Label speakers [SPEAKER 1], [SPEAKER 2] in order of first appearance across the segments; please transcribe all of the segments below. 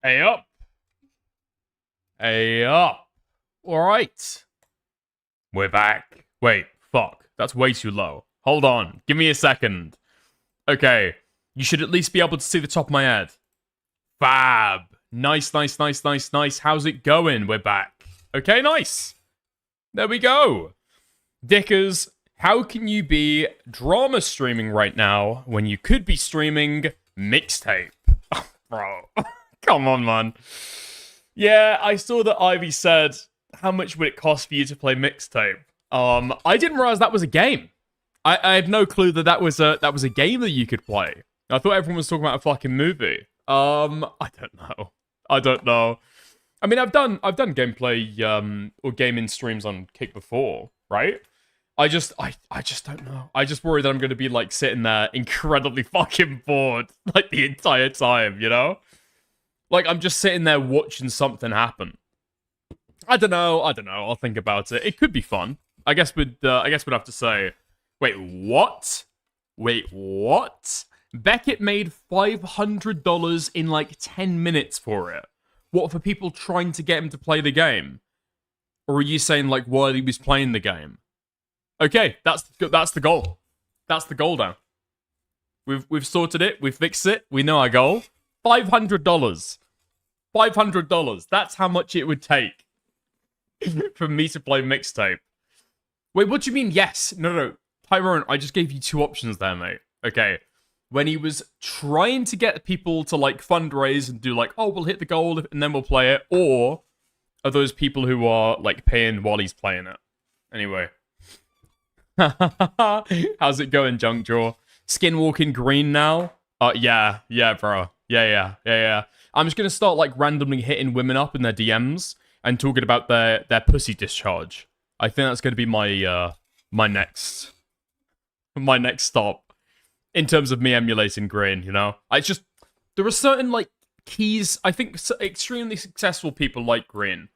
[SPEAKER 1] Hey up. Hey up. Alright. We're back. Wait, fuck. That's way too low. Hold on. Give me a second. Okay. You should at least be able to see the top of my head. Fab. Nice, nice, nice, nice, nice. How's it going? We're back. Okay, nice. There we go. Dickers, how can you be drama streaming right now when you could be streaming mixtape? Bro. Come on, man. Yeah, I saw that Ivy said, how much would it cost for you to play mixtape? I didn't realize that was a game. I had no clue that was a game that you could play. I thought everyone was talking about a fucking movie. I don't know. I mean, I've done gameplay or gaming streams on Kick before, right? I just don't know. I just worry that I'm going to be like sitting there incredibly fucking bored like the entire time, you know? Like I'm just sitting there watching something happen. I don't know. I'll think about it. It could be fun. I guess we'd have to say, wait, what? Beckett made $500 in like 10 minutes for it. What, for people trying to get him to play the game? Or are you saying like while he was playing the game? Okay, that's the goal. That's the goal now. We've sorted it. We've fixed it. We know our goal. $500. $500. That's how much it would take for me to play mixtape. Wait, what do you mean? Yes. No. Tyrone, I just gave you two options there, mate. Okay. When he was trying to get people to like fundraise and do like, oh, we'll hit the goal and then we'll play it, or are those people who are like paying while he's playing it? Anyway. How's it going, Junkjaw? Skinwalking green now? Yeah, bro. Yeah. I'm just gonna start like randomly hitting women up in their DMs and talking about their pussy discharge. I think that's gonna be my my next stop in terms of me emulating green. You know, there are certain like keys. I think extremely successful people like green.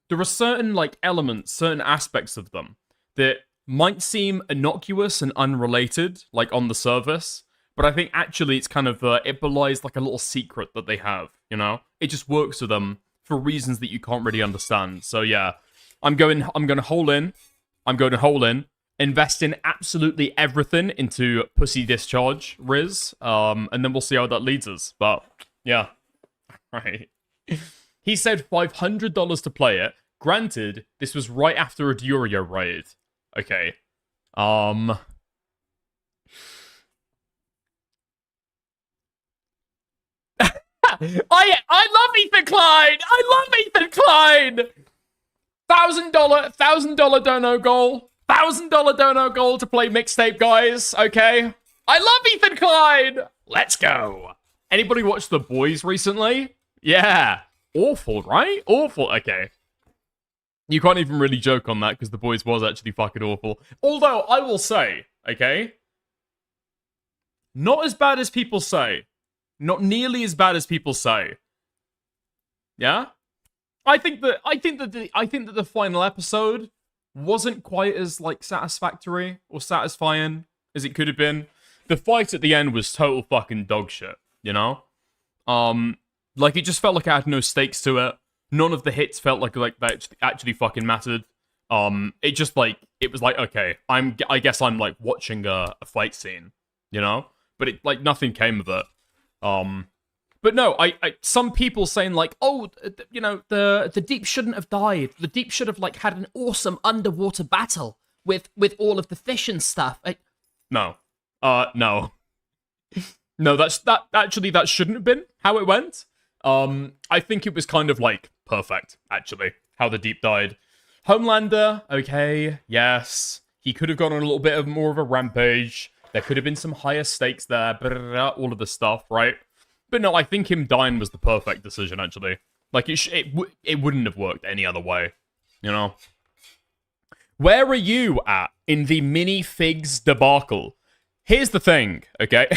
[SPEAKER 1] There are certain like elements, certain aspects of them that might seem innocuous and unrelated, like on the surface, but I think actually it's kind of it belies like a little secret that they have, you know? It just works for them for reasons that you can't really understand. So yeah, I'm going to hole in, invest in absolutely everything into pussy discharge, Riz, and then we'll see how that leads us. But yeah, right. He said $500 to play it. Granted, this was right after a Durio raid. Okay. I love Ethan Klein. I love Ethan Klein. $1,000 dono goal. $1,000 dono goal to play mixtape, guys. Okay. I love Ethan Klein. Let's go. Anybody watch The Boys recently? Yeah. Awful, right? Awful. Okay. You can't even really joke on that because The Boys was actually fucking awful. Although, I will say, okay, not as bad as people say. Not nearly as bad as people say. Yeah? I think that the final episode wasn't quite as like satisfactory or satisfying as it could have been. The fight at the end was total fucking dog shit, you know? Like it just felt like it had no stakes to it. None of the hits felt like they actually fucking mattered. It just like it was like, okay, I guess I'm like watching a fight scene, you know? But it like nothing came of it. But no, I some people saying like, oh, you know, the Deep shouldn't have died. The Deep should have like had an awesome underwater battle with all of the fish and stuff. No, no, that shouldn't have been how it went. I think it was kind of like perfect, actually, how the Deep died. Homelander, okay, yes, he could have gone on a little bit of more of a rampage. There could have been some higher stakes there, all of the stuff, right? But no, I think him dying was the perfect decision, actually. Like, it wouldn't have worked any other way, you know? Where are you at in the minifigs debacle? Here's the thing, okay?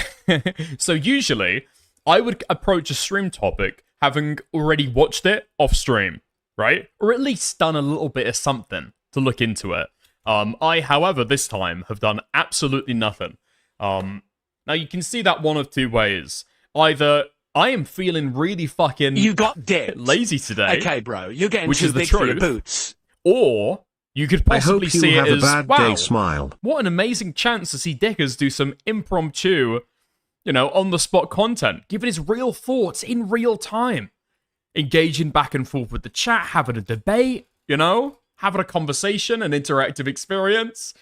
[SPEAKER 1] So usually, I would approach a stream topic having already watched it off stream, right? Or at least done a little bit of something to look into it. I, however, this time have done absolutely nothing. Now you can see that one of two ways. Either I am feeling really fucking
[SPEAKER 2] You got dipped.
[SPEAKER 1] lazy today.
[SPEAKER 2] Okay, bro, you're getting
[SPEAKER 1] which
[SPEAKER 2] too
[SPEAKER 1] is the
[SPEAKER 2] big for your
[SPEAKER 1] truth.
[SPEAKER 2] boots.
[SPEAKER 1] Or you could
[SPEAKER 3] I hope
[SPEAKER 1] possibly
[SPEAKER 3] you
[SPEAKER 1] see
[SPEAKER 3] have
[SPEAKER 1] it
[SPEAKER 3] a
[SPEAKER 1] as,
[SPEAKER 3] bad
[SPEAKER 1] wow,
[SPEAKER 3] day, smile.
[SPEAKER 1] what an amazing chance to see Dickers do some impromptu, on-the-spot content, giving his real thoughts in real time. Engaging back and forth with the chat, having a debate, having a conversation, an interactive experience.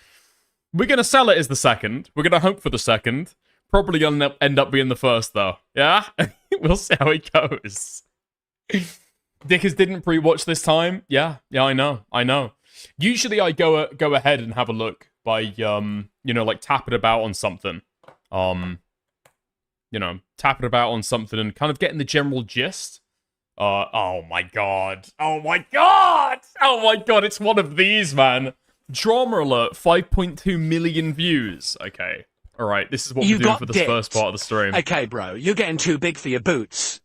[SPEAKER 1] We're going to sell it as the second. We're going to hope for the second. Probably going to end up being the first, though. Yeah? We'll see how it goes. Dickers didn't pre-watch this time. Yeah, I know. Usually I go ahead and have a look by, tapping about on something. Tapping about on something and kind of getting the general gist. Oh my god, it's one of these, man. Drama alert, 5.2 million views. Okay, alright, this is what we're doing for the first part of the stream.
[SPEAKER 2] Okay, bro, you're getting too big for your boots.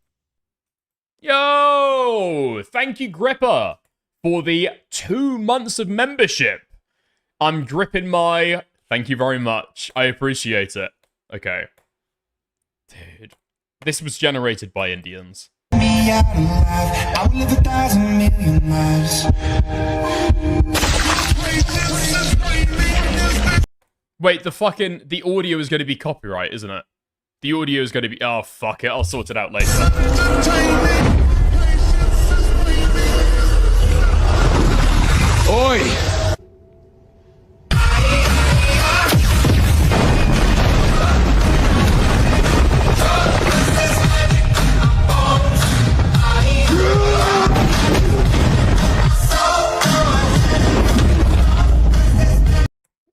[SPEAKER 1] Yo! Thank you, Gripper, for the 2 months of membership. I'm gripping my... Thank you very much. I appreciate it. Okay. Dude. This was generated by Indians.
[SPEAKER 4] Me out alive, I will live 1,000 million lives.
[SPEAKER 1] Wait, the audio is going to be copyright, isn't it? The audio is going to be... Oh, fuck it. I'll sort it out later.
[SPEAKER 2] Oi!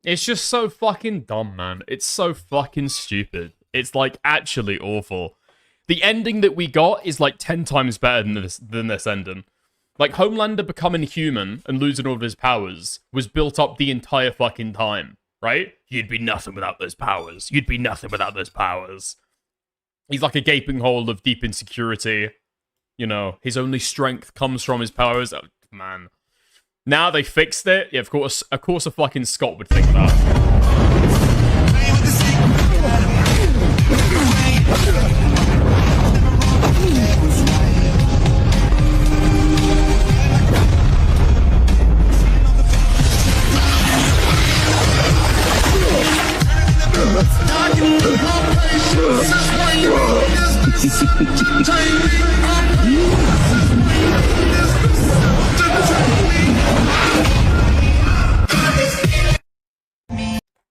[SPEAKER 1] It's just so fucking dumb, man. It's so fucking stupid. It's, like, actually awful. The ending that we got is, like, 10 times better than this ending. Like, Homelander becoming human and losing all of his powers was built up the entire fucking time, right? You'd be nothing without those powers. You'd be nothing without those powers. He's like a gaping hole of deep insecurity. His only strength comes from his powers. Oh, man. Now they fixed it. Yeah, of course a fucking Scott would think that.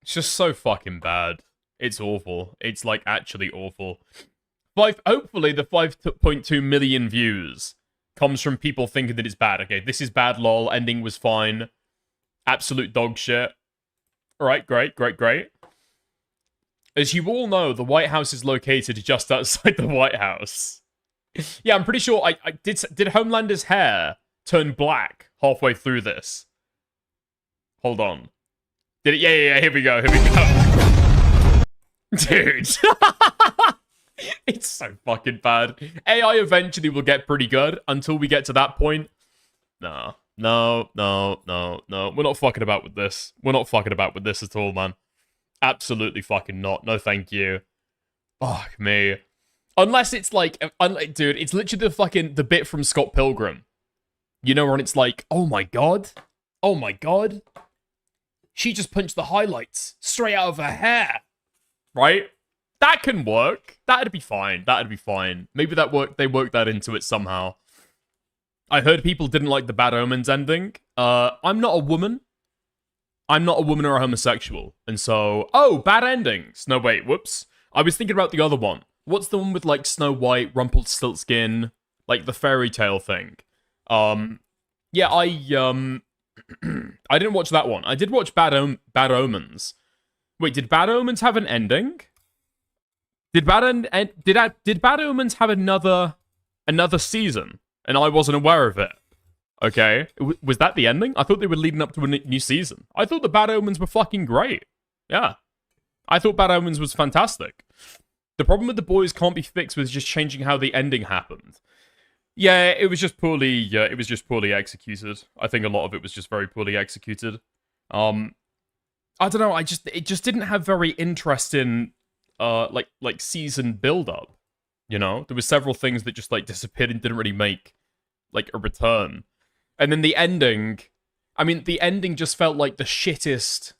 [SPEAKER 1] It's just so fucking bad. It's awful. It's, like, actually awful. Hopefully the 5.2 million views comes from people thinking that it's bad. Okay, this is bad, lol. Ending was fine. Absolute dog shit. Alright, great. As you all know, the White House is located just outside the White House. Yeah, I'm pretty sure did Homelander's hair turn black halfway through this? Hold on. Did it? Yeah, here we go. Dude. It's so fucking bad. AI eventually will get pretty good. Until we get to that point, no. We're not fucking about with this. We're not fucking about with this at all, man. Absolutely fucking not. No thank you. Fuck me. Unless it's like, dude, it's literally the bit from Scott Pilgrim. When it's like, oh my god. She just punched the highlights straight out of her hair. Right? That can work. That'd be fine. Maybe they worked that into it somehow. I heard people didn't like the Bad Omens ending. I'm not a woman. I'm not a woman or a homosexual. And so, bad endings. No, wait, whoops. I was thinking about the other one. What's the one with, like, Snow White, Rumpelstiltskin, like, the fairy tale thing? Yeah, I didn't watch that one. I did watch Bad Omens. Wait, did Bad Omens have an ending? Did Bad Omens have another season? And I wasn't aware of it. Okay. Was that the ending? I thought they were leading up to a new season. I thought the Bad Omens were fucking great. Yeah. I thought Bad Omens was fantastic. The problem with The Boys can't be fixed with just changing how the ending happened. Yeah, it was just poorly executed. I think a lot of it was just very poorly executed. I don't know, it just didn't have very interesting like season build up. You know, there were several things that just like disappeared and didn't really make like a return. And then the ending, I mean, the ending just felt like the shittest,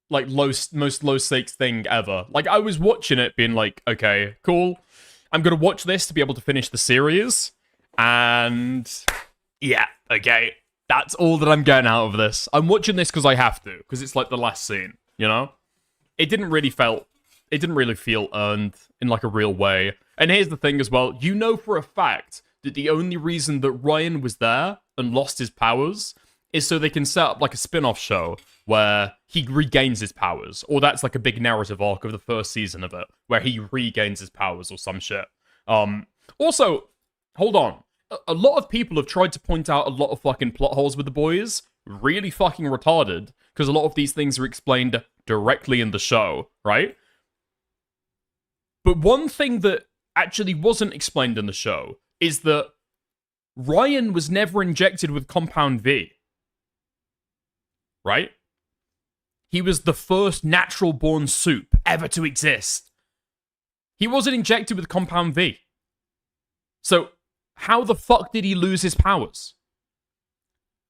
[SPEAKER 1] like most low stakes thing ever. Like I was watching it being like, okay, cool. I'm gonna watch this to be able to finish the series. And yeah, okay. That's all that I'm getting out of this. I'm watching this because I have to, because it's like the last scene, you know? It didn't really feel earned in like a real way. And here's the thing as well, you know for a fact that the only reason that Ryan was there and lost his powers is so they can set up like a spin-off show where he regains his powers, or that's like a big narrative arc of the first season of it, where he regains his powers or some shit. Also, hold on. A lot of people have tried to point out a lot of fucking plot holes with the boys. Really fucking retarded, because a lot of these things are explained directly in the show, right? But one thing that actually wasn't explained in the show is that Ryan was never injected with Compound V. Right? He was the first natural-born soup ever to exist. He wasn't injected with Compound V. So, how the fuck did he lose his powers?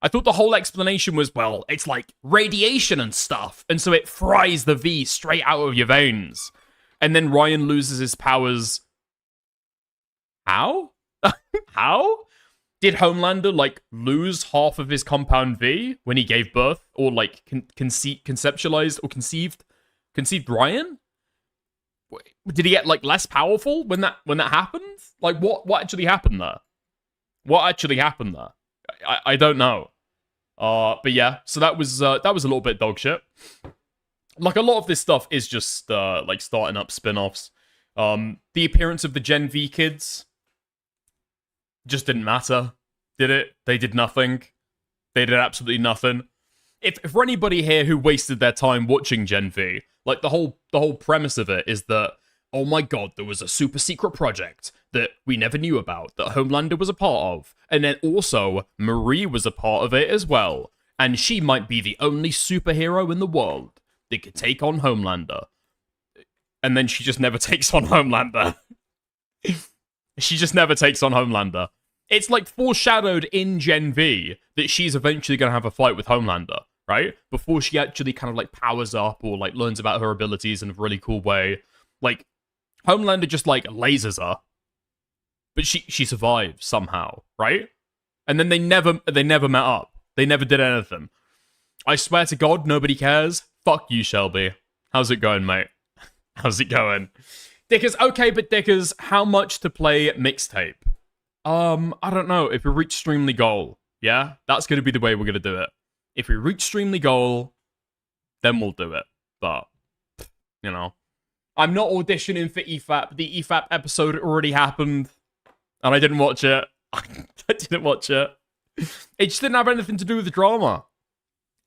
[SPEAKER 1] I thought the whole explanation was, well, it's like radiation and stuff, and so it fries the V straight out of your veins. And then Ryan loses his powers. How? How? Did Homelander, like, lose half of his Compound V when he gave birth? Or, like, conceptualized or conceived Ryan? Did he get, like, less powerful when that happened? Like, what actually happened there? What actually happened there? I don't know. But yeah, so that was a little bit dog shit. Like, a lot of this stuff is just, like, starting up spin-offs. The appearance of the Gen V kids just didn't matter, did it? They did nothing. They did absolutely nothing. If for anybody here who wasted their time watching Gen V, like, the whole premise of it is that, oh my god, there was a super secret project that we never knew about, that Homelander was a part of, and then also Marie was a part of it as well, and she might be the only superhero in the world that could take on Homelander. And then she just never takes on Homelander. She just never takes on Homelander. It's like foreshadowed in Gen V that she's eventually going to have a fight with Homelander, right? Before she actually kind of like powers up or like learns about her abilities in a really cool way. Like, Homelander just like lasers her, but she survives somehow, right? And then they never met up. They never did anything. I swear to God, nobody cares. Fuck you, Shelby. How's it going, mate? How's it going? Dickers, okay, but Dickers, how much to play mixtape? I don't know. If we reach Streamly goal, yeah? That's going to be the way we're going to do it. If we reach Streamly goal, then we'll do it. But, you know. I'm not auditioning for EFAP. The EFAP episode already happened, and I didn't watch it. I didn't watch it. It just didn't have anything to do with the drama.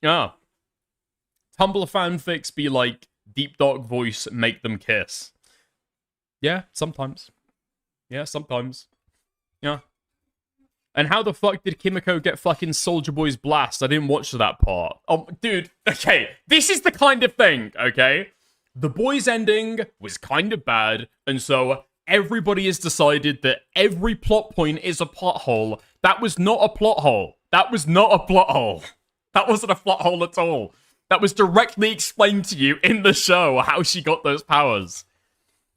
[SPEAKER 1] Yeah. Tumblr fanfics be like, deep dark voice, make them kiss. Yeah, sometimes. Yeah, sometimes. Yeah. And how the fuck did Kimiko get fucking Soulja Boy's blast? I didn't watch that part. Oh, dude, okay. This is the kind of thing, okay? The boys' ending was kind of bad, and so everybody has decided that every plot point is a plot hole. That was not a plot hole. That was not a plot hole. That wasn't a plot hole at all. That was directly explained to you in the show how she got those powers.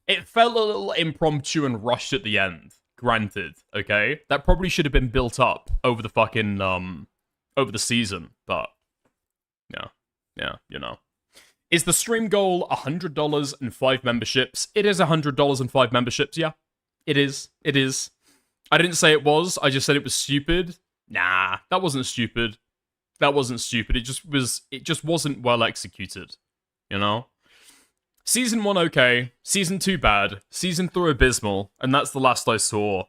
[SPEAKER 1] It felt a little impromptu and rushed at the end. Granted, okay? That probably should have been built up over the fucking, over the season, but, yeah, you know. Is the stream goal $100 and 5 memberships? It is $100 and 5 memberships, yeah. It is. I didn't say it was, I just said it was stupid. Nah, that wasn't stupid. It just wasn't well executed, you know? Season 1 okay, Season 2 bad, Season 3 abysmal, and that's the last I saw.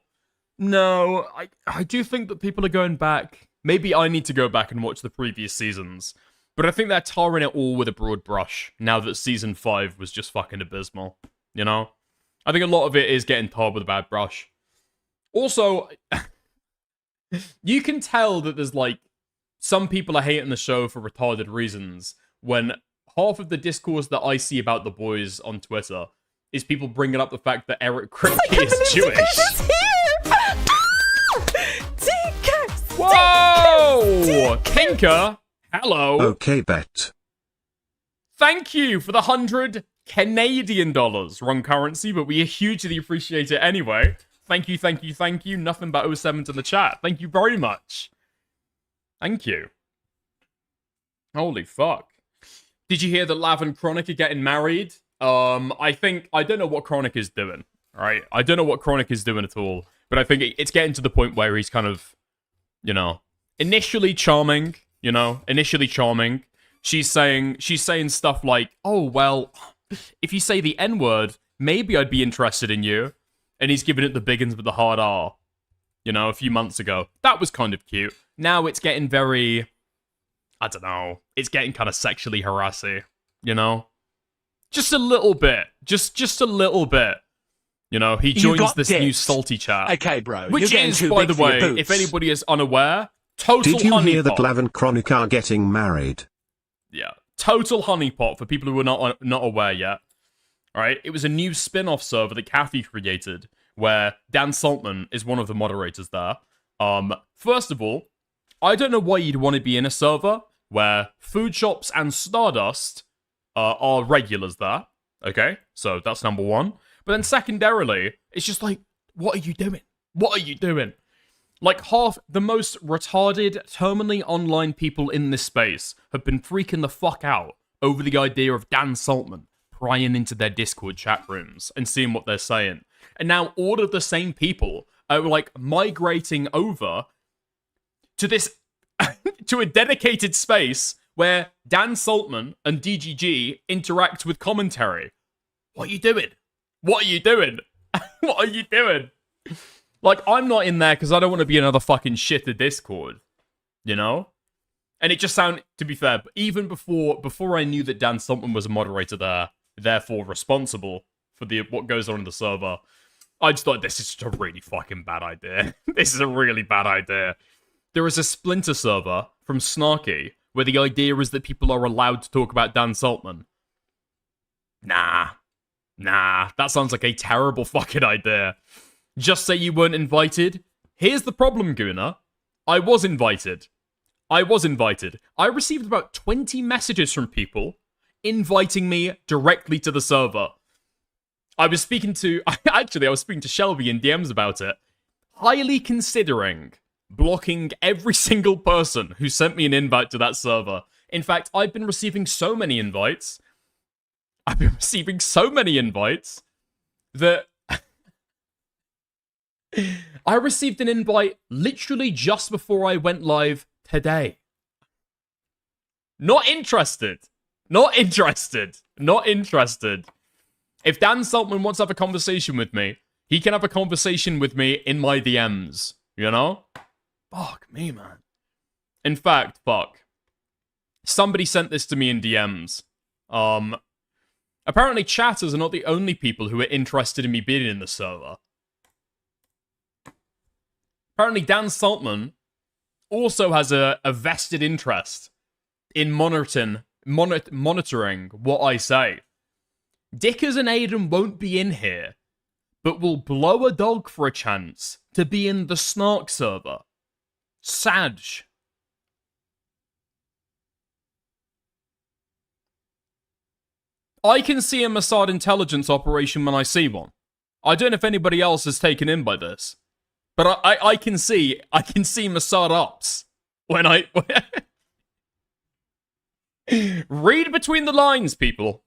[SPEAKER 1] No, I do think that people are going back. Maybe I need to go back and watch the previous seasons. But I think they're tarring it all with a broad brush, now that Season 5 was just fucking abysmal, you know? I think a lot of it is getting tarred with a bad brush. Also, you can tell that there's, like, some people are hating the show for retarded reasons, when half of the discourse that I see about the boys on Twitter is people bringing up the fact that Eric Kripke is Jewish. Whoa! Tinker, hello.
[SPEAKER 3] Okay, bet.
[SPEAKER 1] Thank you for the 100 Canadian dollars. Wrong currency, but we hugely appreciate it anyway. Thank you, thank you, thank you. Nothing but 07s in the chat. Thank you very much. Thank you. Holy fuck. Did you hear that Lav and Chronic are getting married? I don't know what Chronic is doing, right? I don't know what Chronic is doing at all, but I think it's getting to the point where he's kind of, you know, initially charming, She's saying stuff like, oh, well, if you say the N-word, maybe I'd be interested in you. And he's giving it the biggins with the hard R, a few months ago. That was kind of cute. Now it's getting very, I don't know, it's getting kind of sexually harassy, Just a little bit. Just a little bit. He joins this new salty chat.
[SPEAKER 2] Okay, bro.
[SPEAKER 1] Which is, by the way, if anybody is unaware, total honeypot.
[SPEAKER 3] Did you hear that Lav and Chronic are getting married?
[SPEAKER 1] Yeah. Total honeypot for people who are not aware yet. Alright? It was a new spin-off server that Kathy created, where Dan Saltman is one of the moderators there. First of all, I don't know why you'd want to be in a server where Food Shops and Stardust are regulars there. Okay? So that's number one. But then secondarily, it's just like, what are you doing? What are you doing? Like, half the most retarded, terminally online people in this space have been freaking the fuck out over the idea of Dan Saltman prying into their Discord chat rooms and seeing what they're saying. And now all of the same people are, like, migrating over to this, to a dedicated space where Dan Saltman and DGG interact with commentary. What are you doing? What are you doing? What are you doing? Like, I'm not in there because I don't want to be another fucking shitter Discord, And it just sounded, to be fair, even before I knew that Dan Saltman was a moderator there, therefore responsible for what goes on in the server, I just thought, this is just a really fucking bad idea. This is a really bad idea. There is a Splinter server from Snarky where the idea is that people are allowed to talk about Dan Saltman. Nah, that sounds like a terrible fucking idea. Just say you weren't invited. Here's the problem, Guna. I was invited. I received about 20 messages from people inviting me directly to the server. I was speaking to Shelby in DMs about it, highly considering blocking every single person who sent me an invite to that server. In fact, I've been receiving so many invites that I received an invite literally just before I went live today. Not interested. If Dan Saltman wants to have a conversation with me, he can have a conversation with me in my DMs, Fuck me, man. In fact, somebody sent this to me in DMs. Apparently chatters are not the only people who are interested in me being in the server. Apparently Dan Saltman also has a vested interest in monitoring what I say. Dickers and Aiden won't be in here, but will blow a dog for a chance to be in the Snark server. Sag. I can see a Mossad intelligence operation when I see one. I don't know if anybody else is taken in by this, but I can see Mossad ops when I read between the lines, people.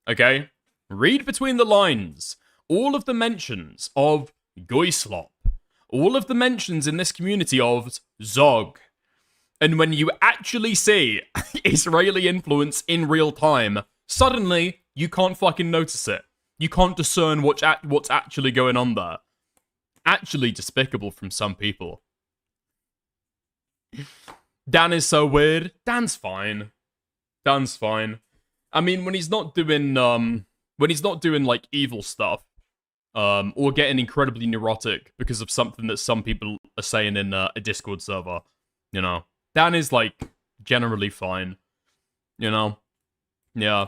[SPEAKER 1] Okay, read between the lines. All of the mentions of Goyslop, all of the mentions in this community of Zog, and when you actually see Israeli influence in real time, suddenly you can't fucking notice it. You can't discern what's actually going on there. Actually despicable from some people. Dan is so weird. Dan's fine. I mean, when he's not doing like evil stuff, or getting incredibly neurotic because of something that some people are saying in a Discord server, Dan is like generally fine, Yeah.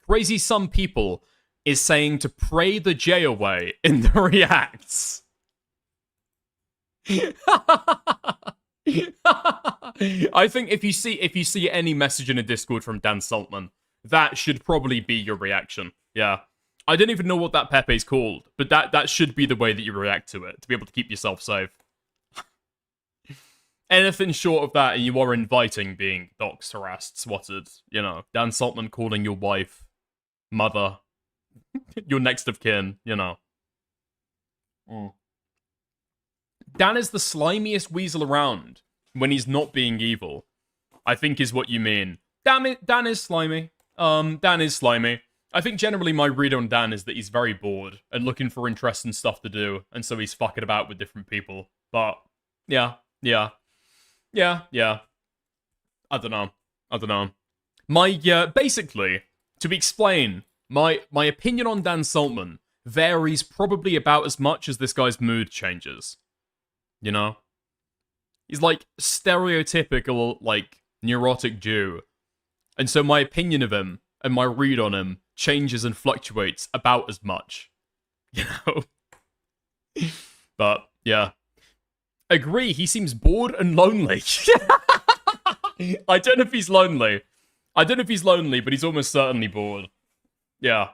[SPEAKER 1] Crazy some people is saying to pray the J away in the reacts. I think if you see any message in a Discord from Dan Saltman, that should probably be your reaction. Yeah. I don't even know what that Pepe's called, but that should be the way that you react to it, to be able to keep yourself safe. Anything short of that, and you are inviting being doxed, harassed, swatted. You know, Dan Saltman calling your wife, mother, your next of kin, you know. Dan is the slimiest weasel around when he's not being evil, I think is what you mean. Dan is slimy. Dan is slimy. I think generally my read on Dan is that he's very bored and looking for interesting stuff to do, and so he's fucking about with different people. But, yeah. I don't know. Basically, to explain, my opinion on Dan Saltman varies probably about as much as this guy's mood changes. You know? He's like stereotypical, like, neurotic Jew. And so my opinion of him and my read on him changes and fluctuates about as much. You know? But, yeah. Agree, he seems bored and lonely. I don't know if he's lonely. But he's almost certainly bored. Yeah.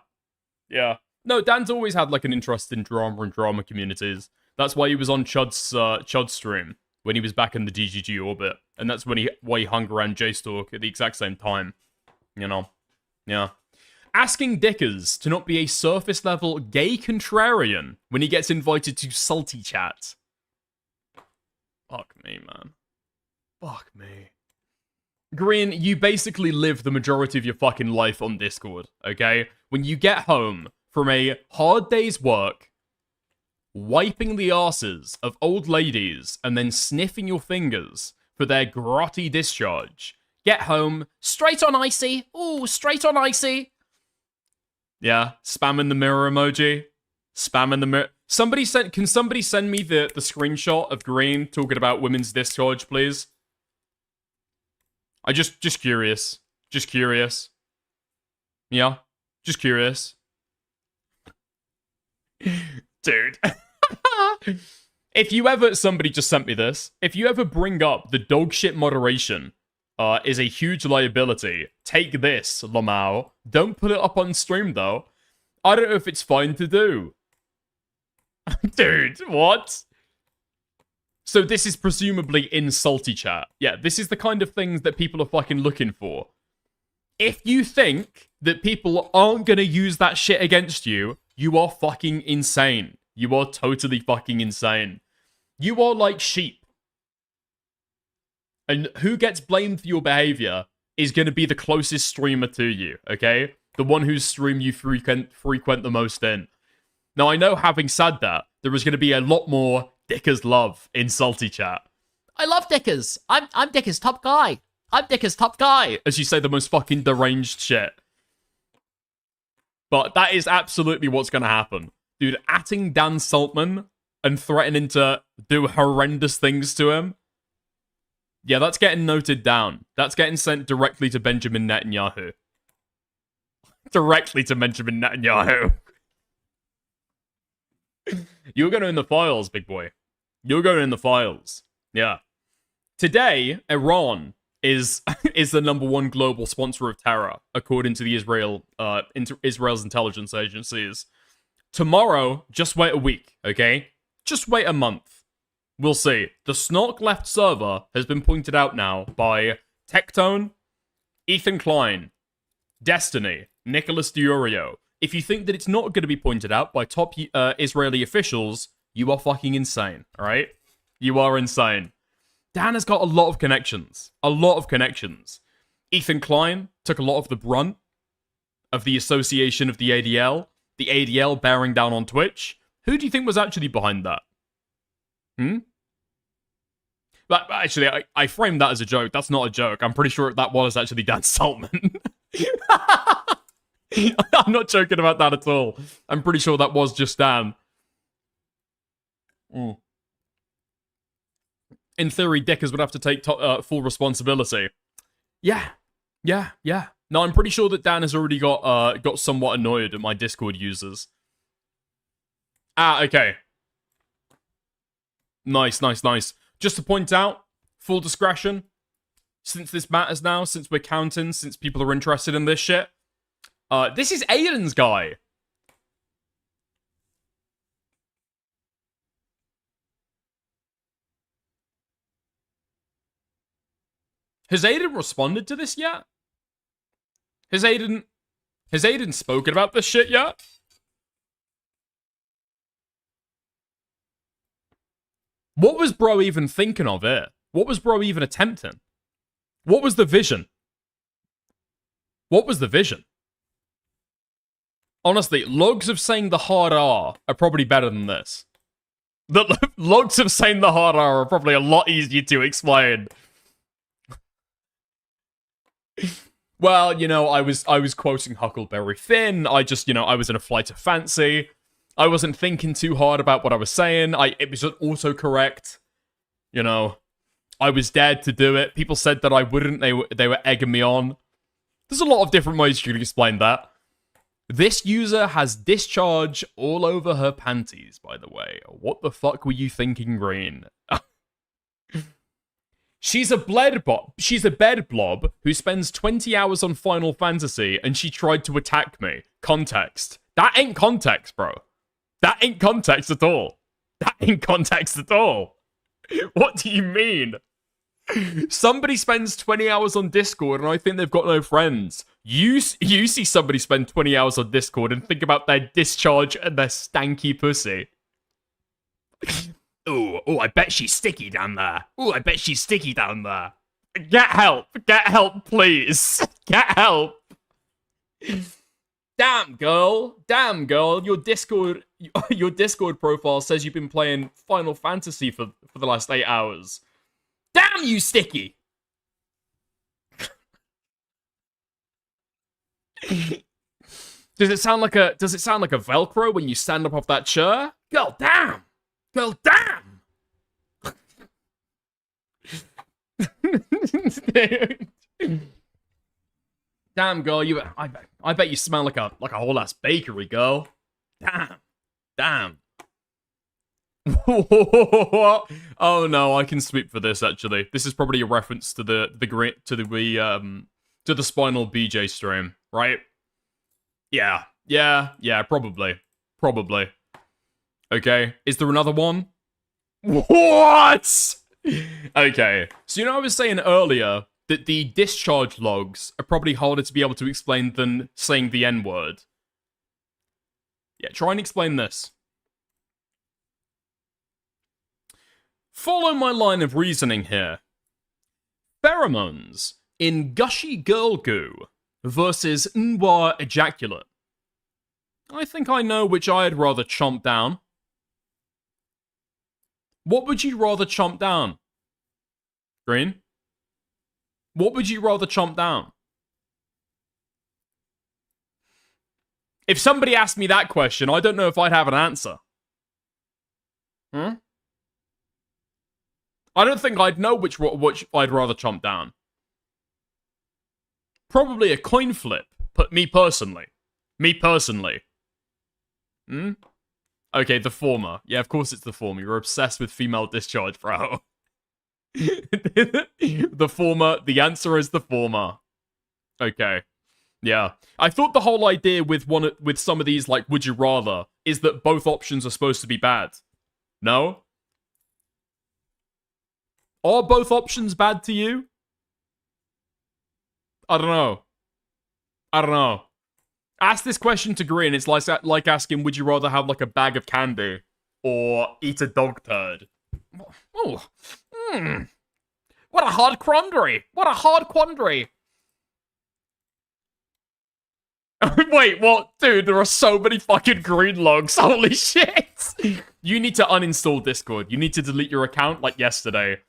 [SPEAKER 1] No, Dan's always had, like, an interest in drama and drama communities. That's why he was on Chud's stream when he was back in the DGG orbit. And that's why he hung around JStalk at the exact same time. You know? Yeah. Asking Dickers to not be a surface-level gay contrarian when he gets invited to salty chat. Fuck me, man. Fuck me. Green, you basically live the majority of your fucking life on Discord, okay? When you get home from a hard day's work, wiping the asses of old ladies and then sniffing your fingers for their grotty discharge, get home, straight on icy. Ooh, straight on icy. Yeah, spamming the mirror emoji. Spamming the mirror. Can somebody send me the screenshot of Green talking about women's discharge, please? I just curious. Just curious. Yeah, just curious. Dude. Somebody just sent me this. If you ever bring up the dog shit moderation is a huge liability, take this, Lamau. Don't put it up on stream, though. I don't know if it's fine to do. Dude, what? So this is presumably in salty chat. Yeah, this is the kind of things that people are fucking looking for. If you think that people aren't gonna use that shit against you, you are fucking insane. You are totally fucking insane. You are like sheep. And who gets blamed for your behavior is going to be the closest streamer to you, okay? The one whose stream you frequent the most in. Now, I know, having said that, there is going to be a lot more Dickers love in salty chat. I love Dickers. I'm Dickers' top guy. I'm Dickers' top guy. As you say the most fucking deranged shit. But that is absolutely what's going to happen. Dude, atting Dan Saltman and threatening to do horrendous things to him. Yeah, that's getting noted down. That's getting sent directly to Benjamin Netanyahu. Directly to Benjamin Netanyahu. You're going in the files, big boy. You're going in the files. Yeah. Today, Iran is the #1 global sponsor of terror, according to the Israel's intelligence agencies. Tomorrow, just wait a week, okay? Just wait a month. We'll see. The Snark Left server has been pointed out now by Tectone, Ethan Klein, Destiny, Nicholas Diorio. If you think that it's not going to be pointed out by top Israeli officials, you are fucking insane, alright? You are insane. Dan has got a lot of connections. A lot of connections. Ethan Klein took a lot of the brunt of the association of the ADL bearing down on Twitch. Who do you think was actually behind that? But actually, I framed that as a joke. That's not a joke. I'm pretty sure that was actually Dan Saltman. I'm not joking about that at all. I'm pretty sure that was just Dan. In theory, Dickers would have to take full responsibility. Yeah. No, No, I'm pretty sure that Dan has already got somewhat annoyed at my Discord users. Ah, okay. Nice. Just to point out, full discretion, since this matters now, since we're counting, since people are interested in this shit, this is Aiden's guy. Has Aiden responded to this yet? Has Aiden spoken about this shit yet? What was bro even thinking of here? What was bro even attempting? What was the vision? What was the vision? Honestly, logs of saying the hard R are probably better than this. The logs of saying the hard R are probably a lot easier to explain. Well, you know, I was quoting Huckleberry Finn. I just, you know, I was in a flight of fancy. I wasn't thinking too hard about what I was saying. It was autocorrect. You know, I was dared to do it. People said that I wouldn't. They were egging me on. There's a lot of different ways you can explain that. This user has discharge all over her panties, by the way. What the fuck were you thinking, Green? She's a bed blob who spends 20 hours on Final Fantasy and she tried to attack me. Context. That ain't context, bro. That ain't context at all. That ain't context at all. What do you mean? Somebody spends 20 hours on Discord and I think they've got no friends. You see somebody spend 20 hours on Discord and think about their discharge and their stanky pussy. Oh, I bet she's sticky down there. Oh, I bet she's sticky down there. Get help, please. Get help. Damn, girl, your Discord profile says you've been playing Final Fantasy for the last 8 hours. Damn you, Sticky. Does it sound like a Velcro when you stand up off that chair? Girl, damn. Damn, girl, I bet you smell like a whole ass bakery, girl. Damn. Oh no, I can sweep for this actually. This is probably a reference to the Spinal BJ stream, right? Yeah, probably. Okay, is there another one? What? Okay, so you know I was saying earlier that the discharge logs are probably harder to be able to explain than saying the N-word. Yeah, try and explain this. Follow my line of reasoning here. Pheromones in gushy girl goo versus Nwa ejaculate. I think I know which I'd rather chomp down. What would you rather chomp down? Green? What would you rather chomp down? If somebody asked me that question, I don't know if I'd have an answer. I don't think I'd know which I'd rather chomp down. Probably a coin flip, but me personally. Okay, the former. Yeah, of course it's the former. You're obsessed with female discharge, bro. The former. The answer is the former. Okay. Yeah. I thought the whole idea with some of these, like, would you rather, is that both options are supposed to be bad. No? Are both options bad to you? I don't know. Ask this question to Green. It's like asking, would you rather have, like, a bag of candy or eat a dog turd? Oh. What a hard quandary. Wait, what? Dude, there are so many fucking green logs. Holy shit. You need to uninstall Discord. You need to delete your account like yesterday.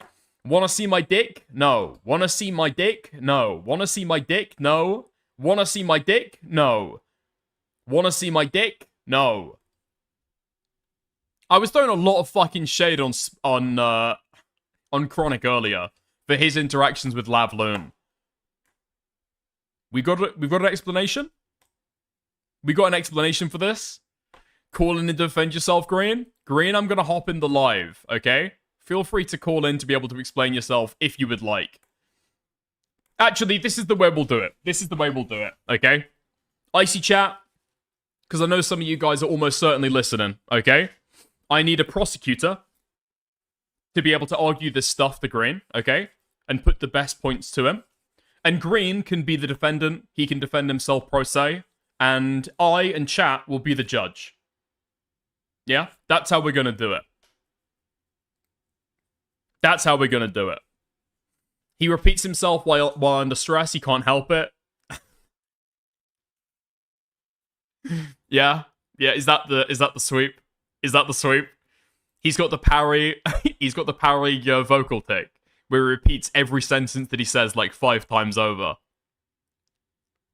[SPEAKER 1] Wanna see my dick? No. Wanna see my dick? No. Wanna see my dick? No. Wanna see my dick? No. Wanna see my dick? No. I was throwing a lot of fucking shade on Chronic earlier for his interactions with Lavloon. We've got an explanation. We got an explanation for this. Call in and defend yourself, Green. Green, I'm gonna hop in the live, okay? Feel free to call in to be able to explain yourself if you would like. Actually, this is the way we'll do it. This is the way we'll do it, okay? Icy chat, because I know some of you guys are almost certainly listening, okay? I need a prosecutor to be able to argue this stuff to Green, okay? And put the best points to him. And Green can be the defendant. He can defend himself pro se. And I and chat will be the judge. Yeah? That's how we're going to do it. That's how we're going to do it. He repeats himself while under stress. He can't help it. Yeah? Yeah, is that the sweep? Is that the sweep? He's got the parry. He's got the parry vocal tick, where he repeats every sentence that he says like 5 times over.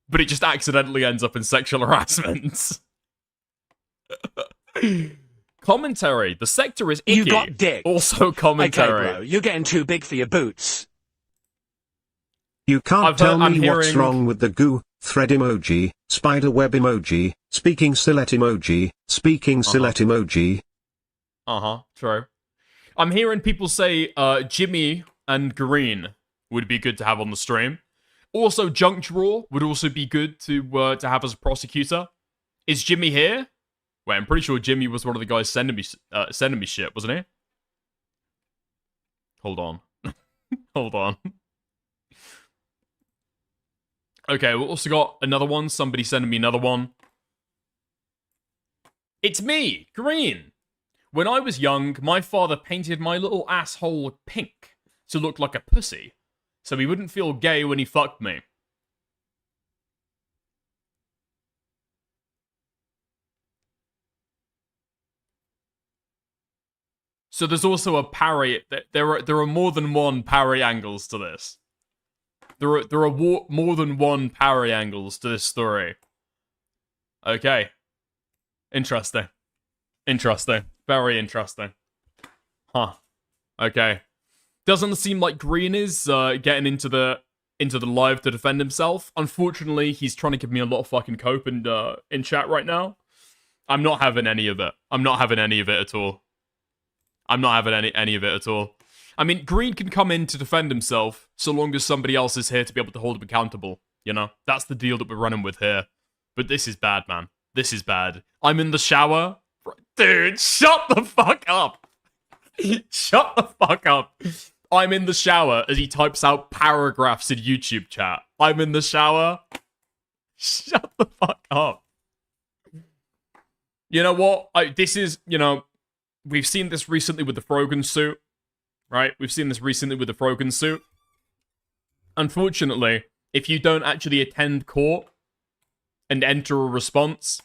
[SPEAKER 1] But it just accidentally ends up in sexual harassment. Commentary. The sector is icky.
[SPEAKER 2] You got dick.
[SPEAKER 1] Also commentary.
[SPEAKER 2] Okay, bro, you're getting too big for your boots.
[SPEAKER 3] You can't tell
[SPEAKER 1] I'm
[SPEAKER 3] me what's
[SPEAKER 1] hearing-
[SPEAKER 3] wrong with the goo, thread emoji, spider web emoji, speaking silhouette emoji, speaking silhouette emoji.
[SPEAKER 1] True. I'm hearing people say Jimmy and Green would be good to have on the stream. Also, Junk Draw would also be good to have as a prosecutor. Is Jimmy here? Wait, I'm pretty sure Jimmy was one of the guys sending me shit, wasn't he? Hold on. Hold on. Okay, we also got another one. Somebody sending me another one. It's me, Green. When I was young, my father painted my little asshole pink to look like a pussy, so he wouldn't feel gay when he fucked me. So there's also a parry. There are more than one parry angles to this. There are more than one parry angles to this story. Okay. Interesting. Interesting. Very interesting. Huh. Okay. Doesn't seem like Green is getting into the live to defend himself. Unfortunately, he's trying to give me a lot of fucking cope in chat right now. I'm not having any of it. I'm not having any of it at all. I'm not having any of it at all. I mean, Green can come in to defend himself so long as somebody else is here to be able to hold him accountable. You know? That's the deal that we're running with here. But this is bad, man. This is bad. I'm in the shower. Dude, shut the fuck up. Shut the fuck up. I'm in the shower as he types out paragraphs in YouTube chat. I'm in the shower. Shut the fuck up. You know what? This is, you know, we've seen this recently with the Frogan suit. Right? We've seen this recently with the Frogan suit. Unfortunately, if you don't actually attend court and enter a response,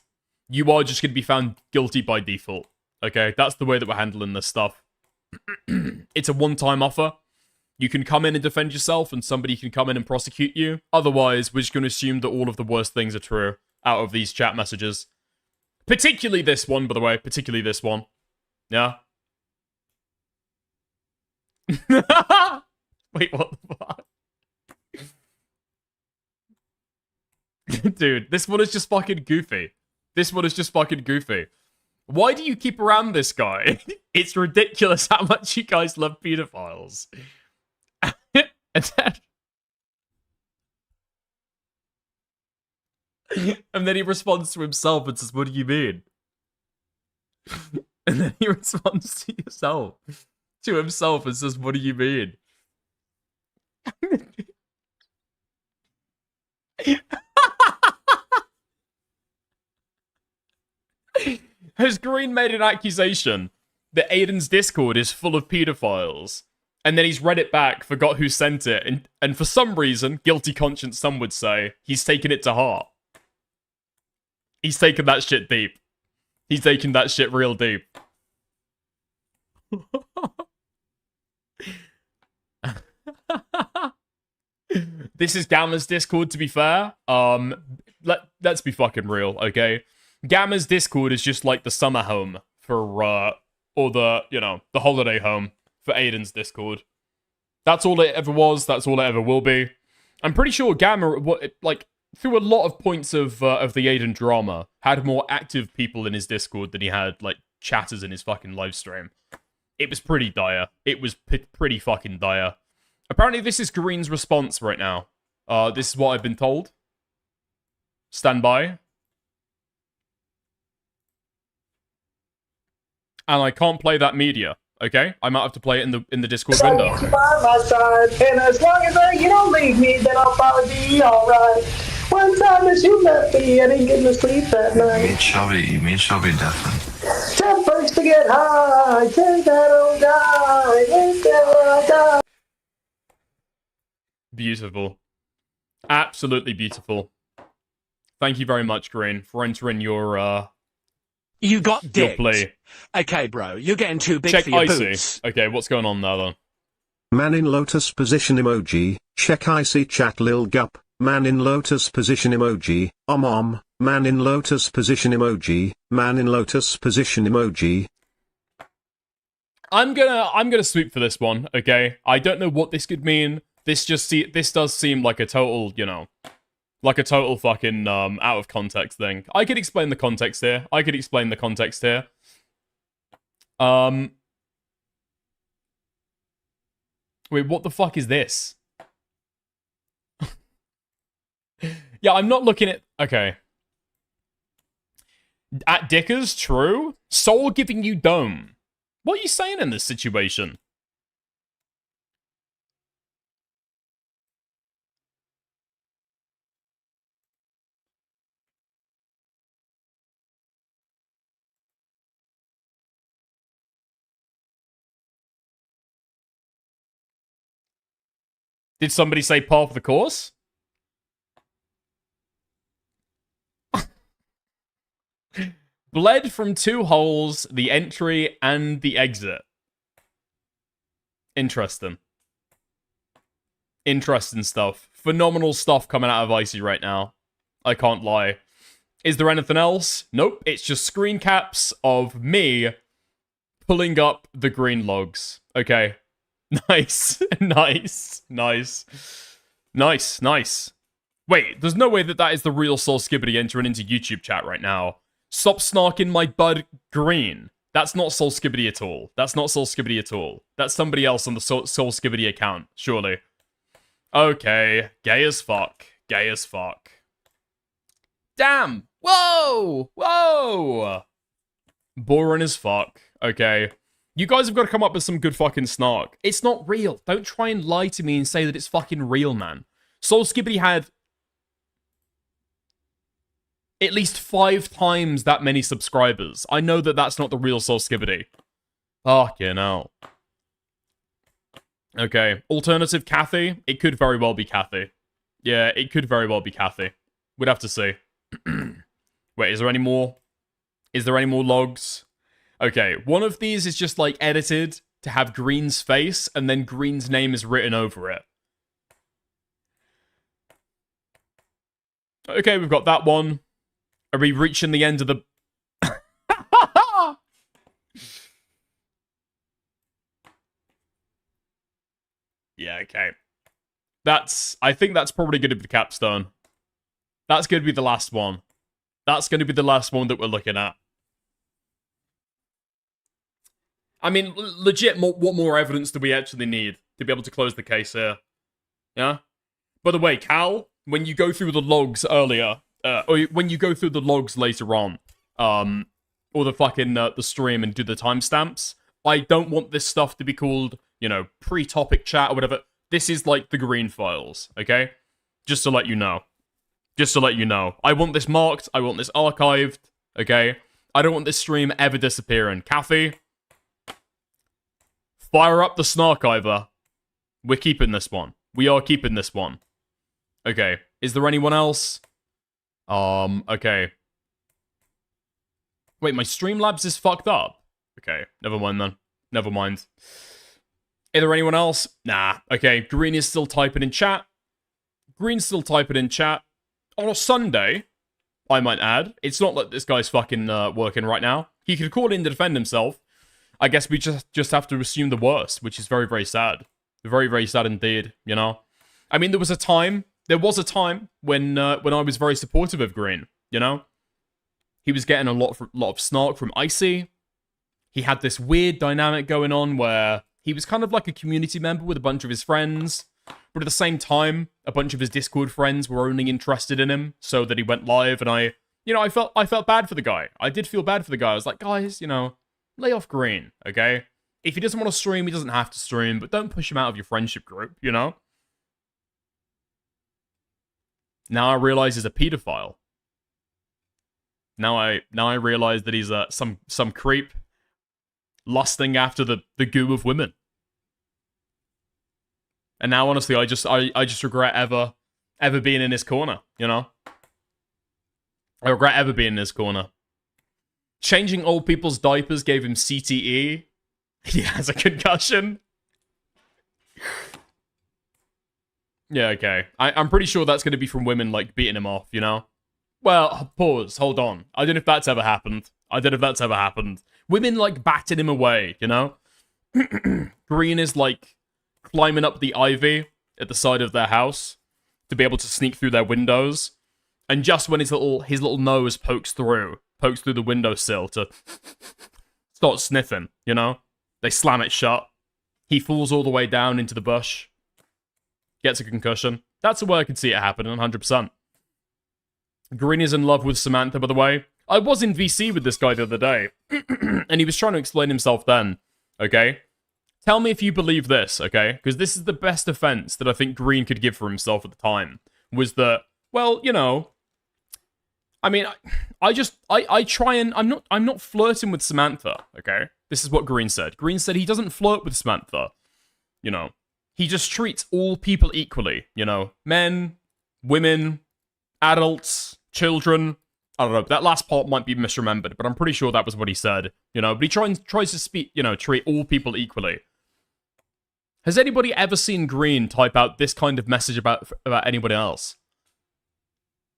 [SPEAKER 1] you are just going to be found guilty by default. Okay? That's the way that we're handling this stuff. It's a one-time offer. You can come in and defend yourself, and somebody can come in and prosecute you. Otherwise, we're just going to assume that all of the worst things are true out of these chat messages. Particularly this one, by the way. Particularly this one. Yeah? Wait, what the fuck? Dude, this one is just fucking goofy. This one is just fucking goofy. Why do you keep around this guy? It's ridiculous how much you guys love pedophiles. And then he responds to himself and says, "What do you mean?" And then he responds to himself and says, "What do you mean?" Has Green made an accusation that Aiden's Discord is full of pedophiles, and then he's read it back, forgot who sent it, and for some reason, guilty conscience some would say, he's taken it to heart. He's taken that shit deep. He's taken that shit real deep. This is Gamma's Discord, to be fair. Let's be fucking real, okay? Gamma's Discord is just like the summer home for, or the, you know, the holiday home for Aiden's Discord. That's all it ever was. That's all it ever will be. I'm pretty sure Gamma, through a lot of points of the Aiden drama, had more active people in his Discord than he had, like, chatters in his fucking live stream. It was pretty dire. It was pretty fucking dire. Apparently, this is Green's response right now. This is what I've been told. Stand by. And I can't play that media, okay? I might have to play it in the Discord window.
[SPEAKER 5] By my side, and as long as you don't leave me, then I'll probably be alright. One time as you left me, I didn't get to sleep that night.
[SPEAKER 6] Me and Shelby definitely.
[SPEAKER 5] 10 bucks to get high, take that old guy, until I die.
[SPEAKER 1] Beautiful. Absolutely beautiful. Thank you very much, Green, for entering your
[SPEAKER 2] You got
[SPEAKER 1] your
[SPEAKER 2] dicked.
[SPEAKER 1] play.
[SPEAKER 2] Okay, bro, you're getting too big
[SPEAKER 1] Check
[SPEAKER 2] for your
[SPEAKER 1] Icy.
[SPEAKER 2] boots.
[SPEAKER 1] Okay, what's going on there, then?
[SPEAKER 3] Man in lotus position emoji, check icy chat lil gup, man in lotus position emoji, man in lotus position emoji, man in lotus position emoji.
[SPEAKER 1] I'm gonna sweep for this one, okay? I don't know what this could mean. This does seem like a total, you know, like a total fucking out of context thing. I could explain the context here. Wait, what the fuck is this? Yeah, I'm not looking at... Okay. At Dickers, true. Soul giving you dome. What are you saying in this situation? Did somebody say par for the course? Bled from 2 holes, the entry and the exit. Interesting. Interesting stuff. Phenomenal stuff coming out of Icy right now. I can't lie. Is there anything else? Nope. It's just screen caps of me pulling up the green logs. Okay. Nice. Nice. Wait, there's no way that is the real Soul Skibbity entering into YouTube chat right now. Stop snarking my bud Green. That's not Soul Skibbity at all. That's somebody else on the Soul Skibbity account, surely. Okay. Gay as fuck. Damn. Whoa. Boring as fuck. Okay. You guys have got to come up with some good fucking snark. It's not real. Don't try and lie to me and say that it's fucking real, man. Soul Skibbity had at least 5 times that many subscribers. I know that that's not the real Soul Skibbity. Fucking hell. Okay. Alternative Kathy? It could very well be Kathy. Yeah, it could very well be Kathy. We'd have to see. Wait, is there any more? Is there any more logs? Okay, one of these is just, like, edited to have Green's face, and then Green's name is written over it. Okay, we've got that one. Are we reaching the end of the... Yeah, okay. I think that's probably going to be the capstone. That's going to be the last one. That's going to be the last one that we're looking at. I mean, legit, what more evidence do we actually need to be able to close the case here? Yeah? By the way, Cal, when you go through the logs earlier, or when you go through the logs later on, or the fucking, the stream and do the timestamps, I don't want this stuff to be called, you know, pre-topic chat or whatever. This is like the green files, okay? Just to let you know. I want this marked, I want this archived, okay? I don't want this stream ever disappearing. Kathy, fire up the Snarkiver. We're keeping this one. We are keeping this one. Okay. Is there anyone else? Okay. Wait, my Streamlabs is fucked up. Okay, never mind then. Never mind. Is there anyone else? Nah. Okay, Green is still typing in chat. On a Sunday, I might add. It's not like this guy's fucking working right now. He could call in to defend himself. I guess we just have to assume the worst, which is very, very sad. Very, very sad indeed, you know? I mean, there was a time there was a time when I was very supportive of Green, you know? He was getting a lot of snark from Icy. He had this weird dynamic going on where he was kind of like a community member with a bunch of his friends, but at the same time, a bunch of his Discord friends were only interested in him so that he went live, and I felt bad for the guy. I did feel bad for the guy. I was like, guys, you know, lay off Green, okay? If he doesn't want to stream, he doesn't have to stream, but don't push him out of your friendship group, you know? Now I realize he's a pedophile. Now I realize that he's some creep lusting after the goo of women. And now honestly I just regret ever being in his corner, you know? I regret ever being in his corner. Changing old people's diapers gave him CTE. He has a concussion. Yeah, okay. I'm pretty sure that's going to be from women, like, beating him off, you know? Well, pause, hold on. I don't know if that's ever happened. Women, like, batting him away, you know? Green is, like, climbing up the ivy at the side of their house to be able to sneak through their windows. And just when his little nose pokes through the windowsill to start sniffing, you know? They slam it shut. He falls all the way down into the bush. Gets a concussion. That's the way I could see it happening, 100%. Green is in love with Samantha, by the way. I was in VC with this guy the other day, and he was trying to explain himself then, okay? Tell me if you believe this, okay? Because this is the best defense that I think Green could give for himself at the time, was that, well, you know, I mean, I try and, I'm not flirting with Samantha, okay? This is what Green said. Green said he doesn't flirt with Samantha, you know? He just treats all people equally, you know? Men, women, adults, children. I don't know, that last part might be misremembered, but I'm pretty sure that was what he said, you know? But he tries to speak, you know, treat all people equally. Has anybody ever seen Green type out this kind of message about anybody else?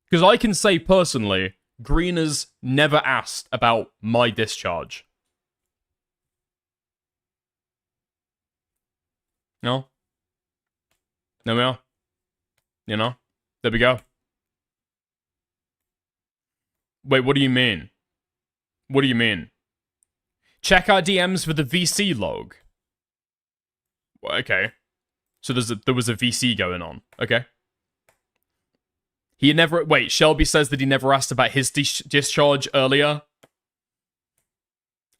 [SPEAKER 1] Because I can say personally, Green has never asked about my discharge. No? There we are. You know? There we go. Wait, what do you mean? What do you mean? Check our DMs for the VC log. Okay. So there was a VC going on. Okay. He never... Wait, Shelby says that he never asked about his discharge earlier.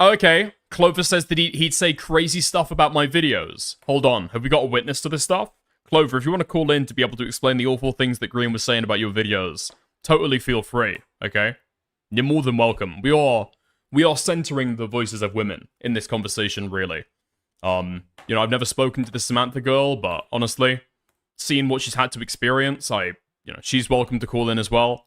[SPEAKER 1] Okay. Clover says that he'd say crazy stuff about my videos. Hold on. Have we got a witness to this stuff? Clover, if you want to call in to be able to explain the awful things that Green was saying about your videos, totally feel free, okay? You're more than welcome. We are centering the voices of women in this conversation, really. You know, I've never spoken to the Samantha girl, but honestly, seeing what she's had to experience, you know, she's welcome to call in as well.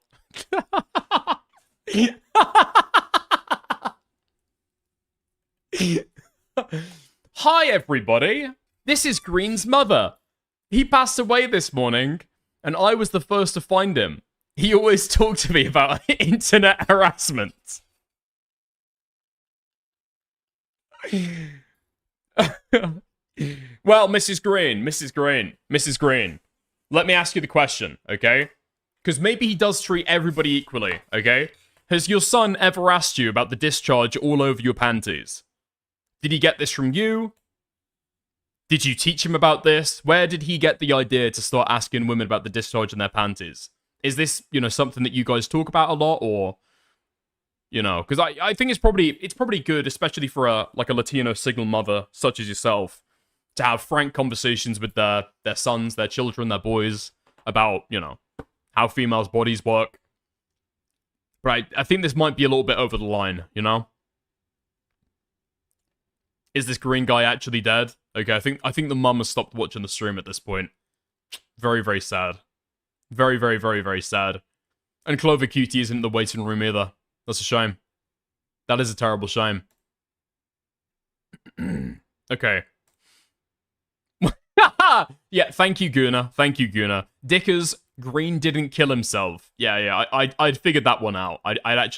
[SPEAKER 1] Hi, everybody. This is Green's mother. He passed away this morning, and I was the first to find him. He always talked to me about internet harassment. Well, Mrs. Green, let me ask you the question, okay? Because maybe he does treat everybody equally, okay? Has your son ever asked you about the discharge all over your panties? Did he get this from you? Did you teach him about this? Where did he get the idea to start asking women about the discharge in their panties? Is this, you know, something that you guys talk about a lot, or, you know, because I think it's probably good, especially for a Latino single mother such as yourself, to have frank conversations with their sons, their children, their boys about, you know, how females' bodies work. But I think this might be a little bit over the line, you know? Is this Green guy actually dead? Okay, I think the mum has stopped watching the stream at this point. Very, very sad. Very, very, very, very sad. And Clover Cutie isn't in the waiting room either. That's a shame. That is a terrible shame. Okay. Yeah, thank you, Guna. Thank you, Guna. Dickers, Green didn't kill himself. Yeah, I'd figured that one out. I'd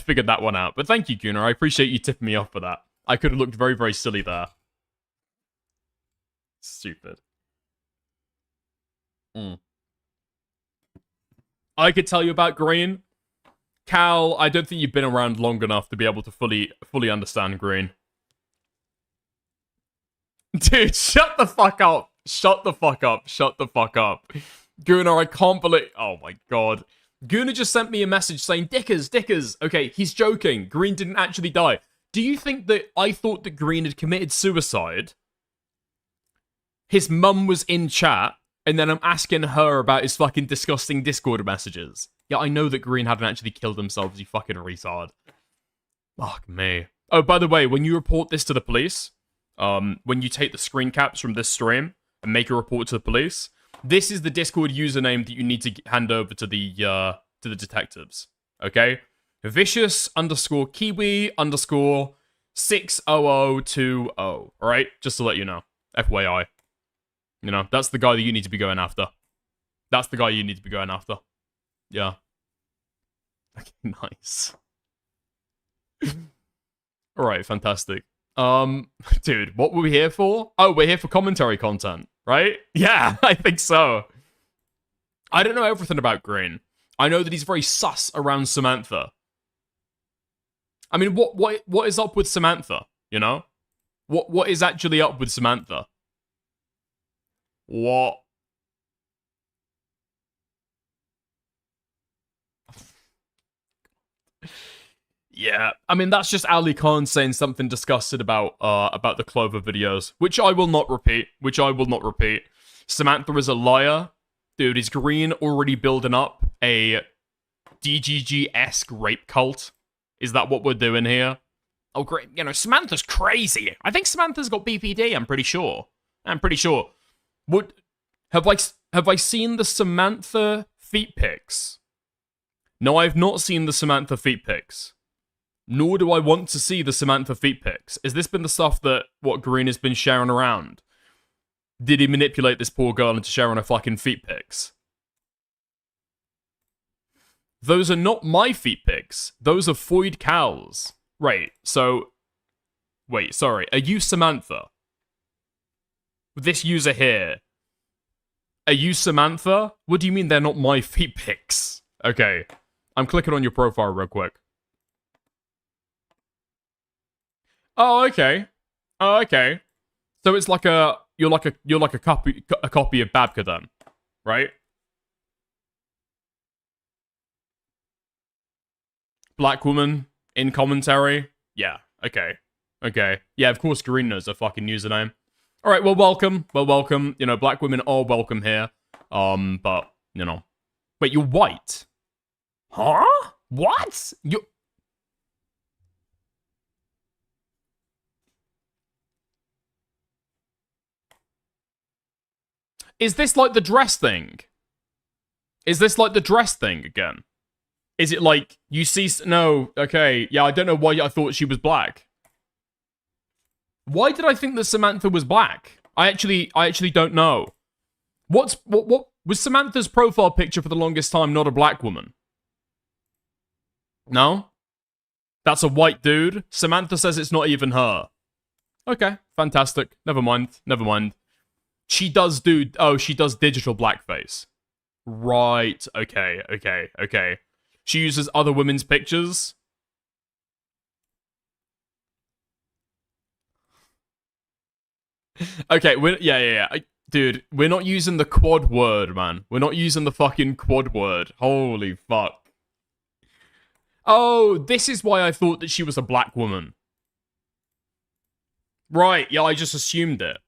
[SPEAKER 1] figured that one out. But thank you, Guna. I appreciate you tipping me off for that. I could have looked very, very silly there. Stupid. I could tell you about green. Cal, I don't think you've been around long enough to be able to fully understand green. Dude, shut the fuck up. Shut the fuck up. Shut the fuck up. Gunnar, I can't believe... Oh my god. Gunnar just sent me a message saying, Dickers, Dickers. Okay, he's joking. Green didn't actually die. Do you think that I thought that Green had committed suicide? His mum was in chat, and then I'm asking her about his fucking disgusting Discord messages. Yeah, I know that Green hadn't actually killed himself, you fucking retard. Fuck me. Oh, by the way, when you report this to the police, when you take the screen caps from this stream and make a report to the police, this is the Discord username that you need to hand over to the detectives. Okay? Vicious_Kiwi_60020. Alright? Just to let you know. FYI. You know, that's the guy that you need to be going after. That's the guy you need to be going after. Yeah. Okay, nice. Alright, fantastic. Dude, what were we here for? Oh, we're here for commentary content, right? Yeah, I think so. I don't know everything about Green. I know that he's very sus around Samantha. I mean, what is up with Samantha, you know? What is actually up with Samantha? What? Yeah, I mean, that's just Ali Khan saying something disgusted about the Clover videos, which I will not repeat. Samantha is a liar. Dude, is Green already building up a DGG-esque rape cult? Is that what we're doing here? Oh, great. You know, Samantha's crazy. I think Samantha's got BPD, I'm pretty sure. Have I seen the Samantha feet pics? No, I've not seen the Samantha feet pics. Nor do I want to see the Samantha feet pics. Has this been the stuff that what Green has been sharing around? Did he manipulate this poor girl into sharing her fucking feet pics? Those are not my feet pics. Those are Foyd Cal's. Right, so... Wait, sorry. Are you Samantha? This user here. Are you Samantha? What do you mean they're not my feet pics? Okay. I'm clicking on your profile real quick. Oh, okay. Oh, okay. So it's like you're like a copy of Babka then, right? Black woman in commentary. Yeah. Okay. Okay. Yeah. Of course, Green knows a fucking username. All right. Well, welcome. Well, welcome. You know, black women are welcome here. But you know, wait, you're white? Huh? What? You? Is this like the dress thing? Is this like the dress thing again? Is it like, you see... No, okay. Yeah, I don't know why I thought she was black. Why did I think that Samantha was black? I actually don't know. What was Samantha's profile picture for the longest time not a black woman? No? That's a white dude? Samantha says it's not even her. Okay, fantastic. Never mind. Never mind. She does do... Oh, she does digital blackface. Right. Okay, okay, okay. She uses other women's pictures. Okay, yeah. Dude, we're not using the quad word, man. We're not using the fucking quad word. Holy fuck. Oh, this is why I thought that she was a black woman. Right, yeah, I just assumed it.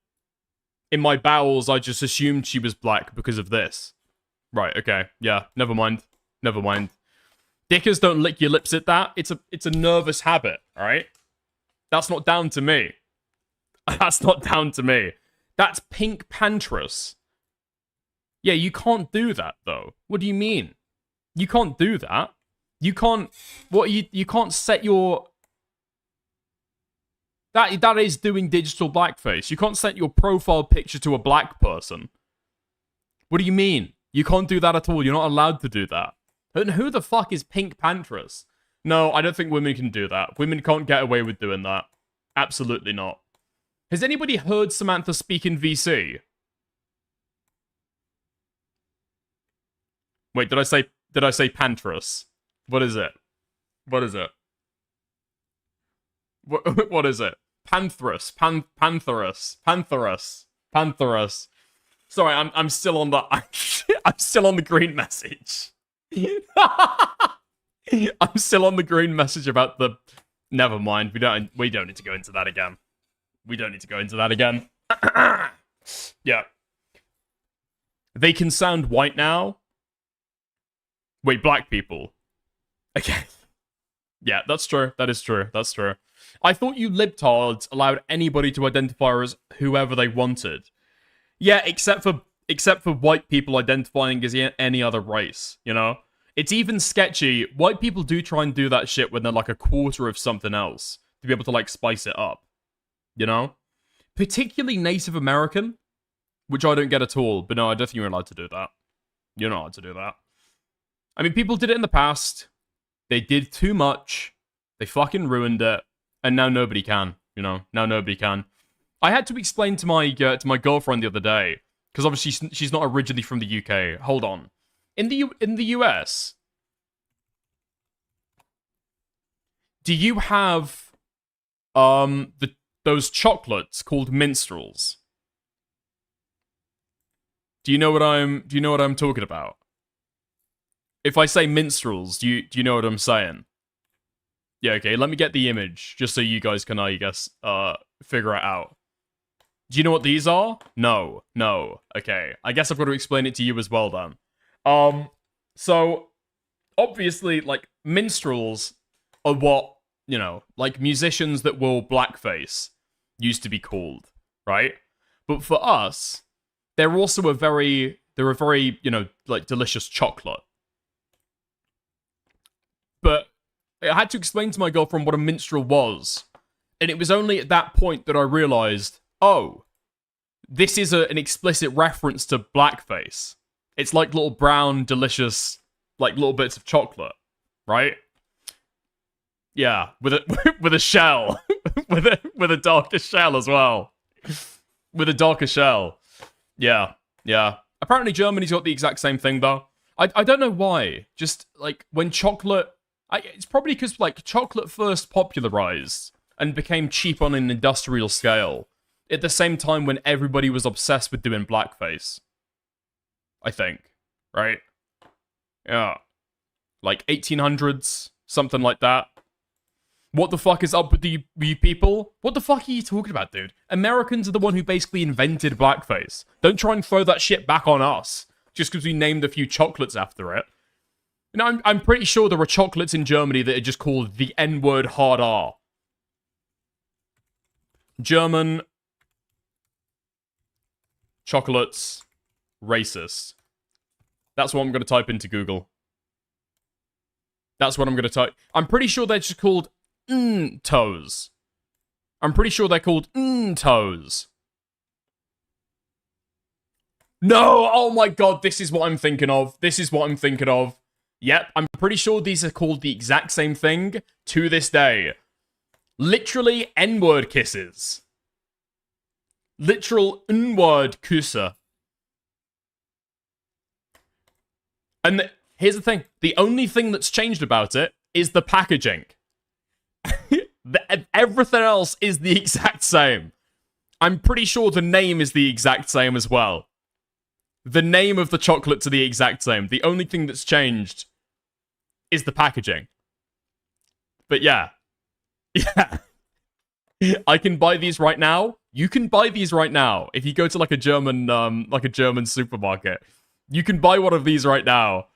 [SPEAKER 1] In my bowels, I just assumed she was black because of this. Right, okay. Yeah, never mind. Never mind. Dickers, don't lick your lips at that. It's a nervous habit, alright? That's not down to me. That's not down to me. That's Pink Pantress. Yeah, you can't do that, though. What do you mean? You can't do that. You can't... What, you can't set your... That is doing digital blackface. You can't set your profile picture to a black person. What do you mean? You can't do that at all. You're not allowed to do that. And who the fuck is Pink Pantress? No, I don't think women can do that. Women can't get away with doing that. Absolutely not. Has anybody heard Samantha speak in VC? Wait, did I say did I say Pantherus? What is it? What is it? What is it? Pantherus. Pantherus. Sorry, I'm still on the I'm still on the green message. I'm still on the green message about the. Never mind. We don't need to go into that again. We don't need to go into that again. Yeah. They can sound white now. Wait, black people. Okay. Yeah, that's true. That is true. That's true. I thought you libtards allowed anybody to identify as whoever they wanted. Yeah, except for white people identifying as any other race, you know? It's even sketchy. White people do try and do that shit when they're like a quarter of something else to be able to like spice it up, you know? Particularly Native American, which I don't get at all, but no, I don't think you're allowed to do that. You're not allowed to do that. I mean, people did it in the past. They did too much. They fucking ruined it. And now nobody can, you know? Now nobody can. I had to explain to my girlfriend the other day, because obviously she's not originally from the UK. Hold on. In the US, do you have those chocolates called minstrels? Do you know what I'm talking about? If I say minstrels, do you know what I'm saying? Yeah, okay, let me get the image, just so you guys can, I guess, figure it out. Do you know what these are? No. Okay, I guess I've got to explain it to you as well, then. So, obviously, like, minstrels are what, you know, like, musicians that wore blackface used to be called, right? But for us, they're also a very, you know, like, delicious chocolate. But I had to explain to my girlfriend what a minstrel was. And it was only at that point that I realized, oh, this is an explicit reference to blackface. It's like little brown, delicious, like little bits of chocolate, right? Yeah, with a shell, with a darker shell as well, with a darker shell. Yeah. Apparently Germany's got the exact same thing though. I don't know why. Just like when chocolate. It's probably because, like, chocolate first popularized and became cheap on an industrial scale at the same time when everybody was obsessed with doing blackface. I think. Right? Yeah. Like 1800s, something like that. What the fuck is up with you people? What the fuck are you talking about, dude? Americans are the one who basically invented blackface. Don't try and throw that shit back on us just because we named a few chocolates after it. You know, I'm pretty sure there are chocolates in Germany that are just called the N-word hard R. German chocolates racist. That's what I'm going to type into Google. That's what I'm going to type. I'm pretty sure they're just called toes. I'm pretty sure they're called toes. No! Oh my god, this is what I'm thinking of. Yep, I'm pretty sure these are called the exact same thing to this day. Literally N-word kisses. Literal N-word Küsse. And here's the thing. The only thing that's changed about it is the packaging. Everything else is the exact same. I'm pretty sure the name is the exact same as well. The name of the chocolates are the exact same. The only thing that's changed is the packaging. But yeah. Yeah. I can buy these right now. You can buy these right now. If you go to like a German supermarket, you can buy one of these right now.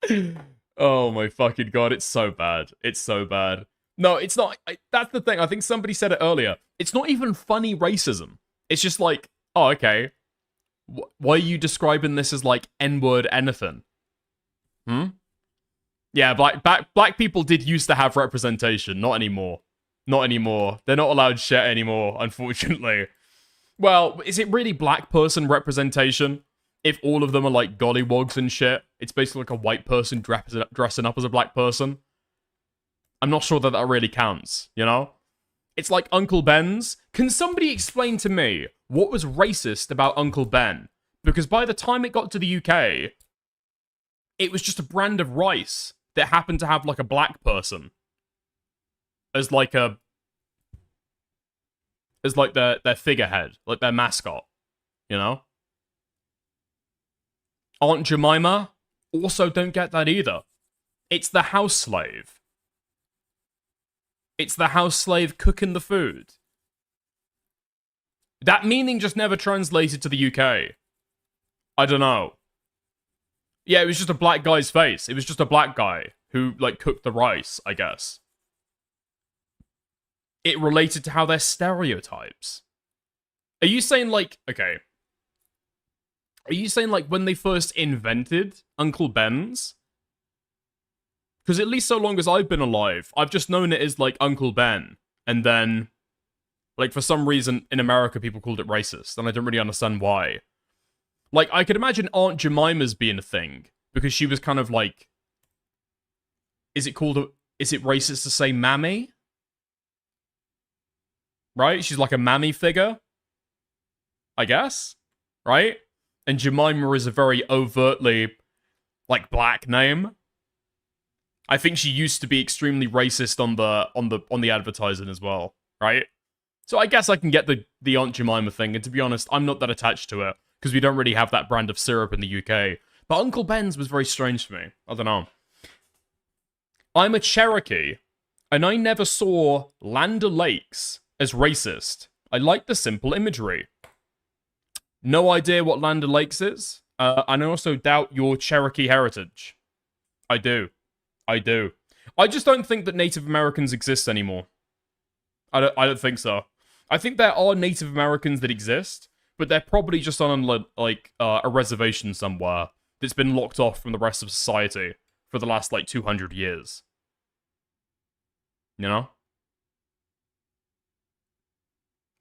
[SPEAKER 1] Dude. Oh my fucking god, it's so bad. It's so bad. No, it's not. That's the thing. I think somebody said it earlier. It's not even funny racism. It's just like, oh, okay. Why are you describing this as like N-word anything? Yeah, black people did used to have representation. Not anymore. Not anymore. They're not allowed shit anymore, unfortunately. Well, is it really black person representation? If all of them are like gollywogs and shit, it's basically like a white person dressing up as a black person. I'm not sure that really counts, you know? It's like Uncle Ben's. Can somebody explain to me what was racist about Uncle Ben? Because by the time it got to the UK, it was just a brand of rice that happened to have like a black person as like their figurehead, like their mascot, you know? Aunt Jemima, also don't get that either. It's the house slave. It's the house slave cooking the food. That meaning just never translated to the UK. I don't know. Yeah, it was just a black guy's face. It was just a black guy who, like, cooked the rice, I guess. It related to how they're stereotypes. Are you saying, like, okay. Are you saying, like, when they first invented Uncle Ben's? Because at least so long as I've been alive, I've just known it as, like, Uncle Ben. And then, like, for some reason, in America, people called it racist. And I don't really understand why. Like, I could imagine Aunt Jemima's being a thing. Because she was kind of, like... Is it racist to say mammy? Right? She's like a mammy figure? I guess? Right? And Jemima is a very overtly, like, black name. I think she used to be extremely racist on the advertising as well, right? So I guess I can get the Aunt Jemima thing, and to be honest, I'm not that attached to it, because we don't really have that brand of syrup in the UK. But Uncle Ben's was very strange to me. I don't know. I'm a Cherokee, and I never saw Land O'Lakes as racist. I like the simple imagery. No idea what Land O'Lakes is, and I also doubt your Cherokee heritage. I do. I just don't think that Native Americans exist anymore. I don't think so. I think there are Native Americans that exist, but they're probably just on, like, a reservation somewhere that's been locked off from the rest of society for the last, like, 200 years. You know?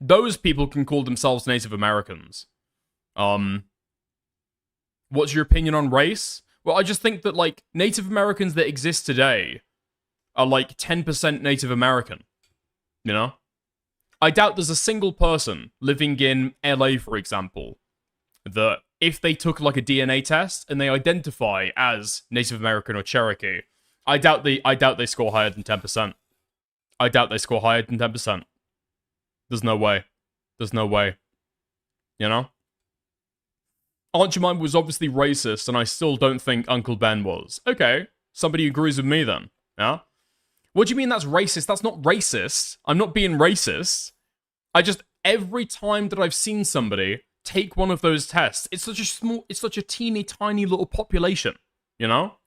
[SPEAKER 1] Those people can call themselves Native Americans. What's your opinion on race? Well, I just think that, like, Native Americans that exist today are, like, 10% Native American. You know? I doubt there's a single person living in LA, for example, that if they took, like, a DNA test and they identify as Native American or Cherokee, I doubt they score higher than 10%. I doubt they score higher than 10%. There's no way. There's no way. You know? Aunt Jemima was obviously racist, and I still don't think Uncle Ben was. Okay, somebody agrees with me then. Yeah? What do you mean that's racist? That's not racist. I'm not being racist. Every time that I've seen somebody take one of those tests, it's such a teeny tiny little population, you know?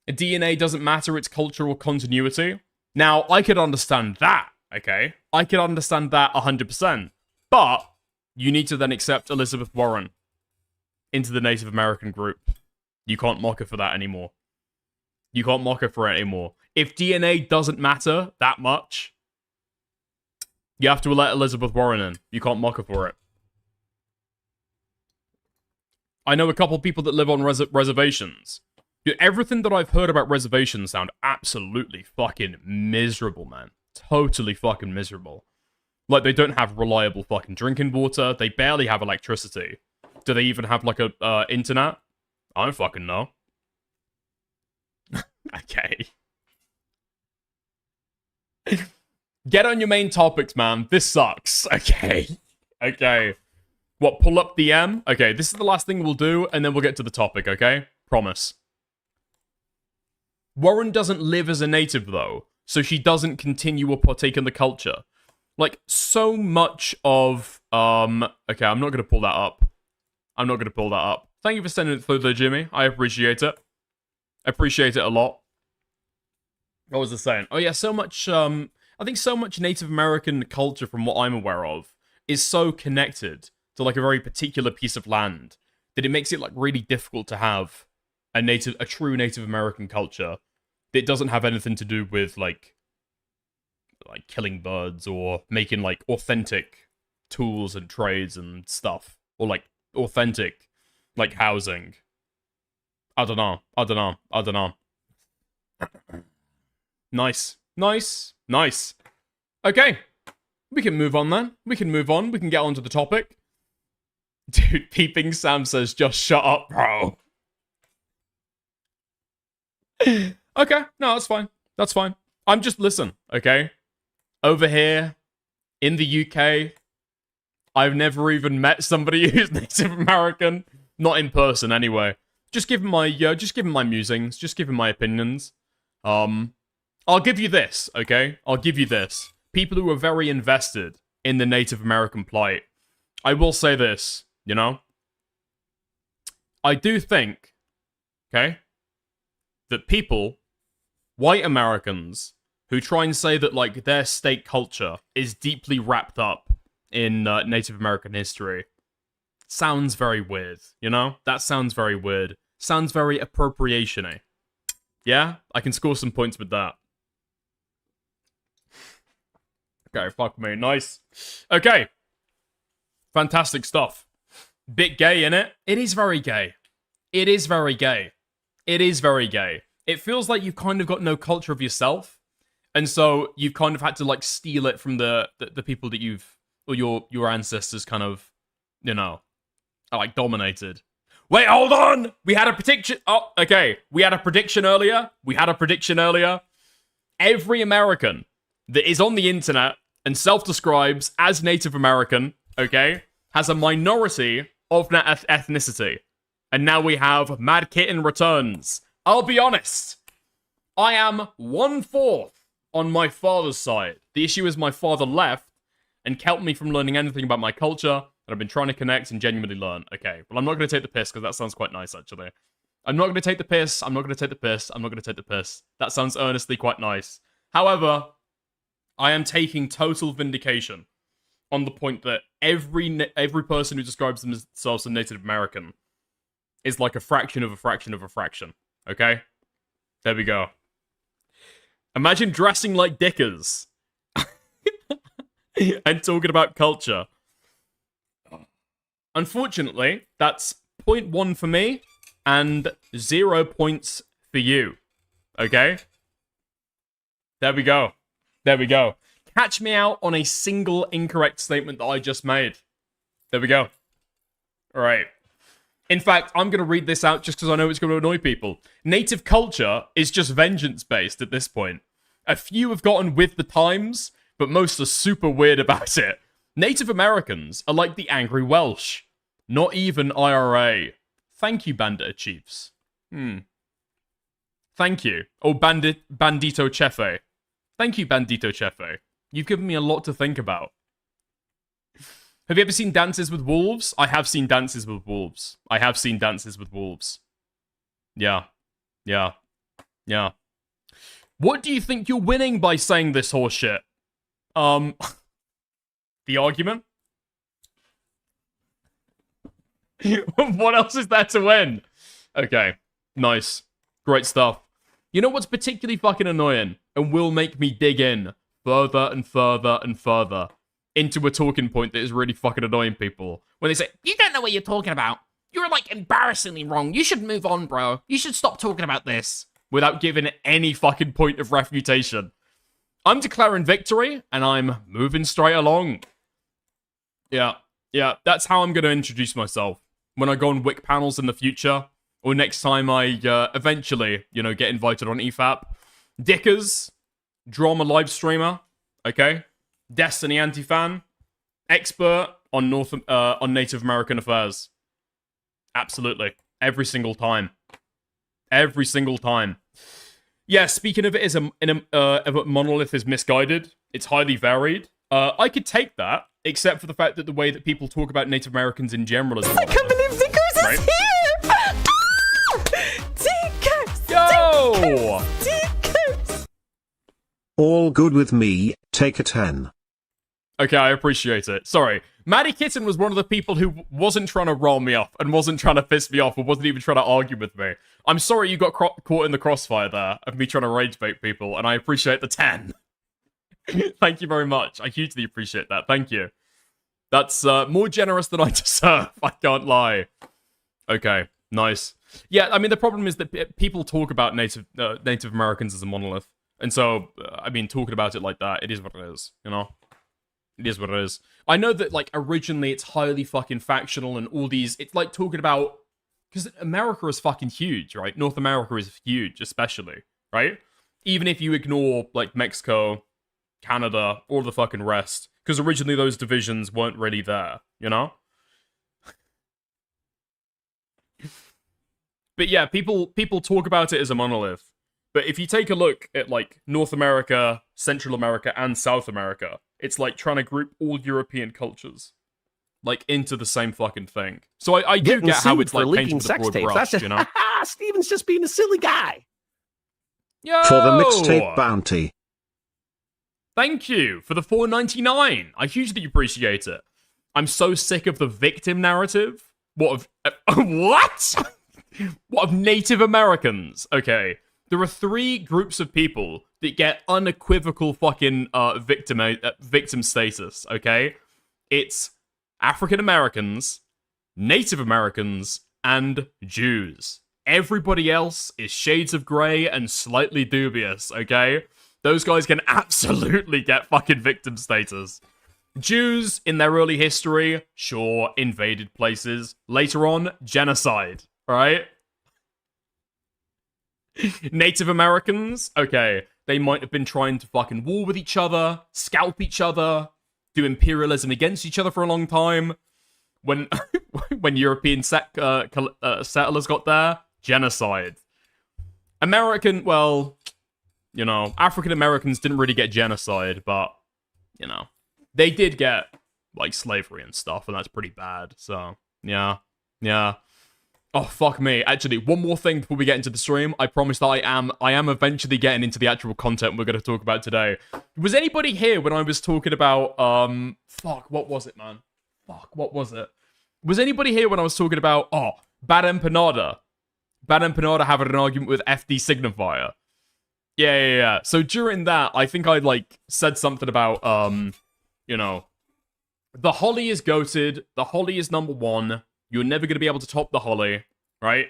[SPEAKER 1] DNA doesn't matter, it's cultural continuity. Now, I could understand that, okay? I could understand that 100%. But you need to then accept Elizabeth Warren into the Native American group. You can't mock her for that anymore. You can't mock her for it anymore. If DNA doesn't matter that much, you have to let Elizabeth Warren in. You can't mock her for it. I know a couple people that live on reservations. Dude, everything that I've heard about reservations sound absolutely fucking miserable, man. Totally fucking miserable. Like, they don't have reliable fucking drinking water. They barely have electricity. Do they even have, like, a internet? I don't fucking know. Okay. Get on your main topics, man. This sucks. Okay. Okay. What, pull up the M? Okay, this is the last thing we'll do, and then we'll get to the topic, okay? Promise. Warren doesn't live as a native, though, so she doesn't continue or partake in the culture. Like, so much of, okay, I'm not gonna pull that up. I'm not gonna pull that up. Thank you for sending it through there, Jimmy. I appreciate it. I appreciate it a lot. What was I saying? Oh yeah, so much, I think so much Native American culture, from what I'm aware of, is so connected to, like, a very particular piece of land that it makes it, like, really difficult to have a true Native American culture that doesn't have anything to do with, like killing birds or making, like, authentic tools and trades and stuff, or, like, authentic, like, housing. I don't know. Nice. Okay. We can move on then. We can get on to the topic. Dude, Peeping Sam says, just shut up, bro. Okay, no, that's fine. That's fine. I'm just, listen, okay? Over here, in the UK, I've never even met somebody who's Native American. Not in person, anyway. Just give him my, musings. Just give him my opinions. I'll give you this, okay? I'll give you this. People who are very invested in the Native American plight. I will say this, you know? I do think, okay, that people, white Americans, who try and say that, like, their state culture is deeply wrapped up in Native American history, sounds very weird, you know? That sounds very weird. Sounds very appropriation-y. Yeah? I can score some points with that. Okay, fuck me. Nice. Okay. Fantastic stuff. Bit gay, innit? It is very gay. It is very gay. It is very gay. It feels like you've kind of got no culture of yourself, and so you've kind of had to, like, steal it from the people that you've, or your ancestors kind of, you know, are, like, dominated. Wait, hold on! We had a prediction. Oh, okay. We had a prediction earlier. Every American that is on the internet and self-describes as Native American, okay, has a minority of that ethnicity. And now we have Mad Kitten returns. I'll be honest. I am 1/4 on my father's side. The issue is my father left and kept me from learning anything about my culture. And I've been trying to connect and genuinely learn. Okay, well, I'm not going to take the piss, because that sounds quite nice, actually. I'm not going to take the piss. That sounds earnestly quite nice. However, I am taking total vindication on the point that every person who describes themselves as Native American is like a fraction of a fraction of a fraction. Okay? There we go. Imagine dressing like Dickers. And talking about culture. Unfortunately, that's 0.1 for me, and 0 points for you. Okay? There we go. Catch me out on a single incorrect statement that I just made. There we go. Alright. In fact, I'm going to read this out just because I know it's going to annoy people. Native culture is just vengeance-based at this point. A few have gotten with the times, but most are super weird about it. Native Americans are like the angry Welsh. Not even IRA. Thank you, Bandita Chiefs. Thank you. Oh, Bandito Chefe. Thank you, Bandito Chefe. You've given me a lot to think about. Have you ever seen Dances with Wolves? I have seen Dances with Wolves. Yeah. What do you think you're winning by saying this horse shit? The argument? What else is there to win? Okay, nice. Great stuff. You know what's particularly fucking annoying and will make me dig in further and further and further into a talking point that is really fucking annoying people? When they say, you don't know what you're talking about. You're, like, embarrassingly wrong. You should move on, bro. You should stop talking about this. Without giving any fucking point of refutation. I'm declaring victory, and I'm moving straight along. Yeah, that's how I'm going to introduce myself. When I go on Wik panels in the future, or next time I eventually, you know, get invited on EFAP. Dickers, drama live streamer, okay? Destiny anti-fan, expert on Native American affairs. Absolutely. Every single time. Yeah, speaking of it as a monolith is misguided, it's highly varied. I could take that, except for the fact that the way that people talk about Native Americans in general is a monolith.
[SPEAKER 7] I can't believe Dickers
[SPEAKER 1] Right?
[SPEAKER 7] is here! Dickers!
[SPEAKER 1] Yo!
[SPEAKER 7] Dickers!
[SPEAKER 3] All good with me, take a 10.
[SPEAKER 1] Okay, I appreciate it. Sorry. Maddie Kitten was one of the people who wasn't trying to roll me up and wasn't trying to piss me off or wasn't even trying to argue with me. I'm sorry you got caught in the crossfire there of me trying to rage bait people, and I appreciate the 10. Thank you very much. I hugely appreciate that. Thank you. That's more generous than I deserve. I can't lie. Okay, nice. Yeah, I mean, the problem is that people talk about Native Americans as a monolith. And so, I mean, talking about it like that, it is what it is, you know? It is what it is. I know that, like, originally it's highly fucking factional and all these... It's like talking about... Because America is fucking huge, right? North America is huge, especially, right? Even if you ignore, like, Mexico, Canada, all the fucking rest. Because originally those divisions weren't really there, you know? But yeah, people talk about it as a monolith. But if you take a look at, like, North America, Central America, and South America, it's like trying to group all European cultures, like, into the same fucking thing. So I do
[SPEAKER 8] Getting
[SPEAKER 1] get how
[SPEAKER 8] sued
[SPEAKER 1] it's,
[SPEAKER 8] for
[SPEAKER 1] like,
[SPEAKER 8] leaking
[SPEAKER 1] painted with a
[SPEAKER 8] sex
[SPEAKER 1] broad
[SPEAKER 8] tapes.
[SPEAKER 1] brush,
[SPEAKER 8] That's just,
[SPEAKER 1] you know?
[SPEAKER 8] Steven's just being a silly guy.
[SPEAKER 1] Yo!
[SPEAKER 3] For the mixtape bounty.
[SPEAKER 1] Thank you for the $4.99. I hugely appreciate it. I'm so sick of the victim narrative. What of... what? What of Native Americans? Okay. There are 3 groups of people that get unequivocal fucking victim status, okay? It's African Americans, Native Americans, and Jews. Everybody else is shades of grey and slightly dubious, okay? Those guys can absolutely get fucking victim status. Jews, in their early history, sure, invaded places. Later on, genocide, right? Native Americans, okay, they might have been trying to fucking war with each other, scalp each other, do imperialism against each other for a long time. When when European settlers got there, genocide. American, well, you know, African Americans didn't really get genocide, but, you know, they did get, like, slavery and stuff, and that's pretty bad, so, yeah. Oh, fuck me. Actually, one more thing before we get into the stream. I promise that I am eventually getting into the actual content we're going to talk about today. Was anybody here when I was talking about, fuck, what was it, man? Fuck, what was it? Was anybody here when I was talking about, Bad Empanada? Bad Empanada having an argument with FD Signifier. Yeah. So during that, I think I, like, said something about, you know, the Holly is goated. The Holly is number 1. You're never going to be able to top the Holly, right?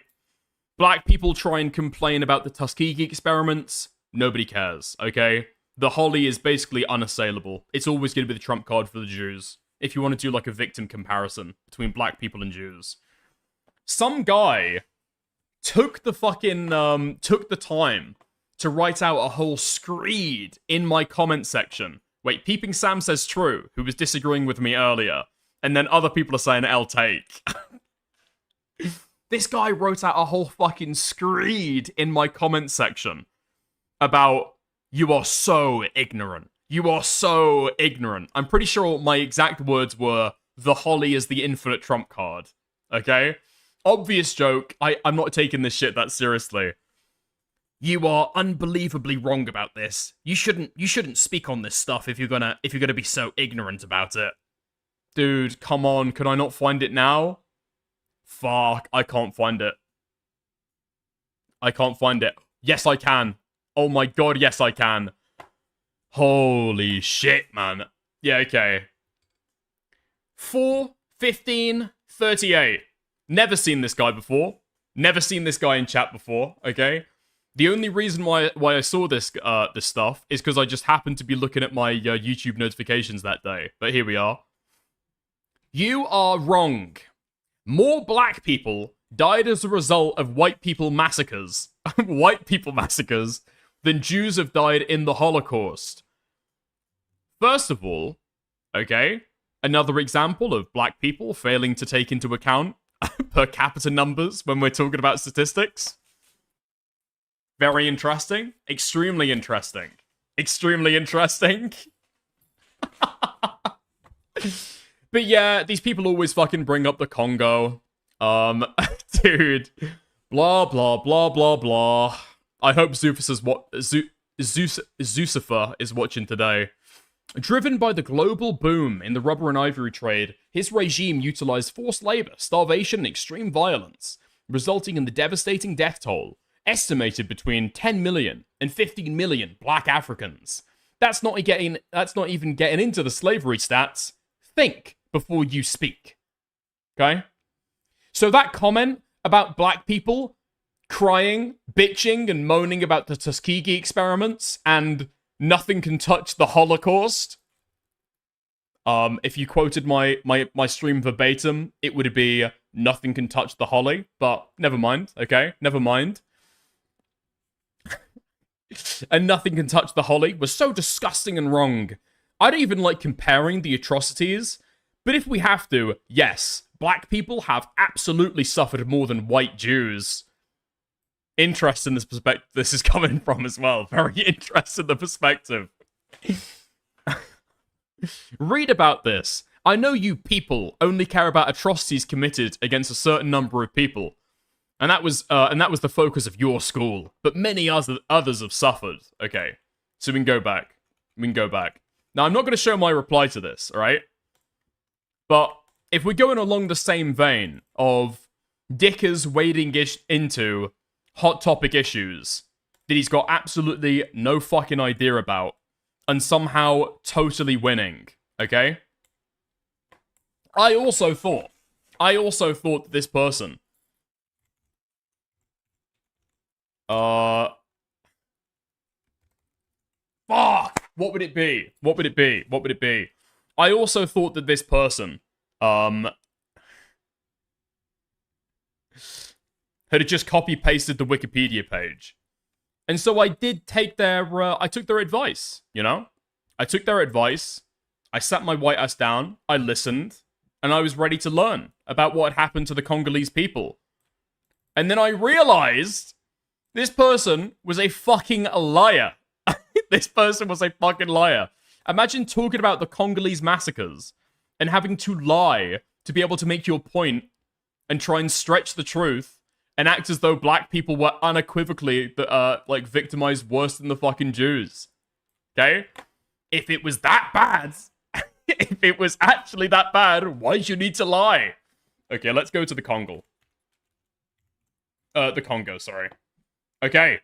[SPEAKER 1] Black people try and complain about the Tuskegee experiments. Nobody cares, okay? The Holly is basically unassailable. It's always going to be the trump card for the Jews. If you want to do, like, a victim comparison between black people and Jews. Some guy took the time to write out a whole screed in my comment section. Wait, Peeping Sam says true, who was disagreeing with me earlier. And then other people are saying I'll take. This guy wrote out a whole fucking screed in my comment section about, you are so ignorant. You are so ignorant. I'm pretty sure my exact words were, the Holly is the infinite trump card. Okay? Obvious joke. I'm not taking this shit that seriously. You are unbelievably wrong about this. You shouldn't speak on this stuff if you're gonna be so ignorant about it. Dude, come on, can I not find it now? Fuck, I can't find it. I can't find it. Yes, I can. Oh my god, yes, I can. Holy shit, man. Yeah, okay. 4:15:38. Never seen this guy before. Never seen this guy in chat before, okay? The only reason why I saw this stuff is because I just happened to be looking at my YouTube notifications that day. But here we are. You are wrong. More black people died as a result of white people massacres. White people massacres than Jews have died in the Holocaust. First of all, okay, another example of black people failing to take into account per capita numbers when we're talking about statistics. Very interesting. Extremely interesting. Extremely interesting. But yeah, these people always fucking bring up the Congo. Dude. Blah, blah, blah, blah, blah. I hope Zucifer is watching today. Driven by the global boom in the rubber and ivory trade, his regime utilized forced labor, starvation, and extreme violence, resulting in the devastating death toll, estimated between 10 million and 15 million black Africans. That's not even getting into the slavery stats. Think before you speak. Okay? So that comment about black people crying, bitching, and moaning about the Tuskegee experiments and nothing can touch the Holocaust, If you quoted my stream verbatim, it would be nothing can touch the holly, but never mind, okay? Never mind. And nothing can touch the holly was so disgusting and wrong. I don't even like comparing the atrocities, but if we have to, yes, black people have absolutely suffered more than white Jews. Interesting this perspective this is coming from as well. Very interesting the perspective. Read about this. I know you people only care about atrocities committed against a certain number of people. And that was the focus of your school. But many others have suffered. Okay. So we can go back. Now, I'm not going to show my reply to this, alright? But if we're going along the same vein of Dickers wading into hot topic issues that he's got absolutely no fucking idea about and somehow totally winning, okay? I also thought that this person fuck! What would it be? I also thought that this person, had just copy-pasted the Wikipedia page. And so I did take I took their advice, you know? I took their advice, I sat my white ass down, I listened, and I was ready to learn about what had happened to the Congolese people. And then I realized this person was a fucking liar. This person was a fucking liar. Imagine talking about the Congolese massacres and having to lie to be able to make your point and try and stretch the truth and act as though black people were unequivocally, like, victimized worse than the fucking Jews. Okay? If it was that bad, if it was actually that bad, why'd you need to lie? Okay, let's go to the Congo. The Congo, sorry. Okay.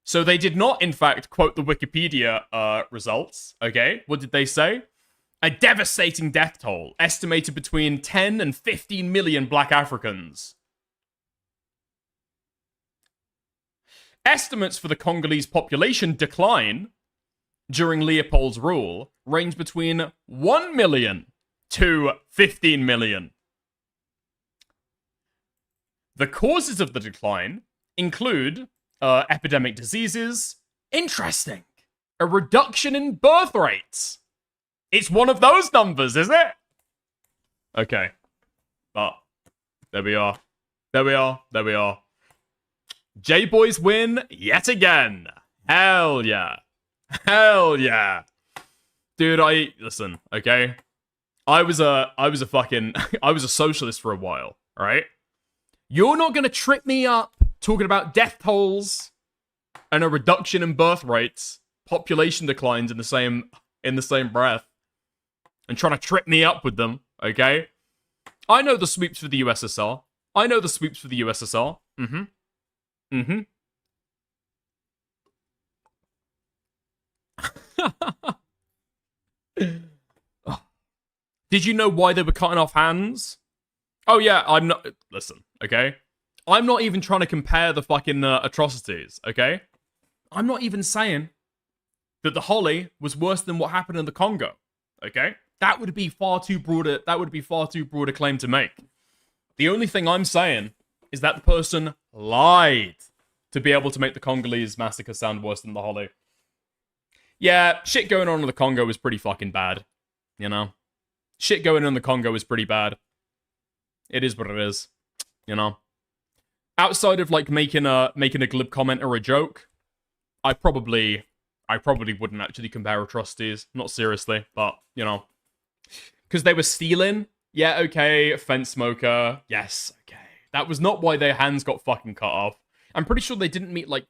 [SPEAKER 1] So they did not, in fact, quote the Wikipedia results. Okay, what did they say? A devastating death toll, estimated between 10 and 15 million black Africans. Estimates for the Congolese population decline during Leopold's rule range between 1 million to 15 million. The causes of the decline include epidemic diseases. Interesting. A reduction in birth rates. It's one of those numbers, is it? Okay. But there we are. J-Boys win yet again. Hell yeah. Dude, listen, okay? I was a socialist for a while, alright? You're not gonna trip me up talking about death tolls and a reduction in birth rates, population declines in the same breath, and trying to trip me up with them, okay? I know the sweeps for the USSR. Did you know why they were cutting off hands? Oh yeah, listen, okay? I'm not even trying to compare the fucking atrocities, okay? I'm not even saying that the Holly was worse than what happened in the Congo, okay? That would be far too broad a claim to make. The only thing I'm saying is that the person lied to be able to make the Congolese massacre sound worse than the Holly. Yeah, shit going on in the Congo is pretty fucking bad, you know? Shit going on in the Congo is pretty bad. It is what it is, you know? Outside of, like, making a glib comment or a joke, I probably wouldn't actually compare atrocities. Not seriously, but, you know. Because they were stealing? Yeah, okay. Fence smoker. Yes, okay. That was not why their hands got fucking cut off. I'm pretty sure they didn't meet, like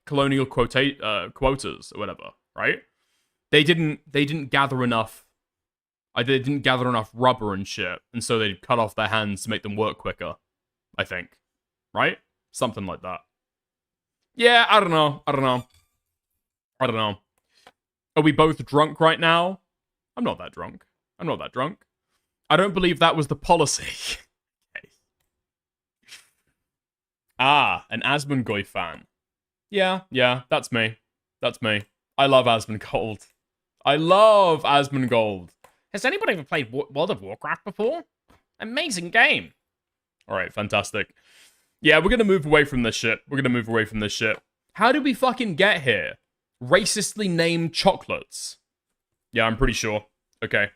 [SPEAKER 1] colonial quotas or whatever, right? They didn't gather enough. They didn't gather enough rubber and shit, and so they cut off their hands to make them work quicker. I think, right? Something like that. Yeah, I don't know. Are we both drunk right now? I'm not that drunk. I don't believe that was the policy. Okay. Ah, an Asmongoy fan. Yeah, that's me. I love Asmongold. I love Asmongold. Has anybody ever played World of Warcraft before? Amazing game. All right, fantastic. Yeah, we're going to move away from this shit. We're going to move away from this shit. How did we fucking get here? Racistly named chocolates. Yeah, I'm pretty sure. Okay.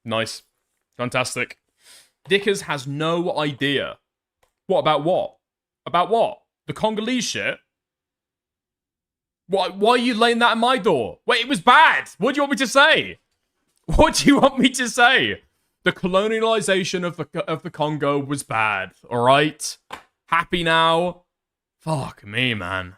[SPEAKER 1] Nice. Fantastic. Dickers has no idea. What about what? About what? The Congolese shit? Why are you laying that at my door? Wait, it was bad. What do you want me to say? What do you want me to say? The colonialization of the Congo was bad. All right? Happy now? Fuck me, man.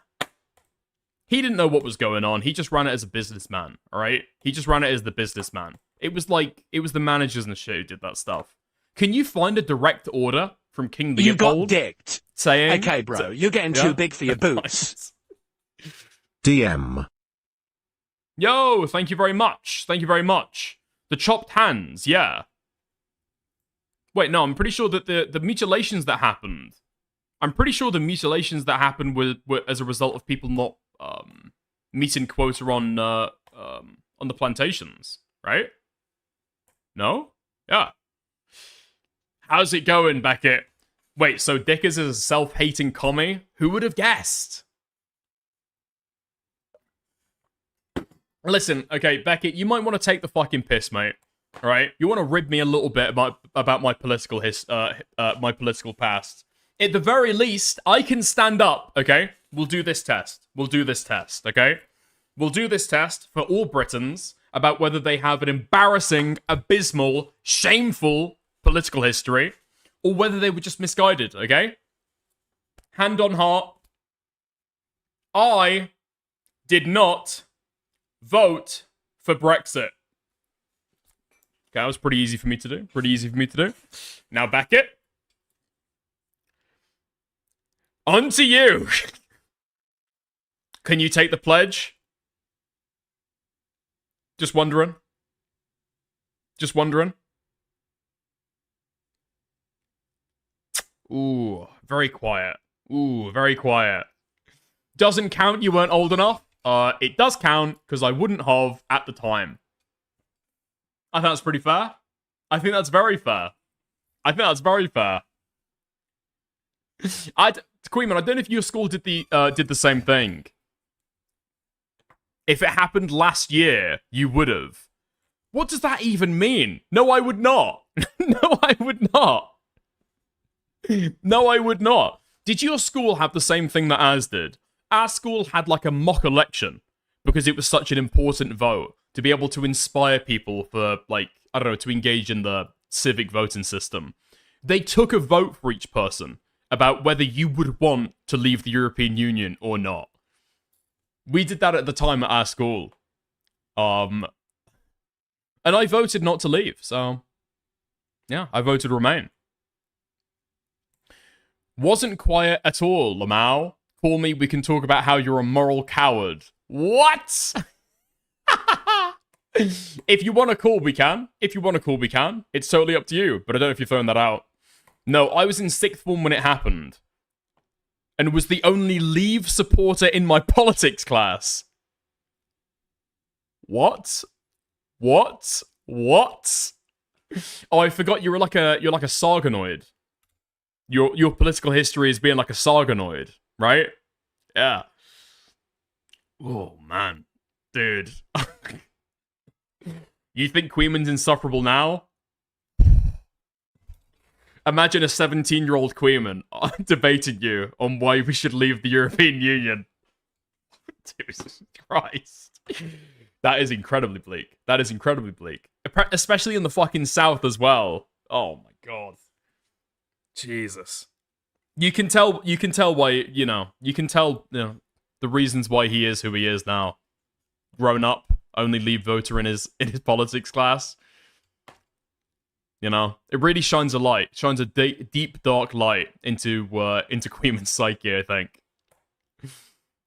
[SPEAKER 1] He didn't know what was going on. He just ran it as a businessman, all right? He just ran it as the businessman. It was the managers and the shit who did that stuff. Can you find a direct order from King
[SPEAKER 2] You got
[SPEAKER 1] Leopold
[SPEAKER 2] dicked.
[SPEAKER 1] saying...
[SPEAKER 2] Okay, bro, you're getting too big for your boots.
[SPEAKER 3] DM.
[SPEAKER 1] Yo, thank you very much. Thank you very much. The chopped hands, yeah. Wait, no, I'm pretty sure that the mutilations that happened... I'm pretty sure the mutilations that happened were as a result of people not meeting quota on the plantations, right? No? Yeah. How's it going, Beckett? Wait, so Dickers is a self-hating commie? Who would have guessed? Listen, okay, Beckett, you might want to take the fucking piss, mate. All right? You want to rib me a little bit about my political my political past. At the very least, I can stand up, okay? We'll do this test. We'll do this test, okay? We'll do this test for all Britons about whether they have an embarrassing, abysmal, shameful political history, or whether they were just misguided, okay? Hand on heart. I did not vote for Brexit. Okay, that was pretty easy for me to do. Pretty easy for me to do. Now back it. On to you. Can you take the pledge? Just wondering. Just wondering. Ooh, very quiet. Ooh, very quiet. Doesn't count, you weren't old enough. It does count, because I wouldn't have at the time. I think that's pretty fair. I think that's very fair. I think that's very fair. Queenman, I don't know if your school did the same thing. If it happened last year, you would have. What does that even mean? No, I would not. No, I would not. No, I would not. Did your school have the same thing that ours did? Our school had like a mock election because it was such an important vote to be able to inspire people for, like, I don't know, to engage in the civic voting system. They took a vote for each person about whether you would want to leave the European Union or not. We did that at the time at our school. And I voted not to leave, so... yeah, I voted remain. Wasn't quiet at all, Lamau. Call me, we can talk about how you're a moral coward. What? If you want to call, we can. If you want to call, we can. It's totally up to you, but I don't know if you're throwing that out. No, I was in 6th form when it happened. And was the only Leave supporter in my politics class. What? What? What? Oh, I forgot you're like a Sargonoid. Your political history is being like a Sargonoid, right? Yeah. Oh man. Dude. You think Queeman's insufferable now? Imagine a 17-year-old Queeman debating you on why we should leave the European Union. Jesus Christ. That is incredibly bleak. That is incredibly bleak. Especially in the fucking South as well. Oh my god. Jesus. You can tell why, you can tell, the reasons why he is who he is now. Grown up, only Leave voter in his politics class. It really shines a light, shines a deep, dark light into Queeman's psyche, I think.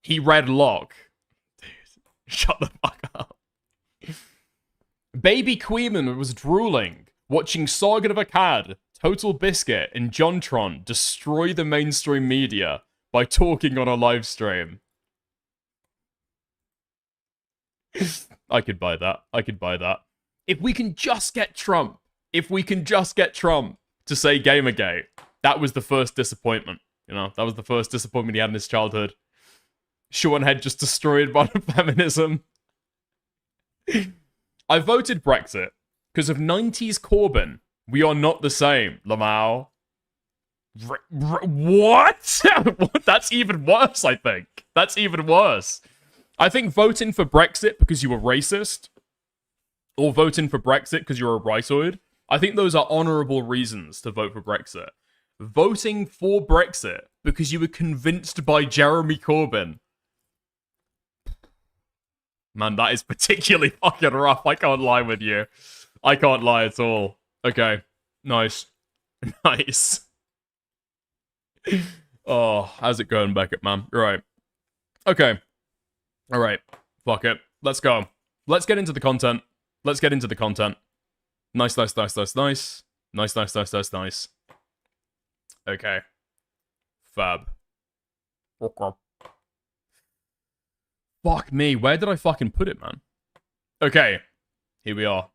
[SPEAKER 1] He read Locke. Dude, shut the fuck up. Baby Queeman was drooling, watching Sargon of Akkad, Total Biscuit, and Jontron destroy the mainstream media by talking on a live stream. I could buy that. I could buy that. If we can just get Trump, to say Gamergate, that was the first disappointment. You know, that was the first disappointment he had in his childhood. Sean Head just destroyed modern feminism. I voted Brexit because of 90s Corbyn. We are not the same, Lamau. What? That's even worse, I think. That's even worse. I think voting for Brexit because you were racist, or voting for Brexit because you're a rightoid, I think those are honourable reasons to vote for Brexit. Voting for Brexit because you were convinced by Jeremy Corbyn. Man, that is particularly fucking rough. I can't lie with you. I can't lie at all. Okay. Nice. Nice. Oh, how's it going, Beckett, man? Right. Okay. Alright. Fuck it. Let's go. Let's get into the content. Let's get into the content. Nice, nice, nice, nice, nice. Nice, nice, nice, nice, nice. Okay. Fab. Okay. Fuck me. Where did I fucking put it, man? Okay. Here we are.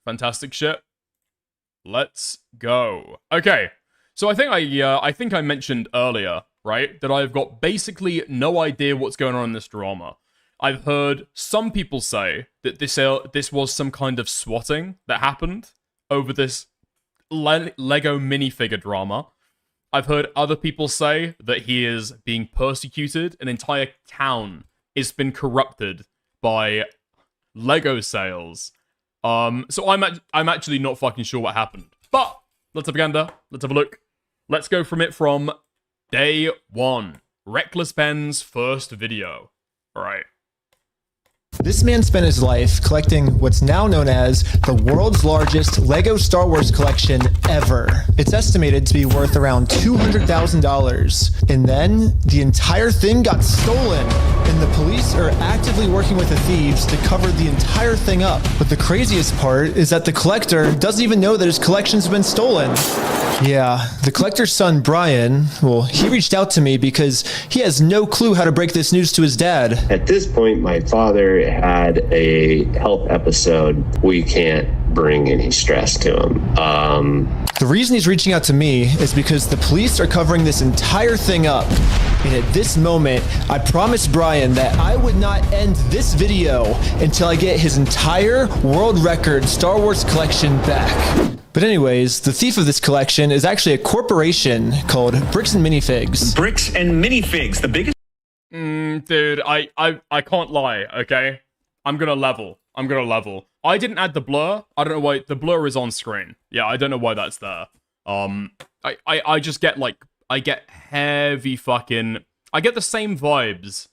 [SPEAKER 1] Fantastic shit. Let's go. Okay. So I think I mentioned earlier, right, that I've got basically no idea what's going on in this drama. I've heard some people say that this was some kind of swatting that happened over this Lego minifigure drama. I've heard other people say that he is being persecuted. An entire town has been corrupted by Lego sales. So I'm actually not fucking sure what happened. But let's have a gander. Let's have a look. Let's go from day one. Reckless Ben's first video. All right.
[SPEAKER 9] This man spent his life collecting what's now known as the world's largest Lego Star Wars collection ever. It's estimated to be worth around $200,000. And then the entire thing got stolen, and the police are actively working with the thieves to cover the entire thing up. But the craziest part is that the collector doesn't even know that his collection's been stolen. Yeah, the collector's son, Brian, well, he reached out to me because he has no clue how to break this news to his dad.
[SPEAKER 10] At this point, my father had a health episode. We can't bring any stress to him.
[SPEAKER 9] The reason he's reaching out to me is because the police are covering this entire thing up. And at this moment, I promised Brian that I would not end this video until I get his entire world record Star Wars collection back. But anyways, the thief of this collection is actually a corporation called Bricks and Minifigs.
[SPEAKER 2] Bricks and Minifigs, the biggest.
[SPEAKER 1] Dude, I can't lie, okay? I'm gonna level. I didn't add the blur. I don't know why the blur is on screen. Yeah, I don't know why that's there. I just get I get heavy fucking. I get the same vibes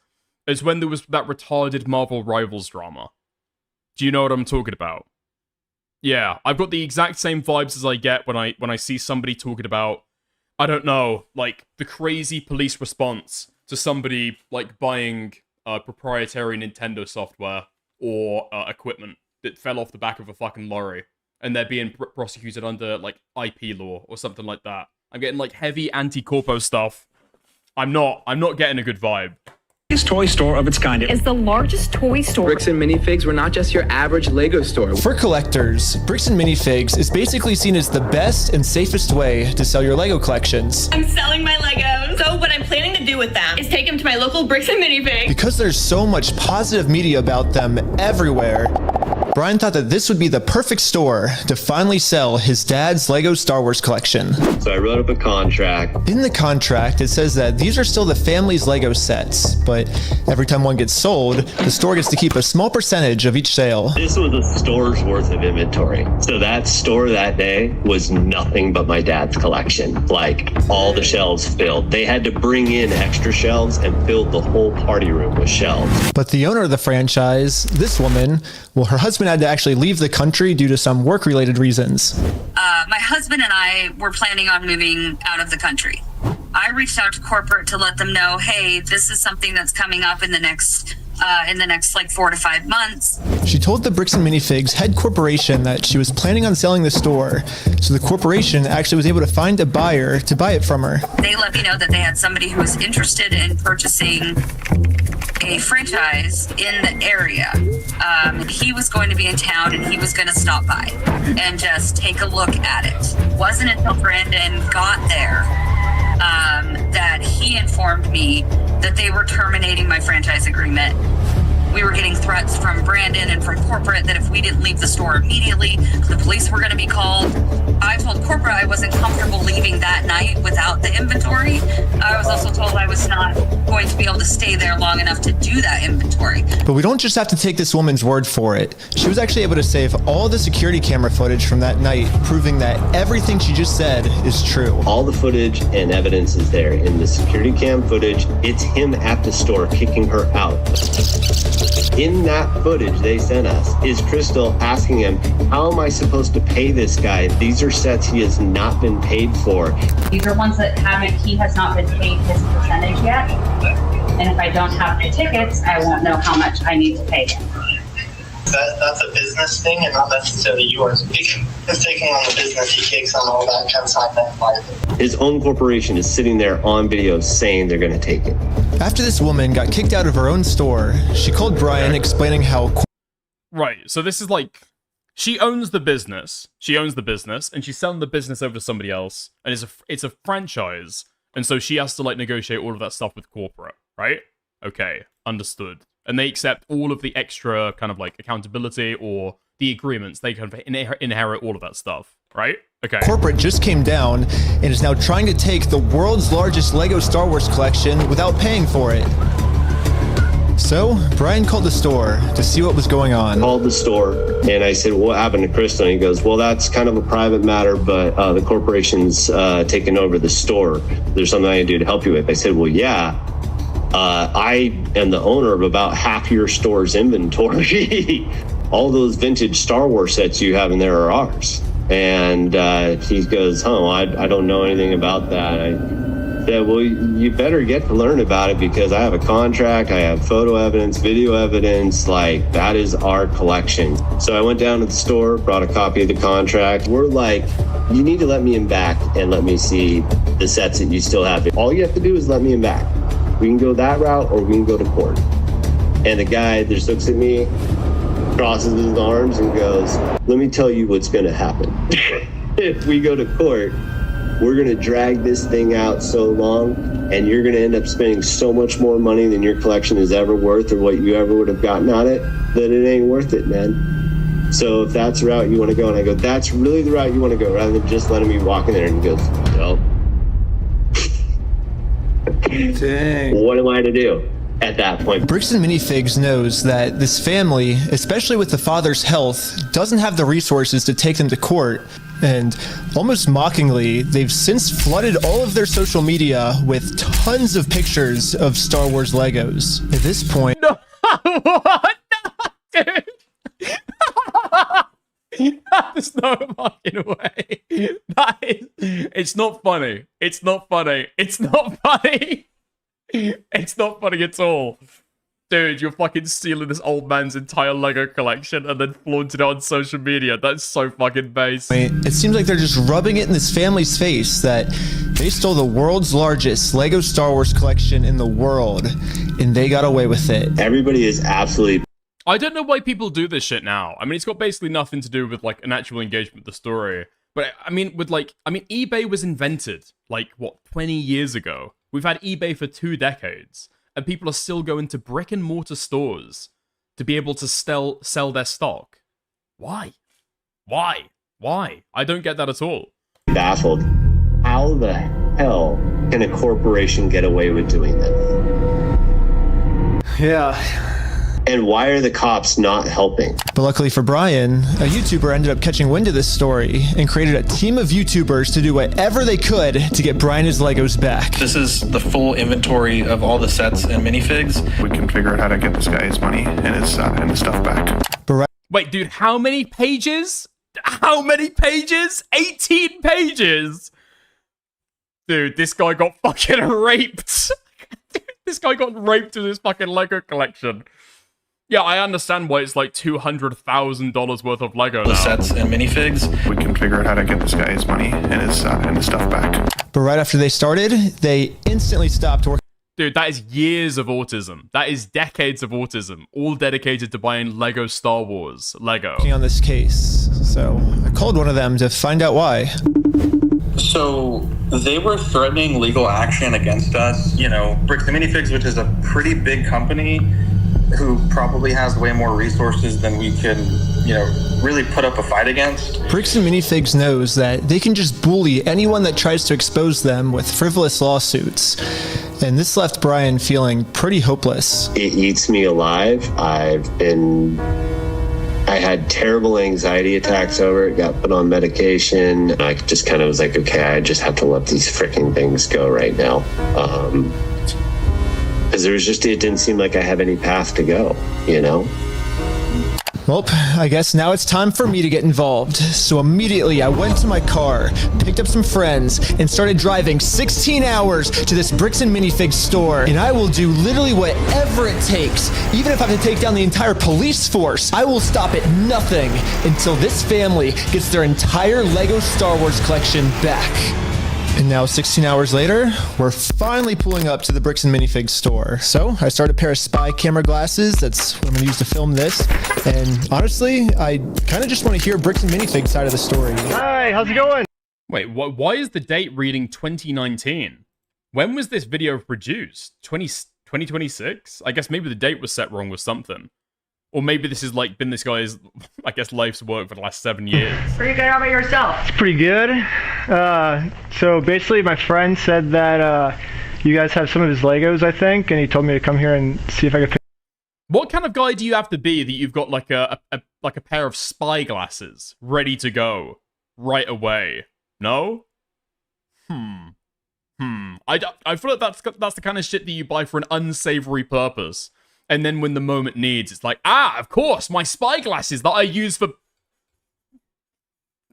[SPEAKER 1] as when there was that retarded Marvel Rivals drama. Do you know what I'm talking about? Yeah, I've got the exact same vibes as I get when I see somebody talking about, I don't know, like the crazy police response to somebody like buying proprietary Nintendo software or equipment that fell off the back of a fucking lorry and they're being prosecuted under like IP law or something like that. I'm getting like heavy anti-corpo stuff. I'm not getting a good vibe.
[SPEAKER 2] Toy store of its kind.
[SPEAKER 11] It's the largest toy store.
[SPEAKER 12] Bricks and Minifigs were not just your average Lego store.
[SPEAKER 9] For collectors, Bricks and Minifigs is basically seen as the best and safest way to sell your Lego collections.
[SPEAKER 11] I'm selling my Legos. So what I'm planning to do with them is take them to my local Bricks and Minifigs.
[SPEAKER 9] Because there's so much positive media about them everywhere, Brian thought that this would be the perfect store to finally sell his dad's Lego Star Wars collection.
[SPEAKER 10] So I wrote up a contract.
[SPEAKER 9] In the contract, it says that these are still the family's Lego sets, but every time one gets sold, the store gets to keep a small percentage of each sale.
[SPEAKER 10] This was a store's worth of inventory. So that store that day was nothing but my dad's collection. Like, all the shelves filled. They had to bring in extra shelves and filled the whole party room with shelves.
[SPEAKER 9] But the owner of the franchise, this woman, well, her husband had to actually leave the country due to some work-related reasons.
[SPEAKER 11] My husband and I were planning on moving out of the country. I reached out to corporate to let them know, hey, this is something that's coming up in the next like 4 to 5 months.
[SPEAKER 9] She told the Bricks and Minifigs head corporation that she was planning on selling the store, so the corporation actually was able to find a buyer to buy it from her.
[SPEAKER 11] They let me know that they had somebody who was interested in purchasing a franchise in the area. He was going to be in town and he was going to stop by and just take a look at it. Wasn't until Brandon got there that he informed me that they were terminating my franchise agreement. We were getting threats from Brandon and from corporate that if we didn't leave the store immediately, the police were going to be called. I told corporate I wasn't comfortable leaving that night without the inventory. I was also told I was not going to be able to stay there long enough to do that inventory.
[SPEAKER 9] But we don't just have to take this woman's word for it. She was actually able to save all the security camera footage from that night, proving that everything she just said is true.
[SPEAKER 10] All the footage and evidence is there. In the security cam footage, it's him at the store kicking her out. In that footage they sent us is Crystal asking him, how am I supposed to pay this guy? These are sets he has not been paid for.
[SPEAKER 11] These are ones that he has not been paid his percentage yet. And if I don't have the tickets, I won't know how much I need to pay him.
[SPEAKER 5] That's a business thing and not necessarily yours. He's taking on the business, he takes on all that kind of side that.
[SPEAKER 10] His own corporation is sitting there on video saying they're going to take it.
[SPEAKER 9] After this woman got kicked out of her own store, she called Brian explaining how...
[SPEAKER 1] Right, so this is like, she owns the business, and she's selling the business over to somebody else, and it's a franchise, and so she has to like negotiate all of that stuff with corporate, right? Okay, understood. And they accept all of the extra kind of like accountability or the agreements. They kind of inherit all of that stuff, right? Okay.
[SPEAKER 9] Corporate just came down and is now trying to take the world's largest Lego Star Wars collection without paying for it. So, Brian called the store to see what was going on.
[SPEAKER 10] Called the store, and I said, what happened to Crystal? And he goes, well, that's kind of a private matter, but the corporation's taking over the store. There's something I can do to help you with. I said, well, yeah. I am the owner of about half your store's inventory. All those vintage Star Wars sets you have in there are ours. And he goes, I don't know anything about that. I said, well, you better get to learn about it because I have a contract, I have photo evidence, video evidence, like that is our collection. So I went down to the store, brought a copy of the contract. We're like, you need to let me in back and let me see the sets that you still have. All you have to do is let me in back. We can go that route or we can go to court. And the guy just looks at me, crosses his arms and goes, let me tell you what's going to happen. If we go to court, we're going to drag this thing out so long and you're going to end up spending so much more money than your collection is ever worth or what you ever would have gotten on it, that it ain't worth it, man. So if that's the route you want to go, and I go, that's really the route you want to go, rather than just letting me walk in there. And he goes, no. Dang. What am I to do at that point?
[SPEAKER 9] Bricks and Minifigs knows that this family, especially with the father's health, doesn't have the resources to take them to court. And almost mockingly, they've since flooded all of their social media with tons of pictures of Star Wars Legos. At this point...
[SPEAKER 1] No, what? No, dude. There's no fucking way. It's not funny. It's not funny. It's not funny. It's not funny at all. Dude, you're fucking stealing this old man's entire Lego collection and then flaunting it on social media. That's so fucking base.
[SPEAKER 9] It seems like they're just rubbing it in this family's face that they stole the world's largest Lego Star Wars collection in the world, and they got away with it.
[SPEAKER 10] Everybody is absolutely...
[SPEAKER 1] I don't know why people do this shit now. I mean, it's got basically nothing to do with, like, an actual engagement with the story. But, I mean, eBay was invented, like, what, 20 years ago? We've had eBay for 2 decades. And people are still going to brick and mortar stores to be able to sell their stock. Why? Why? Why? I don't get that at all.
[SPEAKER 10] Baffled. How the hell can a corporation get away with doing that?
[SPEAKER 9] Yeah.
[SPEAKER 10] And why are the cops not helping?
[SPEAKER 9] But luckily for Brian, a YouTuber ended up catching wind of this story and created a team of YouTubers to do whatever they could to get Brian his Legos back.
[SPEAKER 13] This is the full inventory of all the sets and minifigs. We can figure out how to get this guy his money and his stuff back.
[SPEAKER 1] Wait, dude, how many pages? How many pages? 18 pages! Dude, this guy got fucking raped. Dude, this guy got raped with his fucking Lego collection. Yeah, I understand why it's like $200,000 worth of Lego now.
[SPEAKER 13] The sets and minifigs. We can figure out how to get this guy his money and his stuff back.
[SPEAKER 9] But right after they started, they instantly stopped working.
[SPEAKER 1] Dude, that is years of autism. That is decades of autism, all dedicated to buying Lego Star Wars. Lego.
[SPEAKER 9] On this case. So I called one of them to find out why.
[SPEAKER 13] So they were threatening legal action against us. You know, Bricks and Minifigs, which is a pretty big company who probably has way more resources than we can, you know, really put up a fight against.
[SPEAKER 9] Bricks and Minifigs knows that they can just bully anyone that tries to expose them with frivolous lawsuits. And this left Brian feeling pretty hopeless.
[SPEAKER 10] It eats me alive. I had terrible anxiety attacks over it, got put on medication. I just kind of was like, okay, I just have to let these freaking things go right now. Because it didn't seem like I have any path to go, you know?
[SPEAKER 9] Well, I guess now it's time for me to get involved. So immediately I went to my car, picked up some friends, and started driving 16 hours to this Bricks and Minifigs store. And I will do literally whatever it takes. Even if I have to take down the entire police force, I will stop at nothing until this family gets their entire Lego Star Wars collection back. And now 16 hours later, we're finally pulling up to the Bricks and Minifigs store. So I started a pair of spy camera glasses. That's what I'm gonna use to film this. And honestly, I kind of just want to hear Bricks and Minifigs side of the story.
[SPEAKER 8] Hi, how's it going?
[SPEAKER 1] Wait, why is the date reading 2019? When was this video produced? 2026? I guess maybe the date was set wrong with something. Or maybe this has like been this guy's, I guess, life's work for the last 7 years.
[SPEAKER 5] Pretty good. How about yourself?
[SPEAKER 8] It's pretty good. So basically my friend said that you guys have some of his Legos, I think, and he told me to come here and see if I could pick.
[SPEAKER 1] What kind of guy do you have to be that you've got like a pair of spy glasses ready to go right away? No? I feel like that's the kind of shit that you buy for an unsavory purpose. And then when the moment needs, it's like, of course, my spy glasses that I use for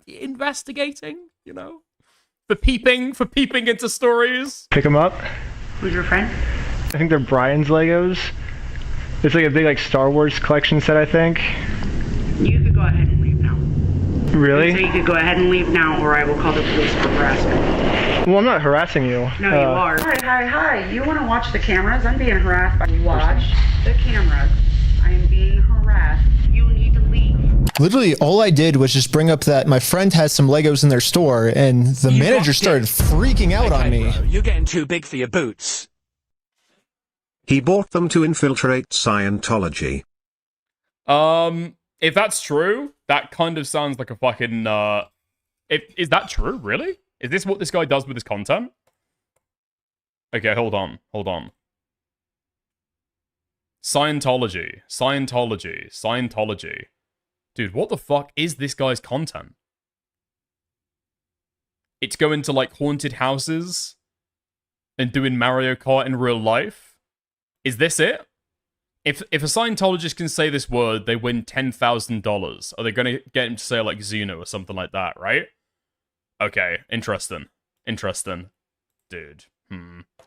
[SPEAKER 1] investigating, you know? For peeping into stories.
[SPEAKER 8] Pick them up.
[SPEAKER 5] Who's your friend?
[SPEAKER 8] I think they're Brian's Legos. It's like a big like Star Wars collection set, I think.
[SPEAKER 5] You could go ahead and leave now.
[SPEAKER 8] Really?
[SPEAKER 5] So you could go ahead and leave now, or I will call the police for harassment.
[SPEAKER 8] Well, I'm not harassing you.
[SPEAKER 5] No, you are. Hi. You want to watch the cameras? I'm being harassed by you. Watch the cameras. I am being harassed. You need to leave.
[SPEAKER 9] Literally, all I did was just bring up that my friend has some Legos in their store, and the manager started freaking out on me.
[SPEAKER 8] Bro, you're getting too big for your boots.
[SPEAKER 3] He bought them to infiltrate Scientology.
[SPEAKER 1] If that's true, that kind of sounds like a fucking, is that true, really? Is this what this guy does with his content? Okay, hold on. Scientology. Dude, what the fuck is this guy's content? It's going to, like, haunted houses and doing Mario Kart in real life? Is this it? If a Scientologist can say this word, they win $10,000. Are they going to get him to say, like, Xeno or something like that, right? Okay, interesting. Dude.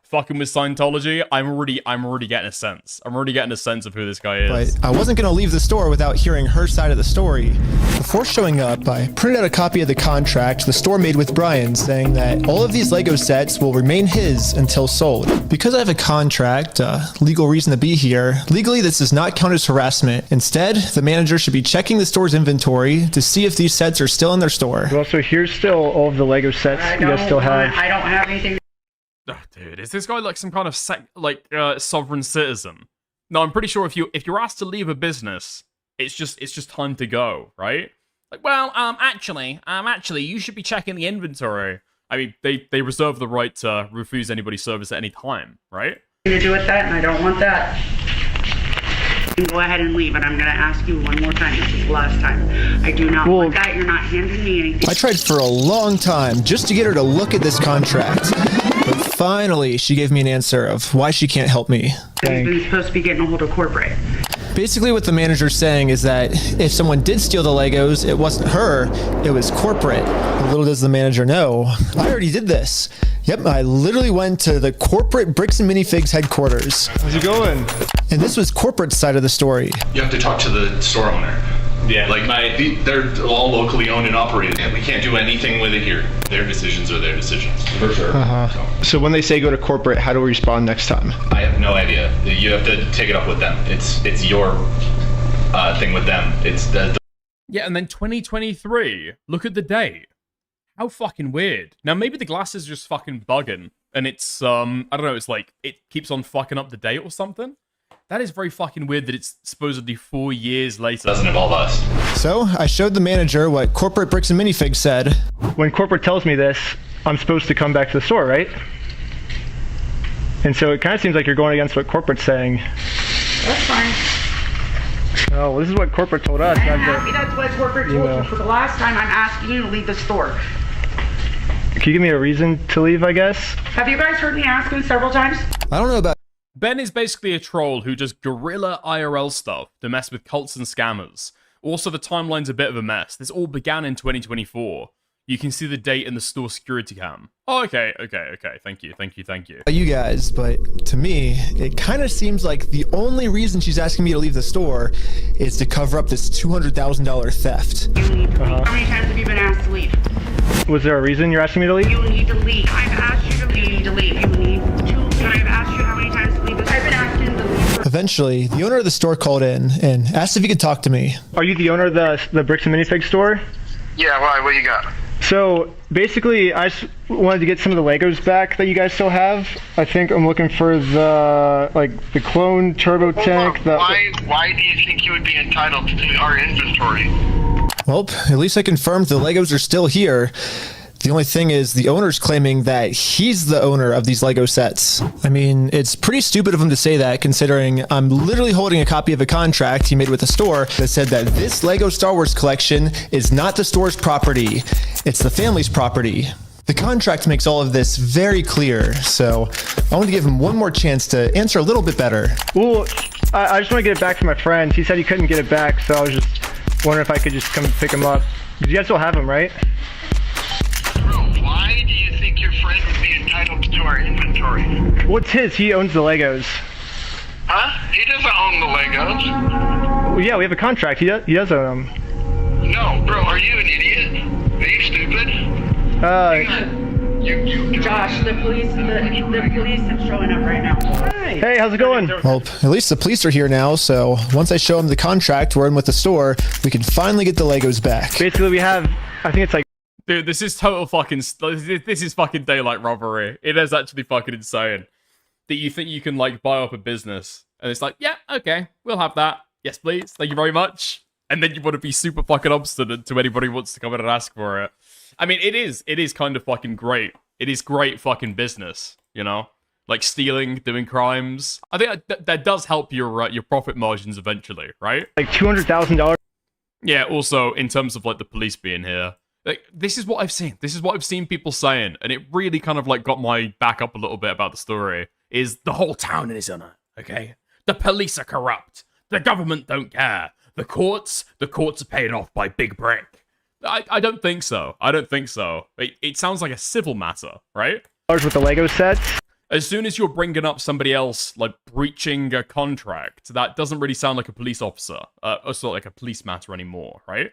[SPEAKER 1] Fucking with Scientology, I'm already getting a sense. I'm already getting a sense of who this guy is.
[SPEAKER 9] But I wasn't going to leave the store without hearing her side of the story. Before showing up, I printed out a copy of the contract the store made with Brian, saying that all of these Lego sets will remain his until sold. Because I have a contract, legal reason to be here, legally this does not count as harassment. Instead, the manager should be checking the store's inventory to see if these sets are still in their store.
[SPEAKER 8] Well, so here's still all of the Lego sets you guys still have.
[SPEAKER 5] I don't have anything.
[SPEAKER 1] Oh, dude, is this guy like some kind of sovereign citizen? No, I'm pretty sure if you're asked to leave a business, it's just time to go, right? Like, well, actually, you should be checking the inventory. I mean, they reserve the right to refuse anybody's service at any time, right?
[SPEAKER 5] To do with that, and I don't want that. You can go ahead and leave, and I'm gonna ask you one more time. This is the last time. I do not want that. You're not handing me anything.
[SPEAKER 9] I tried for a long time just to get her to look at this contract. But finally, she gave me an answer of why she can't help me.
[SPEAKER 5] You're supposed to be getting a hold of corporate.
[SPEAKER 9] Basically, what the manager's saying is that if someone did steal the Legos, it wasn't her, it was corporate. Little does the manager know, I already did this. Yep, I literally went to the corporate Bricks and Minifigs headquarters.
[SPEAKER 8] How's it going?
[SPEAKER 9] And this was corporate side of the story.
[SPEAKER 6] You have to talk to the store owner.
[SPEAKER 14] Yeah, like they're all locally owned and operated, and we can't do anything with it here. Their decisions are their decisions. For sure.
[SPEAKER 8] So when they say go to corporate, how do we respond next time?
[SPEAKER 14] I have no idea. You have to take it up with them. It's your thing with them. It's the
[SPEAKER 1] Yeah, and then 2023. Look at the date. How fucking weird. Now maybe the glass is just fucking bugging, and it's I don't know. It's like it keeps on fucking up the date or something. That is very fucking weird that it's supposedly 4 years later.
[SPEAKER 14] doesn't involve us.
[SPEAKER 9] So I showed the manager what corporate Bricks and Minifigs said.
[SPEAKER 8] When corporate tells me this, I'm supposed to come back to the store, right? And so it kind of seems like you're going against what corporate's saying.
[SPEAKER 5] That's fine.
[SPEAKER 8] Oh, well, this is what corporate told us.
[SPEAKER 5] I'm happy that's what corporate told you. For the last time, I'm asking you to leave the store.
[SPEAKER 8] Can you give me a reason to leave, I guess?
[SPEAKER 5] Have you guys heard me asking several times?
[SPEAKER 9] I don't know about
[SPEAKER 1] Ben is basically a troll who does guerrilla IRL stuff to mess with cults and scammers. Also, the timeline's a bit of a mess. This all began in 2024. You can see the date in the store security cam. Oh, okay. Thank you.
[SPEAKER 9] you guys, but to me, it kind of seems like the only reason she's asking me to leave the store is to cover up this $200,000 theft.
[SPEAKER 5] You need to leave. How many times have you been asked to leave?
[SPEAKER 8] Was there a reason you're asking me to leave?
[SPEAKER 5] You need to leave. I've asked you to leave. You need to leave. You need to. I've asked you how many times to leave. I've been asking to leave.
[SPEAKER 9] Eventually, the owner of the store called in and asked if he could talk to me.
[SPEAKER 8] Are you the owner of the Bricks and Minifigs store?
[SPEAKER 13] Yeah, why? What you got?
[SPEAKER 8] So basically, I just wanted to get some of the Legos back that you guys still have. I think I'm looking for the clone turbo tank.
[SPEAKER 13] Why do you think you would be entitled to our inventory?
[SPEAKER 9] Well, at least I confirmed the Legos are still here. The only thing is the owner's claiming that he's the owner of these Lego sets. I mean, it's pretty stupid of him to say that, considering I'm literally holding a copy of a contract he made with the store that said that this Lego Star Wars collection is not the store's property. It's the family's property. The contract makes all of this very clear, so I want to give him one more chance to answer a little bit better.
[SPEAKER 8] Well, I just want to get it back to my friend. He said he couldn't get it back, so I was just wondering if I could just come pick him up. Because you guys still have him, right?
[SPEAKER 13] Why do you think your friend would be entitled to our inventory?
[SPEAKER 8] Well, it's his. He owns the Legos.
[SPEAKER 13] Huh? He doesn't own the Legos.
[SPEAKER 8] Well, yeah, we have a contract. He does own them.
[SPEAKER 13] No, bro, are you an idiot? Are you stupid?
[SPEAKER 5] Josh, the police are showing up right now.
[SPEAKER 8] Hey, how's it going?
[SPEAKER 9] Well, at least the police are here now, so once I show him the contract we're in with the store, we can finally get the Legos back.
[SPEAKER 8] Basically, we have, I think it's like...
[SPEAKER 1] Dude, this is total fucking... This is fucking daylight robbery. It is actually fucking insane. That you think you can, like, buy up a business. And it's like, yeah, okay, we'll have that. Yes, please. Thank you very much. And then you want to be super fucking obstinate to anybody who wants to come in and ask for it. I mean, it is kind of fucking great. It is great fucking business, you know? Like stealing, doing crimes. I think that does help your profit margins eventually, right?
[SPEAKER 8] Like $200,000.
[SPEAKER 1] Yeah, also, in terms of, like, the police being here. Like, this is what I've seen. This is what I've seen people saying. And it really kind of, like, got my back up a little bit about the story. Is the whole town is on it, okay? The police are corrupt. The government don't care. The courts are paid off by Big Brick. I don't think so. I don't think so. It sounds like a civil matter, right?
[SPEAKER 8] With the Lego sets?
[SPEAKER 1] As soon as you're bringing up somebody else, like, breaching a contract, that doesn't really sound like a police officer. It's not like a police matter anymore, right?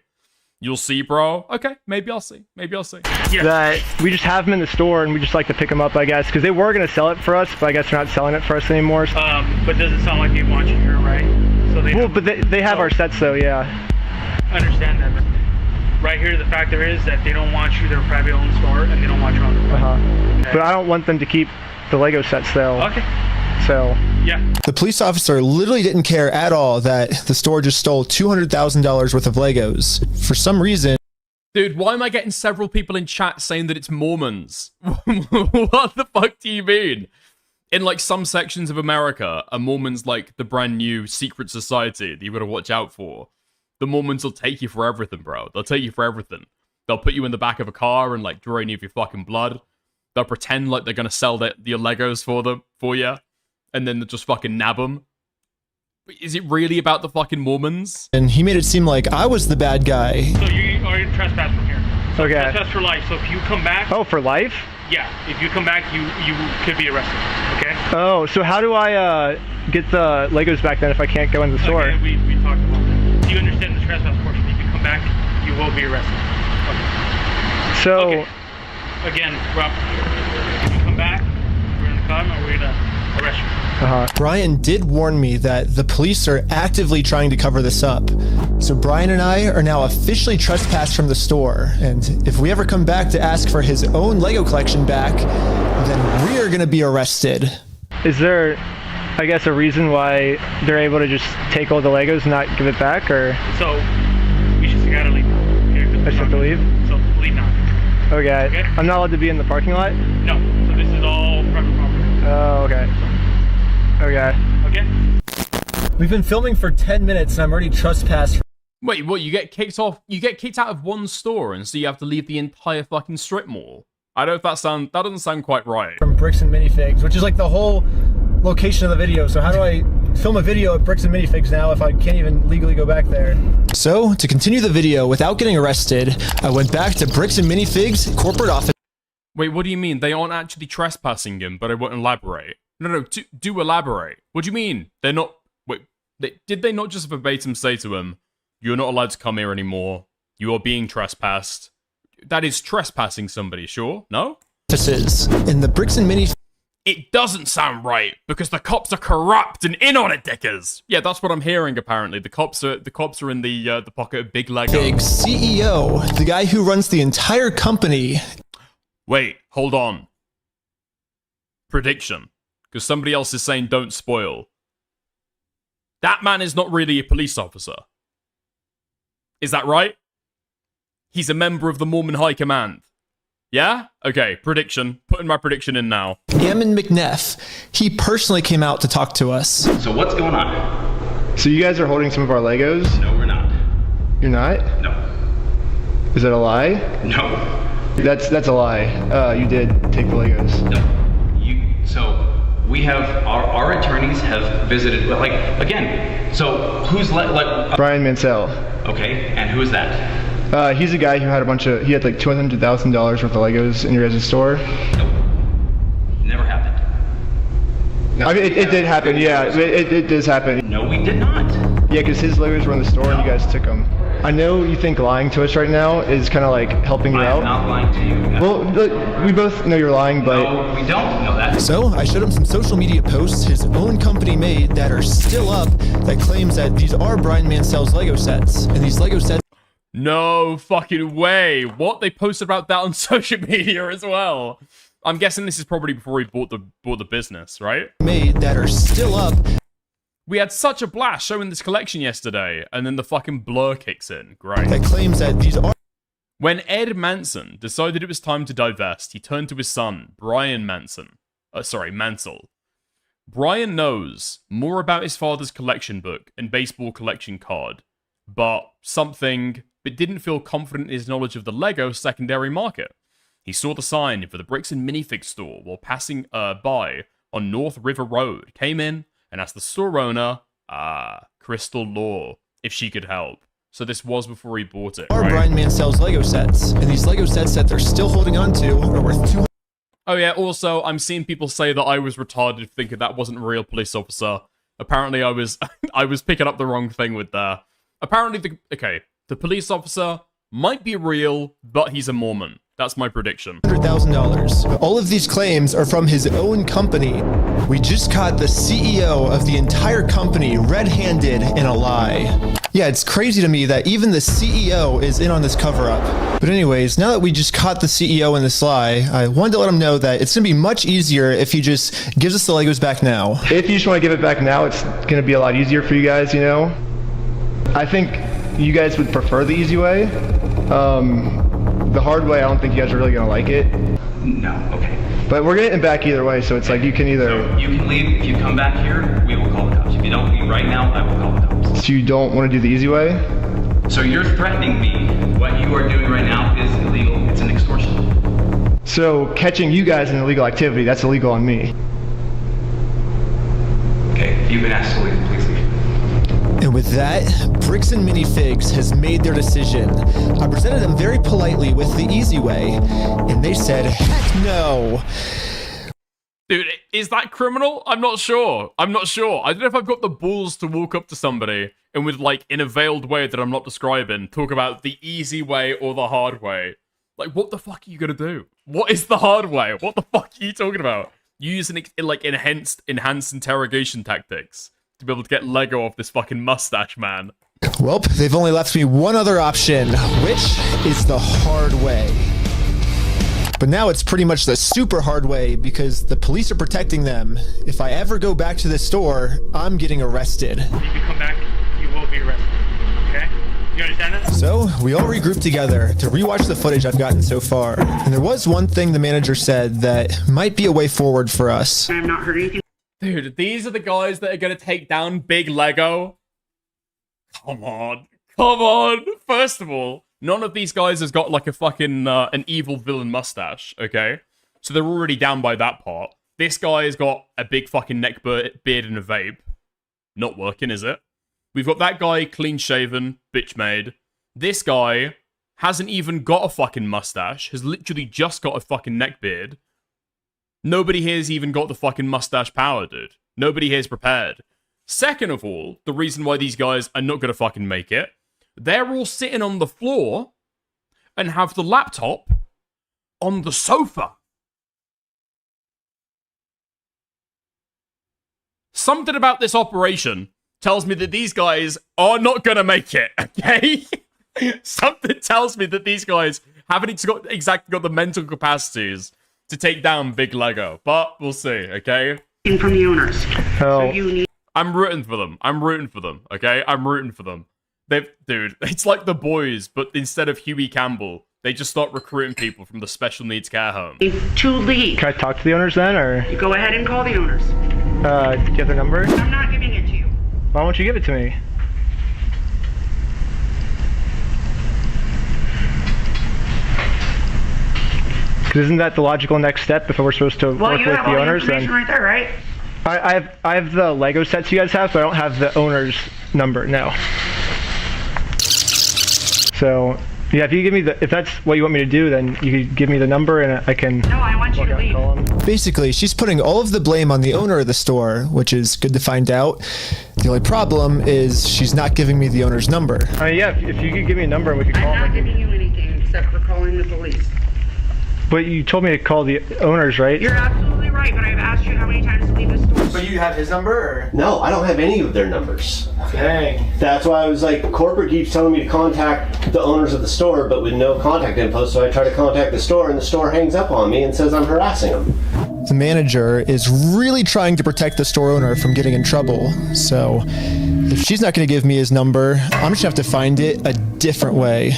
[SPEAKER 1] You'll see, bro. Okay, maybe I'll see. Yeah.
[SPEAKER 8] That we just have them in the store and we just like to pick them up, I guess, because they were going to sell it for us, but I guess they're not selling it for us anymore.
[SPEAKER 15] But does it sound like they want you here, right? So they
[SPEAKER 8] well, but they have our sets, though, yeah.
[SPEAKER 15] I understand that. But right here, the factor is that they don't want you, they're a privately owned store, and they don't want you on the front. Okay.
[SPEAKER 8] But I don't want them to keep the Lego sets, though.
[SPEAKER 15] Okay.
[SPEAKER 8] So,
[SPEAKER 15] yeah.
[SPEAKER 9] The police officer literally didn't care at all that the store just stole $200,000 worth of Legos. For some reason...
[SPEAKER 1] Dude, why am I getting several people in chat saying that it's Mormons? What the fuck do you mean? In, like, some sections of America, are Mormons, like, the brand new secret society that you gotta watch out for? The Mormons will take you for everything, bro. They'll take you for everything. They'll put you in the back of a car and, like, drain you of your fucking blood. They'll pretend like they're gonna sell your Legos for you. And then they'll just fucking nab them. Is it really about the fucking Mormons?
[SPEAKER 9] And he made it seem like I was the bad guy.
[SPEAKER 15] So you are trespass from here. So
[SPEAKER 8] okay.
[SPEAKER 15] Trespass for life. So if you come back...
[SPEAKER 8] Oh, for life?
[SPEAKER 15] Yeah. If you come back, you could be arrested. Okay?
[SPEAKER 8] Oh, so how do I get the Legos back then if I can't go in the store?
[SPEAKER 15] Okay, we talked about that. Do you understand the trespass portion? If you come back, you will be arrested. Okay.
[SPEAKER 8] So,
[SPEAKER 15] Okay. Again, Rob, if you come back, we're in the car and we're gonna arrest you.
[SPEAKER 9] Brian did warn me that the police are actively trying to cover this up. So Brian and I are now officially trespassed from the store, and if we ever come back to ask for his own Lego collection back, then we're gonna be arrested.
[SPEAKER 8] is there, I guess, a reason why they're able to just take all the Legos and not give it back, or?
[SPEAKER 15] So, we just gotta leave.
[SPEAKER 8] I just have to leave?
[SPEAKER 15] So, leave now.
[SPEAKER 8] Okay. I'm not allowed to be in the parking lot?
[SPEAKER 15] No. So, this is all private property.
[SPEAKER 8] Oh, okay. Okay.
[SPEAKER 15] Okay?
[SPEAKER 9] We've been filming for 10 minutes and I'm already trespassed.
[SPEAKER 1] Wait, what? You get kicked off? You get kicked out of one store, and so you have to leave the entire fucking strip mall. I don't know if that doesn't sound quite right.
[SPEAKER 9] From Bricks and Minifigs, which is like the whole location of the video. So how do I film a video at Bricks and Minifigs now if I can't even legally go back there? So to continue the video without getting arrested, I went back to Bricks and Minifigs corporate office.
[SPEAKER 1] Wait, what do you mean? They aren't actually trespassing him, but I won't elaborate. No, do elaborate. What do you mean? They're not... Wait, did they not just verbatim say to him, "You're not allowed to come here anymore. You are being trespassed"? That is trespassing somebody, sure? No?
[SPEAKER 9] Offices in the Bricks and Minifigs.
[SPEAKER 1] It doesn't sound right, because the cops are corrupt and in on it, dickers. Yeah, that's what I'm hearing, apparently. The cops are in the pocket of Big Lego.
[SPEAKER 9] CEO, the guy who runs the entire company.
[SPEAKER 1] Wait, hold on. Prediction. Because somebody else is saying don't spoil. That man is not really a police officer. Is that right? He's a member of the Mormon High Command. Yeah? Okay, prediction. Putting my prediction in now.
[SPEAKER 9] Ammon McNeff. He personally came out to talk to us.
[SPEAKER 16] So what's going on?
[SPEAKER 8] So you guys are holding some of our Legos?
[SPEAKER 16] No, we're not.
[SPEAKER 8] You're not?
[SPEAKER 16] No.
[SPEAKER 8] Is that a lie?
[SPEAKER 16] No.
[SPEAKER 8] That's a lie. You did take the Legos.
[SPEAKER 16] No. So we have our attorneys have visited. Like again. So who's
[SPEAKER 8] Brian Mansell.
[SPEAKER 16] Okay, and who is that?
[SPEAKER 8] He's a guy who had he had like $200,000 worth of Legos in your guys' store.
[SPEAKER 16] Nope. Never happened.
[SPEAKER 8] I mean, it did happen, yeah. It does happen.
[SPEAKER 16] No, we did not.
[SPEAKER 8] Yeah, because his Legos were in the store and you guys took them. I know you think lying to us right now is kind of like helping you out.
[SPEAKER 16] I'm not lying to you.
[SPEAKER 8] Well, look, we both know you're lying, but...
[SPEAKER 16] No, we don't know that.
[SPEAKER 9] So I showed him some social media posts his own company made that are still up that claims that these are Brian Mansell's Lego sets. And these Lego sets...
[SPEAKER 1] No fucking way. What? They posted about that on social media as well. I'm guessing this is probably before he bought the business, right?
[SPEAKER 9] Made that are still up.
[SPEAKER 1] We had such a blast showing this collection yesterday, and then the fucking blur kicks in. Great.
[SPEAKER 9] That claims that these are...
[SPEAKER 1] When Ed Manson decided it was time to divest, he turned to his son, Brian Mansell. Brian knows more about his father's collection book and baseball collection card, but didn't feel confident in his knowledge of the Lego secondary market. He saw the sign for the Bricks and Minifigs store while passing by on North River Road, came in, and asked the store owner, Crystal Law, if she could help. So this was before he bought it,
[SPEAKER 9] Are
[SPEAKER 1] right?
[SPEAKER 9] Brian Mansell's Lego sets, and these Lego sets that they're still holding on to are worth $200,000.
[SPEAKER 1] Oh yeah, also, I'm seeing people say that I was retarded thinking that wasn't a real police officer. Apparently I was I was picking up the wrong thing with that. Apparently the police officer might be real, but he's a Mormon. That's my prediction.
[SPEAKER 9] $100,000. All of these claims are from his own company. We just caught the CEO of the entire company red-handed in a lie. Yeah, it's crazy to me that even the CEO is in on this cover-up. But anyways, now that we just caught the CEO in this lie, I wanted to let him know that it's going to be much easier if he just gives us the Legos back now.
[SPEAKER 8] If you just want to give it back now, it's going to be a lot easier for you guys, you know? I think you guys would prefer the easy way. The hard way, I don't think you guys are really going to like it.
[SPEAKER 16] No, okay.
[SPEAKER 8] But we're getting it back either way, so it's like you can either...
[SPEAKER 16] So you can leave. If you come back here, we will call the cops. If you don't leave right now, I will call the cops.
[SPEAKER 8] So you don't want to do the easy way?
[SPEAKER 16] So you're threatening me. What you are doing right now is illegal. It's an extortion.
[SPEAKER 8] So catching you guys in illegal activity, that's illegal on me.
[SPEAKER 16] Okay, you've been asked to leave. Please leave.
[SPEAKER 9] And with that, Bricks and Minifigs has made their decision. I presented them very politely with the easy way, and they said, heck no.
[SPEAKER 1] Dude, is that criminal? I'm not sure. I'm not sure. I don't know if I've got the balls to walk up to somebody and with, like, in a veiled way that I'm not describing, talk about the easy way or the hard way. Like, what the fuck are you gonna do? What is the hard way? What the fuck are you talking about? You use, like, enhanced interrogation tactics to be able to get Lego off this fucking mustache, man.
[SPEAKER 9] Well, they've only left me one other option, which is the hard way. But now it's pretty much the super hard way because the police are protecting them. If I ever go back to the store, I'm getting arrested.
[SPEAKER 15] If you come back, you will be arrested. Okay? You understand that?
[SPEAKER 9] So we all regrouped together to rewatch the footage I've gotten so far. And there was one thing the manager said that might be a way forward for us.
[SPEAKER 15] I'm not hurting anything.
[SPEAKER 1] Dude, these are the guys that are gonna take down Big Lego? Come on. Come on. First of all, none of these guys has got like a fucking, an evil villain mustache, okay? So they're already down by that part. This guy has got a big fucking neck beard and a vape. Not working, is it? We've got that guy clean shaven, bitch made. This guy hasn't even got a fucking mustache, has literally just got a fucking neck beard. Nobody here's even got the fucking mustache power, dude. Nobody here's prepared. Second of all, the reason why these guys are not gonna fucking make it, they're all sitting on the floor and have the laptop on the sofa. Something about this operation tells me that these guys are not gonna make it, okay? Something tells me that these guys haven't exactly got the mental capacities to take down Big Lego, but we'll see, okay?
[SPEAKER 15] From the owners.
[SPEAKER 8] Oh.
[SPEAKER 15] So you need.
[SPEAKER 1] I'm rooting for them. I'm rooting for them, okay? I'm rooting for them. Dude, it's like The Boys, but instead of Huey Campbell, they just start recruiting people from the special needs care home.
[SPEAKER 15] To leave.
[SPEAKER 8] Can I talk to the owners then, or?
[SPEAKER 15] You go ahead and call the owners.
[SPEAKER 8] Do you have their number?
[SPEAKER 15] I'm not giving it to you.
[SPEAKER 8] Why won't you give it to me? Because isn't that the logical next step if we're supposed to work with the owners?
[SPEAKER 15] Well, you have all the information right there, right?
[SPEAKER 8] I have the Lego sets you guys have, so I don't have the owner's number, no. So, yeah, if you give me if that's what you want me to do, then you could give me the number and I can...
[SPEAKER 15] No, I want you to leave.
[SPEAKER 9] Basically, she's putting all of the blame on the owner of the store, which is good to find out. The only problem is she's not giving me the owner's number.
[SPEAKER 8] Yeah, if you could give me a number and we could call
[SPEAKER 15] I'm not giving you anything except for calling the police.
[SPEAKER 8] But you told me to call the owners, right?
[SPEAKER 15] You're absolutely right, but I've asked you how many times to leave the store.
[SPEAKER 9] But you have his number, or?
[SPEAKER 17] No, I don't have any of their numbers.
[SPEAKER 9] Dang.
[SPEAKER 17] That's why I was like, corporate keeps telling me to contact the owners of the store, but with no contact info, so I try to contact the store, and the store hangs up on me and says I'm harassing them.
[SPEAKER 9] The manager is really trying to protect the store owner from getting in trouble, so if she's not going to give me his number, I'm just going to have to find it a different way.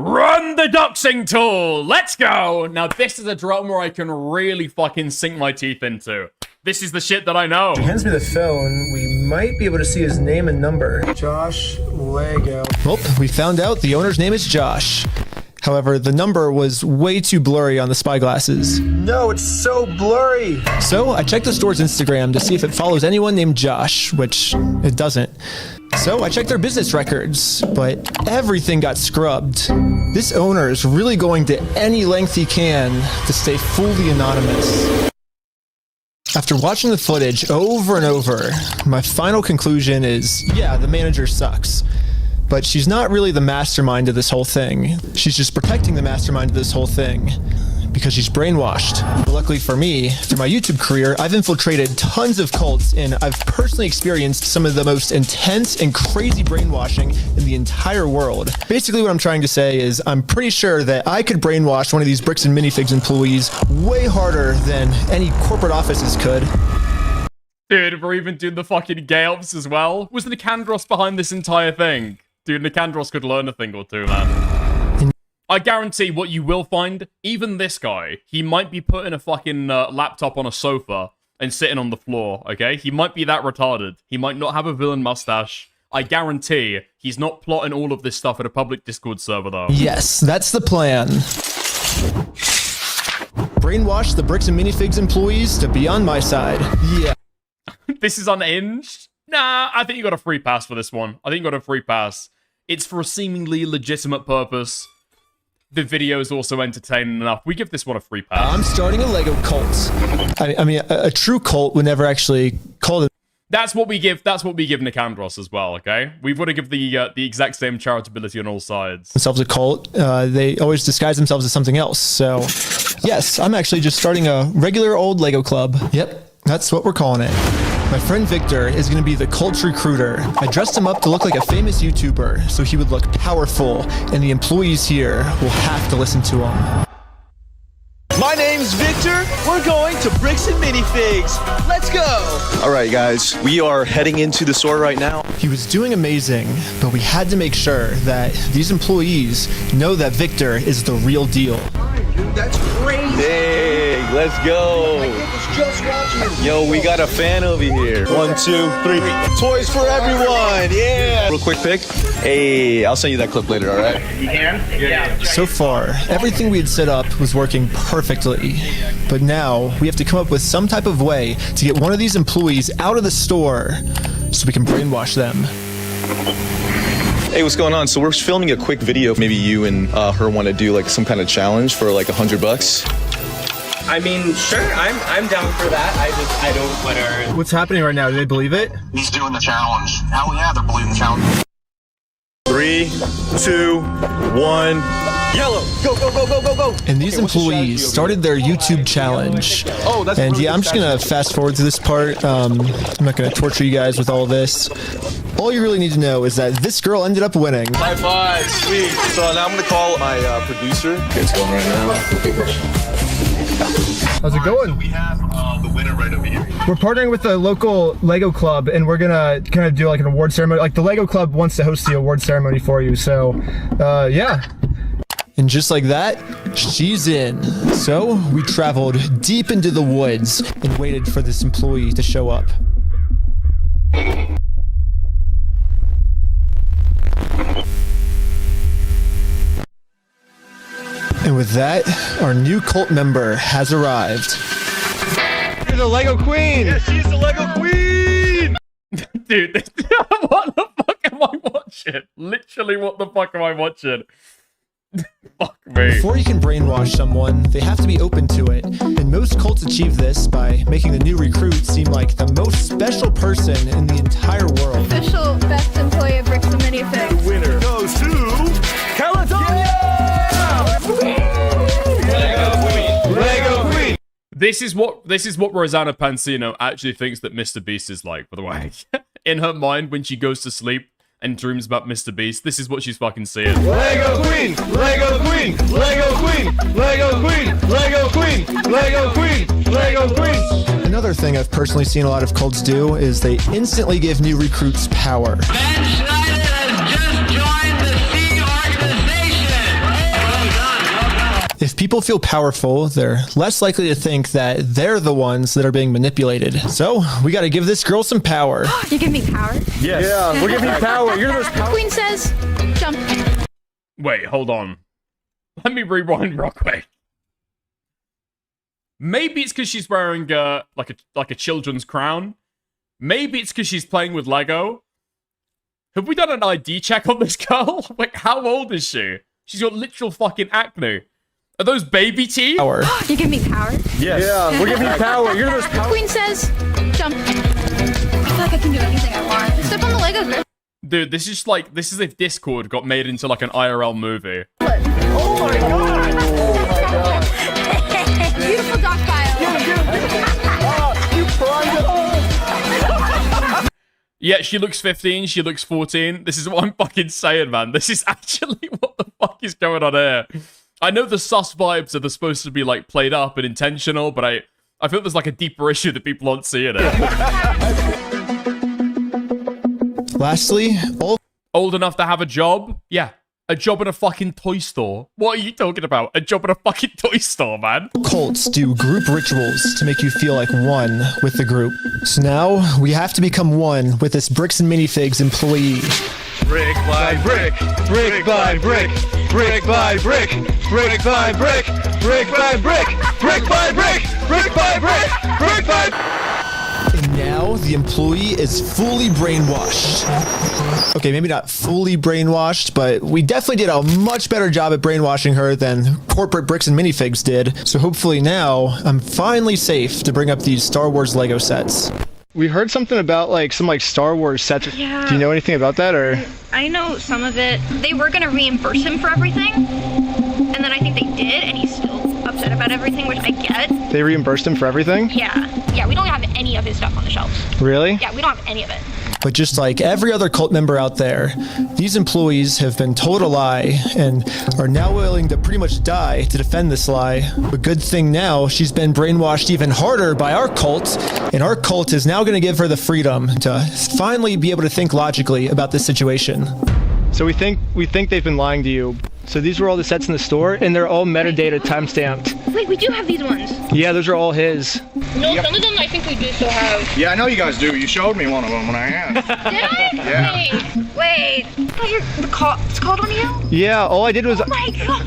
[SPEAKER 1] Run the doxing tool! Let's go! Now, this is a drama where I can really fucking sink my teeth into. This is the shit that I know.
[SPEAKER 9] He hands me the phone. We might be able to see his name and number. Josh Lego. Well, we found out the owner's name is Josh. However, the number was way too blurry on the spyglasses. No, it's so blurry! So, I checked the store's Instagram to see if it follows anyone named Josh, which it doesn't. So, I checked their business records, but everything got scrubbed. This owner is really going to any length he can to stay fully anonymous. After watching the footage over and over, my final conclusion is, yeah, the manager sucks. But she's not really the mastermind of this whole thing. She's just protecting the mastermind of this whole thing because she's brainwashed. But luckily for me, through my YouTube career, I've infiltrated tons of cults and I've personally experienced some of the most intense and crazy brainwashing in the entire world. Basically what I'm trying to say is I'm pretty sure that I could brainwash one of these Bricks and Minifigs employees way harder than any corporate offices could.
[SPEAKER 1] Dude, we're even doing the fucking gay ops as well. Was Nicandros behind this entire thing? Dude, Nicandros could learn a thing or two, man. I guarantee what you will find, even this guy, he might be putting a fucking laptop on a sofa and sitting on the floor, okay? He might be that retarded. He might not have a villain mustache. I guarantee he's not plotting all of this stuff at a public Discord server, though.
[SPEAKER 9] Yes, that's the plan. Brainwash the Bricks and Minifigs employees to be on my side. Yeah.
[SPEAKER 1] This is unhinged? Nah, I think you got a free pass for this one. I think you got a free pass. It's for a seemingly legitimate purpose. the video is also entertaining enough. We give this one a free pass.
[SPEAKER 9] I'm starting a Lego cult. I mean, a true cult would never actually call them.
[SPEAKER 1] That's what we give Nicandros as well, okay? We've got to give the exact same charitability on all sides.
[SPEAKER 9] Themselves a cult. They always disguise themselves as something else. So, yes, I'm actually just starting a regular old Lego club. Yep, that's what we're calling it. My friend Victor is going to be the cult recruiter. I dressed him up to look like a famous YouTuber, so he would look powerful, and the employees here will have to listen to him.
[SPEAKER 18] My name's Victor. We're going to Bricks and Minifigs. Let's go. All right, guys. We are heading into the store right now.
[SPEAKER 9] He was doing amazing, but we had to make sure that these employees know that Victor is the real deal.
[SPEAKER 18] Dude, that's crazy. Dang, let's go. Just watching. Yo, we got a fan over here. 1, 2, 3. Toys for everyone. Yeah. Real quick pic. Hey, I'll send you that clip later, all right?
[SPEAKER 15] You can? Yeah.
[SPEAKER 9] So far, everything we had set up was working perfectly. But now, we have to come up with some type of way to get one of these employees out of the store so we can brainwash them.
[SPEAKER 18] Hey, what's going on? So we're filming a quick video. Maybe you and her want to do like some kind of challenge for like $100.
[SPEAKER 12] I mean, sure, I'm down for that. I don't let her.
[SPEAKER 9] What's happening right now? Do they believe it?
[SPEAKER 19] He's doing the challenge. Hell yeah, they're believing the challenge.
[SPEAKER 18] 3, 2, 1. Yellow! Go, go, go, go, go, go!
[SPEAKER 9] And these employees started their YouTube challenge.
[SPEAKER 18] Oh, that's
[SPEAKER 9] and
[SPEAKER 18] really
[SPEAKER 9] yeah, I'm just gonna fast forward to this part. I'm not gonna torture you guys with all this. All you really need to know is that this girl ended up winning.
[SPEAKER 18] High five, sweet. So now I'm gonna call my producer. Okay, it's going right now.
[SPEAKER 8] How's it going?
[SPEAKER 18] So we have the winner right over here.
[SPEAKER 8] We're partnering with a local Lego club, and we're gonna kind of do like an award ceremony. Like the Lego club wants to host the award ceremony for you. So, yeah.
[SPEAKER 9] And just like that, she's in. So we traveled deep into the woods and waited for this employee to show up. And with that, our new cult member has arrived.
[SPEAKER 8] You're the Lego queen!
[SPEAKER 18] Yeah, she's the Lego queen!
[SPEAKER 1] Dude, what the fuck am I watching? Literally, what the fuck am I watching? Fuck me.
[SPEAKER 9] Before you can brainwash someone, they have to be open to it. And most cults achieve this by making the new recruit seem like the most special person in the entire world.
[SPEAKER 7] Official best employee of Bricks and Minifigs.
[SPEAKER 18] The winner goes to Caledonia! Lego Queen! Lego Queen!
[SPEAKER 1] This is what Rosanna Pansino actually thinks that Mr. Beast is like, by the way. In her mind, when she goes to sleep and dreams about Mr. Beast, this is what she's fucking seeing.
[SPEAKER 18] Lego Queen! Lego Queen! Lego Queen! Lego Queen! Lego Queen! Lego Queen! Lego Queen!
[SPEAKER 9] Another thing I've personally seen a lot of cults do is they instantly give new recruits power.
[SPEAKER 19] Ben Schneider has just joined the Sea Organization.
[SPEAKER 9] If people feel powerful, they're less likely to think that they're the ones that are being manipulated. So, we gotta give this girl some power.
[SPEAKER 7] You give me power?
[SPEAKER 18] Yes. Yeah, we're giving you power. You're the most powerful.
[SPEAKER 7] Queen says, jump.
[SPEAKER 1] Wait, hold on. Let me rewind real quick. Maybe it's because she's wearing like a children's crown. Maybe it's because she's playing with Lego. Have we done an ID check on this girl? Like, how old is she? She's got literal fucking acne. Are those baby teeth?
[SPEAKER 9] Power.
[SPEAKER 7] You give me power?
[SPEAKER 18] Yes. Yeah, we're giving you power. You're the most powerful.
[SPEAKER 7] Queen says, jump. I feel like I can do anything I want. Step on the Legos, Griff.
[SPEAKER 1] Dude, this is if Discord got made into like an IRL movie.
[SPEAKER 18] Oh my god!
[SPEAKER 7] Beautiful doc file.
[SPEAKER 18] You primed it.
[SPEAKER 1] Yeah, she looks 15, she looks 14. This is what I'm fucking saying, man. This is actually what the fuck is going on here. I know the sus vibes are supposed to be like played up and intentional, but I feel there's like a deeper issue that people aren't seeing it.
[SPEAKER 9] Lastly,
[SPEAKER 1] old enough to have a job? Yeah. A job in a fucking toy store. What are you talking about? A job in a fucking toy store, man.
[SPEAKER 9] Cults do group rituals to make you feel like one with the group. So now we have to become one with this Bricks and Minifigs employee.
[SPEAKER 18] Brick by brick, brick by brick, brick by brick, brick by brick, brick by brick, brick by brick, brick by brick, brick by.
[SPEAKER 9] And now the employee is fully brainwashed. Okay, maybe not fully brainwashed, but we definitely did a much better job at brainwashing her than corporate bricks and minifigs did. So hopefully now I'm finally safe to bring up these Star Wars Lego sets.
[SPEAKER 8] We heard something about like some like Star Wars sets.
[SPEAKER 7] Yeah.
[SPEAKER 8] Do you know anything about that or?
[SPEAKER 7] I know some of it. They were gonna reimburse him for everything, and then I think they did, and he's still upset about everything, which I get.
[SPEAKER 8] They reimbursed him for everything?
[SPEAKER 7] Yeah, we don't have any of his stuff on the shelves.
[SPEAKER 8] Really?
[SPEAKER 7] Yeah, we don't have any of it.
[SPEAKER 9] But just like every other cult member out there, these employees have been told a lie and are now willing to pretty much die to defend this lie. But good thing now, she's been brainwashed even harder by our cult, and our cult is now going to give her the freedom to finally be able to think logically about this situation.
[SPEAKER 8] So we think they've been lying to you. So these were all the sets in the store, and they're all metadata time-stamped.
[SPEAKER 7] Wait, we do have these ones.
[SPEAKER 8] Yeah, those are all his.
[SPEAKER 7] No, some of them I think we do still have.
[SPEAKER 20] Yeah, I know you guys do. You showed me one of them when I asked.
[SPEAKER 7] Did I?
[SPEAKER 20] Yeah.
[SPEAKER 7] Wait. Oh, it's called on you?
[SPEAKER 8] Yeah, all I did was...
[SPEAKER 7] Oh my god.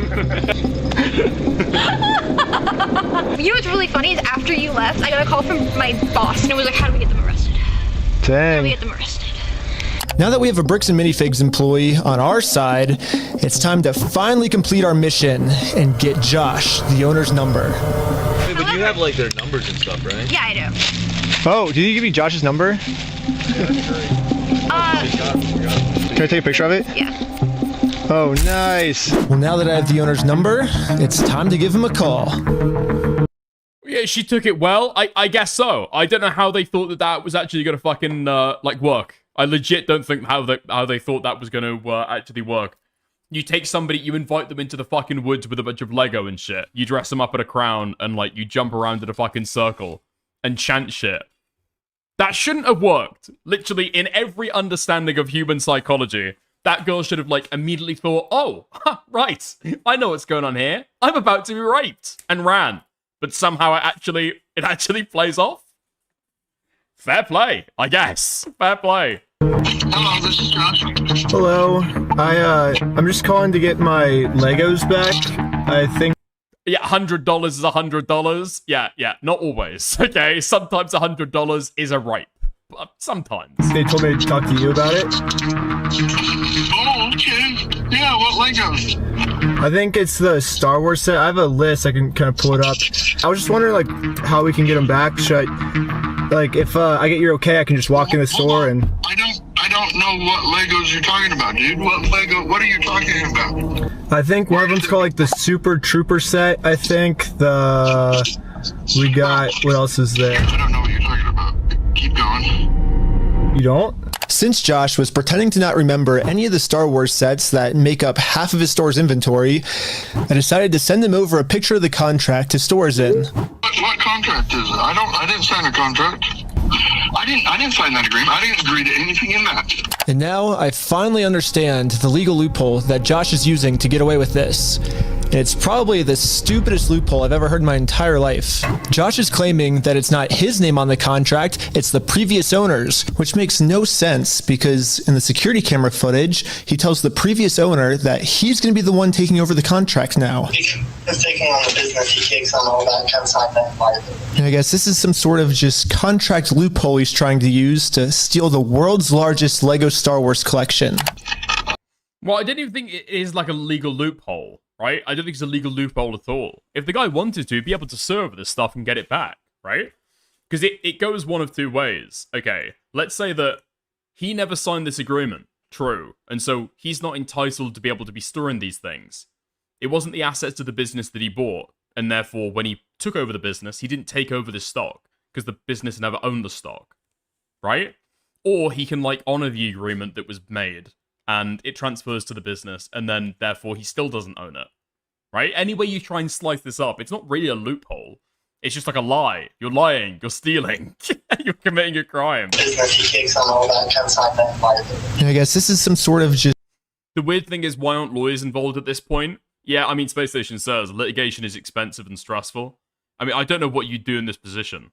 [SPEAKER 7] You know what's really funny is after you left, I got a call from my boss, and it was like, how do we get them arrested? How do we
[SPEAKER 8] Dang.
[SPEAKER 7] get them arrested?
[SPEAKER 9] Now that we have a Bricks and Minifigs employee on our side, it's time to finally complete our mission and get Josh, the owner's number.
[SPEAKER 18] Wait, but you have like their numbers and stuff, right?
[SPEAKER 7] Yeah, I do.
[SPEAKER 8] Oh, did he give you Josh's number? Can I take a picture of it?
[SPEAKER 7] Yeah.
[SPEAKER 8] Oh, nice.
[SPEAKER 9] Well, now that I have the owner's number, it's time to give him a call.
[SPEAKER 1] Yeah, she took it well. I guess so. I don't know how they thought that was actually gonna fucking like work. I legit don't think how they thought that was gonna actually work. You take somebody, you invite them into the fucking woods with a bunch of Lego and shit. You dress them up in a crown and like you jump around in a fucking circle and chant shit. That shouldn't have worked. Literally, in every understanding of human psychology, that girl should have like immediately thought, "Oh, right, I know what's going on here. I'm about to be raped," and ran. But somehow it actually plays off. Fair play, I guess. Fair play.
[SPEAKER 20] Hello, this is Josh.
[SPEAKER 8] Hello. I'm just calling to get my Legos back. I think...
[SPEAKER 1] Yeah, $100 is $100. Yeah, not always. Okay, sometimes $100 is a rape. But sometimes.
[SPEAKER 8] They told me to talk to you about it.
[SPEAKER 20] Oh, okay. Yeah, what Legos?
[SPEAKER 8] I think it's the Star Wars set. I have a list. I can kind of pull it up. I was just wondering, like, how we can get them back. Should I... Like, if I get your okay, I can just walk in the store and...
[SPEAKER 20] I don't know what Legos you're talking about, dude. What are you talking about?
[SPEAKER 8] I think one of them's called, like, the Super Trooper set, I think. We got... What else is there?
[SPEAKER 20] I don't know what you're talking about. Keep going.
[SPEAKER 8] You don't?
[SPEAKER 9] Since Josh was pretending to not remember any of the Star Wars sets that make up half of his store's inventory, I decided to send him over a picture of the contract his store is in.
[SPEAKER 20] What contract is it? I didn't sign a contract. I didn't sign that agreement. I didn't agree to anything in that.
[SPEAKER 9] And now I finally understand the legal loophole that Josh is using to get away with this. And it's probably the stupidest loophole I've ever heard in my entire life. Josh is claiming that it's not his name on the contract, it's the previous owner's, which makes no sense because in the security camera footage, he tells the previous owner that he's going to be the one taking over the contract now.
[SPEAKER 5] He's taking on the business, he takes on all that, can't sign that liability.
[SPEAKER 9] And I guess this is some sort of just contract loophole he's trying to use to steal the world's largest Lego Star Wars collection.
[SPEAKER 1] Well, I don't even think it is like a legal loophole. Right? I don't think it's a legal loophole at all. If the guy wanted to, he'd be able to serve this stuff and get it back, right? Because it goes one of two ways. Okay, let's say that he never signed this agreement. True. And so he's not entitled to be able to be storing these things. It wasn't the assets of the business that he bought. And therefore, when he took over the business, he didn't take over the stock because the business never owned the stock. Right? Or he can, like, honor the agreement that was made and it transfers to the business, and then, therefore, he still doesn't own it. Right? Any way you try and slice this up, it's not really a loophole. It's just like a lie. You're lying. You're stealing. You're committing a crime.
[SPEAKER 5] Business, he takes on all that, can't sign that liability.
[SPEAKER 9] And I guess this is some sort of just...
[SPEAKER 1] The weird thing is, why aren't lawyers involved at this point? Yeah, I mean, Space Station says litigation is expensive and stressful. I mean, I don't know what you'd do in this position.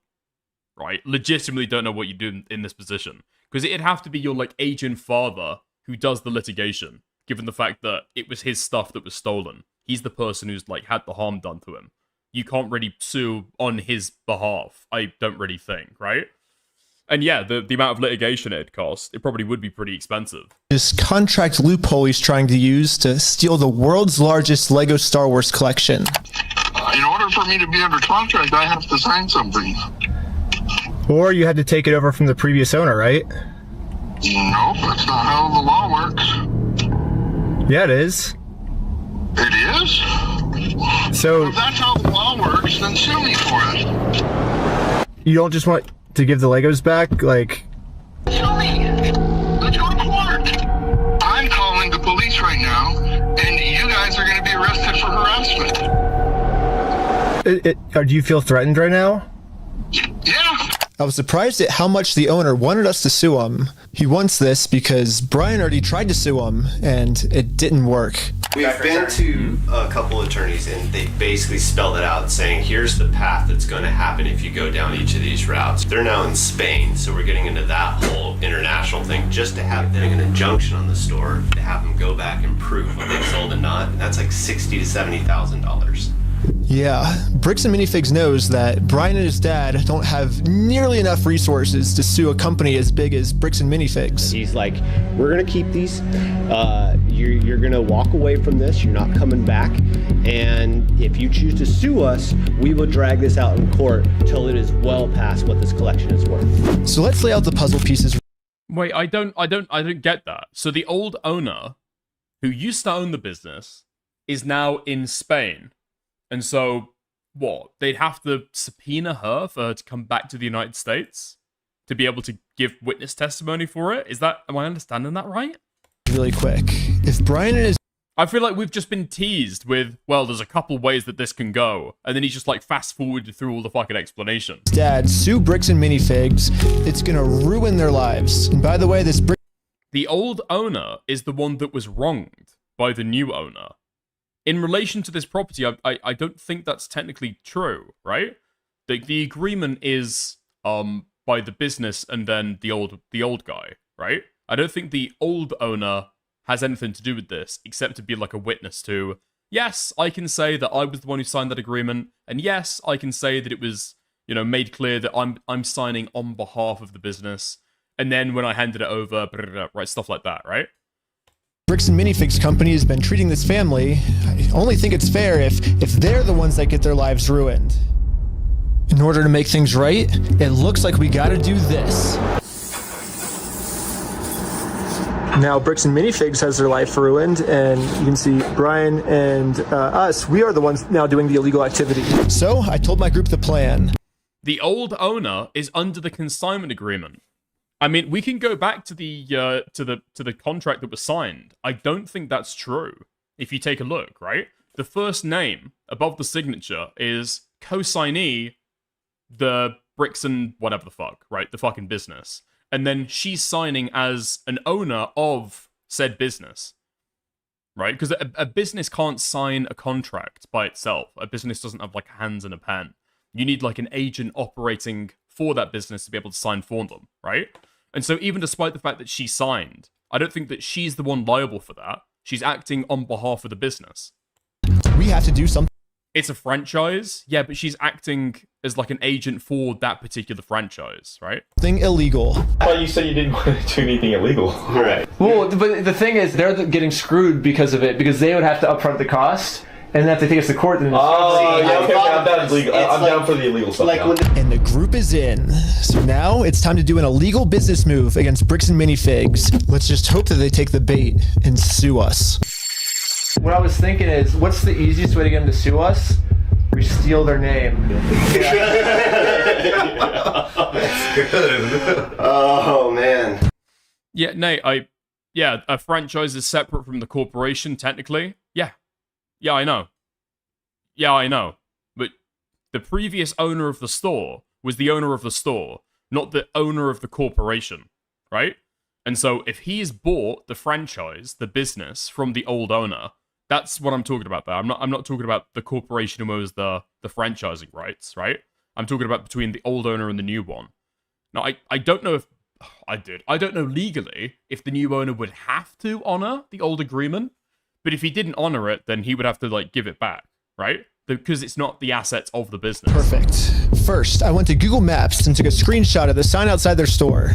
[SPEAKER 1] Right? Legitimately don't know what you do in this position. Because it'd have to be your, like, aging father who does the litigation, given the fact that it was his stuff that was stolen. He's the person who's, like, had the harm done to him. You can't really sue on his behalf, I don't really think, right? And yeah, the amount of litigation it'd cost, it probably would be pretty expensive.
[SPEAKER 9] This contract loophole he's trying to use to steal the world's largest Lego Star Wars collection.
[SPEAKER 20] In order for me to be under contract, I have to sign something.
[SPEAKER 8] Or you had to take it over from the previous owner, right?
[SPEAKER 20] Nope, that's not how the law works.
[SPEAKER 8] Yeah, it is.
[SPEAKER 20] It is?
[SPEAKER 8] So
[SPEAKER 20] If that's how the law works, then sue me for it.
[SPEAKER 8] you don't just want to give the Legos back? Like,
[SPEAKER 20] Sue me. Let's go to court. I'm calling the police right now, and you guys are going to be arrested for harassment.
[SPEAKER 8] do you feel threatened right now?
[SPEAKER 20] Yeah.
[SPEAKER 9] I was surprised at how much the owner wanted us to sue him. He wants this because Brian already tried to sue him, and it didn't work.
[SPEAKER 17] We've been to a couple attorneys and they basically spelled it out saying here's the path that's going to happen if you go down each of these routes. They're now in Spain, so we're getting into that whole international thing just to have them an injunction on the store to have them go back and prove what they sold and not. And that's like $60,000 to $70,000.
[SPEAKER 9] Yeah, Bricks and Minifigs knows that Brian and his dad don't have nearly enough resources to sue a company as big as Bricks and Minifigs.
[SPEAKER 17] He's like, we're going to keep these. You're going to walk away from this. You're not coming back. And if you choose to sue us, we will drag this out in court till it is well past what this collection is worth.
[SPEAKER 9] So let's lay out the puzzle pieces.
[SPEAKER 1] Wait, I don't get that. So the old owner, who used to own the business, is now in Spain. And so, what? They'd have to subpoena her for her to come back to the United States to be able to give witness testimony for it? Am I understanding that right?
[SPEAKER 9] Really quick. If Brian and his
[SPEAKER 1] I feel like we've just been teased with, well, there's a couple ways that this can go. And then he's just like fast forwarded through all the fucking explanation.
[SPEAKER 9] dad sue Bricks and Minifigs, it's gonna ruin their lives. And by the way, this
[SPEAKER 1] The old owner is the one that was wronged by the new owner. In relation to this property, I don't think that's technically true, right? The agreement is by the business and then the old guy, right? I don't think the old owner has anything to do with this except to be like a witness to, yes, I can say that I was the one who signed that agreement, and yes, I can say that it was, made clear that I'm signing on behalf of the business, and then when I handed it over, right, stuff like that, right?
[SPEAKER 9] Bricks and Minifigs company has been treating this family. I only think it's fair if they're the ones that get their lives ruined. In order to make things right, it looks like we gotta do this. Now Bricks and Minifigs has their life ruined, and you can see Brian and us, we are the ones now doing the illegal activity. So I told my group the plan.
[SPEAKER 1] The old owner is under the consignment agreement. I mean, we can go back to the contract that was signed. I don't think that's true. If you take a look, right? The first name above the signature is co-signee, the Bricks and whatever the fuck, right? The fucking business. And then she's signing as an owner of said business, right? Because a business can't sign a contract by itself. A business doesn't have like hands and a pen. You need like an agent operating for that business to be able to sign for them, right? And so even despite the fact that she signed, I don't think that she's the one liable for that. She's acting on behalf of the business.
[SPEAKER 9] We have to do something.
[SPEAKER 1] It's a franchise, yeah, but she's acting as like an agent for that particular franchise, right?
[SPEAKER 9] Thing illegal.
[SPEAKER 21] Well, you said you didn't want to do anything illegal.
[SPEAKER 17] Right.
[SPEAKER 21] Well, but the thing is, they're getting screwed because of it, because they would have to upfront the cost, and then if they take us to court, then I'm down for the illegal stuff now.
[SPEAKER 9] And the group is in. So now it's time to do an illegal business move against Bricks and Minifigs. Let's just hope that they take the bait and sue us.
[SPEAKER 21] What I was thinking is, what's the easiest way to get them to sue us? We steal their name.
[SPEAKER 17] That's good. Oh, man.
[SPEAKER 1] Yeah, Nate, a franchise is separate from the corporation, technically. Yeah, I know. But the previous owner of the store was the owner of the store, not the owner of the corporation, right? And so if he's bought the franchise, the business, from the old owner, that's what I'm talking about there. I'm not talking about the corporation who owns the franchising rights, right? I'm talking about between the old owner and the new one. Now, I don't know if... I don't know legally if the new owner would have to honor the old agreement, but if he didn't honor it, then he would have to, like, give it back, right? because it's not the assets of the business.
[SPEAKER 9] Perfect. First, I went to Google Maps and took a screenshot of the sign outside their store.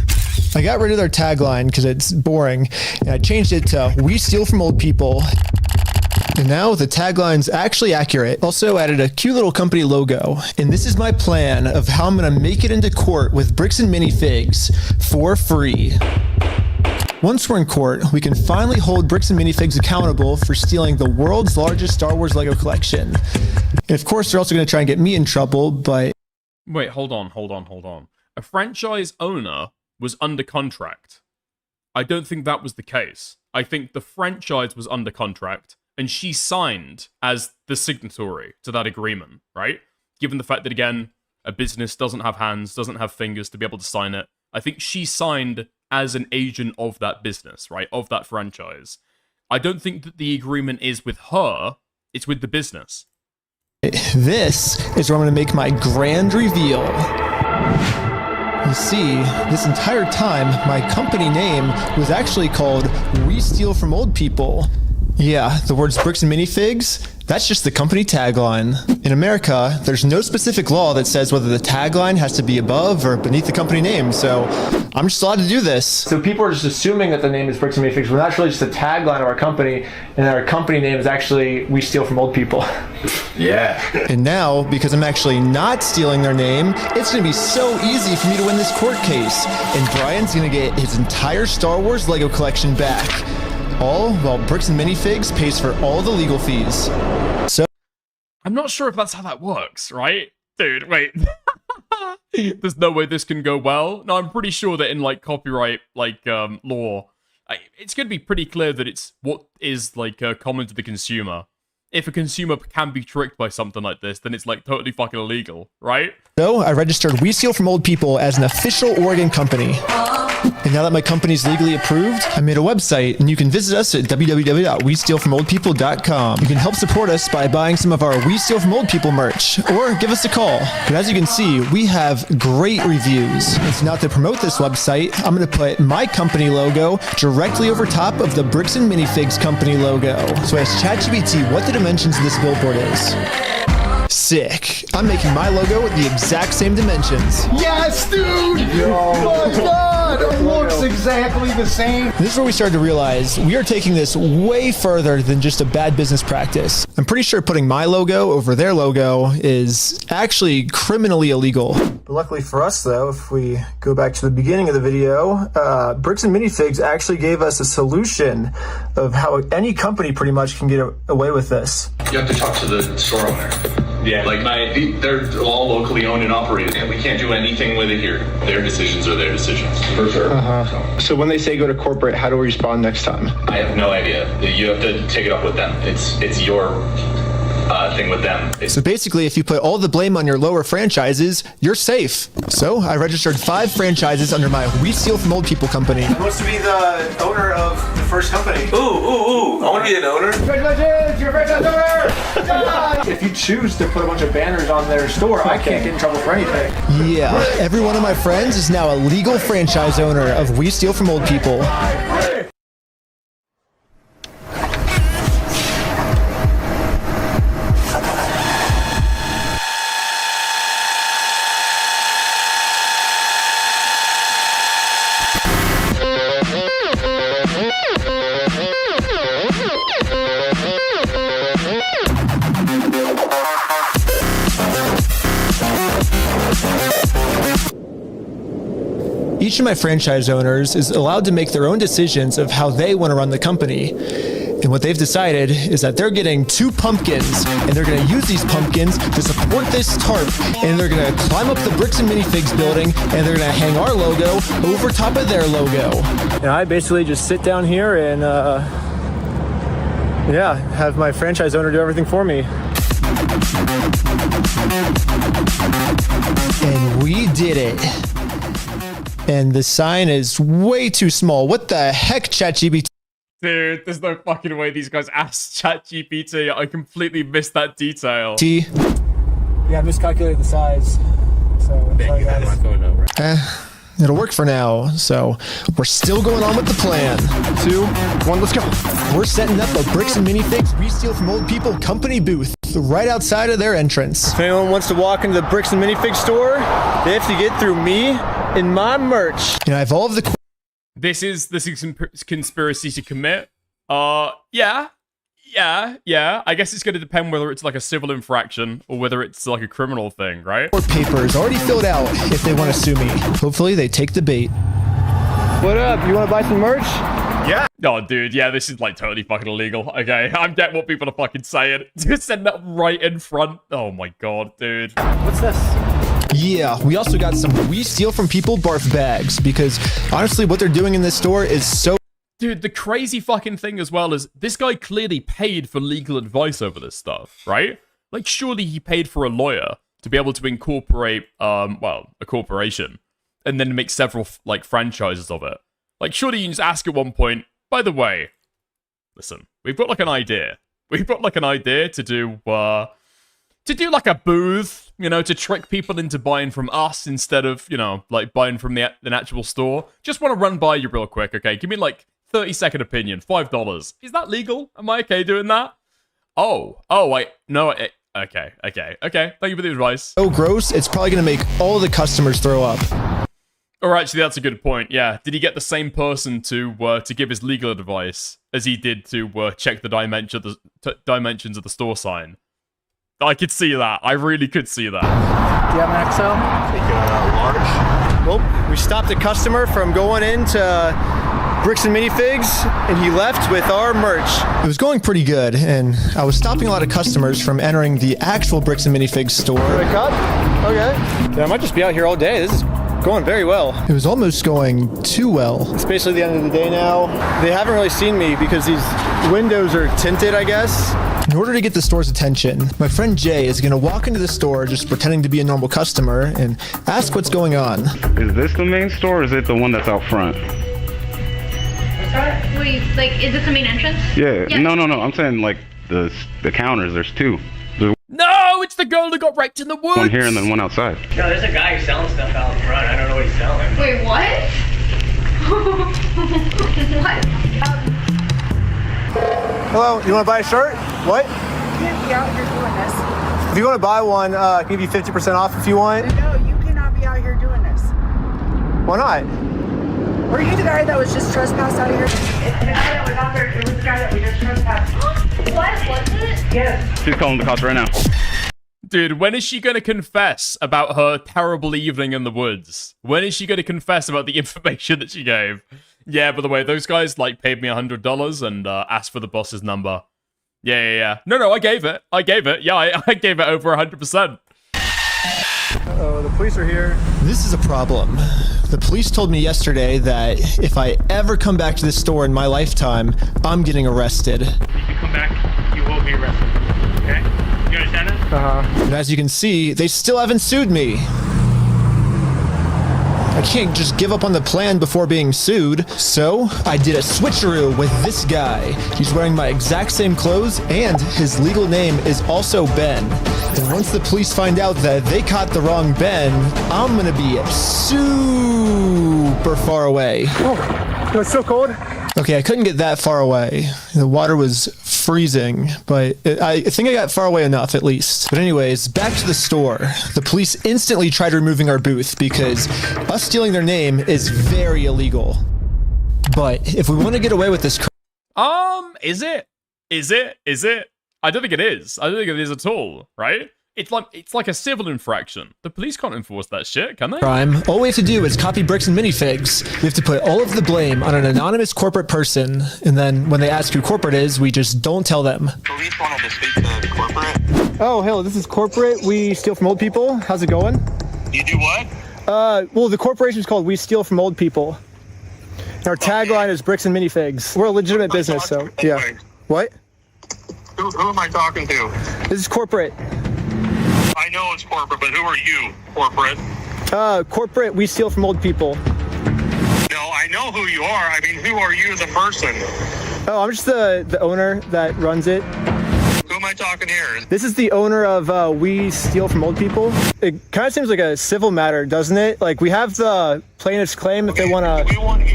[SPEAKER 9] I got rid of their tagline because it's boring, and I changed it to "We steal from old people." And now the tagline's actually accurate. Also added a cute little company logo. And this is my plan of how I'm gonna make it into court with Bricks and Minifigs for free. Once we're in court, we can finally hold Bricks and Minifigs accountable for stealing the world's largest Star Wars Lego collection. And of course, they're also gonna try and get me in trouble, but...
[SPEAKER 1] Wait, hold on. A franchise owner was under contract. I don't think that was the case. I think the franchise was under contract, and she signed as the signatory to that agreement, right? Given the fact that, again, a business doesn't have hands, doesn't have fingers to be able to sign it, I think she signed as an agent of that business, right? Of that franchise. I don't think that the agreement is with her, it's with the business.
[SPEAKER 9] This is where I'm going to make my grand reveal. You see, this entire time, my company name was actually called We Steal From Old People. Yeah, the words Bricks and Minifigs, that's just the company tagline. In America, there's no specific law that says whether the tagline has to be above or beneath the company name, so I'm just allowed to do this.
[SPEAKER 8] So people are just assuming that the name is Bricks and Minifigs, when that's really just the tagline of our company, and our company name is actually We Steal From Old People.
[SPEAKER 18] Yeah.
[SPEAKER 9] And now, because I'm actually not stealing their name, it's gonna be so easy for me to win this court case, and Brian's gonna get his entire Star Wars Lego collection back. All while Bricks and Minifigs pays for all the legal fees. So
[SPEAKER 1] I'm not sure if that's how that works, right? Dude, wait. There's no way this can go well. No, I'm pretty sure that in like copyright law, it's going to be pretty clear that it's what is common to the consumer. If a consumer can be tricked by something like this, then it's like totally fucking illegal, right?
[SPEAKER 9] So I registered We Steal From Old People as an official Oregon company. And now that my company's legally approved, I made a website, and you can visit us at www.westealfromoldpeople.com. You can help support us by buying some of our We Steal From Old People merch, or give us a call. But as you can see, we have great reviews. And so now to promote this website, I'm going to put my company logo directly over top of the Bricks and Minifigs company logo. So I asked ChatGPT what the dimensions of this billboard is. Sick. I'm making my logo with the exact same dimensions.
[SPEAKER 4] Yes, dude! Oh my god! It looks exactly the same.
[SPEAKER 9] This is where we started to realize we are taking this way further than just a bad business practice. I'm pretty sure putting my logo over their logo is actually criminally illegal. But luckily for us, though, if we go back to the beginning of the video, Bricks and Minifigs actually gave us a solution of how any company pretty much can get away with this.
[SPEAKER 14] You have to talk to the store owner. Yeah, they're all locally owned and operated, and we can't do anything with it here. Their decisions are their decisions. For sure.
[SPEAKER 8] So when they say go to corporate, how do we respond next time?
[SPEAKER 14] I have no idea. You have to take it up with them. It's your thing with them.
[SPEAKER 9] So basically, if you put all the blame on your lower franchises, you're safe. So I registered 5 franchises under my We Steal From Old People company. Who wants to be the owner of the first company?
[SPEAKER 18] Ooh, I want to be an owner.
[SPEAKER 4] Congratulations, you're a franchise owner!
[SPEAKER 8] If you choose to put a bunch of banners on their store, I can't get in trouble for anything.
[SPEAKER 9] Yeah, every one of my friends is now a legal franchise owner of We Steal From Old People. Each of my franchise owners is allowed to make their own decisions of how they want to run the company. And what they've decided is that they're getting 2 pumpkins, and they're going to use these pumpkins to support this tarp, and they're going to climb up the Bricks and Minifigs building, and they're going to hang our logo over top of their logo. And I basically just sit down here and, have my franchise owner do everything for me. And we did it. And the sign is way too small. What the heck, ChatGPT?
[SPEAKER 1] Dude, there's no fucking way these guys asked ChatGPT. I completely missed that detail.
[SPEAKER 9] Yeah, I miscalculated the size. So, sorry, guys. It'll work for now. So, we're still going on with the plan. 2, 1, let's go. We're setting up a Bricks and Minifigs We Steal From Old People company booth. booth right outside of their entrance.
[SPEAKER 21] If anyone wants to walk into the Bricks and Minifig store, they have to get through me and my merch.
[SPEAKER 9] You know, I have all of the...
[SPEAKER 1] This is conspiracy to commit. Yeah. I guess it's going to depend whether it's like a civil infraction or whether it's like a criminal thing, right?
[SPEAKER 9] papers already filled out if they want to sue me. Hopefully they take the bait.
[SPEAKER 21] What up? You want to buy some merch?
[SPEAKER 1] Yeah. Oh, dude, yeah, this is like totally fucking illegal. Okay, I'm getting what people are fucking saying. Just send that right in front. Oh my god, dude.
[SPEAKER 21] What's this?
[SPEAKER 9] Yeah, we also got some We Steal From People barf bags because honestly what they're doing in this store is so...
[SPEAKER 1] Dude, the crazy fucking thing as well is this guy clearly paid for legal advice over this stuff, right? Like, surely he paid for a lawyer to be able to incorporate, well, a corporation and then make several, like, franchises of it. Like, surely you can just ask at one point, by the way, listen, we've got, like, an idea. We've got, like, an idea to do like a booth, you know, to trick people into buying from us instead of, you know, like, buying from the actual store. Just want to run by you real quick, okay? Give me, like, 30-second opinion, $5. Is that legal? Am I okay doing that? Okay. Thank you for the advice.
[SPEAKER 9] So gross, it's probably going to make all the customers throw up.
[SPEAKER 1] Or actually, that's a good point. Yeah, did he get the same person to give his legal advice as he did to check the dimensions of the store sign? I could see that. I really could see that.
[SPEAKER 21] Do you have an XL?
[SPEAKER 18] Take a large.
[SPEAKER 21] Well, we stopped a customer from going into Bricks and Minifigs, and he left with our merch.
[SPEAKER 9] It was going pretty good, and I was stopping a lot of customers from entering the actual Bricks and Minifigs store.
[SPEAKER 21] A cup? Okay. Yeah, I might just be out here all day. This is going very well.
[SPEAKER 9] It was almost going too well.
[SPEAKER 21] It's basically the end of the day now. They haven't really seen me because these windows are tinted, I guess.
[SPEAKER 9] In order to get the store's attention, my friend Jay is going to walk into the store just pretending to be a normal customer and ask what's going on.
[SPEAKER 2] Is this the main store or is it the one that's out front?
[SPEAKER 7] Wait, like, is this the main entrance?
[SPEAKER 2] Yeah. No. I'm saying like the counters. There's two. There's
[SPEAKER 1] No, it's the girl that got wrecked in the woods.
[SPEAKER 2] one here and then one outside.
[SPEAKER 12] No, there's a guy who's selling stuff out front. I don't know what he's selling.
[SPEAKER 7] Wait, what? What?
[SPEAKER 21] Hello, you want to buy a shirt? What?
[SPEAKER 22] You can't be out here doing this.
[SPEAKER 21] If you want to buy one, I can give you 50% off if you want.
[SPEAKER 22] No, you cannot be out here doing this.
[SPEAKER 21] Why not?
[SPEAKER 22] Were you the guy that was just trespassed out of here? It's the guy that was out there. It was the guy that we just trespassed.
[SPEAKER 7] What was it?
[SPEAKER 22] Yes.
[SPEAKER 2] She's calling the cops right now.
[SPEAKER 1] Dude, when is she going to confess about her terrible evening in the woods? When is she going to confess about the information that she gave? Yeah, by the way, those guys, like, paid me $100 and asked for the boss's number. Yeah. No, I gave it. Yeah, I gave it over 100%.
[SPEAKER 21] Uh-oh, the police are here.
[SPEAKER 9] This is a problem. The police told me yesterday that if I ever come back to this store in my lifetime, I'm getting arrested.
[SPEAKER 15] If you come back, you will be arrested. Okay? You understand that?
[SPEAKER 21] Uh-huh.
[SPEAKER 9] And as you can see, they still haven't sued me. I can't just give up on the plan before being sued. So I did a switcheroo with this guy. He's wearing my exact same clothes and his legal name is also Ben. And once the police find out that they caught the wrong Ben, I'm gonna be super far away.
[SPEAKER 21] Oh, it's so cold.
[SPEAKER 9] Okay, I couldn't get that far away. The water was freezing, but I think I got far away enough at least. But anyways, back to the store. The police instantly tried removing our booth because us stealing their name is very illegal. But if we want to get away with this
[SPEAKER 1] is it? I don't think it is. I don't think it is at all, right? It's like a civil infraction. The police can't enforce that shit, can they?
[SPEAKER 9] crime, all we have to do is copy Bricks and Minifigs. We have to put all of the blame on an anonymous corporate person, and then when they ask who corporate is, we just don't tell them.
[SPEAKER 20] Police wanted to speak to corporate.
[SPEAKER 21] Oh, hello, this is corporate. We steal from old people. How's it going?
[SPEAKER 20] You do what?
[SPEAKER 21] Well, the corporation's called We Steal From Old People. And our tagline is Bricks and Minifigs. We're a legitimate business, so yeah. What?
[SPEAKER 20] Who am I talking to?
[SPEAKER 21] This is corporate.
[SPEAKER 20] I know it's corporate, but who are you, corporate?
[SPEAKER 21] Corporate, we steal from old people.
[SPEAKER 20] No, I know who you are. I mean, who are you, the person?
[SPEAKER 21] Oh, I'm just the owner that runs it.
[SPEAKER 20] Who am I talking here?
[SPEAKER 21] This is the owner of We Steal From Old People. It kind of seems like a civil matter, doesn't it? Like, we have the plaintiff's claim if they want to...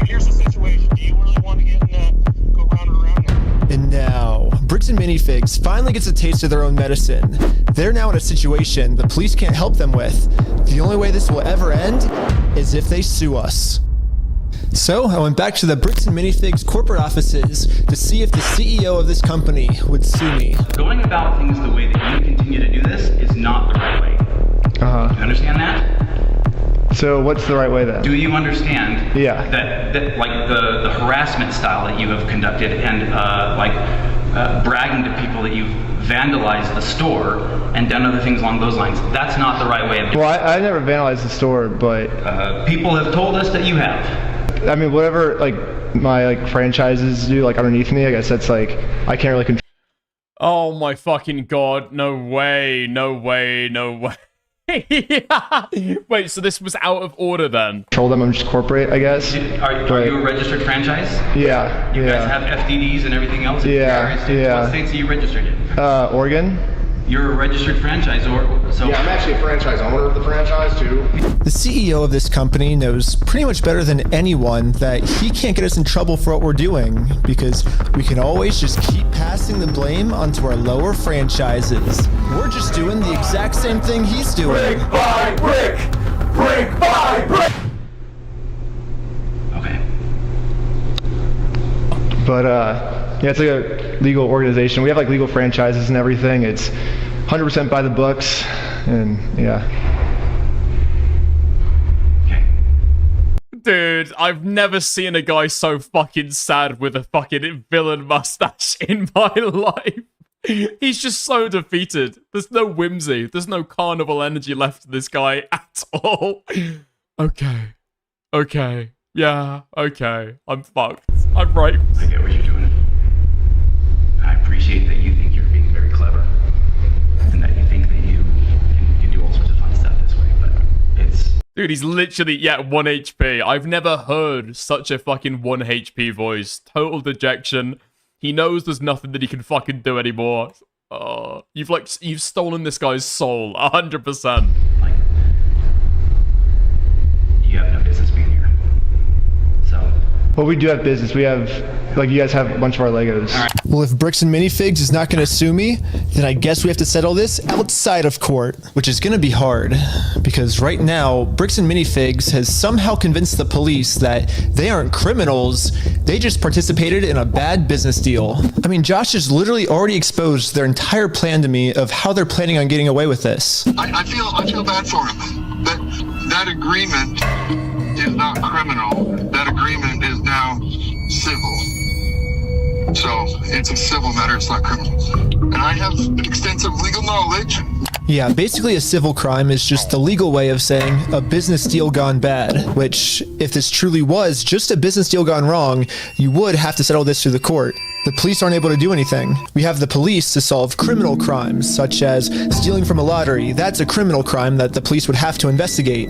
[SPEAKER 20] Here's the situation. Do you really want to get in go round and around?
[SPEAKER 9] And now, Bricks and Minifigs finally gets a taste of their own medicine. They're now in a situation the police can't help them with. The only way this will ever end is if they sue us. So I went back to the Bricks and Minifigs corporate offices to see if the CEO of this company would sue me.
[SPEAKER 16] Going about things the way that you continue to do this is not the right way.
[SPEAKER 8] Uh-huh.
[SPEAKER 16] You understand that?
[SPEAKER 8] So what's the right way then?
[SPEAKER 16] Do you understand
[SPEAKER 8] Yeah.
[SPEAKER 16] that like the harassment style that you have conducted and bragging to people that you've vandalized the store and done other things along those lines? That's not the right way of doing it.
[SPEAKER 8] Well, I never vandalized the store, but
[SPEAKER 16] people have told us that you have.
[SPEAKER 8] I mean, whatever like my like franchises do like underneath me, I guess that's like I can't really control.
[SPEAKER 1] Oh my fucking god, no way, no way, no way. Wait, so this was out of order then?
[SPEAKER 8] Control them, I'm just corporate, I guess.
[SPEAKER 16] Are you a registered franchise?
[SPEAKER 8] Yeah.
[SPEAKER 16] You guys have FDDs and everything else?
[SPEAKER 8] Yeah.
[SPEAKER 16] What states are you registered in?
[SPEAKER 8] Oregon.
[SPEAKER 16] You're a registered franchisor, so...
[SPEAKER 4] Yeah, I'm actually a franchise owner of the franchise, too.
[SPEAKER 9] The CEO of this company knows pretty much better than anyone that he can't get us in trouble for what we're doing, because we can always just keep passing the blame onto our lower franchises. We're just doing the exact same thing he's doing.
[SPEAKER 19] Brick by brick! Brick by brick!
[SPEAKER 16] Okay.
[SPEAKER 8] But yeah, it's like a legal organization. We have like legal franchises and everything. It's 100% by the books, and yeah.
[SPEAKER 1] Dude, I've never seen a guy so fucking sad with a fucking villain mustache in my life. He's just so defeated. There's no whimsy. There's no carnival energy left in this guy at all. Okay. Okay. Yeah, okay. I'm fucked. I'm right.
[SPEAKER 16] I get what you're doing. I appreciate that you think you're being very clever. And that you think that you can do all sorts of fun stuff this way, but it's...
[SPEAKER 1] Dude, he's literally, 1 HP. I've never heard such a fucking 1 HP voice. Total dejection. He knows there's nothing that he can fucking do anymore. You've stolen this guy's soul, 100%.
[SPEAKER 16] Like, you have no business being here. So...
[SPEAKER 8] Well, we do have business. We have, like, you guys have a bunch of our Legos.
[SPEAKER 16] All right.
[SPEAKER 9] Well, if Bricks and Minifigs is not going to sue me, then I guess we have to settle this outside of court, which is going to be hard, because right now, Bricks and Minifigs has somehow convinced the police that they aren't criminals, they just participated in a bad business deal. I mean, Josh has literally already exposed their entire plan to me of how they're planning on getting away with this.
[SPEAKER 20] I feel bad for him. That agreement is not criminal. That agreement is now civil. So it's a civil matter, it's not criminal. And I have extensive legal knowledge.
[SPEAKER 9] Yeah, basically a civil crime is just the legal way of saying a business deal gone bad, which, if this truly was just a business deal gone wrong, you would have to settle this through the court. The police aren't able to do anything. We have the police to solve criminal crimes, such as stealing from a lottery. That's a criminal crime that the police would have to investigate.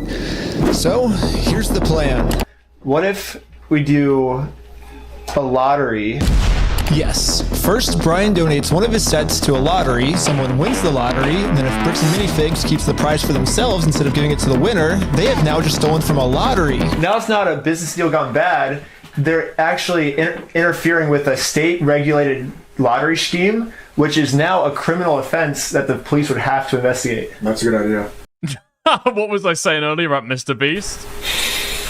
[SPEAKER 9] So, here's the plan.
[SPEAKER 8] What if we do a lottery?
[SPEAKER 9] Yes. First, Brian donates one of his sets to a lottery, someone wins the lottery, and then if Bricks and Minifigs keeps the prize for themselves instead of giving it to the winner, they have now just stolen from a lottery.
[SPEAKER 8] Now it's not a business deal gone bad. They're actually interfering with a state-regulated lottery scheme, which is now a criminal offense that the police would have to investigate.
[SPEAKER 4] That's a good idea.
[SPEAKER 1] What was I saying earlier about Mr. Beast?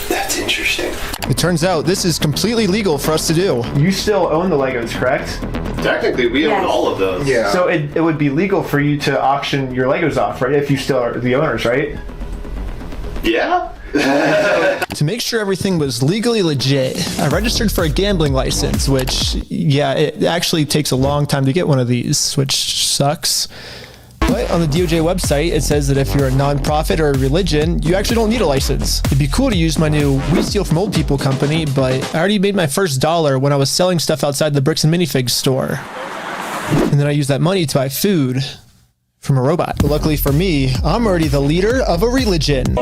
[SPEAKER 17] That's interesting.
[SPEAKER 9] It turns out this is completely legal for us to do.
[SPEAKER 8] You still own the Legos, correct?
[SPEAKER 17] Technically, we own all of those.
[SPEAKER 4] Yeah.
[SPEAKER 8] So it would be legal for you to auction your Legos off, right? If you still are the owners, right?
[SPEAKER 17] Yeah?
[SPEAKER 9] To make sure everything was legally legit, I registered for a gambling license, which, yeah, it actually takes a long time to get one of these, which sucks. But on the DOJ website, it says that if you're a nonprofit or a religion, you actually don't need a license. It'd be cool to use my new We Steal From Old People company, but I already made my first dollar when I was selling stuff outside the Bricks and Minifigs store. And then I used that money to buy food from a robot. But luckily for me, I'm already the leader of a religion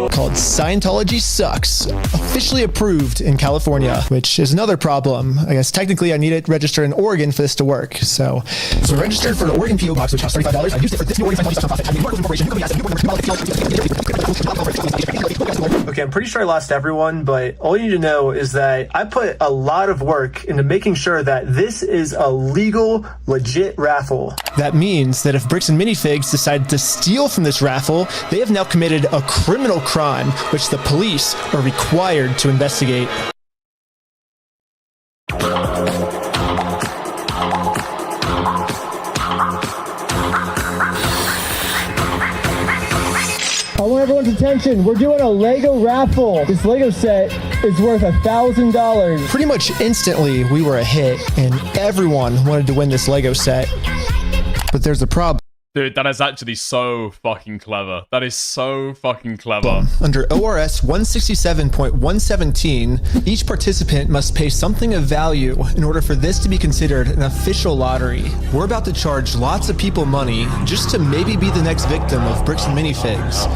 [SPEAKER 9] called Scientology Sucks, officially approved in California, which is another problem. I guess technically I need it registered in Oregon for this to work. So I registered for the Oregon PO box, which costs $35. I used it for this new Oregon Scientology Stuff nonprofit. I made work with a corporation, new company asset, new board membership, Okay, I'm pretty sure I lost everyone, but all you need to know is that I put a lot of work into making sure that this is a legal, legit raffle. That means that if Bricks and Minifigs decide to steal from this raffle, they have now committed a criminal crime, which the police are required to investigate.
[SPEAKER 10] I want everyone's attention. We're doing a Lego raffle. This Lego set is worth $1,000.
[SPEAKER 9] Pretty much instantly, we were a hit, and everyone wanted to win this Lego set. But there's a problem.
[SPEAKER 1] Dude, that is actually so fucking clever. That is so fucking clever.
[SPEAKER 9] Under ORS 167.117, each participant must pay something of value in order for this to be considered an official lottery. We're about to charge lots of people money just to maybe be the next victim of Bricks and Minifigs.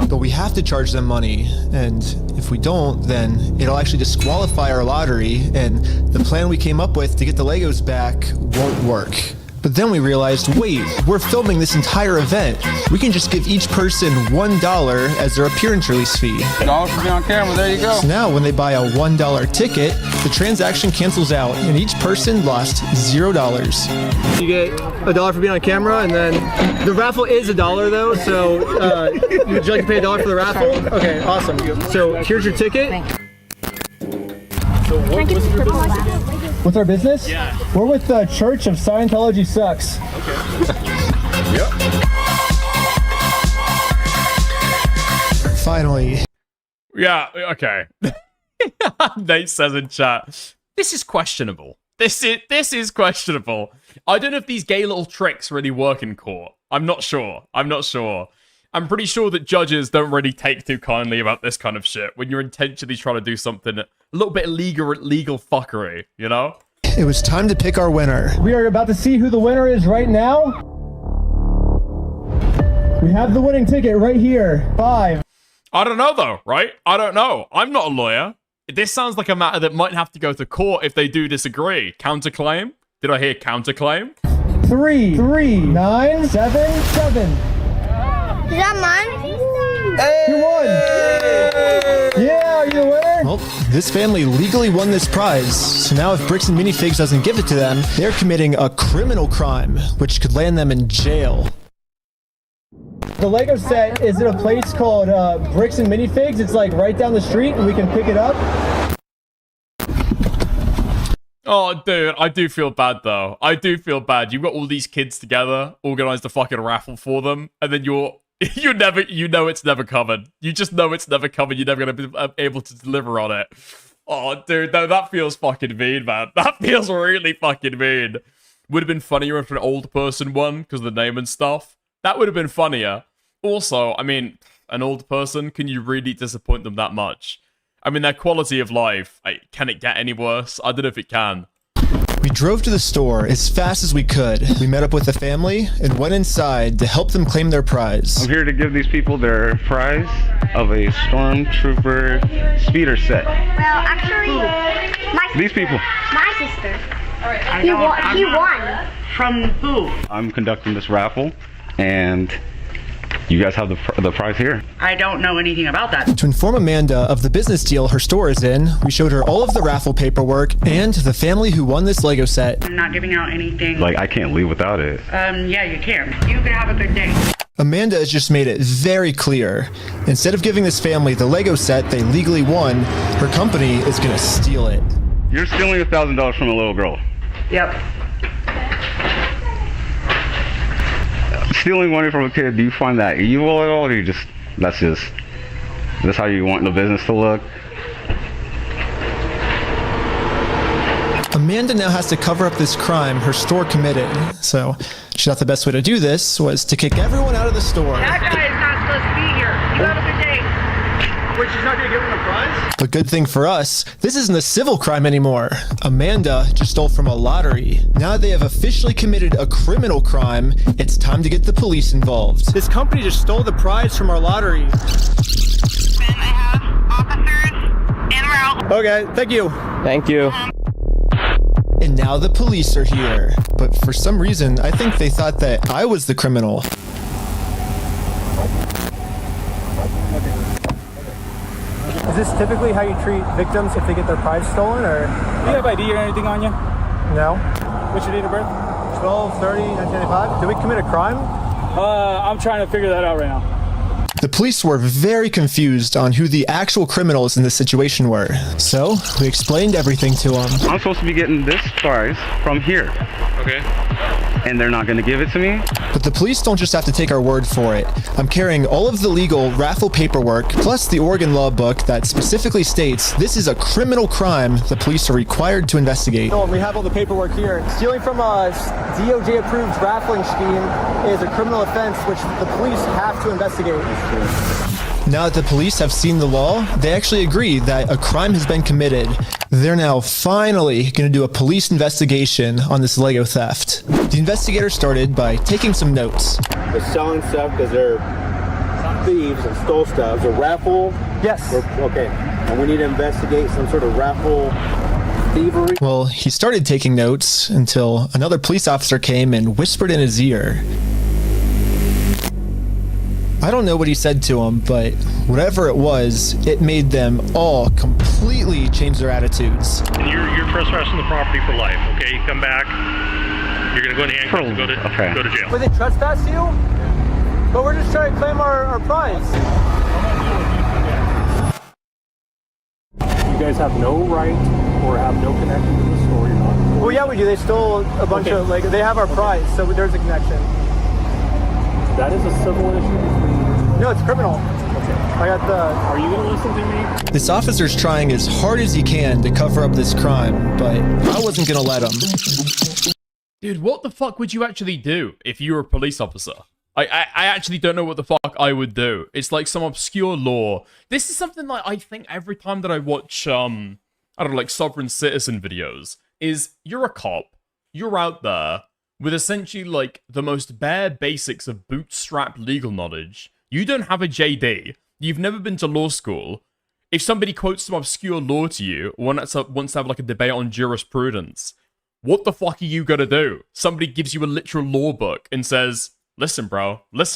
[SPEAKER 9] But we have to charge them money, and if we don't, then it'll actually disqualify our lottery, and the plan we came up with to get the Legos back won't work. But then we realized, wait, we're filming this entire event. We can just give each person $1 as their appearance release fee.
[SPEAKER 2] $1 for being on camera, there you go.
[SPEAKER 9] So now when they buy a $1 ticket, the transaction cancels out and each person lost $0. You get $1 for being on camera, and then the raffle is $1 though, so would you like to pay $1 for the raffle? Okay, awesome. So here's your ticket. So what's your business again?
[SPEAKER 10] What's our business?
[SPEAKER 1] Yeah.
[SPEAKER 10] We're with the Church of Scientology Sucks.
[SPEAKER 1] Okay. Yep.
[SPEAKER 9] Finally.
[SPEAKER 1] Yeah, okay. Nate says in chat, this is questionable. This is questionable. I don't know if these gay little tricks really work in court. I'm not sure. I'm pretty sure that judges don't really take too kindly about this kind of shit when you're intentionally trying to do something a little bit legal fuckery, you know?
[SPEAKER 9] It was time to pick our winner.
[SPEAKER 10] We are about to see who the winner is right now. We have the winning ticket right here. 5.
[SPEAKER 1] I don't know though, right? I don't know. I'm not a lawyer. This sounds like a matter that might have to go to court if they do disagree. Counterclaim? Did I hear counterclaim?
[SPEAKER 10] 3, 9, 7, 7.
[SPEAKER 22] Is that mine?
[SPEAKER 10] Hey! You won! Yeah, are you the winner?
[SPEAKER 9] Well, this family legally won this prize, so now if Bricks and Minifigs doesn't give it to them, they're committing a criminal crime, which could land them in jail.
[SPEAKER 10] The Lego set is at a place called Bricks and Minifigs. It's like right down the street, and we can pick it up.
[SPEAKER 1] Oh, dude, I do feel bad, though. I do feel bad. You've got all these kids together, organized a fucking raffle for them, and then you know it's never coming. You just know it's never coming. You're never going to be able to deliver on it. Oh, dude, no, that feels fucking mean, man. That feels really fucking mean. Would have been funnier if an old person won, because of the name and stuff. That would have been funnier. Also, I mean, an old person, can you really disappoint them that much? I mean, their quality of life, can it get any worse? I don't know if it can.
[SPEAKER 9] We drove to the store as fast as we could. We met up with the family and went inside to help them claim their prize.
[SPEAKER 2] I'm here to give these people their prize of a Stormtrooper speeder set.
[SPEAKER 22] Well, actually,
[SPEAKER 2] These people.
[SPEAKER 22] my sister. He won.
[SPEAKER 10] From who?
[SPEAKER 2] I'm conducting this raffle, and you guys have the prize here.
[SPEAKER 11] I don't know anything about that.
[SPEAKER 9] To inform Amanda of the business deal her store is in, we showed her all of the raffle paperwork and the family who won this Lego set.
[SPEAKER 11] I'm not giving out anything.
[SPEAKER 2] Like, I can't leave without it.
[SPEAKER 11] Yeah, you can. You can have a good day.
[SPEAKER 9] Amanda has just made it very clear. Instead of giving this family the Lego set they legally won, her company is gonna steal it.
[SPEAKER 2] You're stealing $1,000 from a little girl.
[SPEAKER 11] Yep.
[SPEAKER 2] Stealing money from a kid, do you find that evil at all, or that's how you want the business to look?
[SPEAKER 9] Amanda now has to cover up this crime her store committed, so she thought the best way to do this was to kick everyone out of the store.
[SPEAKER 11] That guy is not supposed to be here. You have a good day.
[SPEAKER 10] Wait, she's not gonna give him a prize?
[SPEAKER 9] But good thing for us, this isn't a civil crime anymore. Amanda just stole from a lottery. Now that they have officially committed a criminal crime, it's time to get the police involved.
[SPEAKER 10] This company just stole the prize from our lottery. Okay, thank you.
[SPEAKER 21] Thank you.
[SPEAKER 9] And now the police are here. But for some reason, I think they thought that I was the criminal.
[SPEAKER 10] Is this typically how you treat victims if they get their prize stolen, or?
[SPEAKER 15] Do you have ID or anything on you?
[SPEAKER 10] No.
[SPEAKER 15] What's your date of birth?
[SPEAKER 10] 12/30/1995. Did we commit a crime?
[SPEAKER 15] I'm trying to figure that out right now.
[SPEAKER 9] The police were very confused on who the actual criminals in this situation were. So, we explained everything to them.
[SPEAKER 2] I'm supposed to be getting this prize from here.
[SPEAKER 13] Okay.
[SPEAKER 2] And they're not going to give it to me?
[SPEAKER 9] But the police don't just have to take our word for it. I'm carrying all of the legal raffle paperwork, plus the Oregon law book that specifically states this is a criminal crime the police are required to investigate.
[SPEAKER 10] Oh, we have all the paperwork here. Stealing from a DOJ-approved raffling scheme is a criminal offense which the police have to investigate.
[SPEAKER 9] Now that the police have seen the law, they actually agree that a crime has been committed. They're now finally going to do a police investigation on this Lego theft. The investigator started by taking some notes.
[SPEAKER 3] They're selling stuff because they're thieves and stole stuff. It's a raffle?
[SPEAKER 10] Yes.
[SPEAKER 3] Okay. And we need to investigate some sort of raffle thievery.
[SPEAKER 9] Well, he started taking notes until another police officer came and whispered in his ear. I don't know what he said to him, but whatever it was, it made them all completely change their attitudes.
[SPEAKER 6] And you're trespassing the property for life, okay? You come back, you're gonna go in handcuffs and go to jail.
[SPEAKER 10] But they trespass you? But we're just trying to claim our prize.
[SPEAKER 3] You guys have no right or have no connection to the store. You're not.
[SPEAKER 10] Well, yeah, we do. They stole a bunch of, like, they have our prize, so there's a connection.
[SPEAKER 3] That is a civil issue.
[SPEAKER 10] No, it's criminal. Okay. I got the...
[SPEAKER 3] Are you gonna listen to me?
[SPEAKER 9] This officer's trying as hard as he can to cover up this crime, but I wasn't gonna let him.
[SPEAKER 1] Dude, what the fuck would you actually do if you were a police officer? I actually don't know what the fuck I would do. It's like some obscure law. This is something like I think every time that I watch, I don't know, like Sovereign Citizen videos, is you're a cop, you're out there with essentially like the most bare basics of bootstrap legal knowledge. You don't have a JD. You've never been to law school. If somebody quotes some obscure law to you, wants to have like a debate on jurisprudence, what the fuck are you gonna do? Somebody gives you a literal law book and says, listen, bro, this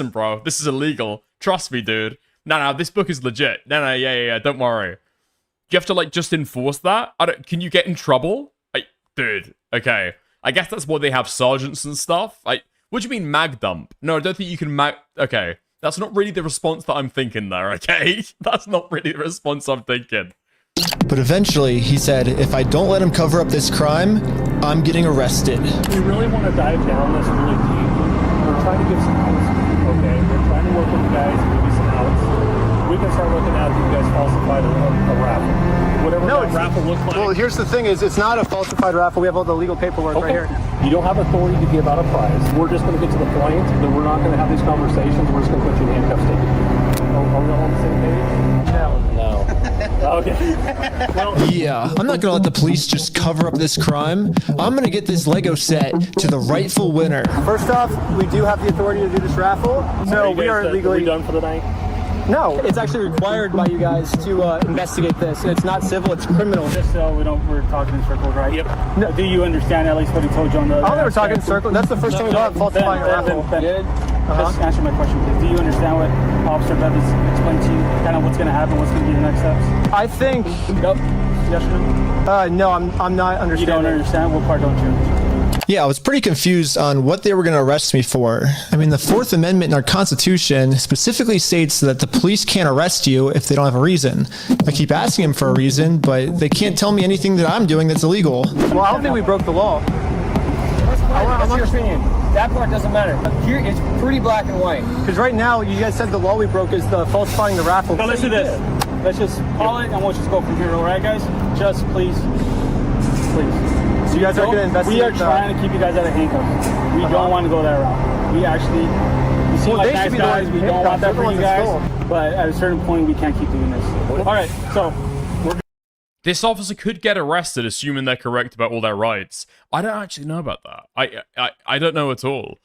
[SPEAKER 1] is illegal. Trust me, dude. No, this book is legit. No, yeah, don't worry. Do you have to like just enforce that? Can you get in trouble? Dude, okay. I guess that's why they have sergeants and stuff. What do you mean mag dump? No, I don't think you can okay. That's not really the response that I'm thinking there, okay? That's not really the response I'm thinking.
[SPEAKER 9] But eventually, he said, if I don't let him cover up this crime, I'm getting arrested.
[SPEAKER 3] We really want to dive down this really deep. We're trying to give some outs, okay? We're trying to work with you guys and give you some outs. We can start looking at that you guys falsified a raffle. Whatever that raffle looks like.
[SPEAKER 10] Well, here's the thing is, it's not a falsified raffle. We have all the legal paperwork right here.
[SPEAKER 3] You don't have authority to give out a prize. We're just going to get to the point that we're not going to have these conversations. We're just going to put you in handcuffs. Are we all on the same page? No. Okay. Well,
[SPEAKER 9] yeah, I'm not gonna let the police just cover up this crime. I'm gonna get this Lego set to the rightful winner.
[SPEAKER 10] First off, we do have the authority to do this raffle, so we are legally...
[SPEAKER 3] Are we done for the night?
[SPEAKER 10] No, it's actually required by you guys to investigate this. It's not civil, it's criminal.
[SPEAKER 15] Just so we're talking in circles, right? Yep. No. Do you understand at least what he told you on the...
[SPEAKER 10] I'll never talk in circles. That's the first time we got falsifying a raffle.
[SPEAKER 15] Just answer my question, please. Do you understand what Officer Bev has explained to you? Kind of what's going to happen, what's going to be the next steps?
[SPEAKER 10] I think...
[SPEAKER 15] Nope. Yes or no?
[SPEAKER 10] No, I'm not understanding.
[SPEAKER 15] You don't understand? What part don't you understand?
[SPEAKER 9] Yeah, I was pretty confused on what they were going to arrest me for. I mean, the Fourth Amendment in our Constitution specifically states that the police can't arrest you if they don't have a reason. I keep asking them for a reason, but they can't tell me anything that I'm doing that's illegal.
[SPEAKER 10] Well, I don't think we broke the law.
[SPEAKER 23] What's your opinion? That part doesn't matter. Here, it's pretty black and white.
[SPEAKER 10] Because right now, you guys said the law we broke is the falsifying the raffle.
[SPEAKER 15] So let's do this. Let's just call it, and we'll just go from here, all right, guys? Just please.
[SPEAKER 10] So you guys are going to investigate?
[SPEAKER 15] We are trying to keep you guys out of handcuffs. We don't want to go that route. We actually, you seem like nice guys. We don't want that for you guys. But at a certain point, we can't keep doing this. All right, so
[SPEAKER 1] this officer could get arrested, assuming they're correct about all their rights. I don't actually know about that. I don't know at all.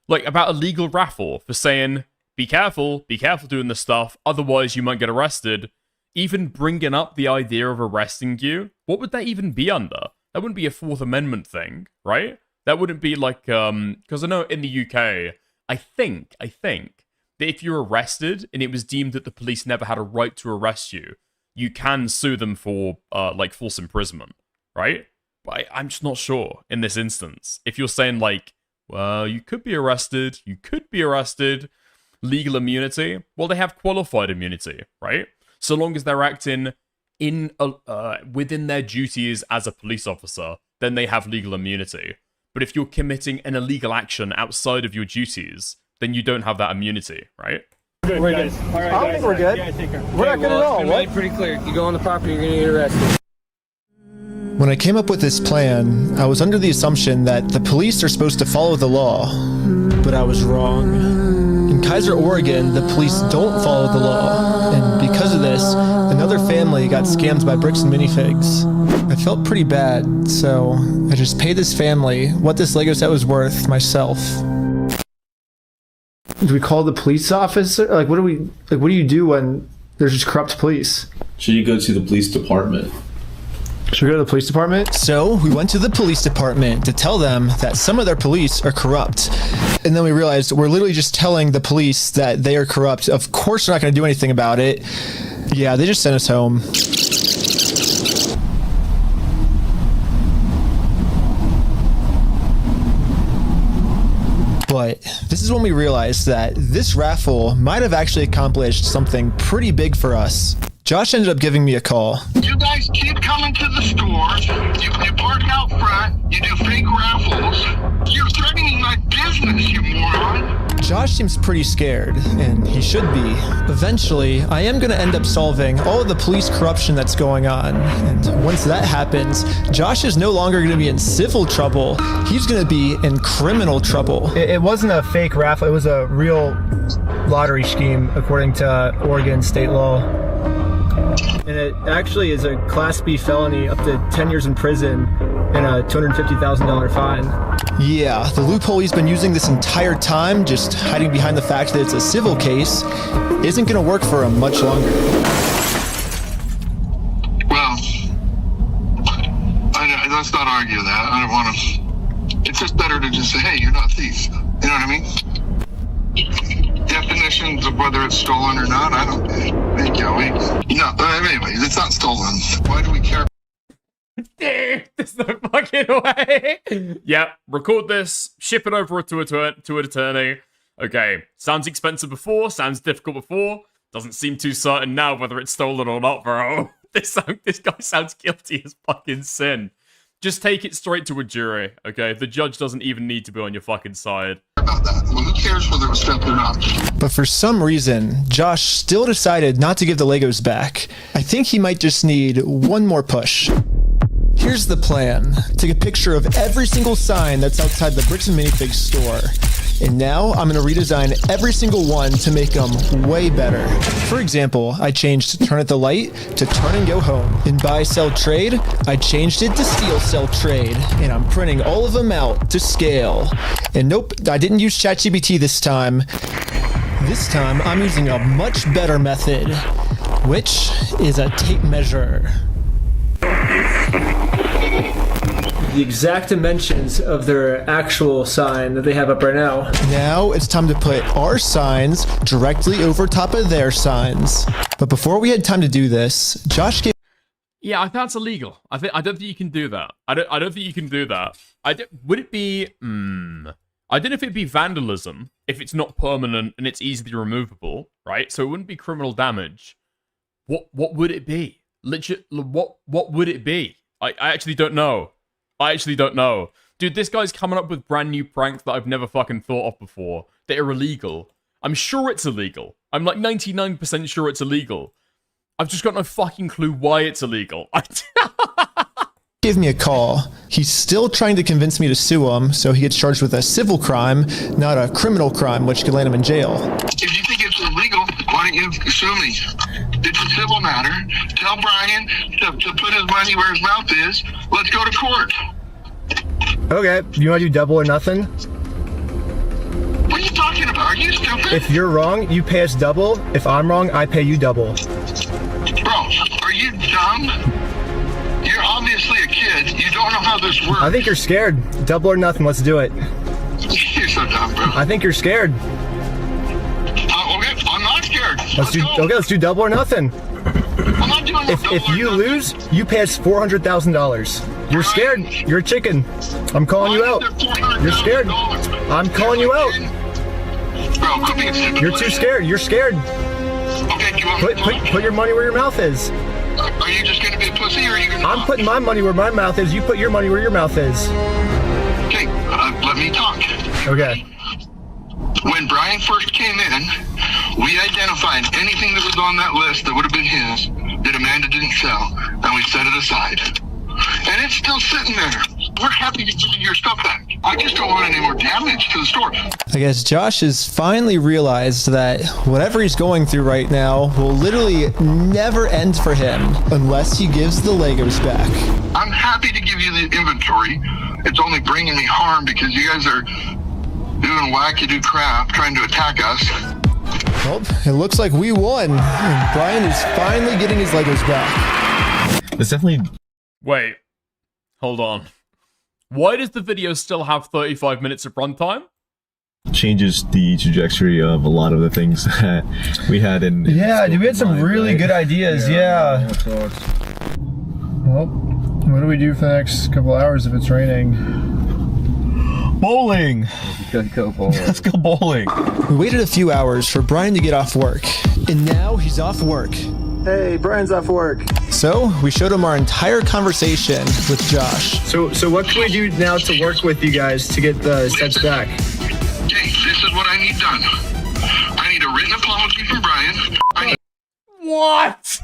[SPEAKER 1] Like, about a legal raffle for saying, be careful doing this stuff, otherwise you might get arrested. Even bringing up the idea of arresting you, what would that even be under? That wouldn't be a Fourth Amendment thing, right? That wouldn't be like, because I know in the UK, I think that if you're arrested and it was deemed that the police never had a right to arrest you, you can sue them for like false imprisonment, right? But I'm just not sure in this instance. If you're saying like, well, you could be arrested, legal immunity, well, they have qualified immunity, right? So long as they're acting in within their duties as a police officer, then they have legal immunity. But if you're committing an illegal action outside of your duties, then you don't have that immunity, right?
[SPEAKER 23] We're good.
[SPEAKER 15] All right,
[SPEAKER 23] I don't think we're good. We're not good at all. It's pretty clear. You go on the property, you're gonna get arrested.
[SPEAKER 9] When I came up with this plan, I was under the assumption that the police are supposed to follow the law, but I was wrong. In Kaiser, Oregon, the police don't follow the law, and because of this, another family got scammed by Bricks and Minifigs. I felt pretty bad, so I just paid this family what this Lego set was worth myself.
[SPEAKER 8] Do we call the police office? Like, what do you do when there's just corrupt police?
[SPEAKER 5] Should you go to the police department?
[SPEAKER 8] Should we go to the police department?
[SPEAKER 9] So we went to the police department to tell them that some of their police are corrupt. And then we realized we're literally just telling the police that they are corrupt. Of course they're not going to do anything about it. Yeah, they just sent us home. But this is when we realized that this raffle might have actually accomplished something pretty big for us. Josh ended up giving me a call.
[SPEAKER 20] You guys keep coming to the stores. You park out front. You do fake raffles. You're threatening my business, you moron.
[SPEAKER 9] Josh seems pretty scared, and he should be. Eventually, I am going to end up solving all of the police corruption that's going on. And once that happens, Josh is no longer going to be in civil trouble. He's going to be in criminal trouble.
[SPEAKER 10] It wasn't a fake raffle. It was a real lottery scheme, according to Oregon state law. And it actually is a Class B felony, up to 10 years in prison and a $250,000 fine.
[SPEAKER 9] Yeah, the loophole he's been using this entire time, just hiding behind the fact that it's a civil case, isn't going to work for him much longer.
[SPEAKER 20] Well, let's not argue that. I don't want to. It's just better to just say, hey, you're not a thief. You know what I mean? Definitions of whether it's stolen or not, I don't think. No, anyway, it's not stolen. Why do we care?
[SPEAKER 1] Dude, there's no fucking way. Yeah, record this, ship it over to an attorney. Okay, sounds expensive before, sounds difficult before, doesn't seem too certain now whether it's stolen or not, bro. This guy sounds guilty as fucking sin. Just take it straight to a jury, okay? The judge doesn't even need to be on your fucking side.
[SPEAKER 20] About that. Well, who cares whether it was theft or not?
[SPEAKER 9] But for some reason, Josh still decided not to give the Legos back. I think he might just need one more push. Here's the plan. Take a picture of every single sign that's outside the Bricks and Minifigs store. And now I'm going to redesign every single one to make them way better. For example, I changed Turn at the Light to Turn and Go Home. In Buy, Sell, Trade, I changed it to Steal, Sell, Trade. And I'm printing all of them out to scale. And nope, I didn't use ChatGPT this time. This time, I'm using a much better method, which is a tape measure. The exact dimensions of their actual sign that they have up right now. Now it's time to put our signs directly over top of their signs. But before we had time to do this, Josh gave...
[SPEAKER 1] Yeah, I think that's illegal. I don't think you can do that. I don't think you can do that. Would it be... I don't know if it'd be vandalism, if it's not permanent and it's easily removable, right? So it wouldn't be criminal damage. What would it be? Legit, what would it be? I actually don't know. Dude, this guy's coming up with brand new pranks that I've never fucking thought of before. That are illegal. I'm sure it's illegal. I'm like 99% sure it's illegal. I've just got no fucking clue why it's illegal.
[SPEAKER 9] Give me a call. He's still trying to convince me to sue him, so he gets charged with a civil crime, not a criminal crime, which could land him in jail.
[SPEAKER 20] If you think it's illegal, why don't you sue me? It's a civil matter. Tell Brian to put his money where his mouth is. Let's go to court.
[SPEAKER 10] Okay, you want to do double or nothing?
[SPEAKER 20] What are you talking about? Are you stupid?
[SPEAKER 10] If you're wrong, you pay us double. If I'm wrong, I pay you double.
[SPEAKER 20] Bro, are you dumb? You're obviously a kid. You don't know how this works.
[SPEAKER 10] I think you're scared. Double or nothing, let's do it.
[SPEAKER 20] You're so dumb, bro.
[SPEAKER 10] I think you're scared.
[SPEAKER 20] Okay, I'm not scared.
[SPEAKER 10] Let's do double or nothing.
[SPEAKER 20] I'm not doing
[SPEAKER 8] If you lose, you pay us $400,000. You're scared. You're a chicken. I'm calling you out. You're scared. I'm calling you out. You're too scared. You're scared. Put your money where your mouth is.
[SPEAKER 20] Are you just going to be a pussy, or are you going to?
[SPEAKER 8] I'm putting my money where my mouth is. You put your money where your mouth is.
[SPEAKER 20] Okay, let me talk.
[SPEAKER 8] Okay.
[SPEAKER 20] When Brian first came in, we identified anything that was on that list that would have been his that Amanda didn't sell, and we set it aside. And it's still sitting there. We're happy to give you your stuff back. I just don't want any more damage to the store.
[SPEAKER 9] I guess Josh has finally realized that whatever he's going through right now will literally never end for him unless he gives the Legos back.
[SPEAKER 20] I'm happy to give you the inventory. It's only bringing me harm because you guys are doing wackadoo crap trying to attack us.
[SPEAKER 9] Well, it looks like we won. And Brian is finally getting his Legos back.
[SPEAKER 5] It's definitely...
[SPEAKER 1] Wait. Hold on. Why does the video still have 35 minutes of runtime?
[SPEAKER 5] changes the trajectory of a lot of the things that we had in
[SPEAKER 10] yeah, dude, we had some really good ideas. Yeah. Well, what do we do for the next couple hours if it's raining?
[SPEAKER 5] Bowling.
[SPEAKER 10] Go bowling.
[SPEAKER 5] Let's go bowling.
[SPEAKER 9] We waited a few hours for Brian to get off work, and now he's off work.
[SPEAKER 10] Hey, Brian's off work.
[SPEAKER 9] So we showed him our entire conversation with Josh.
[SPEAKER 10] So what can we do now to work with you guys to get the sets back?
[SPEAKER 20] Okay, this is what I need done. I need a written apology from Brian.
[SPEAKER 1] What?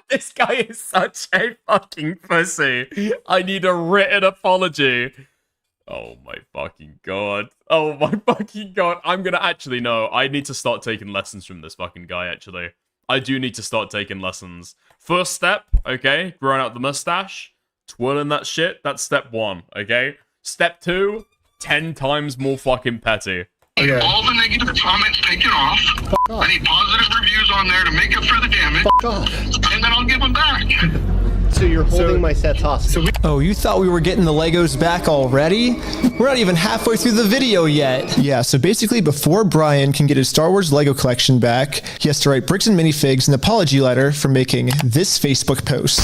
[SPEAKER 1] This guy is such a fucking pussy. I need a written apology. Oh my fucking god. Oh my fucking god. I'm gonna actually know. I need to start taking lessons from this fucking guy, actually. I do need to start taking lessons. First step, okay? Growing out the mustache. Twirling that shit. That's step 1, okay? Step 2, 10 times more fucking petty.
[SPEAKER 20] Okay. All the negative comments taken off. I need positive reviews on there to make up for the damage. And then I'll give them back.
[SPEAKER 12] So you're holding my sets hostage.
[SPEAKER 9] Oh, you thought we were getting the Legos back already? We're not even halfway through the video yet. Yeah, so basically before Brian can get his Star Wars Lego collection back, he has to write Bricks and Minifigs an apology letter for making this Facebook post.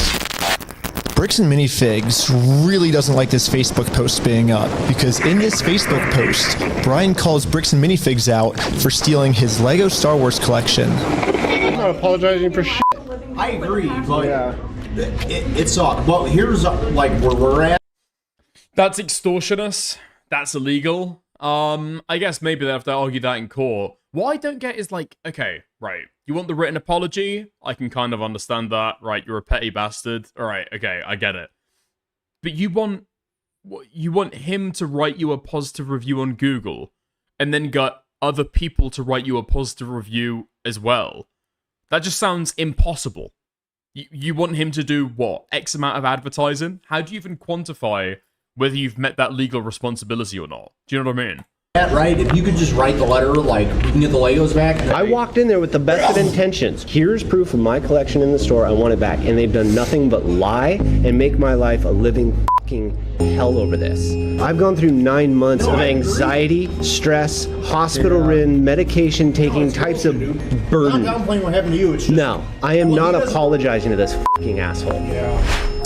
[SPEAKER 9] Bricks and Minifigs really doesn't like this Facebook post being up, because in this Facebook post, Brian calls Bricks and Minifigs out for stealing his Lego Star Wars collection.
[SPEAKER 12] I'm not apologizing for shit. I agree, but yeah. It's well, here's like where we're at.
[SPEAKER 1] That's extortionist. That's illegal. I guess maybe they have to argue that in court. What I don't get is like, okay, right. You want the written apology? I can kind of understand that. Right, you're a petty bastard. All right, okay, I get it. But you want him to write you a positive review on Google and then get other people to write you a positive review as well. That just sounds impossible. You want him to do what? X amount of advertising? How do you even quantify whether you've met that legal responsibility or not? Do you know what I mean?
[SPEAKER 12] Right, if you could just write the letter, like, we can get the Legos back. I walked in there with the best of intentions. Here's proof of my collection in the store. I want it back. And they've done nothing but lie and make my life a living fucking hell over this. I've gone through 9 months of anxiety, stress, hospital-ridden, medication-taking types of burden. I'm downplaying what happened to you. It's just, no, I am not apologizing to this fucking asshole.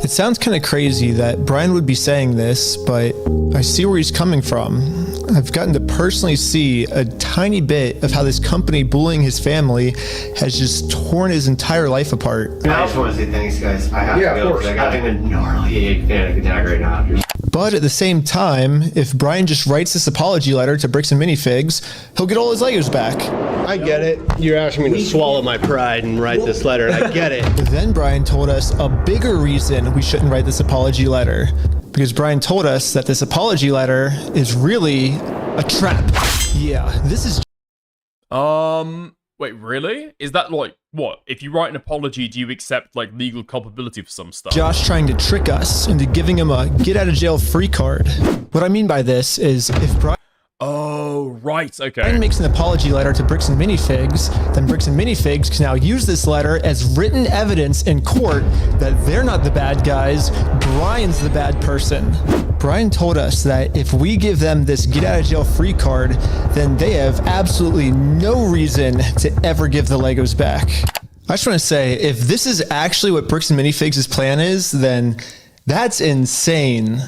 [SPEAKER 9] It sounds kind of crazy that Brian would be saying this, but I see where he's coming from. I've gotten to personally see a tiny bit of how this company bullying his family has just torn his entire life apart.
[SPEAKER 17] I just want to say thanks, guys. I have to go because I got a gnarly panic attack right now.
[SPEAKER 9] But at the same time, if Brian just writes this apology letter to Bricks and Minifigs, he'll get all his Legos back.
[SPEAKER 12] I get it. You're asking me to swallow my pride and write this letter. I get it.
[SPEAKER 9] Then Brian told us a bigger reason we shouldn't write this apology letter. Because Brian told us that this apology letter is really a trap. Yeah, this is...
[SPEAKER 1] Wait, really? Is that like, what? If you write an apology, do you accept, like, legal culpability for some stuff?
[SPEAKER 9] Josh trying to trick us into giving him a get-out-of-jail-free card. What I mean by this is if Brian...
[SPEAKER 1] Oh, right, okay.
[SPEAKER 9] Brian makes an apology letter to Bricks and Minifigs, then Bricks and Minifigs can now use this letter as written evidence in court that they're not the bad guys, Brian's the bad person. Brian told us that if we give them this get-out-of-jail-free card, then they have absolutely no reason to ever give the Legos back. I just want to say, if this is actually what Bricks and Minifigs' plan is, then that's insane.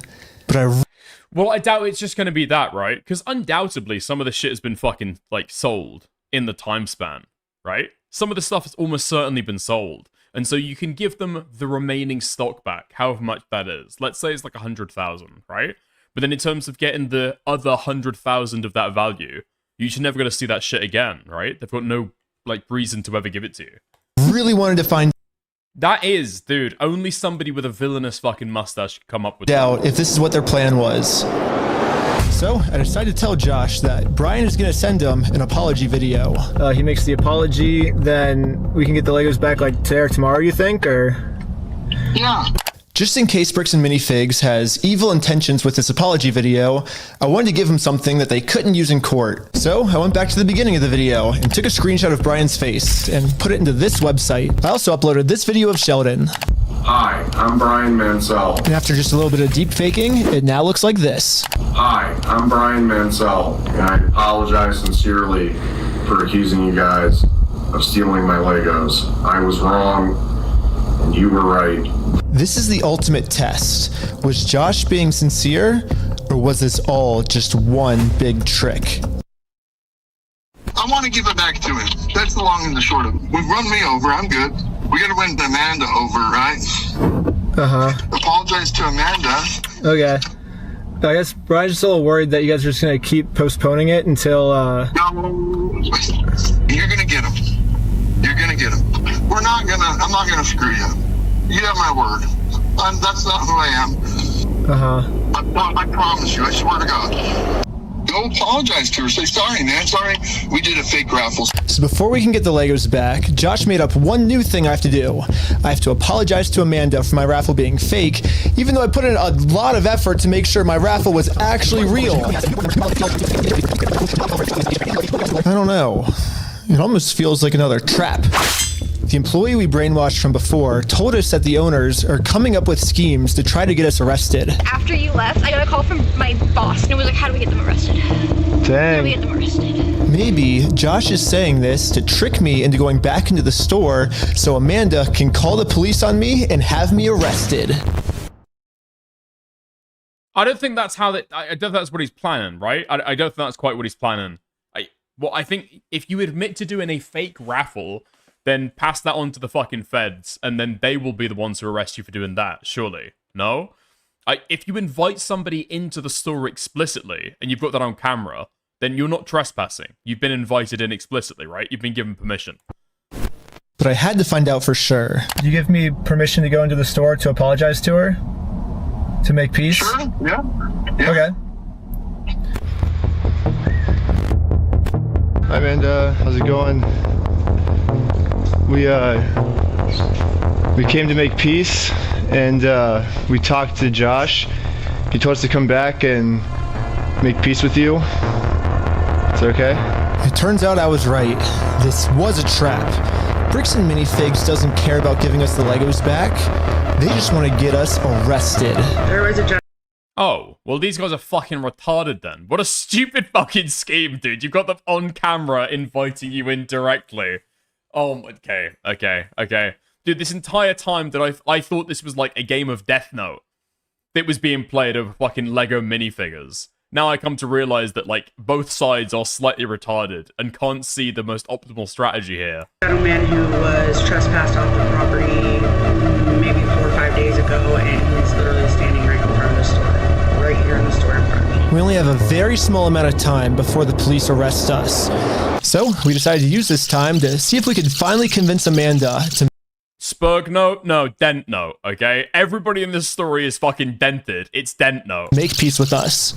[SPEAKER 9] But
[SPEAKER 1] well, I doubt it's just going to be that, right? Because undoubtedly, some of the shit has been fucking, like, sold in the time span, right? Some of the stuff has almost certainly been sold. And so you can give them the remaining stock back, however much that is. Let's say it's like 100,000, right? But then in terms of getting the other 100,000 of that value, you're never going to see that shit again, right? They've got no, like, reason to ever give it to you.
[SPEAKER 9] Really wanted to find
[SPEAKER 1] that is, dude, only somebody with a villainous fucking mustache could come up with
[SPEAKER 9] out if this is what their plan was. So I decided to tell Josh that Brian is going to send him an apology video.
[SPEAKER 10] He makes the apology, then we can get the Legos back like today or tomorrow, you think, or?
[SPEAKER 20] Yeah.
[SPEAKER 9] Just in case Bricks and Minifigs has evil intentions with this apology video, I wanted to give him something that they couldn't use in court. So I went back to the beginning of the video and took a screenshot of Brian's face and put it into this website. I also uploaded this video of Sheldon.
[SPEAKER 7] Hi, I'm Brian Mansell.
[SPEAKER 9] And after just a little bit of deep faking, it now looks like this.
[SPEAKER 7] Hi, I'm Brian Mansell, and I apologize sincerely for accusing you guys of stealing my Legos. I was wrong, and you were right.
[SPEAKER 9] This is the ultimate test. Was Josh being sincere, or was this all just one big trick?
[SPEAKER 20] I want to give it back to him. That's the long and the short of it. We've run me over. I'm good. We got to win Amanda over, right? Apologize to Amanda.
[SPEAKER 10] Okay. I guess Brian's just a little worried that you guys are just going to keep postponing it until,
[SPEAKER 20] No. You're going to get him. You're going to get him. I'm not going to screw you. You have my word. That's not who I am. I promise you. I swear to God. Go apologize to her. Say, sorry, man. Sorry. We did a fake raffle.
[SPEAKER 9] So before we can get the Legos back, Josh made up one new thing I have to do. I have to apologize to Amanda for my raffle being fake, even though I put in a lot of effort to make sure my raffle was actually real. I don't know. It almost feels like another trap. The employee we brainwashed from before told us that the owners are coming up with schemes to try to get us arrested.
[SPEAKER 14] After you left, I got a call from my boss, and it was like, how do we get them arrested?
[SPEAKER 9] Dang.
[SPEAKER 14] How do we get them arrested?
[SPEAKER 9] Maybe Josh is saying this to trick me into going back into the store so Amanda can call the police on me and have me arrested.
[SPEAKER 1] I don't think that's how that. I don't think that's what he's planning, right? I don't think that's quite what he's planning. I think if you admit to doing a fake raffle, then pass that on to the fucking feds, and then they will be the ones who arrest you for doing that, surely. No? If you invite somebody into the store explicitly, and you've got that on camera, then you're not trespassing. You've been invited in explicitly, right? You've been given permission.
[SPEAKER 9] But I had to find out for sure.
[SPEAKER 10] You give me permission to go into the store to apologize to her? To make peace?
[SPEAKER 20] Sure, yeah.
[SPEAKER 10] Okay. Hi Amanda, how's it going? We came to make peace, and we talked to Josh. He told us to come back and make peace with you. Is that okay?
[SPEAKER 9] It turns out I was right. This was a trap. Bricks and Minifigs doesn't care about giving us the Legos back. They just want to get us arrested.
[SPEAKER 11] There was a
[SPEAKER 1] Oh, well, these guys are fucking retarded then. What a stupid fucking scheme, dude. You've got them on camera inviting you in directly. Oh, okay. Dude, this entire time that I thought this was like a game of Death Note that was being played over fucking Lego minifigures. Now I come to realize that, like, both sides are slightly retarded and can't see the most optimal strategy here.
[SPEAKER 11] gentleman who was trespassed off the property maybe 4 or 5 days ago, and he's literally standing right in front of the store. Right here in the store in front of me.
[SPEAKER 9] We only have a very small amount of time before the police arrest us. So we decided to use this time to see if we could finally convince Amanda to...
[SPEAKER 1] Spurg note? No, dent note, okay? Everybody in this story is fucking dented. It's dent note.
[SPEAKER 9] Make peace with us.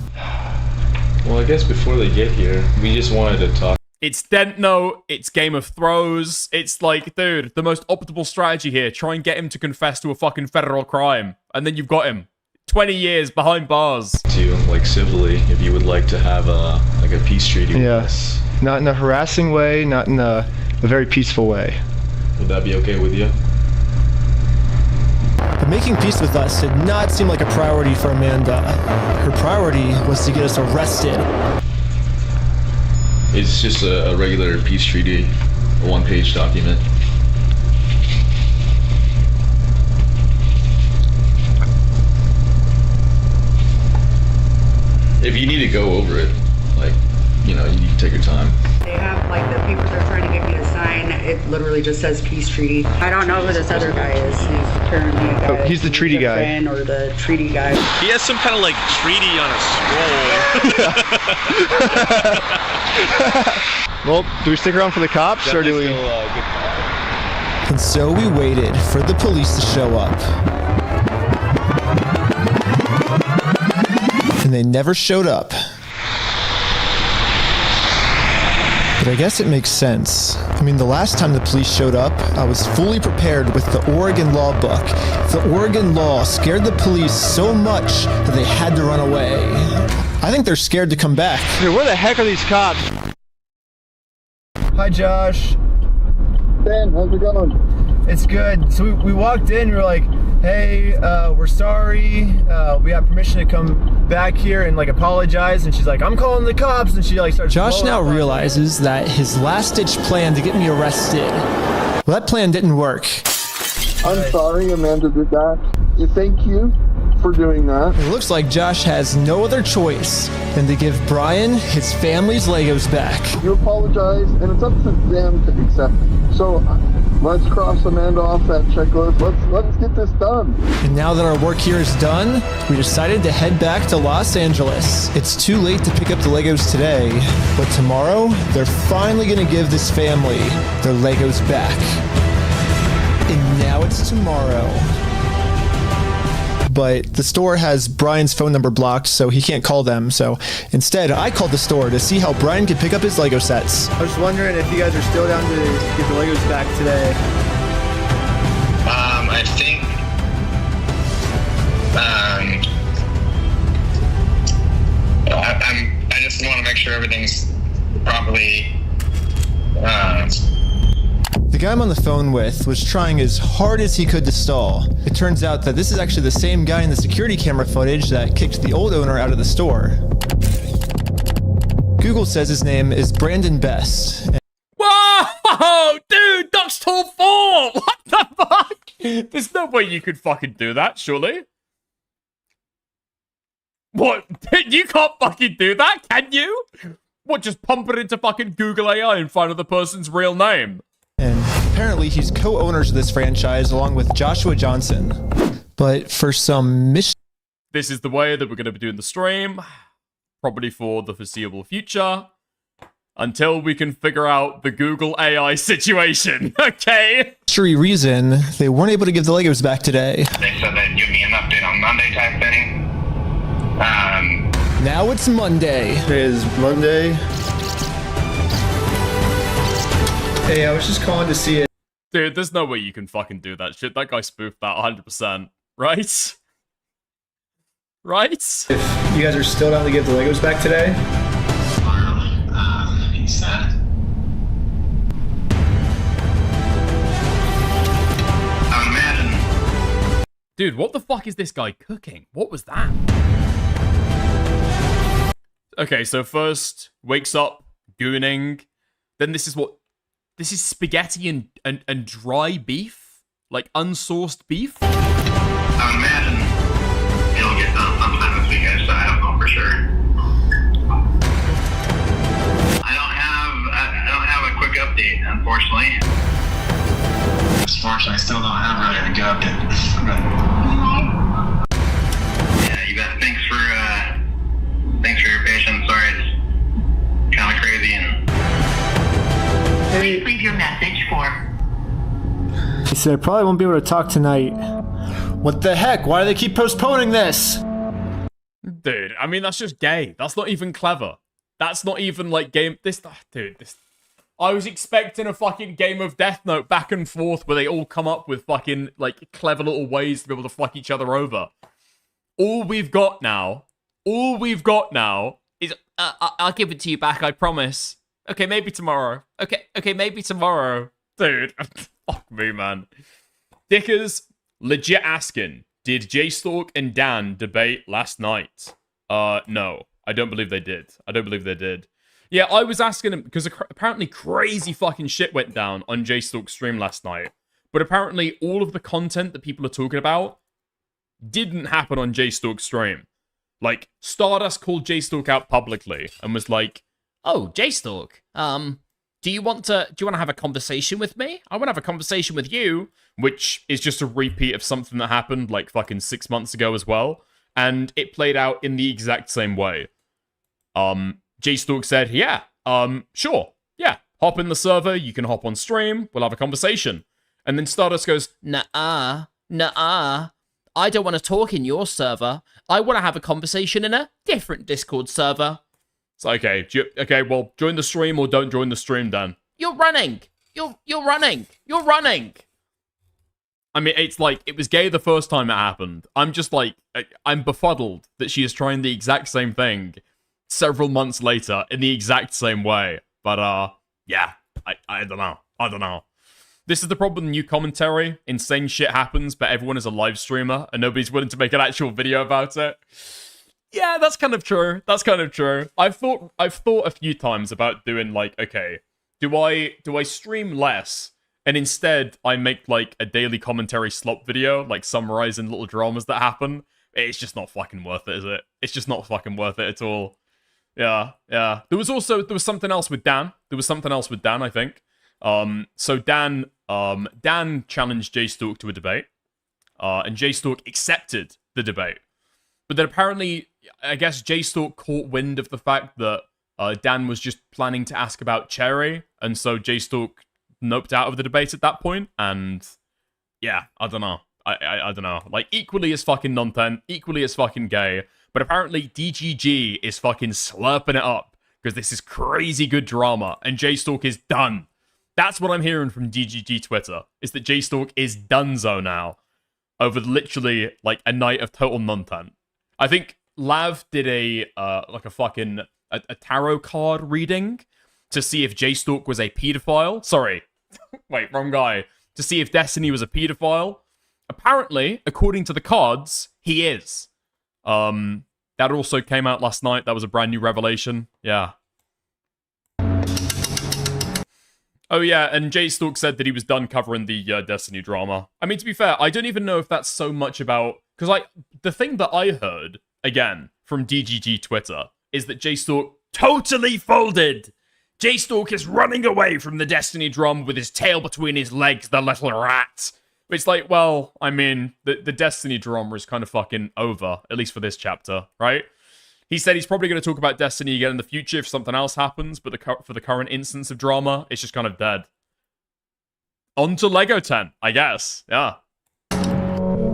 [SPEAKER 5] Well, I guess before they get here, we just wanted to talk.
[SPEAKER 1] It's dent note, it's Game of Thrones. It's like, dude, the most optimal strategy here. Try and get him to confess to a fucking federal crime. And then you've got him. 20 years behind bars.
[SPEAKER 5] To, like, civilly, if you would like to have a peace treaty with us.
[SPEAKER 10] Not in a harassing way, not in a very peaceful way.
[SPEAKER 5] Would that be okay with you?
[SPEAKER 9] But making peace with us did not seem like a priority for Amanda. Her priority was to get us arrested.
[SPEAKER 5] It's just a regular peace treaty, a one-page document. if you need to go over it, like, you know, you need to take your time.
[SPEAKER 11] They have, like, the papers they're trying to get me to sign, it literally just says peace treaty. I don't know who this other guy is. He's apparently a guy.
[SPEAKER 8] He's the treaty guy.
[SPEAKER 11] Friend or the treaty guy.
[SPEAKER 16] He has some kind of, like, treaty on a scroll.
[SPEAKER 8] Well, do we stick around for the cops, or do we...
[SPEAKER 9] And so we waited for the police to show up. And they never showed up. But I guess it makes sense. I mean, the last time the police showed up, I was fully prepared with the Oregon law book. The Oregon law scared the police so much that they had to run away. I think they're scared to come back.
[SPEAKER 8] Dude, where the heck are these cops? Hi, Josh.
[SPEAKER 20] Ben, how's it going?
[SPEAKER 8] It's good. So we walked in, we were like, hey, we're sorry. We have permission to come back here and like apologize. And she's like, I'm calling the cops. And she like starts.
[SPEAKER 9] Josh now realizes that his last-ditch plan to get me arrested, well, that plan didn't work.
[SPEAKER 20] I'm sorry Amanda did that. Thank you for doing that.
[SPEAKER 9] It looks like Josh has no other choice than to give Brian his family's Legos back.
[SPEAKER 20] You apologize, and it's up to them to accept it. So let's cross Amanda off that checklist. Let's get this done.
[SPEAKER 9] And now that our work here is done, we decided to head back to Los Angeles. It's too late to pick up the Legos today, but tomorrow, they're finally gonna give this family their Legos back. And now it's tomorrow. But the store has Brian's phone number blocked, so he can't call them. So instead, I called the store to see how Brian could pick up his Lego sets.
[SPEAKER 10] I was wondering if you guys are still down to get the Legos back today.
[SPEAKER 18] I think, I just want to make sure everything's properly,
[SPEAKER 9] The guy I'm on the phone with was trying as hard as he could to stall. It turns out that this is actually the same guy in the security camera footage that kicked the old owner out of the store. Google says his name is Brandon Best.
[SPEAKER 1] Whoa! Dude, that's tall 4! What the fuck? There's no way you could fucking do that, surely? What? You can't fucking do that, can you? What, just pump it into fucking Google AI and find out the person's real name?
[SPEAKER 9] And apparently he's co-owners of this franchise along with Joshua Johnson. But for some mission...
[SPEAKER 1] This is the way that we're going to be doing the stream. Probably for the foreseeable future. Until we can figure out the Google AI situation, okay?
[SPEAKER 9] reason, they weren't able to give the Legos back today.
[SPEAKER 18] they said they'd give me an update on Monday type thing.
[SPEAKER 9] Now it's Monday.
[SPEAKER 8] Today is Monday. Hey, I was just calling to see it.
[SPEAKER 1] Dude, there's no way you can fucking do that shit. That guy spoofed that 100%. Right? Right?
[SPEAKER 8] If you guys are still down to give the Legos back today.
[SPEAKER 18] He said. Imagine.
[SPEAKER 1] Dude, what the fuck is this guy cooking? What was that? Okay, so first, wakes up, gooning. Then this is what... This is spaghetti and dry beef? Like, unsourced beef?
[SPEAKER 18] I imagine it'll get done sometime this weekend, so I don't know for sure. I don't have a quick update, unfortunately. Unfortunately, I still don't have really a good update. Yeah, you bet. Thanks for your patience. Sorry, it's kind of crazy and.
[SPEAKER 19] Please leave your message for...
[SPEAKER 10] He said, I probably won't be able to talk tonight.
[SPEAKER 9] What the heck? Why do they keep postponing this?
[SPEAKER 1] Dude, I mean, that's just gay. That's not even clever. That's not even, like, game... Dude, this... I was expecting a fucking game of Death Note back and forth where they all come up with fucking, like, clever little ways to be able to fuck each other over. All we've got now is... I'll give it to you back, I promise. Okay, maybe tomorrow. Okay, maybe tomorrow. Dude, fuck me, man. Dickers, legit asking, did JStalk and Dan debate last night? No. I don't believe they did. Yeah, I was asking him, because apparently crazy fucking shit went down on JStalk's stream last night. But apparently all of the content that people are talking about didn't happen on JStalk's stream. Like, Stardust called J-Stalk out publicly and was like, "Oh, J-Stalk, do you want to have a conversation with me? I want to have a conversation with you," which is just a repeat of something that happened like fucking 6 months ago as well, and it played out in the exact same way. J-Stalk said, "Yeah, sure, yeah, hop in the server, you can hop on stream, we'll have a conversation." And then Stardust goes, "Nuh-uh, nuh-uh, I don't want to talk in your server. I want to have a conversation in a different Discord server." It's like, okay, well, join the stream or don't join the stream then. You're running. You're running. You're running. I mean, it's like, it was gay the first time it happened. I'm just like, I'm befuddled that she is trying the exact same thing several months later in the exact same way. But, yeah, I don't know. I don't know. This is the problem with new commentary. Insane shit happens, but everyone is a live streamer, and nobody's willing to make an actual video about it. Yeah, that's kind of true. That's kind of true. I've thought a few times about doing, like, okay, do I stream less, and instead I make, like, a daily commentary slop video, like, summarizing little dramas that happen? It's just not fucking worth it, is it? It's just not fucking worth it at all. Yeah. There was something else with Dan. I think. So Dan challenged J-Stalk to a debate, and J-Stalk accepted the debate. But then apparently, I guess J-Stalk caught wind of the fact that Dan was just planning to ask about Cherry, and so J-Stalk noped out of the debate at that point, and yeah, I don't know. I don't know. Like, equally as fucking non-ten, equally as fucking gay, but apparently DGG is fucking slurping it up, because this is crazy good drama, and J-Stalk is done. That's what I'm hearing from DGG Twitter, is that J-Stalk is donezo now, over literally, like, a night of total non-ten. I think Lav did a tarot card reading to see if J-Stalk was a pedophile. Sorry. Wait, wrong guy. To see if Destiny was a pedophile. Apparently, according to the cards, he is. That also came out last night. That was a brand new revelation. Yeah. Oh yeah, and J-Stalk said that he was done covering the Destiny drama. I mean, to be fair, I don't even know if that's so much about... Because, like, the thing that I heard, again, from DGG Twitter, is that J-Stalk totally folded! J-Stalk is running away from the Destiny drama with his tail between his legs, the little rat! It's like, well, I mean, the Destiny drama is kind of fucking over, at least for this chapter, right? He said he's probably going to talk about Destiny again in the future if something else happens, but for the current instance of drama, it's just kind of dead. On to Lego 10, I guess. Yeah.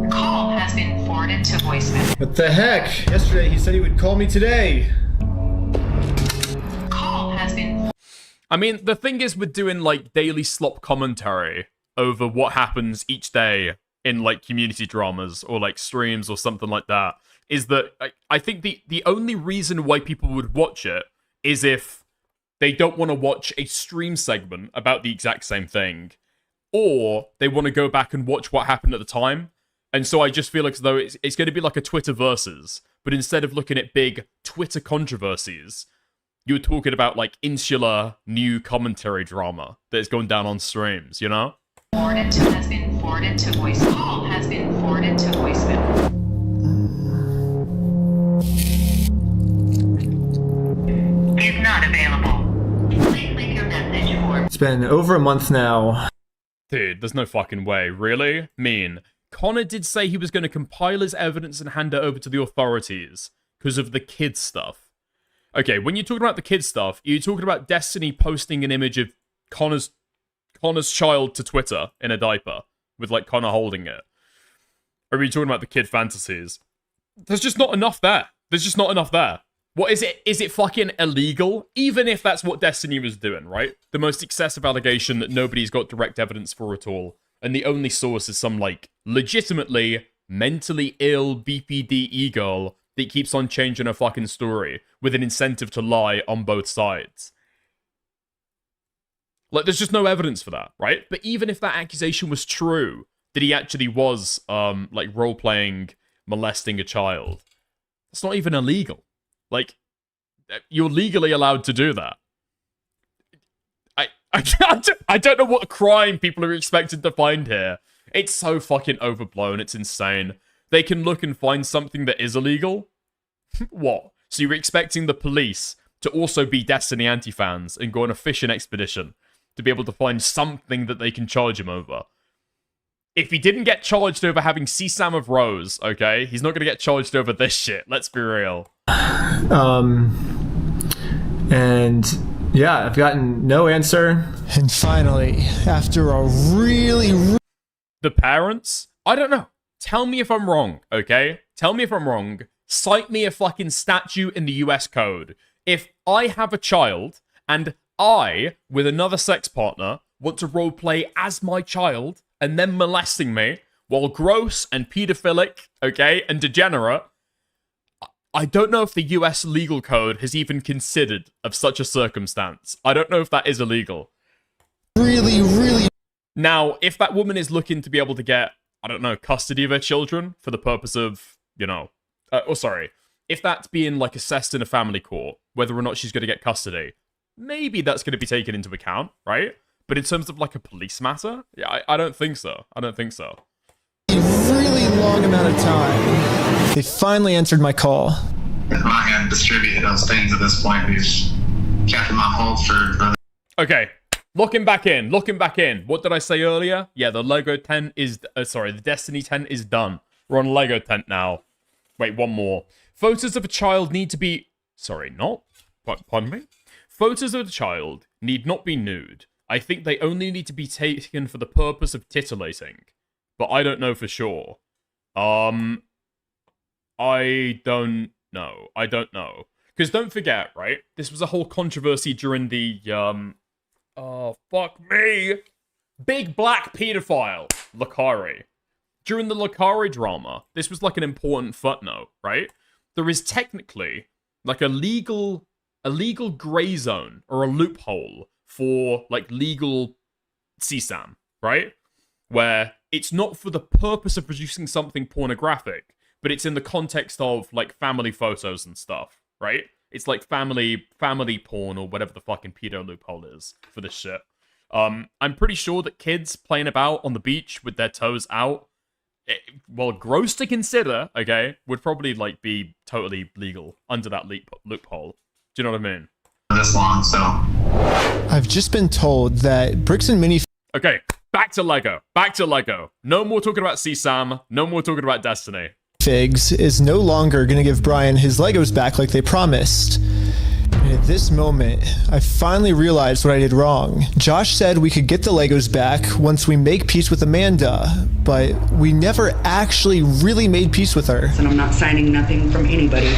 [SPEAKER 19] Call has been forwarded to voicemail.
[SPEAKER 10] What the heck? Yesterday he said he would call me today.
[SPEAKER 19] Call has been...
[SPEAKER 1] I mean, the thing is with doing, like, daily slop commentary over what happens each day in, like, community dramas or, like, streams or something like that, is that I think the only reason why people would watch it is if they don't want to watch a stream segment about the exact same thing, or they want to go back and watch what happened at the time. And so I just feel like as though it's going to be like a Twitter versus, but instead of looking at big Twitter controversies, you're talking about, like, insular new commentary drama that is going down on streams, you know?
[SPEAKER 19] Has been forwarded to voice. Call has been forwarded to voicemail. Is not available. Please leave your message for...
[SPEAKER 10] It's been over a month now.
[SPEAKER 1] Dude, there's no fucking way. Really? Mean. Connor did say he was going to compile his evidence and hand it over to the authorities because of the kids stuff. Okay, when you're talking about the kids stuff, you're talking about Destiny posting an image of Connor's child to Twitter in a diaper with, like, Connor holding it. Or are you talking about the kid fantasies? There's just not enough there. There's just not enough there. What is it? Is it fucking illegal? Even if that's what Destiny was doing, right? The most excessive allegation that nobody's got direct evidence for at all. And the only source is some, like, legitimately mentally ill BPD e-girl that keeps on changing her fucking story with an incentive to lie on both sides. Like, there's just no evidence for that, right? But even if that accusation was true, that he actually was, like, role-playing, molesting a child, it's not even illegal. Like, you're legally allowed to do that. I don't know what crime people are expected to find here. It's so fucking overblown. It's insane. They can look and find something that is illegal. What? So you're expecting the police to also be Destiny anti-fans and go on a fishing expedition to be able to find something that they can charge him over? If he didn't get charged over having CSAM of Rose, okay, he's not going to get charged over this shit. Let's be real.
[SPEAKER 10] And yeah, I've gotten no answer.
[SPEAKER 9] And finally, after a really...
[SPEAKER 1] The parents? I don't know. Tell me if I'm wrong, okay? Tell me if I'm wrong. Cite me a fucking statute in the US code. If I have a child and I, with another sex partner, want to roleplay as my child and then molesting me while gross and pedophilic, okay, and degenerate, I don't know if the US legal code has even considered of such a circumstance. I don't know if that is illegal.
[SPEAKER 9] Really...
[SPEAKER 1] Now, if that woman is looking to be able to get, I don't know, custody of her children for the purpose of, you know, if that's being, like, assessed in a family court, whether or not she's going to get custody, maybe that's going to be taken into account, right? But in terms of, like, a police matter, yeah, I don't think so. I don't think so.
[SPEAKER 9] Really long amount of time. They finally answered my call.
[SPEAKER 18] I'm not going to distribute those things at this point. We've kept them on hold for...
[SPEAKER 1] Okay. Looking back in. What did I say earlier? Yeah, the Lego tent is... the Destiny tent is done. We're on Lego tent now. Wait, one more. Photos of a child need to be... Sorry, not? Pardon me? Photos of a child need not be nude. I think they only need to be taken for the purpose of titillating. But I don't know for sure. I don't know. Because don't forget, right? This was a whole controversy during the, oh, fuck me. Big black pedophile, Lakari. During the Lakari drama, this was like an important footnote, right? There is technically like a legal gray zone or a loophole for like legal CSAM, right? Where it's not for the purpose of producing something pornographic, but it's in the context of like family photos and stuff, right? It's like family porn or whatever the fucking pedo loophole is for this shit. I'm pretty sure that kids playing about on the beach with their toes out, well, gross to consider, okay, would probably like be totally legal under that loophole. Do you know what I mean?
[SPEAKER 18] This long, so
[SPEAKER 9] I've just been told that Bricks and Mini...
[SPEAKER 1] Okay, back to Lego. No more talking about CSAM. No more talking about Destiny.
[SPEAKER 9] Figs is no longer going to give Brian his Legos back like they promised. And at this moment, I finally realized what I did wrong. Josh said we could get the Legos back once we make peace with Amanda, but we never actually really made peace with her.
[SPEAKER 11] And I'm not signing nothing from anybody.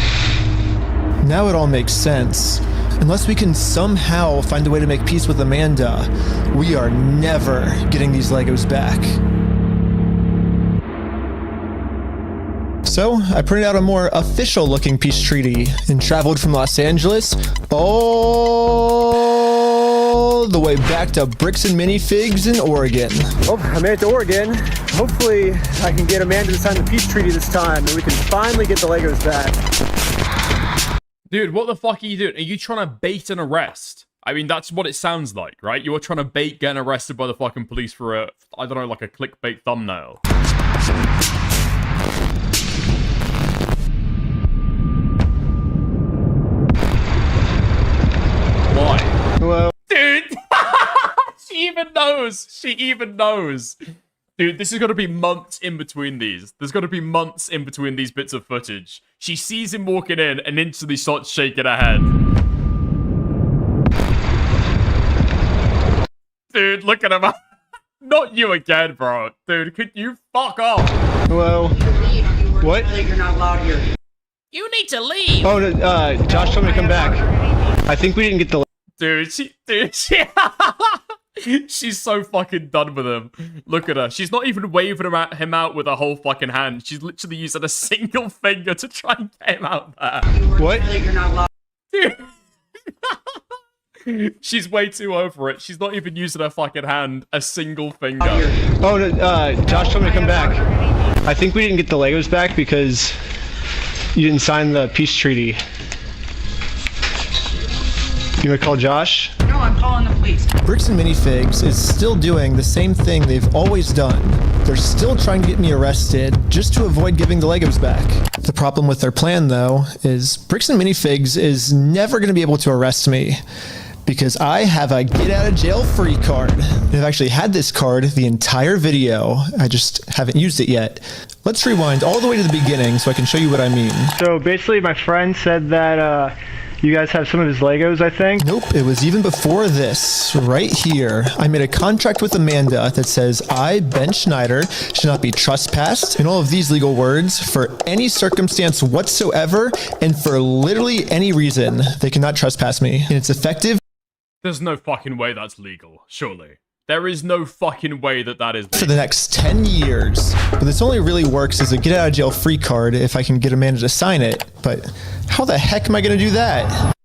[SPEAKER 9] Now it all makes sense. Unless we can somehow find a way to make peace with Amanda, we are never getting these Legos back. So, I printed out a more official-looking peace treaty and traveled from Los Angeles all the way back to Bricks and Minifigs in Oregon.
[SPEAKER 10] Oh, I made it to Oregon. Hopefully, I can get Amanda to sign the peace treaty this time, and we can finally get the Legos back.
[SPEAKER 1] Dude, what the fuck are you doing? Are you trying to bait an arrest? I mean, that's what it sounds like, right? You were trying to bait getting arrested by the fucking police for a, I don't know, like a clickbait thumbnail. Why?
[SPEAKER 8] Hello?
[SPEAKER 1] Dude! She even knows. Dude, this is going to be months in between these. There's going to be months in between these bits of footage. She sees him walking in and instantly starts shaking her head. Dude, look at him. Not you again, bro. Dude, could you fuck off?
[SPEAKER 8] Hello? What?
[SPEAKER 11] You're not allowed here.
[SPEAKER 14] You need to leave.
[SPEAKER 8] Oh, no, Josh told me to come back. I think we didn't get the...
[SPEAKER 1] Dude, she's so fucking done with him. Look at her. She's not even waving him out with her whole fucking hand. She's literally using a single finger to try and get him out there.
[SPEAKER 8] What?
[SPEAKER 11] You're not allowed.
[SPEAKER 1] Dude. She's way too over it. She's not even using her fucking hand. A single finger.
[SPEAKER 8] Oh, no, Josh told me to come back. I think we didn't get the Legos back because you didn't sign the peace treaty. You want to call Josh?
[SPEAKER 11] No, I'm calling the police.
[SPEAKER 9] Bricks and Minifigs is still doing the same thing they've always done. They're still trying to get me arrested just to avoid giving the Legos back. The problem with their plan, though, is Bricks and Minifigs is never going to be able to arrest me because I have a get out of jail free card. I've actually had this card the entire video. I just haven't used it yet. Let's rewind all the way to the beginning so I can show you what I mean.
[SPEAKER 10] So basically my friend said that you guys have some of his Legos, I think?
[SPEAKER 9] Nope, it was even before this, right here. I made a contract with Amanda that says I, Ben Schneider, should not be trespassed in all of these legal words for any circumstance whatsoever and for literally any reason. They cannot trespass me. And it's effective.
[SPEAKER 1] There's no fucking way that's legal, surely. There is no fucking way that that is legal.
[SPEAKER 9] For the next 10 years. But this only really works as a get out of jail free card if I can get Amanda to sign it. But how the heck am I going to do that?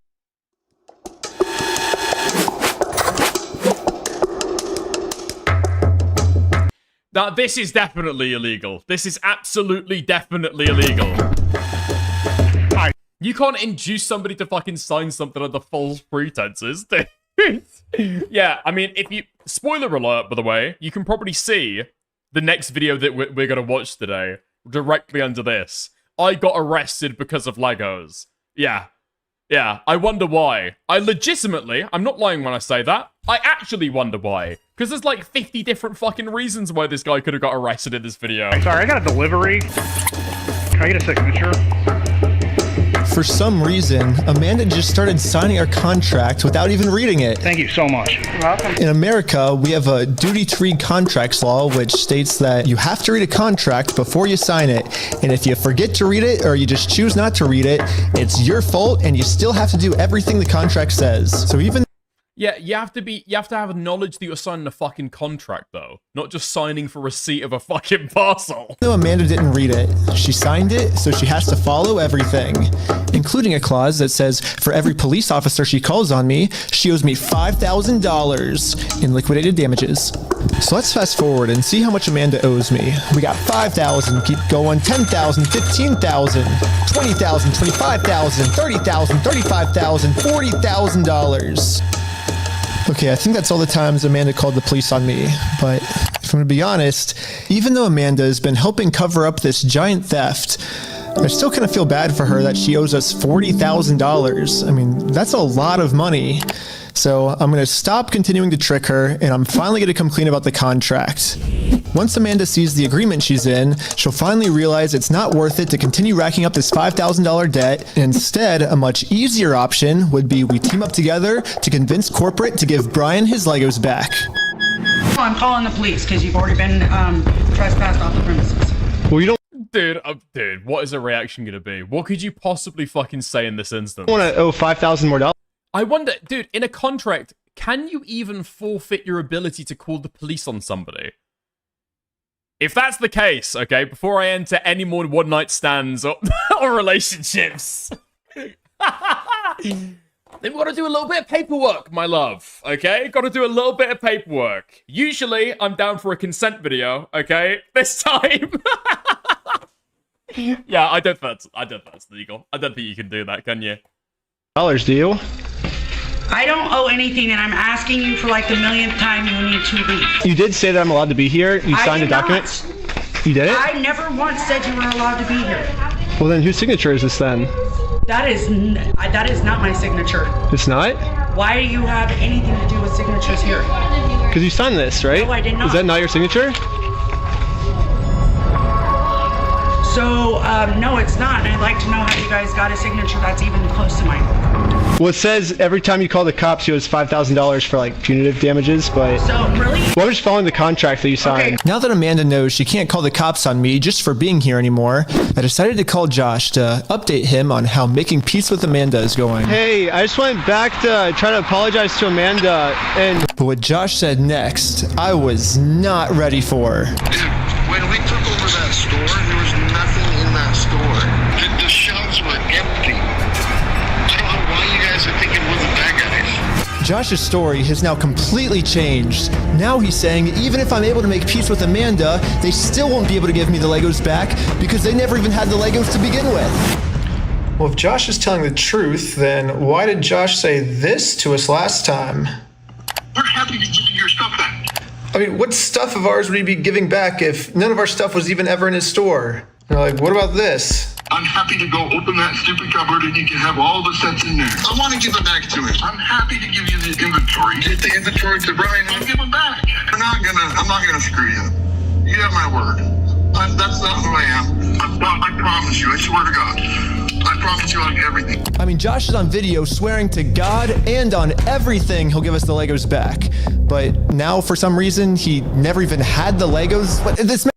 [SPEAKER 1] Now, this is definitely illegal. This is absolutely, definitely illegal. You can't induce somebody to fucking sign something under false pretenses. Yeah, I mean, if you... Spoiler alert, by the way. You can probably see the next video that we're going to watch today directly under this. I got arrested because of Legos. Yeah. Yeah, I wonder why. I legitimately, I'm not lying when I say that, I actually wonder why. Because there's like 50 different fucking reasons why this guy could have got arrested in this video.
[SPEAKER 4] Sorry, I got a delivery. Can I get a signature?
[SPEAKER 9] For some reason, Amanda just started signing our contract without even reading it.
[SPEAKER 4] Thank you so much. You're welcome.
[SPEAKER 9] In America, we have a duty to read contracts law, which states that you have to read a contract before you sign it. And if you forget to read it or you just choose not to read it, it's your fault and you still have to do everything the contract says. So even
[SPEAKER 1] yeah, you have to have knowledge that you're signing a fucking contract, though. Not just signing for receipt of a fucking parcel.
[SPEAKER 9] No, Amanda didn't read it. She signed it, so she has to follow everything, including a clause that says for every police officer she calls on me, she owes me $5,000 in liquidated damages. So let's fast forward and see how much Amanda owes me. We got $5,000, keep going, $10,000, $15,000, $20,000, $25,000, $30,000, $35,000, $40,000. Okay, I think that's all the times Amanda called the police on me, but if I'm gonna be honest, even though Amanda has been helping cover up this giant theft, I still kind of feel bad for her that she owes us $40,000. I mean, that's a lot of money. So I'm going to stop continuing to trick her, and I'm finally going to come clean about the contract. Once Amanda sees the agreement she's in, she'll finally realize it's not worth it to continue racking up this $5,000 debt. And instead, a much easier option would be we team up together to convince corporate to give Brian his Legos back.
[SPEAKER 11] I'm calling the police because you've already been trespassed off the premises.
[SPEAKER 8] Well, you don't
[SPEAKER 1] Dude, what is a reaction going to be? What could you possibly fucking say in this instance?
[SPEAKER 8] want to owe $5,000 more.
[SPEAKER 1] I wonder, dude, in a contract, can you even forfeit your ability to call the police on somebody? If that's the case, okay, before I enter any more one-night stands or relationships, then we've got to do a little bit of paperwork, my love, okay? Got to do a little bit of paperwork. Usually, I'm down for a consent video, okay? This time... Yeah, I don't think that's legal. I don't think you can do that, can you?
[SPEAKER 8] Do you?
[SPEAKER 11] I don't owe anything, and I'm asking you for like the millionth time you need to leave.
[SPEAKER 8] You did say that I'm allowed to be here. You signed a document. You did it?
[SPEAKER 11] I never once said you were allowed to be here.
[SPEAKER 8] Well, then whose signature is this then?
[SPEAKER 11] That is not my signature.
[SPEAKER 8] It's not?
[SPEAKER 11] Why do you have anything to do with signatures here?
[SPEAKER 8] Because you signed this, right?
[SPEAKER 11] No, I did not.
[SPEAKER 8] Is that not your signature?
[SPEAKER 11] So, no, it's not. And I'd like to know how you guys got a signature that's even close to mine.
[SPEAKER 8] Well, it says every time you call the cops, you owe $5,000 for like punitive damages, but...
[SPEAKER 11] So, really?
[SPEAKER 8] Well, I'm just following the contract that you signed.
[SPEAKER 9] Okay. Now that Amanda knows she can't call the cops on me just for being here anymore, I decided to call Josh to update him on how making peace with Amanda is going.
[SPEAKER 8] Hey, I just went back to try to apologize to Amanda, and...
[SPEAKER 9] But what Josh said next, I was not ready for.
[SPEAKER 20] When we took over that store, there was nothing in that store. The shelves were empty. I don't know why you guys are thinking we're the bad guys.
[SPEAKER 9] Josh's story has now completely changed. Now he's saying even if I'm able to make peace with Amanda, they still won't be able to give me the Legos back because they never even had the Legos to begin with. Well, if Josh is telling the truth, then why did Josh say this to us last time?
[SPEAKER 20] We're happy to give you your stuff back.
[SPEAKER 9] I mean, what stuff of ours would he be giving back if none of our stuff was even ever in his store? They're like, what about this?
[SPEAKER 20] I'm happy to go open that stupid cupboard and you can have all the sets in there. I want to give it back to him. I'm happy to give you the inventory. Get the inventory to Brian, I'll give him back. I'm not gonna screw you. You have my word. That's not who I am. I promise you, I swear to God. I promise you I'll get everything.
[SPEAKER 9] I mean, Josh is on video swearing to God and on everything he'll give us the Legos back. But now, for some reason, he never even had the Legos. What, this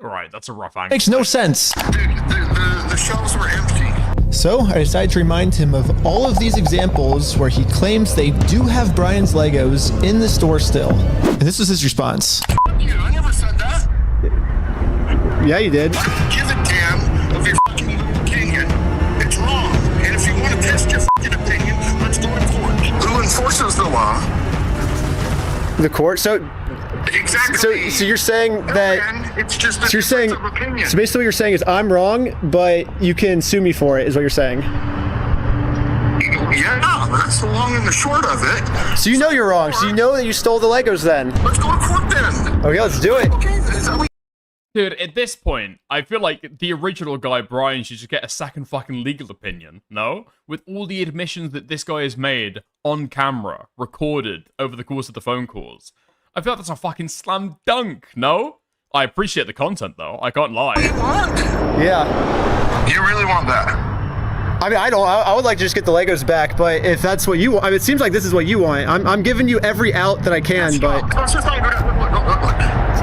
[SPEAKER 1] Alright, that's a rough angle.
[SPEAKER 9] makes no sense.
[SPEAKER 20] The shelves were empty.
[SPEAKER 9] So I decided to remind him of all of these examples where he claims they do have Brian's Legos in the store still. And this was his response.
[SPEAKER 20] I never said that.
[SPEAKER 10] Yeah, you did.
[SPEAKER 20] I don't give a damn of your fucking little opinion. It's wrong. And if you want to test your fucking opinion, let's go to court. Who enforces the law?
[SPEAKER 10] The court. So
[SPEAKER 20] Exactly.
[SPEAKER 10] So you're saying that.
[SPEAKER 20] And it's just a
[SPEAKER 10] So you're saying.
[SPEAKER 20] difference of opinion.
[SPEAKER 10] So basically, what you're saying is I'm wrong, but you can sue me for it. Is what you're saying.
[SPEAKER 20] Yeah, that's the long and the short of it.
[SPEAKER 10] So you know you're wrong. So you know that you stole the Legos then.
[SPEAKER 20] Let's go to court then.
[SPEAKER 10] Okay, let's do it.
[SPEAKER 20] Okay, is that what
[SPEAKER 1] Dude, at this point, I feel like the original guy, Brian, should just get a second fucking legal opinion, no? With all the admissions that this guy has made on camera, recorded over the course of the phone calls. I feel like that's a fucking slam dunk, no? I appreciate the content, though. I can't lie.
[SPEAKER 10] Yeah.
[SPEAKER 20] You really want that?
[SPEAKER 10] I mean, I don't. I would like to just get the Legos back, but if that's what you want, I mean, it seems like this is what you want. I'm giving you every out that I can, but.
[SPEAKER 20] Let's just not go down. Look.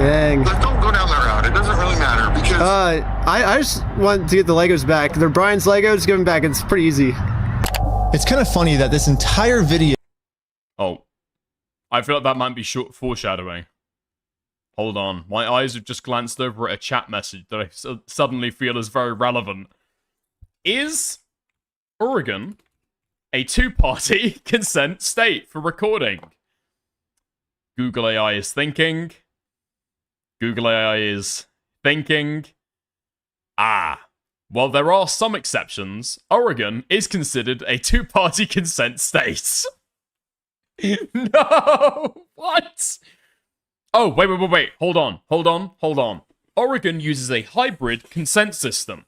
[SPEAKER 10] Dang.
[SPEAKER 20] Let's don't go down that route. It doesn't really matter because.
[SPEAKER 10] I just want to get the Legos back. They're Brian's Legos. Give them back. It's pretty easy.
[SPEAKER 9] It's kind of funny that this entire video.
[SPEAKER 1] Oh. I feel like that might be short foreshadowing. Hold on. My eyes have just glanced over at a chat message that I suddenly feel is very relevant. Is Oregon a two-party consent state for recording? Google AI is thinking. Google AI is thinking. While there are some exceptions, Oregon is considered a two-party consent state. No! What? Oh, wait. Hold on. Oregon uses a hybrid consent system.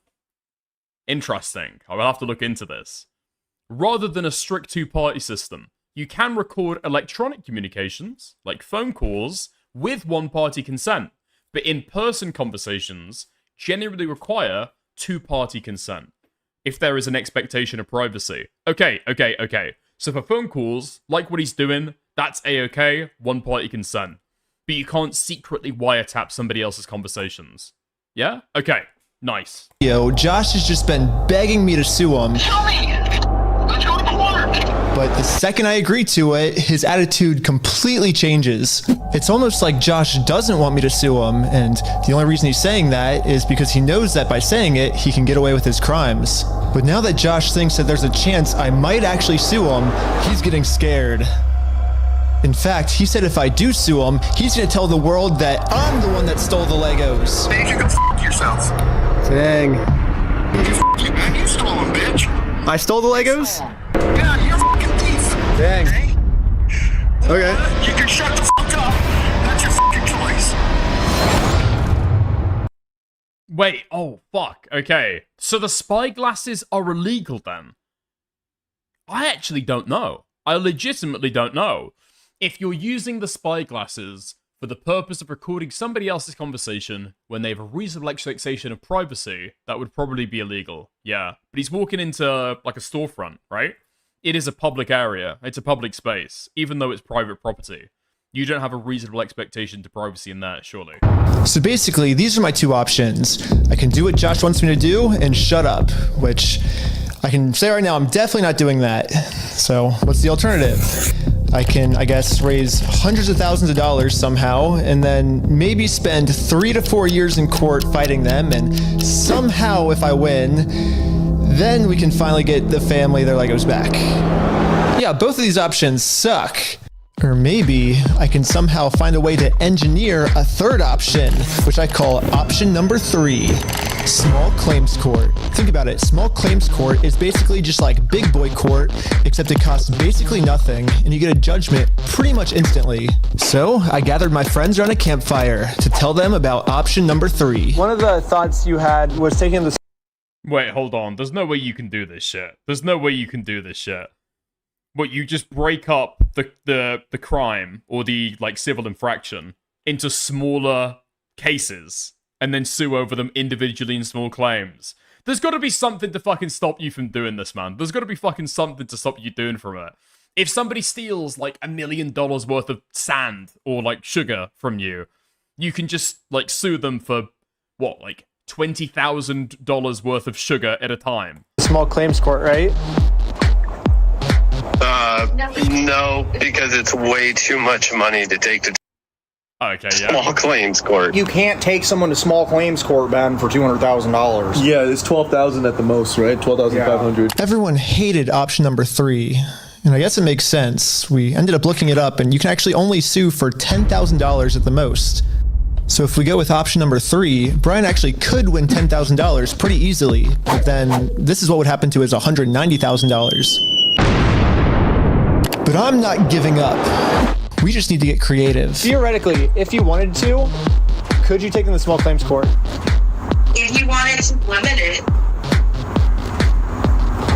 [SPEAKER 1] Interesting. I will have to look into this. Rather than a strict two-party system, you can record electronic communications, like phone calls, with one-party consent. But in-person conversations generally require two-party consent, if there is an expectation of privacy. Okay. So for phone calls, like what he's doing, that's A-okay, one-party consent. But you can't secretly wiretap somebody else's conversations. Yeah? Okay. Nice.
[SPEAKER 9] Josh has just been begging me to sue him.
[SPEAKER 20] Show me. Let's go to court.
[SPEAKER 9] But the second I agree to it, his attitude completely changes. It's almost like Josh doesn't want me to sue him, and the only reason he's saying that is because he knows that by saying it, he can get away with his crimes. But now that Josh thinks that there's a chance I might actually sue him, he's getting scared. In fact, he said if I do sue him, he's gonna tell the world that I'm the one that stole the Legos.
[SPEAKER 20] You can go f*** yourself.
[SPEAKER 10] Dang.
[SPEAKER 20] You, man, you stole them, bitch.
[SPEAKER 10] I stole the Legos?
[SPEAKER 20] Yeah, you're a fucking thief.
[SPEAKER 10] Dang. Okay.
[SPEAKER 20] You can shut the fuck up. That's your fucking choice.
[SPEAKER 1] Wait, oh, fuck. Okay. So the spy glasses are illegal then? I actually don't know. I legitimately don't know. If you're using the spy glasses for the purpose of recording somebody else's conversation when they have a reasonable expectation of privacy, that would probably be illegal. Yeah. But he's walking into, like, a storefront, right? It is a public area. It's a public space, even though it's private property. You don't have a reasonable expectation to privacy in that, surely.
[SPEAKER 9] So basically, these are my two options. I can do what Josh wants me to do and shut up, which I can say right now, I'm definitely not doing that. So what's the alternative? I can, I guess, raise hundreds of thousands of dollars somehow, and then maybe spend 3 to 4 years in court fighting them, and somehow, if I win, then we can finally get the family their Legos back. Yeah, both of these options suck. Or maybe I can somehow find a way to engineer a third option, which I call option number 3, small claims court. Think about it, small claims court is basically just like big boy court, except it costs basically nothing, and you get a judgment pretty much instantly. So I gathered my friends around a campfire to tell them about option number 3.
[SPEAKER 10] One of the thoughts you had was taking the...
[SPEAKER 1] Wait, hold on. There's no way you can do this shit. There's no way you can do this shit. What, you just break up the crime or the like civil infraction into smaller cases and then sue over them individually in small claims. There's got to be something to fucking stop you from doing this, man. There's got to be fucking something to stop you doing from it. If somebody steals like $1 million worth of sand or like sugar from you, you can just like sue them for what, like $20,000 worth of sugar at a time.
[SPEAKER 10] Small claims court, right?
[SPEAKER 17] No, because it's way too much money to take to
[SPEAKER 1] okay, yeah.
[SPEAKER 17] small claims court.
[SPEAKER 13] You can't take someone to small claims court, Ben, for $200,000.
[SPEAKER 5] Yeah, it's 12,000 at the most, right? 12,500.
[SPEAKER 9] Everyone hated option number 3. And I guess it makes sense. We ended up looking it up, and you can actually only sue for $10,000 at the most. So if we go with option number 3, Brian actually could win $10,000 pretty easily, but then this is what would happen to his $190,000. But I'm not giving up. We just need to get creative.
[SPEAKER 10] Theoretically, if you wanted to, could you take them to small claims court?
[SPEAKER 18] If you wanted to limit it.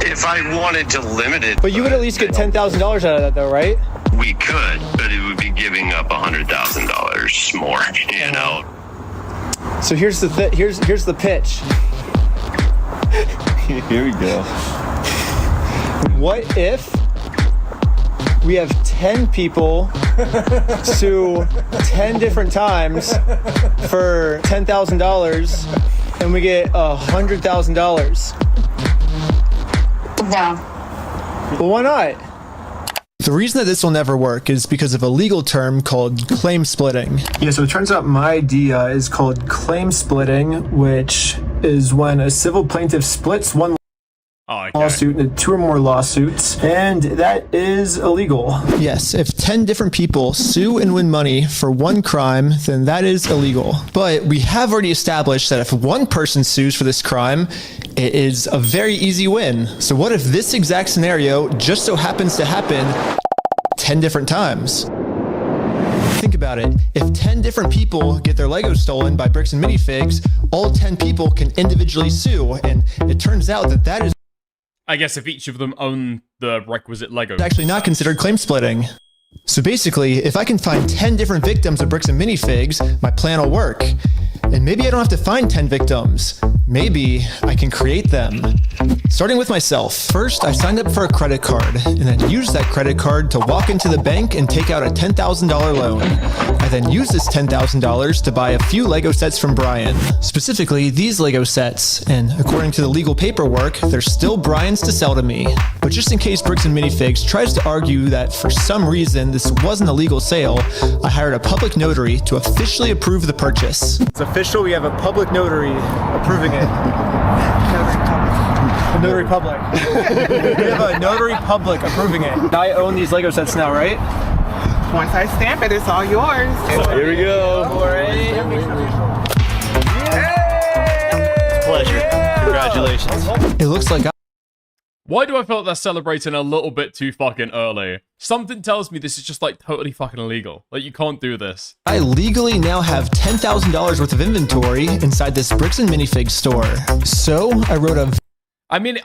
[SPEAKER 17] If I wanted to limit it,
[SPEAKER 10] But you would at least get $10,000 out of that though, right?
[SPEAKER 17] we could, but it would be giving up $100,000 more, you know.
[SPEAKER 10] So here's the here's the pitch.
[SPEAKER 5] Here we go.
[SPEAKER 10] What if we have 10 people sue 10 different times for $10,000 and we get $100,000?
[SPEAKER 18] No.
[SPEAKER 10] Well, why not?
[SPEAKER 9] The reason that this will never work is because of a legal term called claim splitting.
[SPEAKER 10] Yeah, so it turns out my idea is called claim splitting, which is when a civil plaintiff splits one lawsuit into 2 or more lawsuits, and that is illegal.
[SPEAKER 9] Yes, if 10 different people sue and win money for one crime, then that is illegal. But we have already established that if one person sues for this crime, it is a very easy win. So what if this exact scenario just so happens to happen 10 different times? Think about it. If 10 different people get their Legos stolen by Bricks and Minifigs, all 10 people can individually sue, and it turns out that that is
[SPEAKER 1] I guess if each of them own the requisite Lego.
[SPEAKER 9] It's actually not considered claim splitting. So basically, if I can find 10 different victims of Bricks and Minifigs, my plan will work. And maybe I don't have to find 10 victims. Maybe I can create them. Starting with myself. First, I signed up for a credit card, and then used that credit card to walk into the bank and take out a $10,000 loan. I then used this $10,000 to buy a few Lego sets from Brian. Specifically, these Lego sets, and according to the legal paperwork, they're still Brian's to sell to me. But just in case Bricks and Minifigs tries to argue that for some reason this wasn't a legal sale, I hired a public notary to officially approve the purchase.
[SPEAKER 10] It's official, we have a public notary approving it. A notary public. We have a notary public approving it. I own these Lego sets now, right?
[SPEAKER 21] Once I stamp it, it's all yours.
[SPEAKER 5] Here we go.
[SPEAKER 9] Pleasure. Congratulations. It looks like
[SPEAKER 1] Why do I feel like they're celebrating a little bit too fucking early? Something tells me this is just like totally fucking illegal. Like you can't do this.
[SPEAKER 9] I legally now have $10,000 worth of inventory inside this Bricks and Minifigs store. So I wrote a...
[SPEAKER 1] I mean,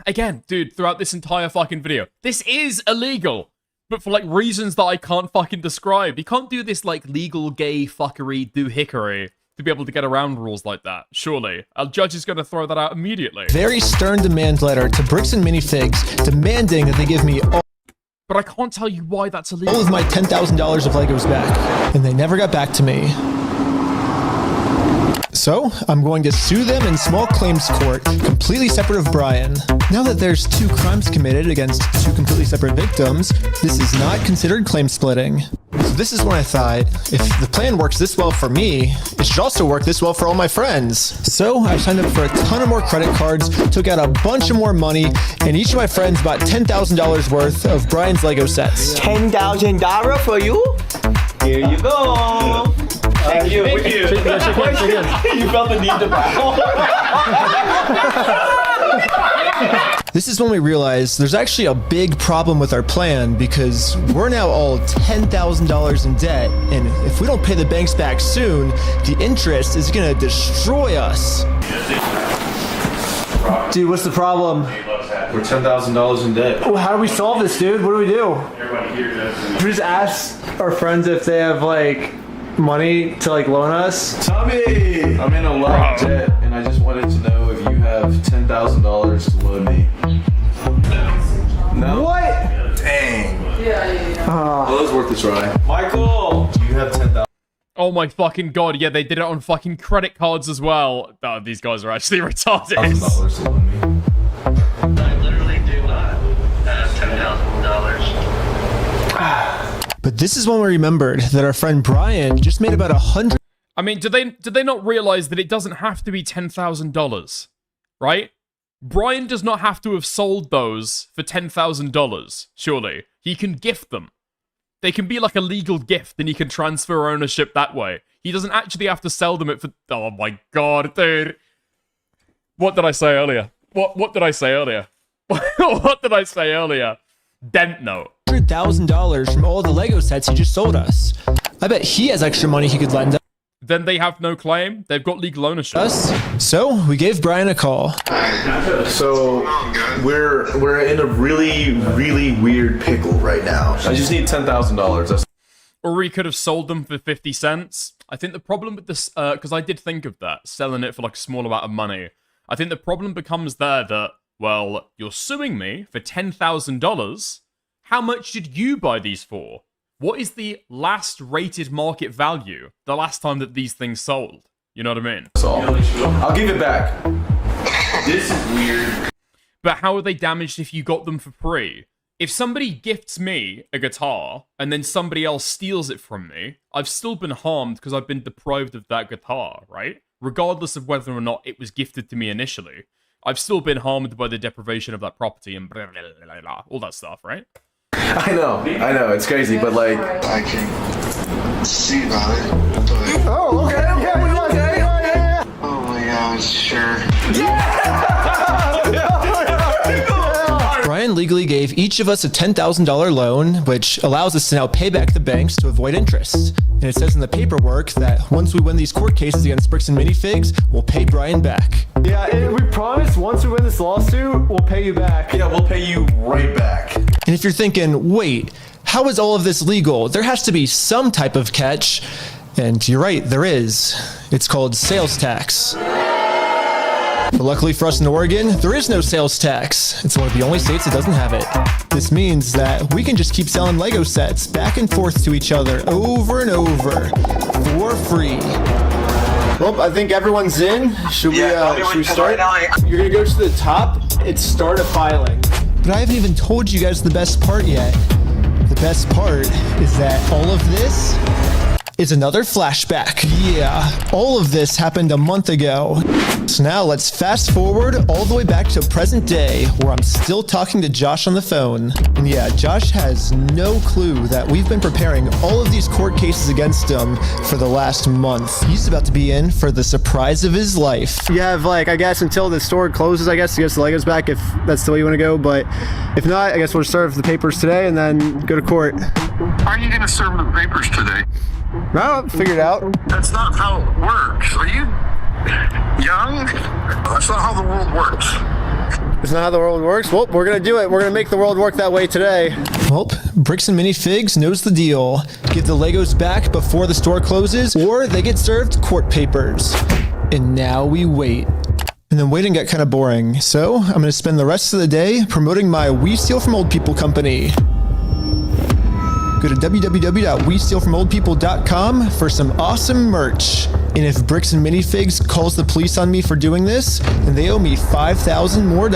[SPEAKER 1] again, dude, throughout this entire fucking video, this is illegal. But for like reasons that I can't fucking describe. You can't do this like legal gay fuckery doohickery to be able to get around rules like that, surely. A judge is going to throw that out immediately.
[SPEAKER 9] Very stern demand letter to Bricks and Minifigs demanding that they give me all...
[SPEAKER 1] But I can't tell you why that's illegal.
[SPEAKER 9] All of my $10,000 of Legos back. And they never got back to me. So I'm going to sue them in small claims court, completely separate of Brian. Now that there's 2 crimes committed against 2 completely separate victims, this is not considered claim splitting. So this is when I thought, if the plan works this well for me, it should also work this well for all my friends. So I signed up for a ton of more credit cards, took out a bunch of more money, and each of my friends bought $10,000 worth of Brian's Lego sets.
[SPEAKER 2] $10,000 for you? Here you go. Thank you.
[SPEAKER 9] Shake hands.
[SPEAKER 2] You felt the need to bow.
[SPEAKER 9] This is when we realized there's actually a big problem with our plan because we're now all $10,000 in debt, and if we don't pay the banks back soon, the interest is gonna destroy us.
[SPEAKER 10] Dude, what's the problem?
[SPEAKER 5] We're $10,000 in debt.
[SPEAKER 10] Well, how do we solve this, dude? What do we do? We just ask our friends if they have like money to like loan us.
[SPEAKER 5] Tommy! I'm in a lot of debt, and I just wanted to know if you have $10,000 to loan me. No?
[SPEAKER 10] What?
[SPEAKER 5] Dang. Well, it was worth a try.
[SPEAKER 2] Michael!
[SPEAKER 5] Do you have $10,000?
[SPEAKER 1] Oh my fucking god, yeah, they did it on fucking credit cards as well. Oh, these guys are actually retarded.
[SPEAKER 5] $1,000 to loan me.
[SPEAKER 18] I literally do not have $10,000.
[SPEAKER 9] But this is when we remembered that our friend Brian just made about 100.
[SPEAKER 1] I mean, did they not realize that it doesn't have to be $10,000, right? Brian does not have to have sold those for $10,000, surely. He can gift them. They can be like a legal gift, and he can transfer ownership that way. He doesn't actually have to sell them for... Oh my god, dude. What did I say earlier? What did I say earlier? What did I say earlier? Dent note.
[SPEAKER 9] $100,000 from all the Lego sets he just sold us. I bet he has extra money he could lend us.
[SPEAKER 1] Then they have no claim. They've got legal ownership.
[SPEAKER 9] So we gave Brian a call.
[SPEAKER 5] So we're in a really weird pickle right now. I just need $10,000.
[SPEAKER 1] Or he could have sold them for 50 cents. I think the problem with this, because I did think of that, selling it for like a small amount of money. I think the problem becomes there that, well, you're suing me for $10,000. How much did you buy these for? What is the last rated market value the last time that these things sold? You know what I mean?
[SPEAKER 5] I'll give it back. This is weird.
[SPEAKER 1] But how are they damaged if you got them for free? If somebody gifts me a guitar and then somebody else steals it from me, I've still been harmed because I've been deprived of that guitar, right? Regardless of whether or not it was gifted to me initially. I've still been harmed by the deprivation of that property and blah, blah, blah, blah, all that stuff, right?
[SPEAKER 5] I know, it's crazy, but like...
[SPEAKER 20] I can see about it.
[SPEAKER 10] Oh, okay.
[SPEAKER 20] Oh my god, sure.
[SPEAKER 9] Brian legally gave each of us a $10,000 loan, which allows us to now pay back the banks to avoid interest. And it says in the paperwork that once we win these court cases against Bricks and Minifigs, we'll pay Brian back.
[SPEAKER 10] Yeah, and we promise once we win this lawsuit, we'll pay you back.
[SPEAKER 5] Yeah, we'll pay you right back.
[SPEAKER 9] And if you're thinking, wait, how is all of this legal? There has to be some type of catch. And you're right, there is. It's called sales tax. But luckily for us in Oregon, there is no sales tax. It's one of the only states that doesn't have it. This means that we can just keep selling Lego sets back and forth to each other over and over for free.
[SPEAKER 10] Well, I think everyone's in. Should we start? You're gonna go to the top. It's start a filing.
[SPEAKER 9] But I haven't even told you guys the best part yet. The best part is that all of this is another flashback. Yeah, all of this happened a month ago. So now let's fast forward all the way back to present day, where I'm still talking to Josh on the phone. And yeah, Josh has no clue that we've been preparing all of these court cases against him for the last month. He's about to be in for the surprise of his life.
[SPEAKER 10] You have like, I guess until the store closes, I guess, to get the Legos back, if that's the way you want to go. But if not, I guess we'll serve the papers today and then go to court.
[SPEAKER 20] Are you gonna serve the papers today?
[SPEAKER 10] No, figure it out.
[SPEAKER 20] That's not how it works. Are you young? That's not how the world works.
[SPEAKER 10] It's not how the world works? Well, we're gonna do it. We're gonna make the world work that way today.
[SPEAKER 9] Well, Bricks and Minifigs knows the deal. Give the Legos back before the store closes, or they get served court papers. And now we wait. And then waiting got kind of boring, so I'm gonna spend the rest of the day promoting my We Steal From Old People company. Go to www.westealfromoldpeople.com for some awesome merch. And if Bricks and Minifigs calls the police on me for doing this, then they owe me $5,000 more.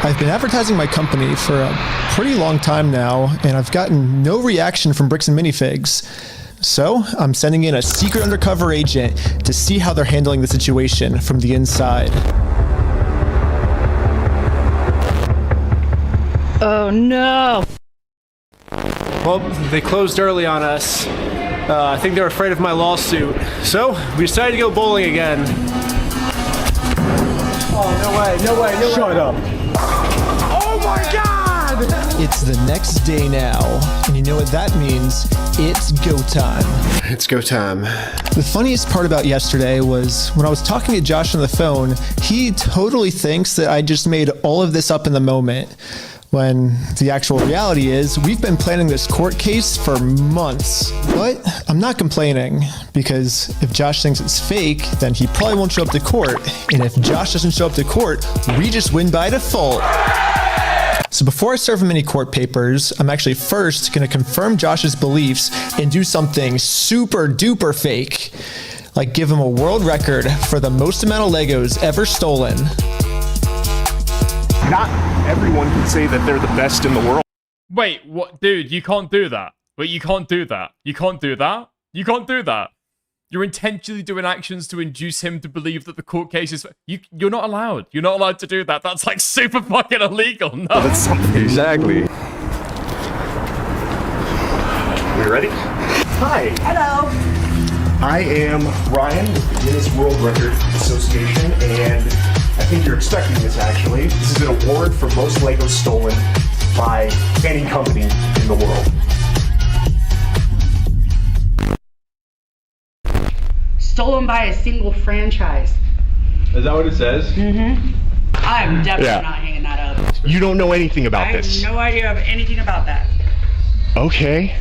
[SPEAKER 9] I've been advertising my company for a pretty long time now, and I've gotten no reaction from Bricks and Minifigs. So I'm sending in a secret undercover agent to see how they're handling the situation from the inside.
[SPEAKER 3] Oh no!
[SPEAKER 10] Well, they closed early on us. I think they were afraid of my lawsuit. So we decided to go bowling again. Oh, no way, no way, no way. Shut up. Oh my God!
[SPEAKER 9] It's the next day now, and you know what that means? It's go time.
[SPEAKER 12] It's go time.
[SPEAKER 9] The funniest part about yesterday was when I was talking to Josh on the phone, he totally thinks that I just made all of this up in the moment. When the actual reality is, we've been planning this court case for months. But I'm not complaining, because if Josh thinks it's fake, then he probably won't show up to court. And if Josh doesn't show up to court, we just win by default. So before I serve him any court papers, I'm actually first going to confirm Josh's beliefs and do something super duper fake. Like give him a world record for the most amount of Legos ever stolen.
[SPEAKER 6] Not everyone can say that they're the best in the world.
[SPEAKER 1] Wait, what? Dude, you can't do that. Wait, you can't do that. You can't do that. You can't do that. You're intentionally doing actions to induce him to believe that the court case is... You're not allowed. You're not allowed to do that. That's like super fucking illegal. No.
[SPEAKER 6] That's something. Exactly. We ready? Hi.
[SPEAKER 3] Hello.
[SPEAKER 6] I am Ryan with the Guinness World Record Association, and I think you're expecting this actually. This is an award for most Legos stolen by any company in the world.
[SPEAKER 11] Stolen by a single franchise.
[SPEAKER 6] Is that what it says?
[SPEAKER 11] Mm-hmm. I'm definitely not hanging that up.
[SPEAKER 6] You don't know anything about this.
[SPEAKER 11] I have no idea of anything about that.
[SPEAKER 6] Okay.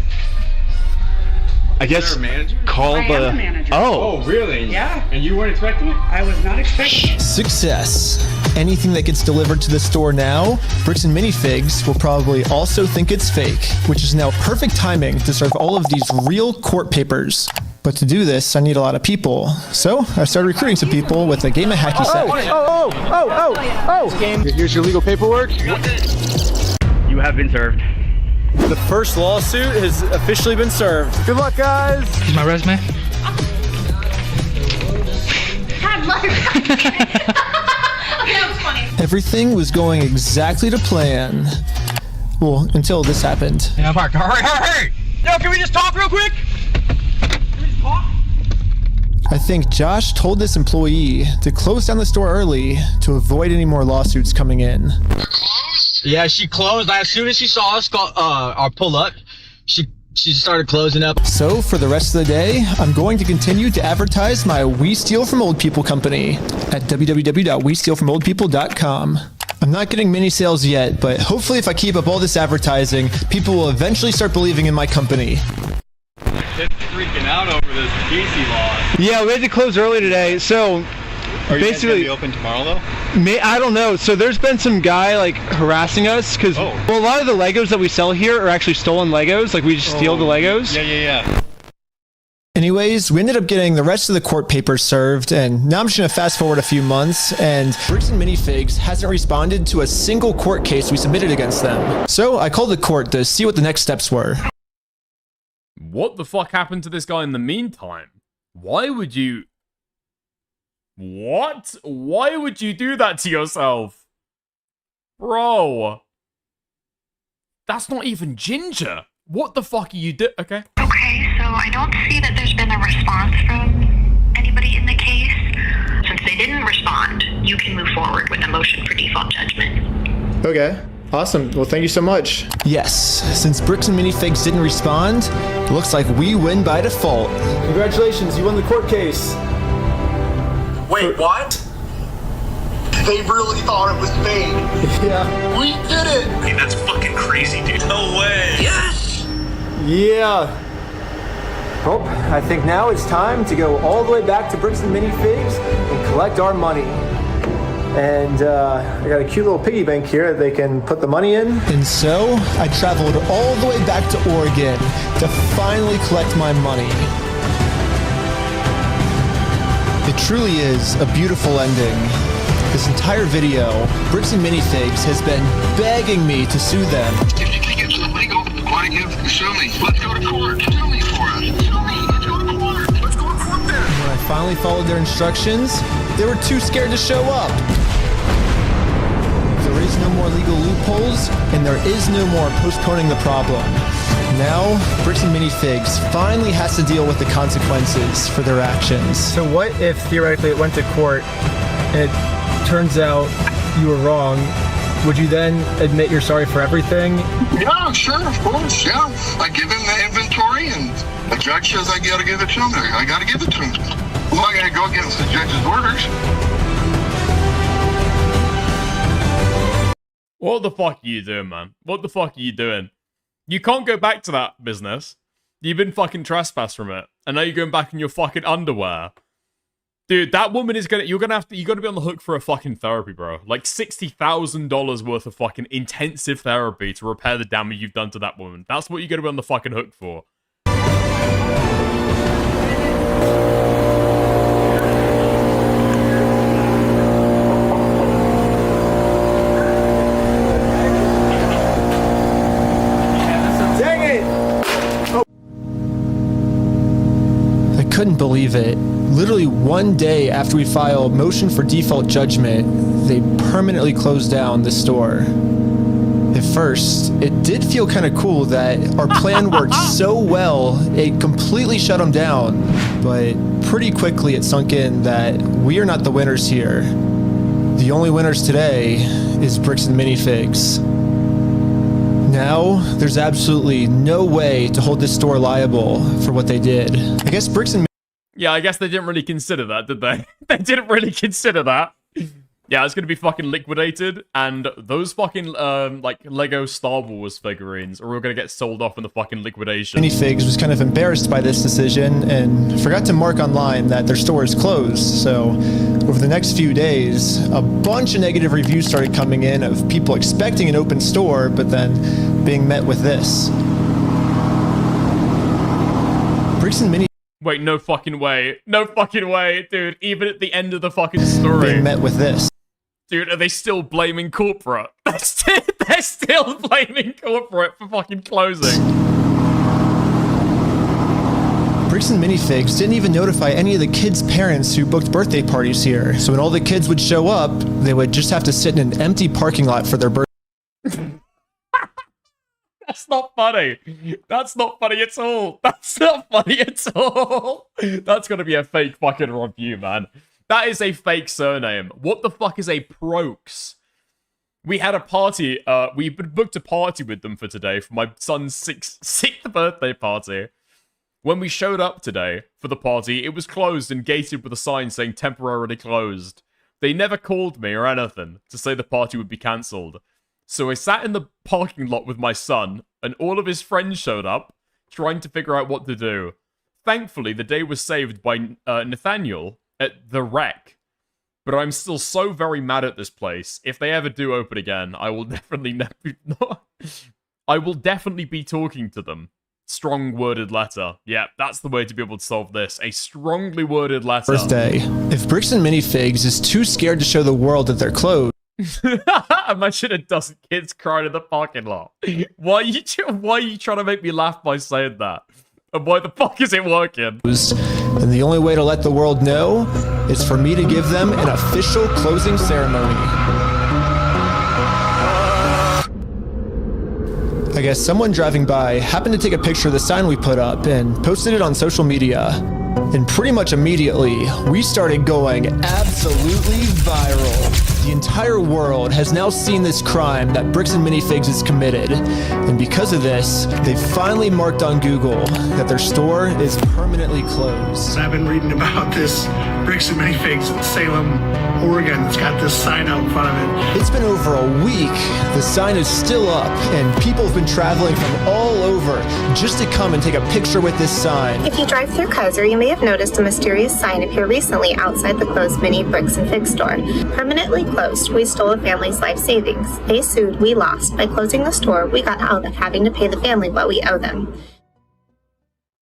[SPEAKER 6] I guess call
[SPEAKER 11] I am a manager.
[SPEAKER 6] Oh, really?
[SPEAKER 11] Yeah.
[SPEAKER 6] And you weren't expecting it?
[SPEAKER 11] I was not expecting it.
[SPEAKER 9] Success. Anything that gets delivered to the store now, Bricks and Minifigs will probably also think it's fake, which is now perfect timing to serve all of these real court papers. But to do this, I need a lot of people. So I started recruiting some people with a game of hacky sack.
[SPEAKER 10] Here's your legal paperwork.
[SPEAKER 15] You have been served.
[SPEAKER 10] The first lawsuit has officially been served. Good luck, guys.
[SPEAKER 15] Here's my resume.
[SPEAKER 14] God, look. That was funny.
[SPEAKER 9] Everything was going exactly to plan. Well, until this happened.
[SPEAKER 15] Yeah, Park. Hurry! Yo, can we just talk real quick?
[SPEAKER 9] I think Josh told this employee to close down the store early to avoid any more lawsuits coming in.
[SPEAKER 23] Yeah, she closed. As soon as she saw us pull up, she started closing up.
[SPEAKER 9] So for the rest of the day, I'm going to continue to advertise my We Steal From Old People company at www.westealfromoldpeople.com. I'm not getting many sales yet, but hopefully if I keep up all this advertising, people will eventually start believing in my company.
[SPEAKER 16] It's freaking out over this Casey law.
[SPEAKER 8] Yeah, we had to close early today, so
[SPEAKER 16] Are you guys
[SPEAKER 8] basically
[SPEAKER 16] gonna be open tomorrow though?
[SPEAKER 8] I don't know. So there's been some guy like harassing us because well, a lot of the Legos that we sell here are actually stolen Legos. Like we just steal the Legos.
[SPEAKER 16] Yeah.
[SPEAKER 9] Anyways, we ended up getting the rest of the court papers served, and now I'm just gonna fast forward a few months, and Bricks and Minifigs hasn't responded to a single court case we submitted against them. So I called the court to see what the next steps were.
[SPEAKER 1] What the fuck happened to this guy in the meantime? Why would you... What? Why would you do that to yourself? Bro. That's not even Ginger. What the fuck are you doing? Okay.
[SPEAKER 19] Okay, so I don't see that there's been a response from anybody in the case. Since they didn't respond, you can move forward with a motion for default judgment.
[SPEAKER 8] Okay. Awesome. Well, thank you so much.
[SPEAKER 9] Yes, since Bricks and Minifigs didn't respond, it looks like we win by default.
[SPEAKER 10] Congratulations, you won the court case.
[SPEAKER 20] Wait, what? They really thought it was fake.
[SPEAKER 10] Yeah.
[SPEAKER 20] We did it!
[SPEAKER 16] Hey, that's fucking crazy, dude. No way.
[SPEAKER 20] Yes!
[SPEAKER 10] Yeah. Well, I think now it's time to go all the way back to Bricks and Minifigs and collect our money. And I got a cute little piggy bank here that they can put the money in.
[SPEAKER 9] And so I traveled all the way back to Oregon to finally collect my money. It truly is a beautiful ending. This entire video, Bricks and Minifigs has been begging me to sue them.
[SPEAKER 20] If you think it's illegal, why sue me? Let's go to court. Sue me for it. Sue me. Let's go to court. Let's go to court then.
[SPEAKER 9] When I finally followed their instructions, they were too scared to show up. There is no more legal loopholes, and there is no more postponing the problem. Now, Bricks and Minifigs finally has to deal with the consequences for their actions.
[SPEAKER 10] So what if theoretically it went to court and it turns out you were wrong? Would you then admit you're sorry for everything?
[SPEAKER 20] Yeah, sure, of course, yeah. I give him the inventory and the judge says I gotta give it to him. I gotta give it to him. I'm not gonna go against the judge's orders.
[SPEAKER 1] What the fuck are you doing, man? What the fuck are you doing? You can't go back to that business. You've been fucking trespassed from it. And now you're going back in your fucking underwear. Dude, that woman is gonna... You're gonna be on the hook for a fucking therapy, bro. Like $60,000 worth of fucking intensive therapy to repair the damage you've done to that woman. That's what you're gonna be on the fucking hook for.
[SPEAKER 9] Couldn't believe it. Literally one day after we filed motion for default judgment, they permanently closed down the store. At first, it did feel kind of cool that our plan worked so well, it completely shut them down. But pretty quickly it sunk in that we are not the winners here. The only winners today is Bricks and Minifigs. Now, there's absolutely no way to hold this store liable for what they did. I guess Bricks and
[SPEAKER 1] Yeah, I guess they didn't really consider that, did they? They didn't really consider that. Yeah, it's gonna be fucking liquidated, and those fucking, like, Lego Star Wars figurines are all gonna get sold off in the fucking liquidation.
[SPEAKER 9] Minifigs was kind of embarrassed by this decision and forgot to mark online that their store is closed. So, over the next few days, a bunch of negative reviews started coming in of people expecting an open store, but then being met with this. Bricks and Minifigs.
[SPEAKER 1] Wait, no fucking way. No fucking way, dude. Even at the end of the fucking story.
[SPEAKER 9] Being met with this.
[SPEAKER 1] Dude, are they still blaming corporate? They're still blaming corporate for fucking closing.
[SPEAKER 9] Bricks and Minifigs didn't even notify any of the kids' parents who booked birthday parties here. So when all the kids would show up, they would just have to sit in an empty parking lot for their birthday.
[SPEAKER 1] That's not funny. That's not funny at all. That's not funny at all. That's gonna be a fake fucking review, man. That is a fake surname. What the fuck is a Prokes? We had a party, we booked a party with them for today for my son's sixth birthday party. When we showed up today for the party, it was closed and gated with a sign saying temporarily closed. They never called me or anything to say the party would be cancelled. So I sat in the parking lot with my son, and all of his friends showed up, trying to figure out what to do. Thankfully, the day was saved by Nathaniel at The Wreck. But I'm still so very mad at this place. If they ever do open again, I will definitely be talking to them. Strong worded letter. Yeah, that's the way to be able to solve this. A strongly worded letter.
[SPEAKER 9] Birthday. If Bricks and Minifigs is too scared to show the world that they're closed.
[SPEAKER 1] Imagine a dozen kids crying in the parking lot. Why are you trying to make me laugh by saying that? And why the fuck is it working?
[SPEAKER 9] And the only way to let the world know is for me to give them an official closing ceremony. I guess someone driving by happened to take a picture of the sign we put up and posted it on social media. And pretty much immediately, we started going absolutely viral. The entire world has now seen this crime that Bricks and Minifigs has committed. And because of this, they finally marked on Google that their store is permanently closed.
[SPEAKER 4] I've been reading about this Bricks and Minifigs in Salem, Oregon. It's got this sign out in front of it.
[SPEAKER 9] It's been over a week. The sign is still up, and people have been traveling from all over just to come and take a picture with this sign.
[SPEAKER 7] If you drive through Kaiser, you may have have noticed a mysterious sign appear recently outside the closed mini Bricks and Fig store. Permanently closed, we stole a family's life savings. They sued, we lost. By closing the store, we got out of having to pay the family what we owe them.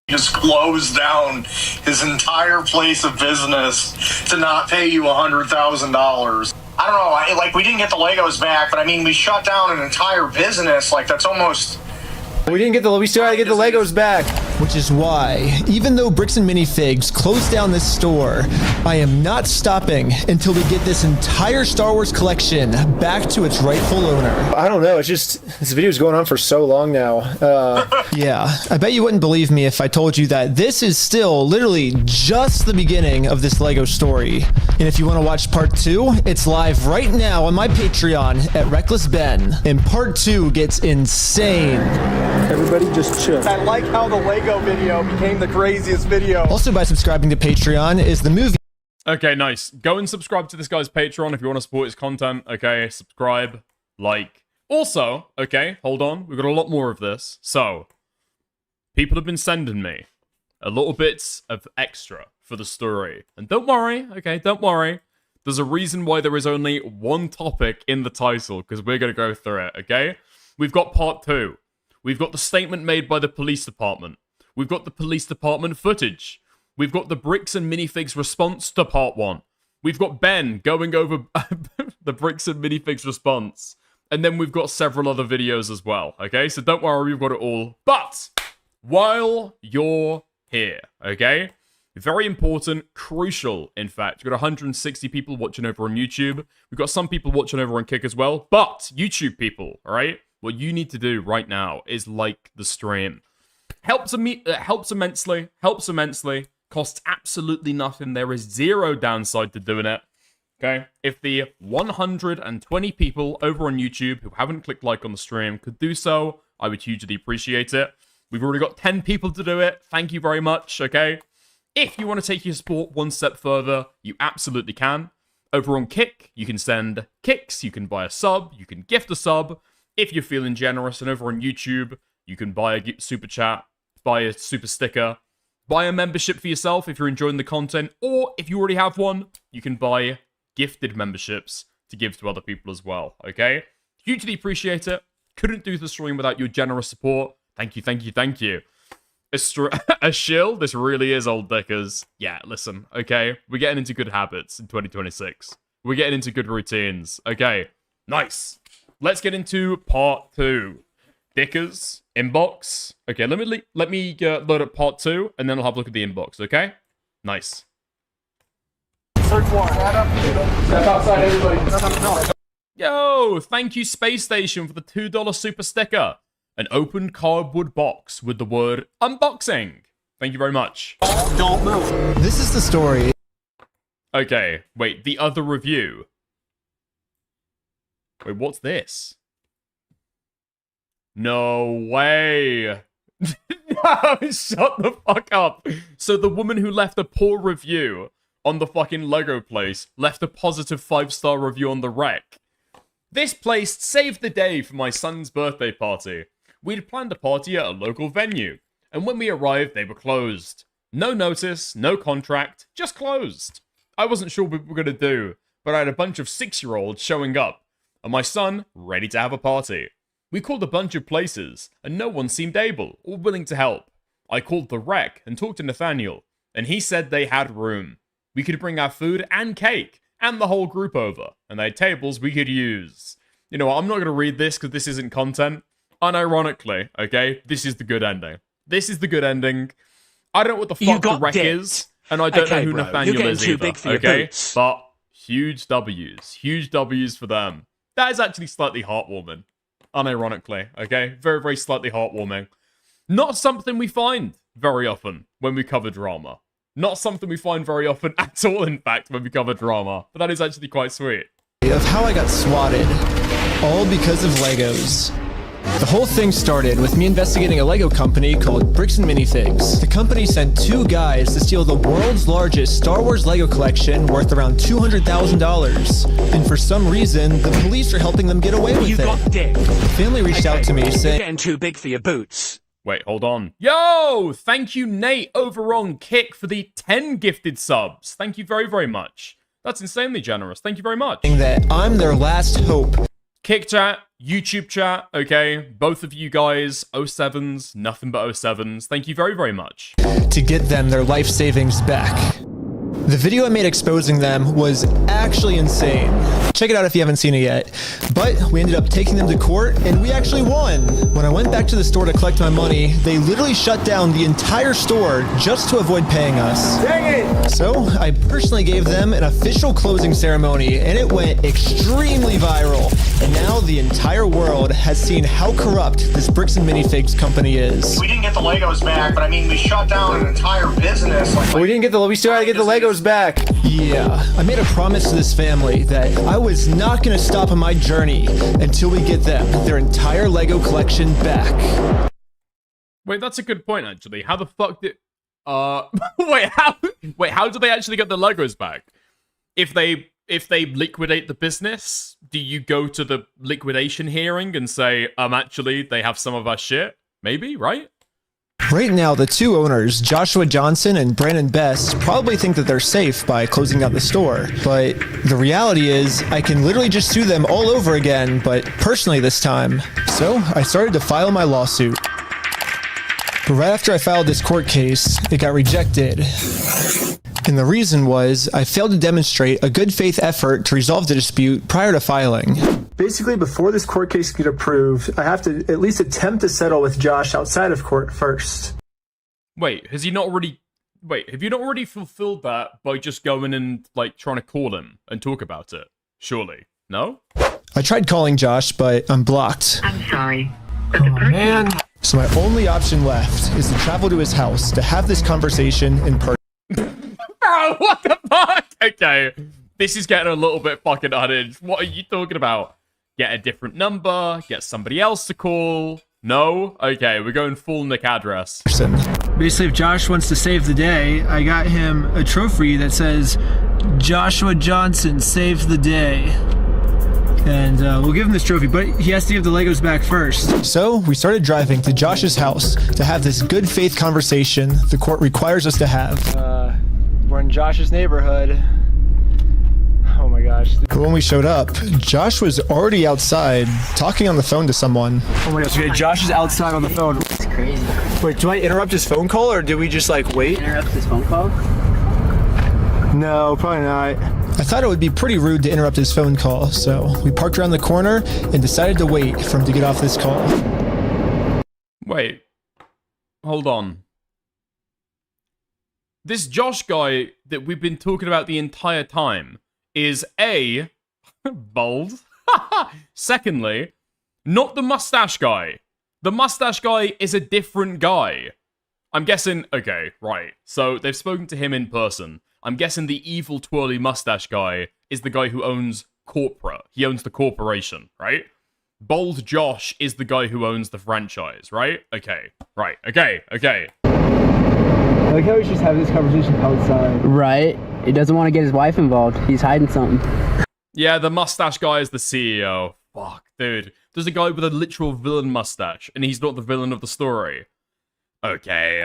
[SPEAKER 13] Just closed down his entire place of business to not pay you $100,000. I don't know, like, we didn't get the Legos back, but I mean, we shut down an entire business. Like, that's almost...
[SPEAKER 9] We still gotta get the Legos back. Which is why, even though Bricks and Minifigs closed down this store, I am not stopping until we get this entire Star Wars collection back to its rightful owner.
[SPEAKER 10] I don't know, it's just, this video's going on for so long now.
[SPEAKER 9] Yeah, I bet you wouldn't believe me if I told you that this is still literally just the beginning of this Lego story. And if you want to watch part 2, it's live right now on my Patreon at Reckless Ben. And part 2 gets insane.
[SPEAKER 10] Everybody just chill. I like how the Lego video became the craziest video.
[SPEAKER 9] Also, by subscribing to Patreon is the movie.
[SPEAKER 1] Okay, nice. Go and subscribe to this guy's Patreon if you want to support his content. Okay, subscribe, like. Also, okay, hold on. We've got a lot more of this. So, people have been sending me a little bits of extra for the story. And don't worry, okay, don't worry. There's a reason why there is only one topic in the title, because we're going to go through it, okay? We've got part 2. We've got the statement made by the police department. We've got the police department footage. We've got the Bricks and Minifigs response to part 1. We've got Ben going over the Bricks and Minifigs response. And then we've got several other videos as well, okay? So don't worry, we've got it all. But while you're here, okay? Very important, crucial, in fact. We've got 160 people watching over on YouTube. We've got some people watching over on Kick as well. But YouTube people, all right? What you need to do right now is like the stream. Helps immensely. Helps immensely. Costs absolutely nothing. There is zero downside to doing it. Okay? If the 120 people over on YouTube who haven't clicked like on the stream could do so, I would hugely appreciate it. We've already got 10 people to do it. Thank you very much, okay? If you want to take your support one step further, you absolutely can. Over on Kick, you can send kicks, you can buy a sub, you can gift a sub. If you're feeling generous, and over on YouTube, you can buy a super chat, buy a super sticker, buy a membership for yourself if you're enjoying the content, or if you already have one, you can buy gifted memberships to give to other people as well, okay? Hugely appreciate it. Couldn't do the stream without your generous support. Thank you, thank you, thank you. A shill? This really is old dickers. Yeah, listen, okay? We're getting into good habits in 2026. We're getting into good routines. Okay, nice. Let's get into part 2. Dickers, inbox. Okay, let me load up part 2, and then I'll have a look at the inbox, okay? Nice.
[SPEAKER 10] Search warrant. Step outside, everybody. No.
[SPEAKER 1] Yo, thank you, Space Station, for the $2 super sticker. An open cardboard box with the word unboxing. Thank you very much.
[SPEAKER 10] Don't move.
[SPEAKER 9] This is the story.
[SPEAKER 1] Okay, wait, the other review. Wait, what's this? No way. No, shut the fuck up. So the woman who left a poor review on the fucking Lego place left a positive 5-star review on the wreck. This place saved the day for my son's birthday party. We'd planned a party at a local venue, and when we arrived, they were closed. No notice, no contract, just closed. I wasn't sure what we were going to do, but I had a bunch of 6-year-olds showing up, and my son ready to have a party. We called a bunch of places, and no one seemed able or willing to help. I called the wreck and talked to Nathaniel, and he said they had room. We could bring our food and cake, and the whole group over, and they had tables we could use. You know what, I'm not going to read this because this isn't content. Unironically, okay, this is the good ending. This is the good ending. I don't know what the fuck the wreck is, and I don't know who Nathaniel is either, okay? But huge W's for them. That is actually slightly heartwarming, unironically, okay? Very, very slightly heartwarming. Not something we find very often when we cover drama. Not something we find very often at all, in fact, when we cover drama. But that is actually quite sweet.
[SPEAKER 9] Of how I got swatted, all because of Legos. The whole thing started with me investigating a Lego company called Bricks and Minifigs. The company sent 2 guys to steal the world's largest Star Wars Lego collection worth around $200,000. And for some reason, the police are helping them get away with it.
[SPEAKER 22] You got dick.
[SPEAKER 9] The family reached out to me saying,
[SPEAKER 22] "You're getting too big for your boots."
[SPEAKER 1] Wait, hold on. Yo! Thank you, Nate, over on Kick, for the 10 gifted subs. Thank you very, very much. That's insanely generous. Thank you very much.
[SPEAKER 9] That I'm their last hope.
[SPEAKER 1] Kick chat, YouTube chat, okay? Both of you guys, 07s, nothing but 07s. Thank you very, very much.
[SPEAKER 9] To get them their life savings back. The video I made exposing them was actually insane. Check it out if you haven't seen it yet. But we ended up taking them to court, and we actually won. When I went back to the store to collect my money, they literally shut down the entire store just to avoid paying us.
[SPEAKER 10] Dang it!
[SPEAKER 9] So I personally gave them an official closing ceremony, and it went extremely viral. And now the entire world has seen how corrupt this Bricks and Minifigs company is.
[SPEAKER 13] We didn't get the Legos back, but I mean, we shut down an entire business.
[SPEAKER 10] We still had to get the Legos back.
[SPEAKER 9] Yeah, I made a promise to this family that I was not going to stop on my journey until we get them their entire Lego collection back.
[SPEAKER 1] Wait, that's a good point, actually. How the fuck did... Wait, how do they actually get the Legos back? If they liquidate the business, do you go to the liquidation hearing and say, actually, they have some of our shit? Maybe, right?
[SPEAKER 9] Right now, the two owners, Joshua Johnson and Brandon Best, probably think that they're safe by closing out the store. But the reality is, I can literally just sue them all over again, but personally this time. So I started to file my lawsuit. But right after I filed this court case, it got rejected. And the reason was, I failed to demonstrate a good faith effort to resolve the dispute prior to filing.
[SPEAKER 10] Basically, before this court case can get approved, I have to at least attempt to settle with Josh outside of court first.
[SPEAKER 1] Wait, have you not already fulfilled that by just going and, like, trying to call him and talk about it? Surely. No?
[SPEAKER 9] I tried calling Josh, but I'm blocked.
[SPEAKER 19] I'm sorry.
[SPEAKER 10] Oh, man.
[SPEAKER 9] So my only option left is to travel to his house to have this conversation in person.
[SPEAKER 1] Bro, what the fuck? Okay, this is getting a little bit fucking unhinged. What are you talking about? Get a different number, get somebody else to call. No? Okay, we're going full Nick address.
[SPEAKER 10] Basically, if Josh wants to save the day, I got him a trophy that says, Joshua Johnson saved the day. And we'll give him this trophy, but he has to give the Legos back first.
[SPEAKER 9] So we started driving to Josh's house to have this good faith conversation the court requires us to have.
[SPEAKER 10] We're in Josh's neighborhood. Oh my gosh.
[SPEAKER 9] But when we showed up, Josh was already outside talking on the phone to someone.
[SPEAKER 10] Oh my gosh, okay, Josh is outside on the phone.
[SPEAKER 17] It's crazy.
[SPEAKER 10] Wait, do I interrupt his phone call or do we just like wait?
[SPEAKER 17] Interrupt his phone call?
[SPEAKER 10] No, probably not.
[SPEAKER 9] I thought it would be pretty rude to interrupt his phone call, so we parked around the corner and decided to wait for him to get off this call.
[SPEAKER 1] Wait. Hold on. This Josh guy that we've been talking about the entire time is A, bold. Secondly, not the mustache guy. The mustache guy is a different guy. I'm guessing, okay, right. So they've spoken to him in person. I'm guessing the evil twirly mustache guy is the guy who owns corporate. He owns the corporation, right? Bold Josh is the guy who owns the franchise, right? Okay, right, okay.
[SPEAKER 10] I like how we just have this conversation outside.
[SPEAKER 17] Right. He doesn't want to get his wife involved. He's hiding something.
[SPEAKER 1] Yeah, the mustache guy is the CEO. Fuck, dude. There's a guy with a literal villain mustache, and he's not the villain of the story. Okay.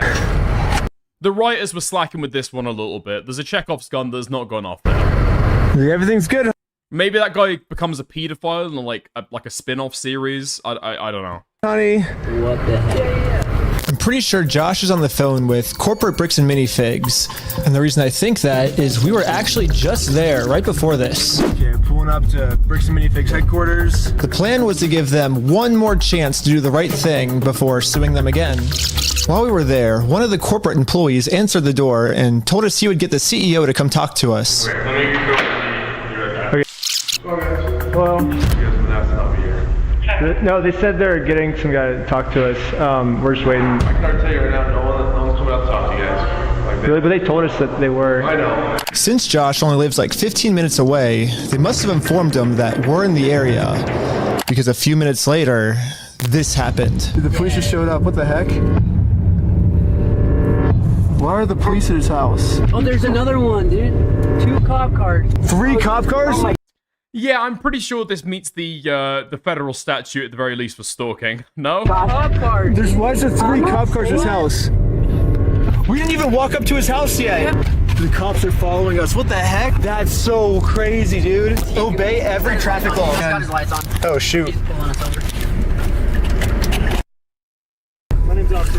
[SPEAKER 1] The writers were slacking with this one a little bit. There's a Chekhov's gun that's not gone off there.
[SPEAKER 10] Everything's good.
[SPEAKER 1] Maybe that guy becomes a pedophile in like a spin-off series. I don't know.
[SPEAKER 10] Honey.
[SPEAKER 17] What the heck?
[SPEAKER 9] I'm pretty sure Josh is on the phone with Corporate Bricks and Minifigs. And the reason I think that is we were actually just there right before this.
[SPEAKER 10] Okay, pulling up to Bricks and Minifigs headquarters.
[SPEAKER 9] The plan was to give them one more chance to do the right thing before suing them again. While we were there, one of the corporate employees answered the door and told us he would get the CEO to come talk to us.
[SPEAKER 10] Okay. Hello. No, they said they're getting some guy to talk to us. We're just waiting.
[SPEAKER 5] I can already tell you right now, no one's coming out to talk to you guys. Like
[SPEAKER 10] Really? But they told us that they were.
[SPEAKER 5] I know.
[SPEAKER 9] Since Josh only lives like 15 minutes away, they must have informed him that we're in the area. Because a few minutes later, this happened.
[SPEAKER 10] Dude, the police just showed up. What the heck? Why are the police at his house?
[SPEAKER 17] Oh, there's another one, dude. 2 cop cars.
[SPEAKER 10] 3 cop cars?
[SPEAKER 17] Oh my
[SPEAKER 1] Yeah, I'm pretty sure this meets the federal statute at the very least for stalking. No?
[SPEAKER 10] Cop cars. There's why is there 3 cop cars in his house? We didn't even walk up to his house yet. The cops are following us. What the heck? That's so crazy, dude. Obey every traffic law.
[SPEAKER 17] He's got his lights on.
[SPEAKER 10] Oh shoot.
[SPEAKER 17] He's pulling us over.
[SPEAKER 15] My name's Officer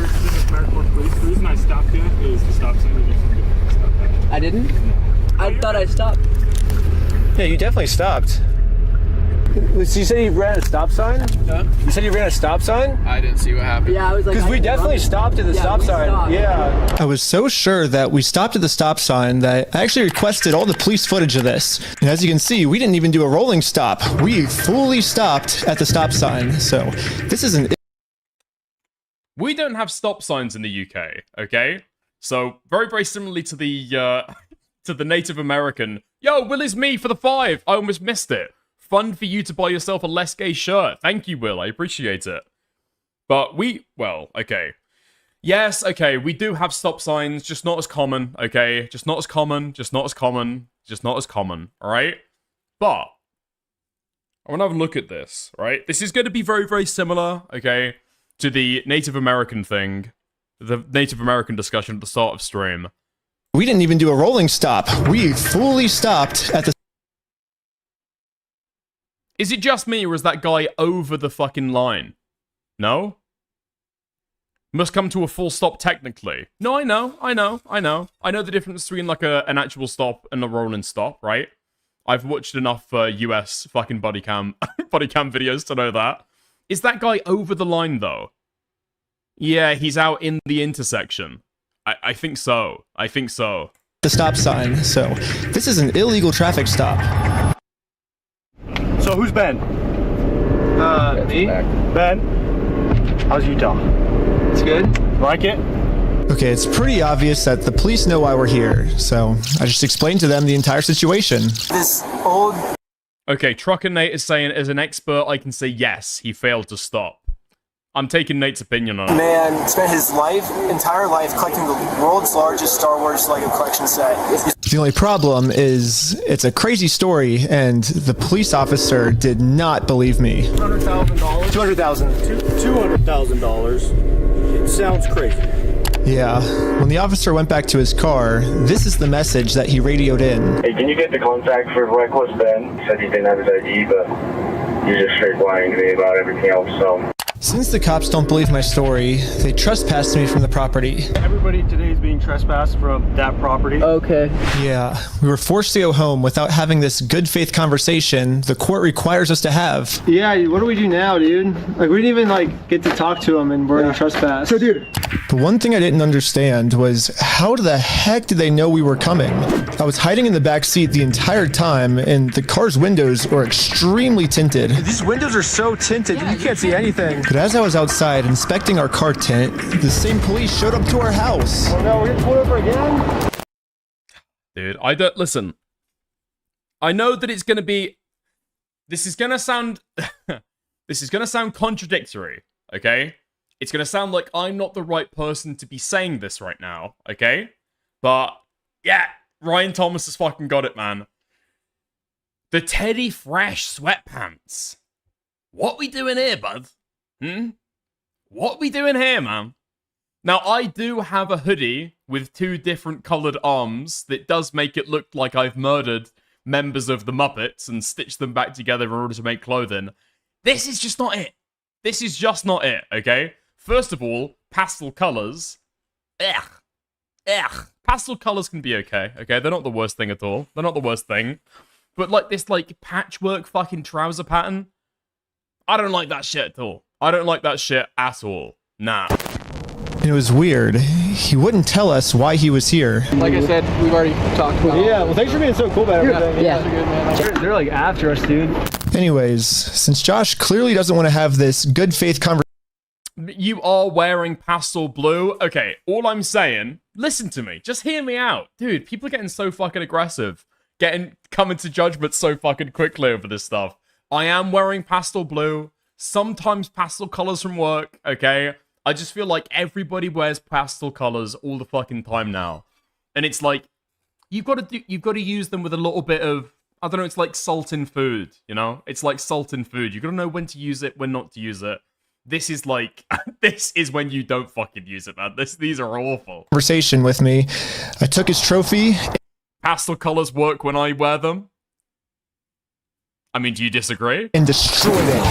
[SPEAKER 15] Maricourt Police. The reason I stopped you is to stop somebody from stop that.
[SPEAKER 17] I didn't? I thought I stopped.
[SPEAKER 10] Yeah, you definitely stopped. So you said you ran a stop sign?
[SPEAKER 17] Huh?
[SPEAKER 10] You said you ran a stop sign?
[SPEAKER 16] I didn't see what happened.
[SPEAKER 17] Yeah, I was like,
[SPEAKER 10] Because we definitely stopped at the stop sign.
[SPEAKER 17] stopped.
[SPEAKER 10] Yeah.
[SPEAKER 9] I was so sure that we stopped at the stop sign that I actually requested all the police footage of this. And as you can see, we didn't even do a rolling stop. We fully stopped at the stop sign. So this is an...
[SPEAKER 1] We don't have stop signs in the UK, okay? So very, very similarly to the Native American, yo, Will is me for the 5. I almost missed it. Fun for you to buy yourself a less gay shirt. Thank you, Will. I appreciate it. But well, okay. Yes, okay, we do have stop signs, just not as common, okay? Just not as common, just not as common, just not as common, alright? But, I want to have a look at this, right? This is going to be very, very similar, okay, to the Native American thing, the Native American discussion at the start of stream.
[SPEAKER 9] We didn't even do a rolling stop. We fully stopped at the...
[SPEAKER 1] Is it just me, or is that guy over the fucking line? No? Must come to a full stop technically. No, I know the difference between like an actual stop and a rolling stop, right? I've watched enough US fucking body cam videos to know that. Is that guy over the line though? Yeah, he's out in the intersection. I think so. I think so.
[SPEAKER 9] The stop sign. So this is an illegal traffic stop.
[SPEAKER 10] So who's Ben? Me? Ben? How's Utah? It's good. Like it?
[SPEAKER 9] Okay, it's pretty obvious that the police know why we're here, so I just explained to them the entire situation.
[SPEAKER 10] This old...
[SPEAKER 1] Okay, Trucker Nate is saying, as an expert, I can say yes, he failed to stop. I'm taking Nate's opinion on it.
[SPEAKER 10] Man spent his entire life collecting the world's largest Star Wars Lego collection set.
[SPEAKER 9] The only problem is it's a crazy story, and the police officer did not believe me.
[SPEAKER 10] $200,000? $200,000. It sounds crazy.
[SPEAKER 9] Yeah, when the officer went back to his car, this is the message that he radioed in.
[SPEAKER 2] Hey, can you get the contact for Reckless Ben? He said he didn't have his ID, but you're just straight lying to me about everything else, so...
[SPEAKER 9] Since the cops don't believe my story, they trespassed me from the property.
[SPEAKER 10] Everybody today is being trespassed from that property.
[SPEAKER 17] Okay.
[SPEAKER 9] Yeah, we were forced to go home without having this good faith conversation the court requires us to have.
[SPEAKER 10] Yeah, what do we do now, dude? Like, we didn't even, get to talk to him and we're in trespass. So, dude.
[SPEAKER 9] The one thing I didn't understand was how the heck did they know we were coming? I was hiding in the back seat the entire time, and the car's windows were extremely tinted.
[SPEAKER 10] These windows are so tinted, you can't see anything.
[SPEAKER 9] But as I was outside inspecting our car tent, the same police showed up to our house.
[SPEAKER 10] Oh no, we're getting pulled over again?
[SPEAKER 1] Dude, I don't... Listen. I know that it's gonna be... This is gonna sound... This is gonna sound contradictory, okay? It's gonna sound like I'm not the right person to be saying this right now, okay? But, yeah, Ryan Thomas has fucking got it, man. The Teddy Fresh sweatpants. What we doing here, bud? What we doing here, man? Now, I do have a hoodie with 2 different coloured arms that does make it look like I've murdered members of the Muppets and stitched them back together in order to make clothing. This is just not it. This is just not it, okay? First of all, pastel colours. Pastel colours can be okay, okay? They're not the worst thing at all. They're not the worst thing. But like this patchwork fucking trouser pattern, I don't like that shit at all. I don't like that shit at all. Nah.
[SPEAKER 9] It was weird. He wouldn't tell us why he was here.
[SPEAKER 17] Like I said, we've already talked about it.
[SPEAKER 10] Yeah, well, thanks for being so cool about everything.
[SPEAKER 17] Yeah.
[SPEAKER 10] They're like after us, dude.
[SPEAKER 9] Anyways, since Josh clearly doesn't want to have this good faith conversation.
[SPEAKER 1] You are wearing pastel blue. Okay, all I'm saying, listen to me. Just hear me out. Dude, people are getting so fucking aggressive. Coming to judgment so fucking quickly over this stuff. I am wearing pastel blue. Sometimes pastel colors from work, okay? I just feel like everybody wears pastel colors all the fucking time now. And it's like, you've got to use them with a little bit of, I don't know, it's like salt in food, you know? It's like salt in food. You gotta know when to use it, when not to use it. This is like, this is when you don't fucking use it, man. These are awful.
[SPEAKER 9] Conversation with me. I took his trophy.
[SPEAKER 1] Pastel colors work when I wear them. I mean, do you disagree?
[SPEAKER 9] And destroyed it.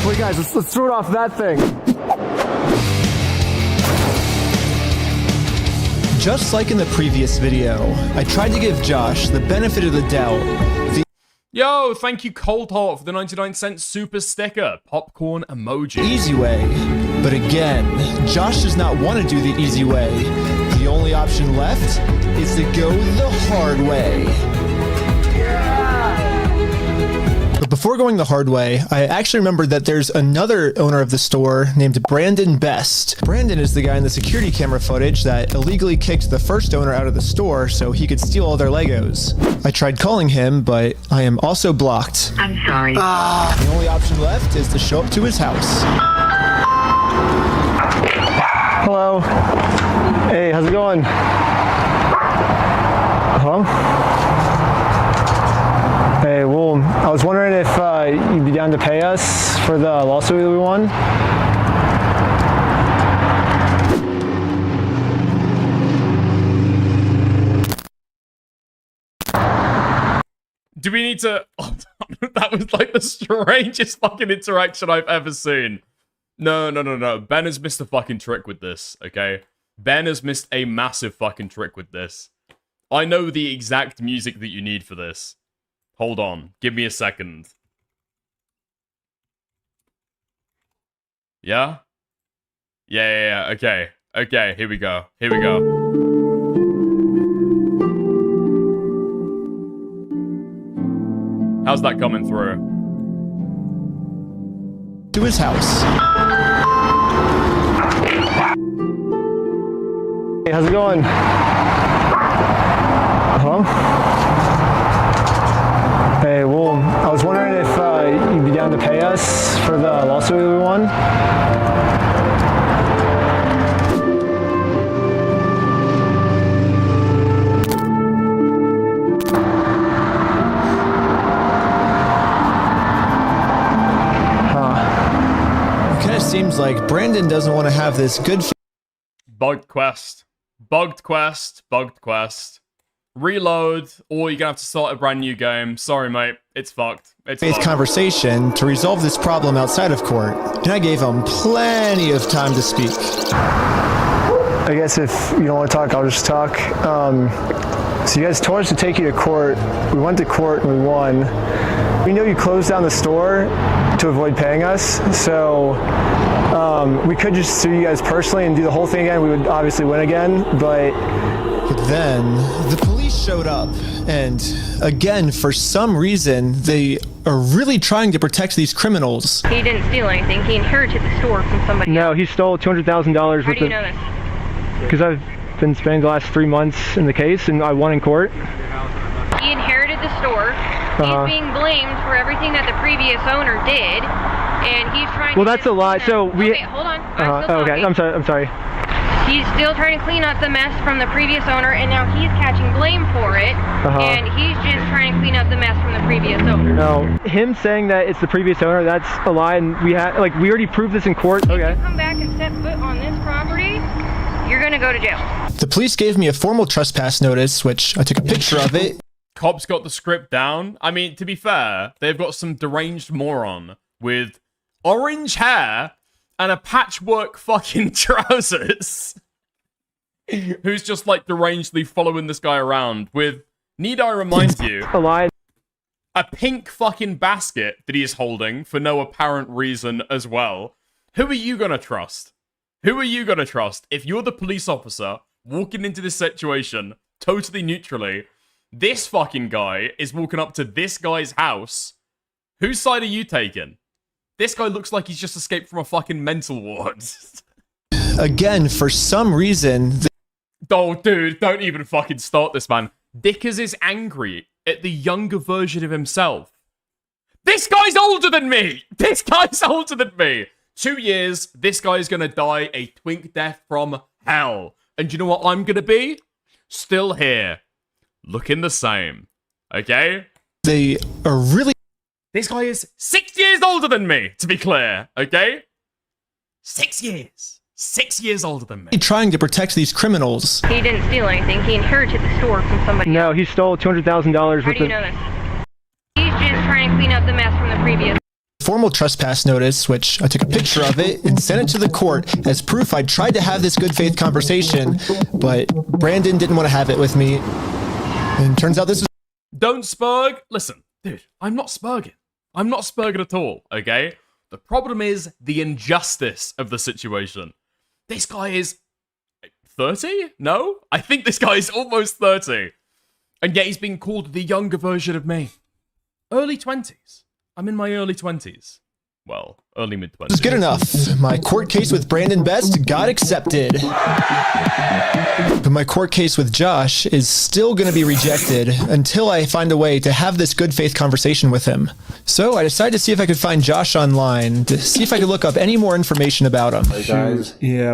[SPEAKER 10] Wait, guys, let's throw it off that thing.
[SPEAKER 9] Just like in the previous video, I tried to give Josh the benefit of the doubt.
[SPEAKER 1] Yo, thank you Cold Heart for the 99-cent super sticker. Popcorn emoji.
[SPEAKER 9] Easy way. But again, Josh does not want to do the easy way. The only option left is to go the hard way. But before going the hard way, I actually remembered that there's another owner of the store named Brandon Best. Brandon is the guy in the security camera footage that illegally kicked the first owner out of the store so he could steal all their Legos. I tried calling him, but I am also blocked.
[SPEAKER 19] I'm sorry.
[SPEAKER 9] The only option left is to show up to his house.
[SPEAKER 10] Hello. Hey, how's it going? Hello? Hey, well, I was wondering if you'd be down to pay us for the lawsuit that we won.
[SPEAKER 1] Do we need to... Oh, that was like the strangest fucking interaction I've ever seen. No. Ben has missed a fucking trick with this, okay? Ben has missed a massive fucking trick with this. I know the exact music that you need for this. Hold on. Give me a second. Yeah? Yeah. Okay. Okay, here we go. How's that coming through?
[SPEAKER 9] To his house.
[SPEAKER 10] Hey, how's it going? Hello? Hey, well, I was wondering if you'd be down to pay us for the lawsuit we won.
[SPEAKER 9] It kind of seems like Brandon doesn't want to have this good
[SPEAKER 1] Bugged quest. Reload, or you're gonna have to start a brand new game. Sorry, mate. It's fucked.
[SPEAKER 9] faith conversation to resolve this problem outside of court, and I gave him plenty of time to speak.
[SPEAKER 10] I guess if you don't want to talk, I'll just talk. So you guys told us to take you to court. We went to court and we won. We know you closed down the store to avoid paying us, so we could just sue you guys personally and do the whole thing again. We would obviously win again, but
[SPEAKER 9] then the police showed up, and again, for some reason, they are really trying to protect these criminals.
[SPEAKER 14] He didn't steal anything. He inherited the store from somebody.
[SPEAKER 10] No, he stole $200,000.
[SPEAKER 14] How do you know this?
[SPEAKER 10] Because I've been spending the last 3 months in the case, and I won in court.
[SPEAKER 14] He inherited the store. He's being blamed for everything that the previous owner did, and he's trying.
[SPEAKER 10] Well, that's a lie. So we.
[SPEAKER 14] Okay, hold on. I'm still
[SPEAKER 10] okay,
[SPEAKER 14] talking.
[SPEAKER 10] I'm sorry.
[SPEAKER 14] He's still trying to clean up the mess from the previous owner, and now he's catching blame for it, and he's just trying to clean up the mess from the previous owner.
[SPEAKER 10] No, him saying that it's the previous owner, that's a lie, and we already proved this in court.
[SPEAKER 14] If you come back and set foot on this property, you're gonna go to jail.
[SPEAKER 9] The police gave me a formal trespass notice, which I took a picture of it.
[SPEAKER 1] Cops got the script down. I mean, to be fair, they've got some deranged moron with orange hair and a patchwork fucking trousers who's just like derangedly following this guy around with, need I remind you,
[SPEAKER 10] a
[SPEAKER 1] pink fucking basket that he is holding for no apparent reason as well. Who are you gonna trust? Who are you gonna trust if you're the police officer walking into this situation totally neutrally? This fucking guy is walking up to this guy's house. Whose side are you taking? This guy looks like he's just escaped from a fucking mental ward.
[SPEAKER 9] Again, for some reason...
[SPEAKER 1] Oh, dude, don't even fucking start this, man. Dickers is angry at the younger version of himself. This guy's older than me! This guy's older than me! 2 years, this guy's gonna die a twink death from hell. And you know what I'm gonna be? Still here. looking the same. Okay?
[SPEAKER 9] They are really...
[SPEAKER 1] This guy is 6 years older than me, to be clear. Okay? 6 years. 6 years older than me.
[SPEAKER 9] trying to protect these criminals.
[SPEAKER 14] He didn't steal anything. He inherited the store from somebody.
[SPEAKER 10] No, he stole $200,000.
[SPEAKER 14] How do you know this? He's just trying to clean up the mess from the previous.
[SPEAKER 9] Formal trespass notice, which I took a picture of it and sent it to the court as proof I tried to have this good faith conversation, but Brandon didn't want to have it with me. And turns out this is...
[SPEAKER 1] Don't spurg. Listen, dude, I'm not spurging. I'm not spurging at all, okay? The problem is the injustice of the situation. This guy is 30? No? I think this guy is almost 30. And yet he's being called the younger version of me. Early 20s. I'm in my early 20s. Well, early mid-20s.
[SPEAKER 9] This is good enough. My court case with Brandon Best got accepted. But my court case with Josh is still going to be rejected until I find a way to have this good faith conversation with him. So I decided to see if I could find Josh online, to see if I could look up any more information about him.
[SPEAKER 18] Hey guys.
[SPEAKER 10] Yeah,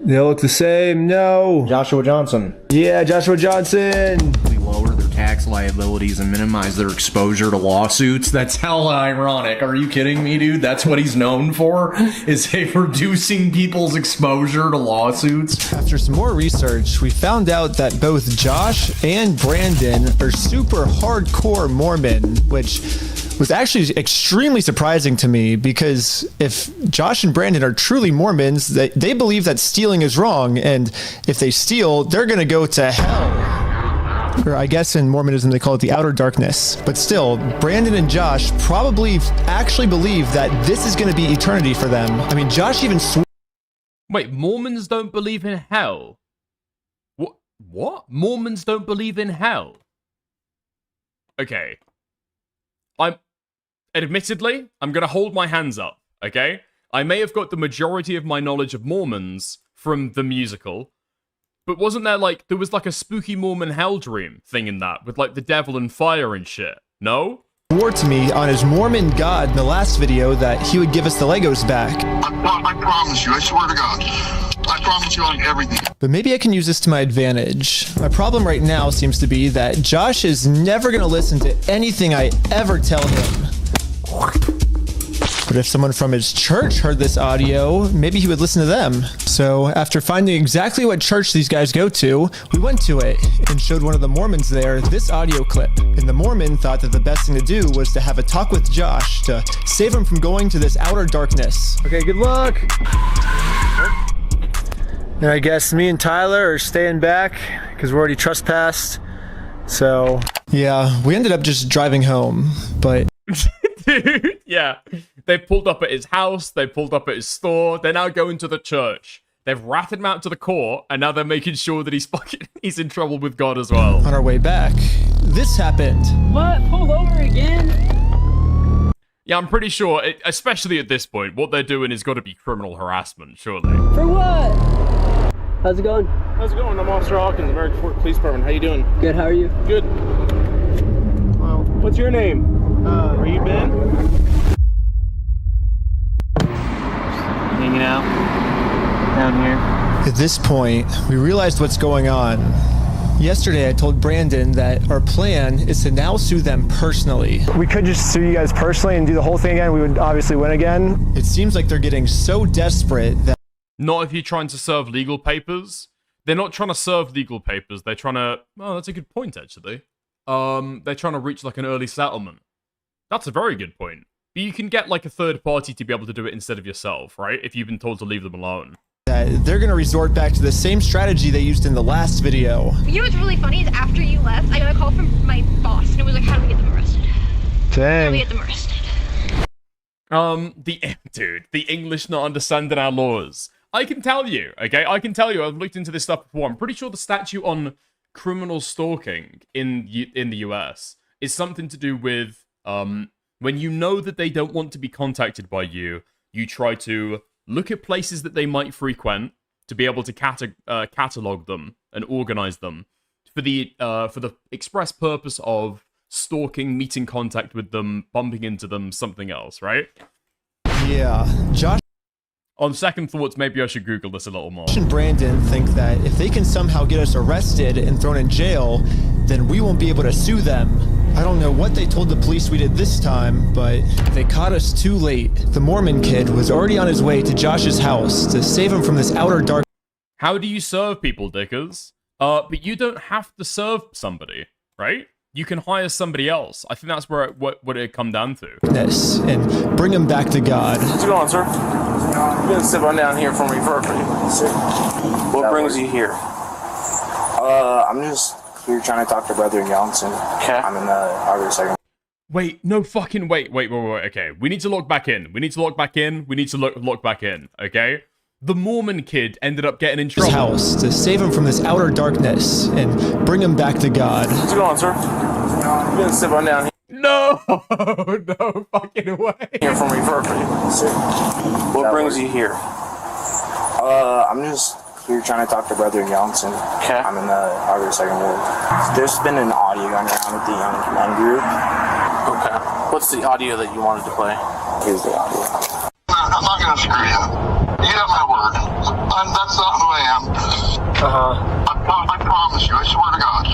[SPEAKER 10] they all look the same. No.
[SPEAKER 18] Joshua Johnson.
[SPEAKER 10] Yeah, Joshua Johnson.
[SPEAKER 18] Lower their tax liabilities and minimize their exposure to lawsuits. That's hella ironic. Are you kidding me, dude? That's what he's known for, is reducing people's exposure to lawsuits.
[SPEAKER 9] After some more research, we found out that both Josh and Brandon are super hardcore Mormon, which was actually extremely surprising to me, because if Josh and Brandon are truly Mormons, they believe that stealing is wrong, and if they steal, they're gonna go to hell. Or I guess in Mormonism they call it the outer darkness. But still, Brandon and Josh probably actually believe that this is going to be eternity for them. I mean, Josh even
[SPEAKER 1] Wait, Mormons don't believe in hell? What? Mormons don't believe in hell? Okay. Admittedly, I'm going to hold my hands up, okay? I may have got the majority of my knowledge of Mormons from the musical, but wasn't there there was a spooky Mormon hell dream thing in that, with the devil and fire and shit? No?
[SPEAKER 9] swore to me on his Mormon God in the last video that he would give us the Legos back.
[SPEAKER 20] I promise you, I swear to God. I promise you on everything.
[SPEAKER 9] But maybe I can use this to my advantage. My problem right now seems to be that Josh is never going to listen to anything I ever tell him. But if someone from his church heard this audio, maybe he would listen to them. So after finding exactly what church these guys go to, we went to it and showed one of the Mormons there this audio clip. And the Mormon thought that the best thing to do was to have a talk with Josh to save him from going to this outer darkness.
[SPEAKER 10] Okay, good luck. And I guess me and Tyler are staying back because we're already trespassed. So
[SPEAKER 9] yeah, we ended up just driving home, but
[SPEAKER 1] dude, yeah. They pulled up at his house, they pulled up at his store, they're now going to the church. They've ratted him out to the court, and now they're making sure that he's in trouble with God as well.
[SPEAKER 9] On our way back, this happened.
[SPEAKER 17] What? Pull over again?
[SPEAKER 1] Yeah, I'm pretty sure, especially at this point, what they're doing has got to be criminal harassment, surely.
[SPEAKER 17] For what? How's it going?
[SPEAKER 21] How's it going? I'm Officer Hawkins, American Fork Police Department. How you doing?
[SPEAKER 17] Good, how are you?
[SPEAKER 21] Good. Well, what's your name? Where you been? Hanging out down here.
[SPEAKER 9] At this point, we realized what's going on. Yesterday, I told Brandon that our plan is to now sue them personally.
[SPEAKER 10] We could just sue you guys personally and do the whole thing again. We would obviously win again.
[SPEAKER 9] It seems like they're getting so desperate that...
[SPEAKER 1] Not if you're trying to serve legal papers. They're not trying to serve legal papers. They're trying to... Oh, that's a good point, actually. They're trying to reach like an early settlement. That's a very good point. But you can get like a third party to be able to do it instead of yourself, right? If you've been told to leave them alone.
[SPEAKER 9] They're going to resort back to the same strategy they used in the last video.
[SPEAKER 22] You know what's really funny is after you left, I got a call from my boss, and it was like, how do we get them arrested?
[SPEAKER 10] Dang.
[SPEAKER 22] How do we get them arrested?
[SPEAKER 1] The English not understanding our laws. I can tell you, okay? I can tell you, I've looked into this stuff before. I'm pretty sure the statute on criminal stalking in the US is something to do with, when you know that they don't want to be contacted by you, you try to look at places that they might frequent to be able to catalog them and organize them for the express purpose of stalking, meeting contact with them, bumping into them, something else, right?
[SPEAKER 9] Yeah, Josh...
[SPEAKER 1] On second thoughts, maybe I should Google this a little more.
[SPEAKER 9] Josh and Brandon think that if they can somehow get us arrested and thrown in jail, then we won't be able to sue them. I don't know what they told the police we did this time, but they caught us too late. The Mormon kid was already on his way to Josh's house to save him from this outer dark.
[SPEAKER 1] How do you serve people, Dickers? But you don't have to serve somebody, right? You can hire somebody else. I think that's where what it come down to.
[SPEAKER 9] And bring him back to God.
[SPEAKER 21] What's going on, sir? You can sit on down here for me for a minute. Sir. What brings you here?
[SPEAKER 2] I'm just here trying to talk to Brother Johnson.
[SPEAKER 21] Okay.
[SPEAKER 2] I'm in the Harvard second.
[SPEAKER 1] Wait, no fucking wait. Okay, we need to log back in. We need to log back in. Okay? The Mormon kid ended up getting in trouble.
[SPEAKER 9] His house to save him from this outer darkness and bring him back to God.
[SPEAKER 21] What's going on, sir? You can sit on down here.
[SPEAKER 1] No, no fucking way.
[SPEAKER 21] Here for me for a minute. Sir. What brings you here?
[SPEAKER 2] I'm just here trying to talk to Brother Johnson.
[SPEAKER 21] Okay.
[SPEAKER 2] I'm in the Harvard second ward. There's been an audio going around with the young men group.
[SPEAKER 21] Okay. What's the audio that you wanted to play?
[SPEAKER 2] Here's the audio.
[SPEAKER 20] I'm not gonna screw you. You have my word. That's not who I am. I promise you. I swear to God.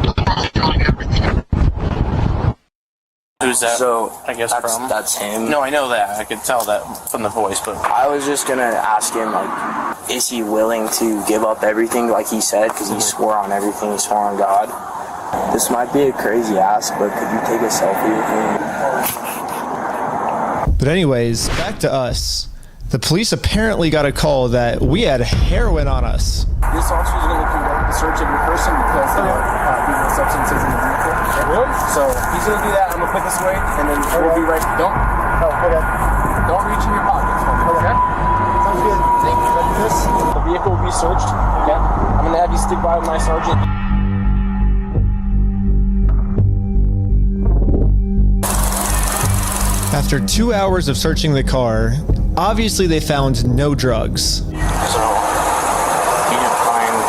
[SPEAKER 20] I promise you like everything.
[SPEAKER 21] Who's that?
[SPEAKER 2] So
[SPEAKER 21] I guess
[SPEAKER 2] that's him.
[SPEAKER 21] No, I know that. I could tell that from the voice, but
[SPEAKER 2] I was just gonna ask him, like, is he willing to give up everything like he said? Because he swore on everything. He swore on God. This might be a crazy ask, but could you take a selfie with me?
[SPEAKER 9] But anyways, back to us. The police apparently got a call that we had heroin on us.
[SPEAKER 21] this officer is going to conduct the search of your person because there's no substances in the vehicle. Really? So he's going to do that. I'm going to put this away, and then we'll be right. Don't reach in your pockets. Okay? Sounds good. Thank you. The vehicle will be searched. Okay? I'm going to have you stick by with my sergeant.
[SPEAKER 9] After 2 hours of searching the car, obviously they found no drugs.
[SPEAKER 21] So, he didn't find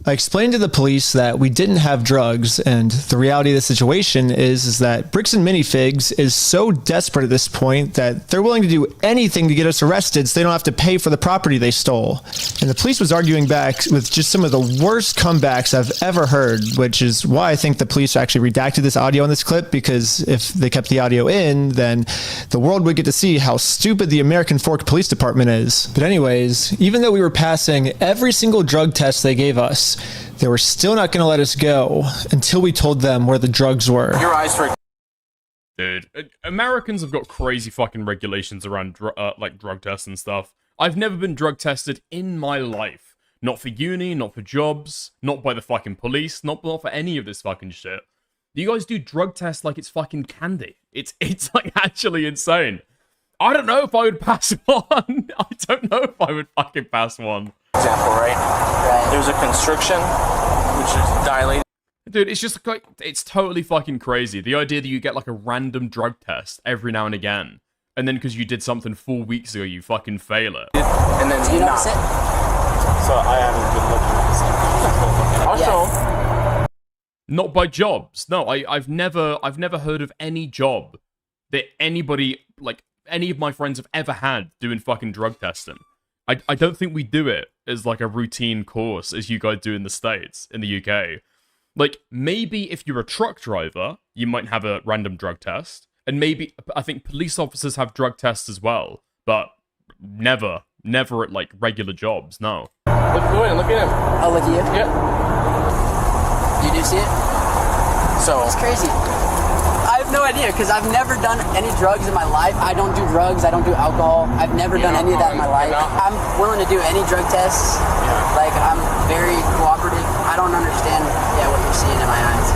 [SPEAKER 9] I explained to the police that we didn't have drugs, and the reality of the situation is that Bricks and Minifigs is so desperate at this point that they're willing to do anything to get us arrested so they don't have to pay for the property they stole. And the police was arguing back with just some of the worst comebacks I've ever heard, which is why I think the police actually redacted this audio in this clip, because if they kept the audio in, then the world would get to see how stupid the American Fork Police Department is. But anyways, even though we were passing every single drug test they gave us, they were still not going to let us go until we told them where the drugs were.
[SPEAKER 21] your eyes for.
[SPEAKER 1] Dude, Americans have got crazy fucking regulations around like drug tests and stuff. I've never been drug tested in my life. Not for uni, not for jobs, not by the fucking police, not for any of this fucking shit. You guys do drug tests like it's fucking candy. It's like actually insane. I don't know if I would pass one. I don't know if I would fucking pass one.
[SPEAKER 21] Example, right? There's a constriction, which is dilated.
[SPEAKER 1] Dude, it's just like, it's totally fucking crazy. The idea that you get like a random drug test every now and again, and then because you did something 4 weeks ago, you fucking fail it.
[SPEAKER 21] And then you notice it? So I haven't been looking at this. I'll show him.
[SPEAKER 1] Not by jobs. No, I've never heard of any job that anybody, like, any of my friends have ever had doing fucking drug testing. I don't think we do it as like a routine course as you guys do in the States, in the UK. Like, maybe if you're a truck driver, you might have a random drug test. And maybe, I think police officers have drug tests as well. But never at like regular jobs, no.
[SPEAKER 21] Go ahead and look at him.
[SPEAKER 17] Oh, look at you?
[SPEAKER 21] Yep.
[SPEAKER 17] You do see it?
[SPEAKER 21] So.
[SPEAKER 17] It's crazy. I have no idea, because I've never done any drugs in my life. I don't do drugs, I don't do alcohol. I've never done any of that in my life. I'm willing to do any drug tests.
[SPEAKER 21] Yeah.
[SPEAKER 17] Like, I'm very cooperative. I don't understand, what you're seeing in my eyes.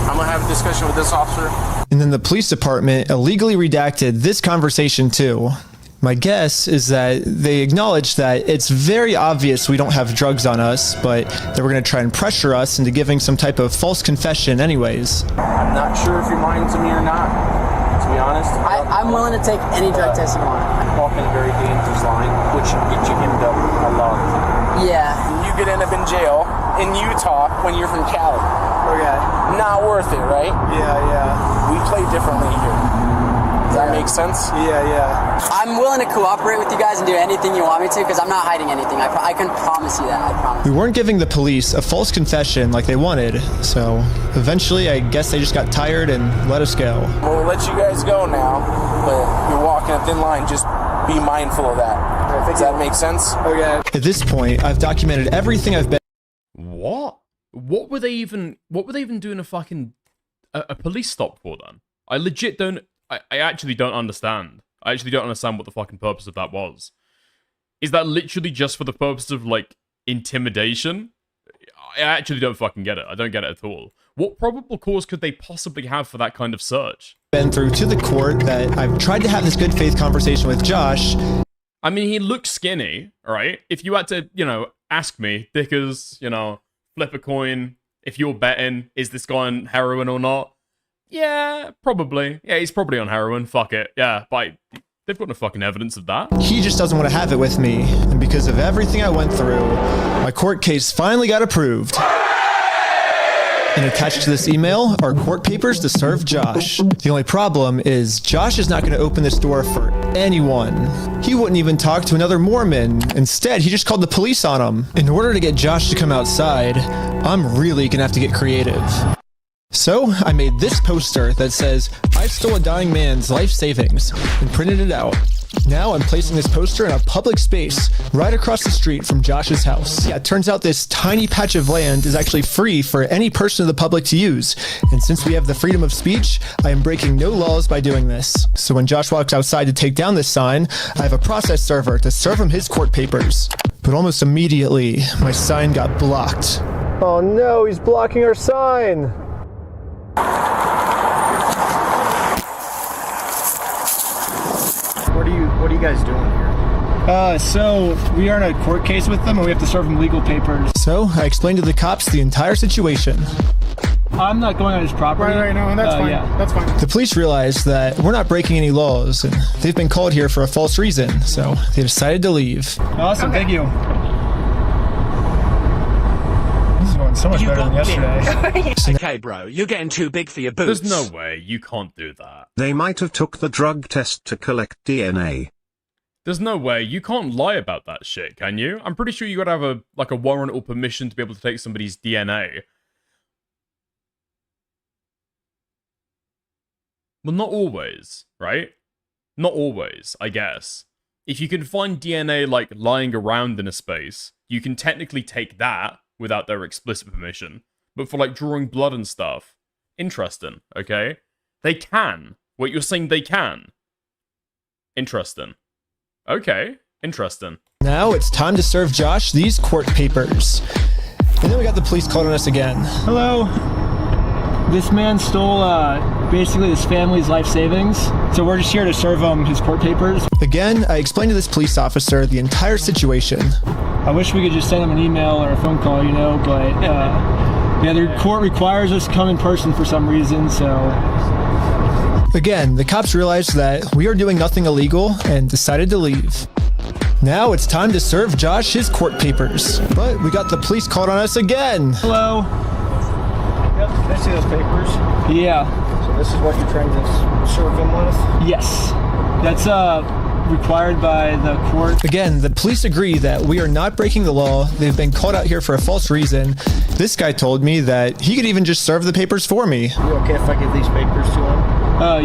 [SPEAKER 21] I'm gonna have a discussion with this officer.
[SPEAKER 9] And then the police department illegally redacted this conversation too. My guess is that they acknowledged that it's very obvious we don't have drugs on us, but they were going to try and pressure us into giving some type of false confession anyways.
[SPEAKER 21] I'm not sure if you're lying to me or not, to be honest.
[SPEAKER 17] I'm willing to take any drug test you want.
[SPEAKER 21] I'm walking a very dangerous line, which should get you hemmed up a lot.
[SPEAKER 17] Yeah.
[SPEAKER 21] You could end up in jail in Utah when you're from Cali.
[SPEAKER 17] Okay.
[SPEAKER 21] Not worth it, right?
[SPEAKER 17] Yeah.
[SPEAKER 21] We play differently here. that make sense?
[SPEAKER 17] Yeah. I'm willing to cooperate with you guys and do anything you want me to because I'm not hiding anything. I can promise you that. I promise.
[SPEAKER 9] We weren't giving the police a false confession like they wanted, so eventually I guess they just got tired and let us go.
[SPEAKER 21] Well, we'll let you guys go now, but you're walking a thin line. Just be mindful of that. Does that make sense?
[SPEAKER 10] Okay.
[SPEAKER 9] At this point, I've documented everything I've been.
[SPEAKER 1] What? What were they even doing a police stop for then? I legit don't. I actually don't understand. I actually don't understand what the fucking purpose of that was. Is that literally just for the purpose of, like, intimidation? I actually don't fucking get it. I don't get it at all. What probable cause could they possibly have for that kind of search?
[SPEAKER 9] Been through to the court that I've tried to have this good faith conversation with Josh.
[SPEAKER 1] I mean, he looks skinny, right? If you had to, ask me, Dickers, flip a coin, if you're betting, is this guy on heroin or not? Yeah, probably. Yeah, he's probably on heroin. Fuck it. Yeah, but they've got no fucking evidence of that.
[SPEAKER 9] He just doesn't want to have it with me. And because of everything I went through, my court case finally got approved. And attached to this email are court papers to serve Josh. The only problem is Josh is not going to open this door for anyone. He wouldn't even talk to another Mormon. Instead, he just called the police on him. In order to get Josh to come outside, I'm really going to have to get creative. So, I made this poster that says, "I stole a dying man's life savings," and printed it out. Now I'm placing this poster in a public space right across the street from Josh's house. Yeah, it turns out this tiny patch of land is actually free for any person of the public to use. And since we have the freedom of speech, I am breaking no laws by doing this. So when Josh walks outside to take down this sign, I have a process server to serve him his court papers. But almost immediately, my sign got blocked.
[SPEAKER 10] Oh no, he's blocking our sign.
[SPEAKER 21] What are you guys doing here?
[SPEAKER 10] So we are in a court case with them and we have to serve them legal papers.
[SPEAKER 9] So I explained to the cops the entire situation.
[SPEAKER 10] I'm not going on his property. Right, no, that's fine. Yeah. That's fine.
[SPEAKER 9] The police realized that we're not breaking any laws and they've been called here for a false reason, so they decided to leave.
[SPEAKER 10] Awesome, thank you. This is going so much better than yesterday.
[SPEAKER 3] Okay, bro, you're getting too big for your boots.
[SPEAKER 1] There's no way you can't do that.
[SPEAKER 6] They might have took the drug test to collect DNA.
[SPEAKER 1] There's no way you can't lie about that shit, can you? I'm pretty sure you gotta have a warrant or permission to be able to take somebody's DNA. Well, not always, right? Not always, I guess. If you can find DNA, like, lying around in a space, you can technically take that without their explicit permission. But for, like, drawing blood and stuff, interesting, okay? They can. What you're saying they can. Interesting. Okay, interesting.
[SPEAKER 9] Now it's time to serve Josh these court papers. And then we got the police called on us again.
[SPEAKER 10] Hello. This man stole basically his family's life savings. So we're just here to serve him his court papers.
[SPEAKER 9] Again, I explained to this police officer the entire situation.
[SPEAKER 10] I wish we could just send him an email or a phone call, but yeah, the court requires us to come in person for some reason, so...
[SPEAKER 9] Again, the cops realized that we are doing nothing illegal and decided to leave. Now it's time to serve Josh his court papers. But we got the police called on us again.
[SPEAKER 10] Hello.
[SPEAKER 21] Yep, can I see those papers?
[SPEAKER 10] Yeah.
[SPEAKER 21] So this is what you're trying to serve him with?
[SPEAKER 10] Yes. That's required by the court.
[SPEAKER 9] Again, the police agree that we are not breaking the law. They've been called out here for a false reason. This guy told me that he could even just serve the papers for me.
[SPEAKER 21] You okay if I give these papers to him?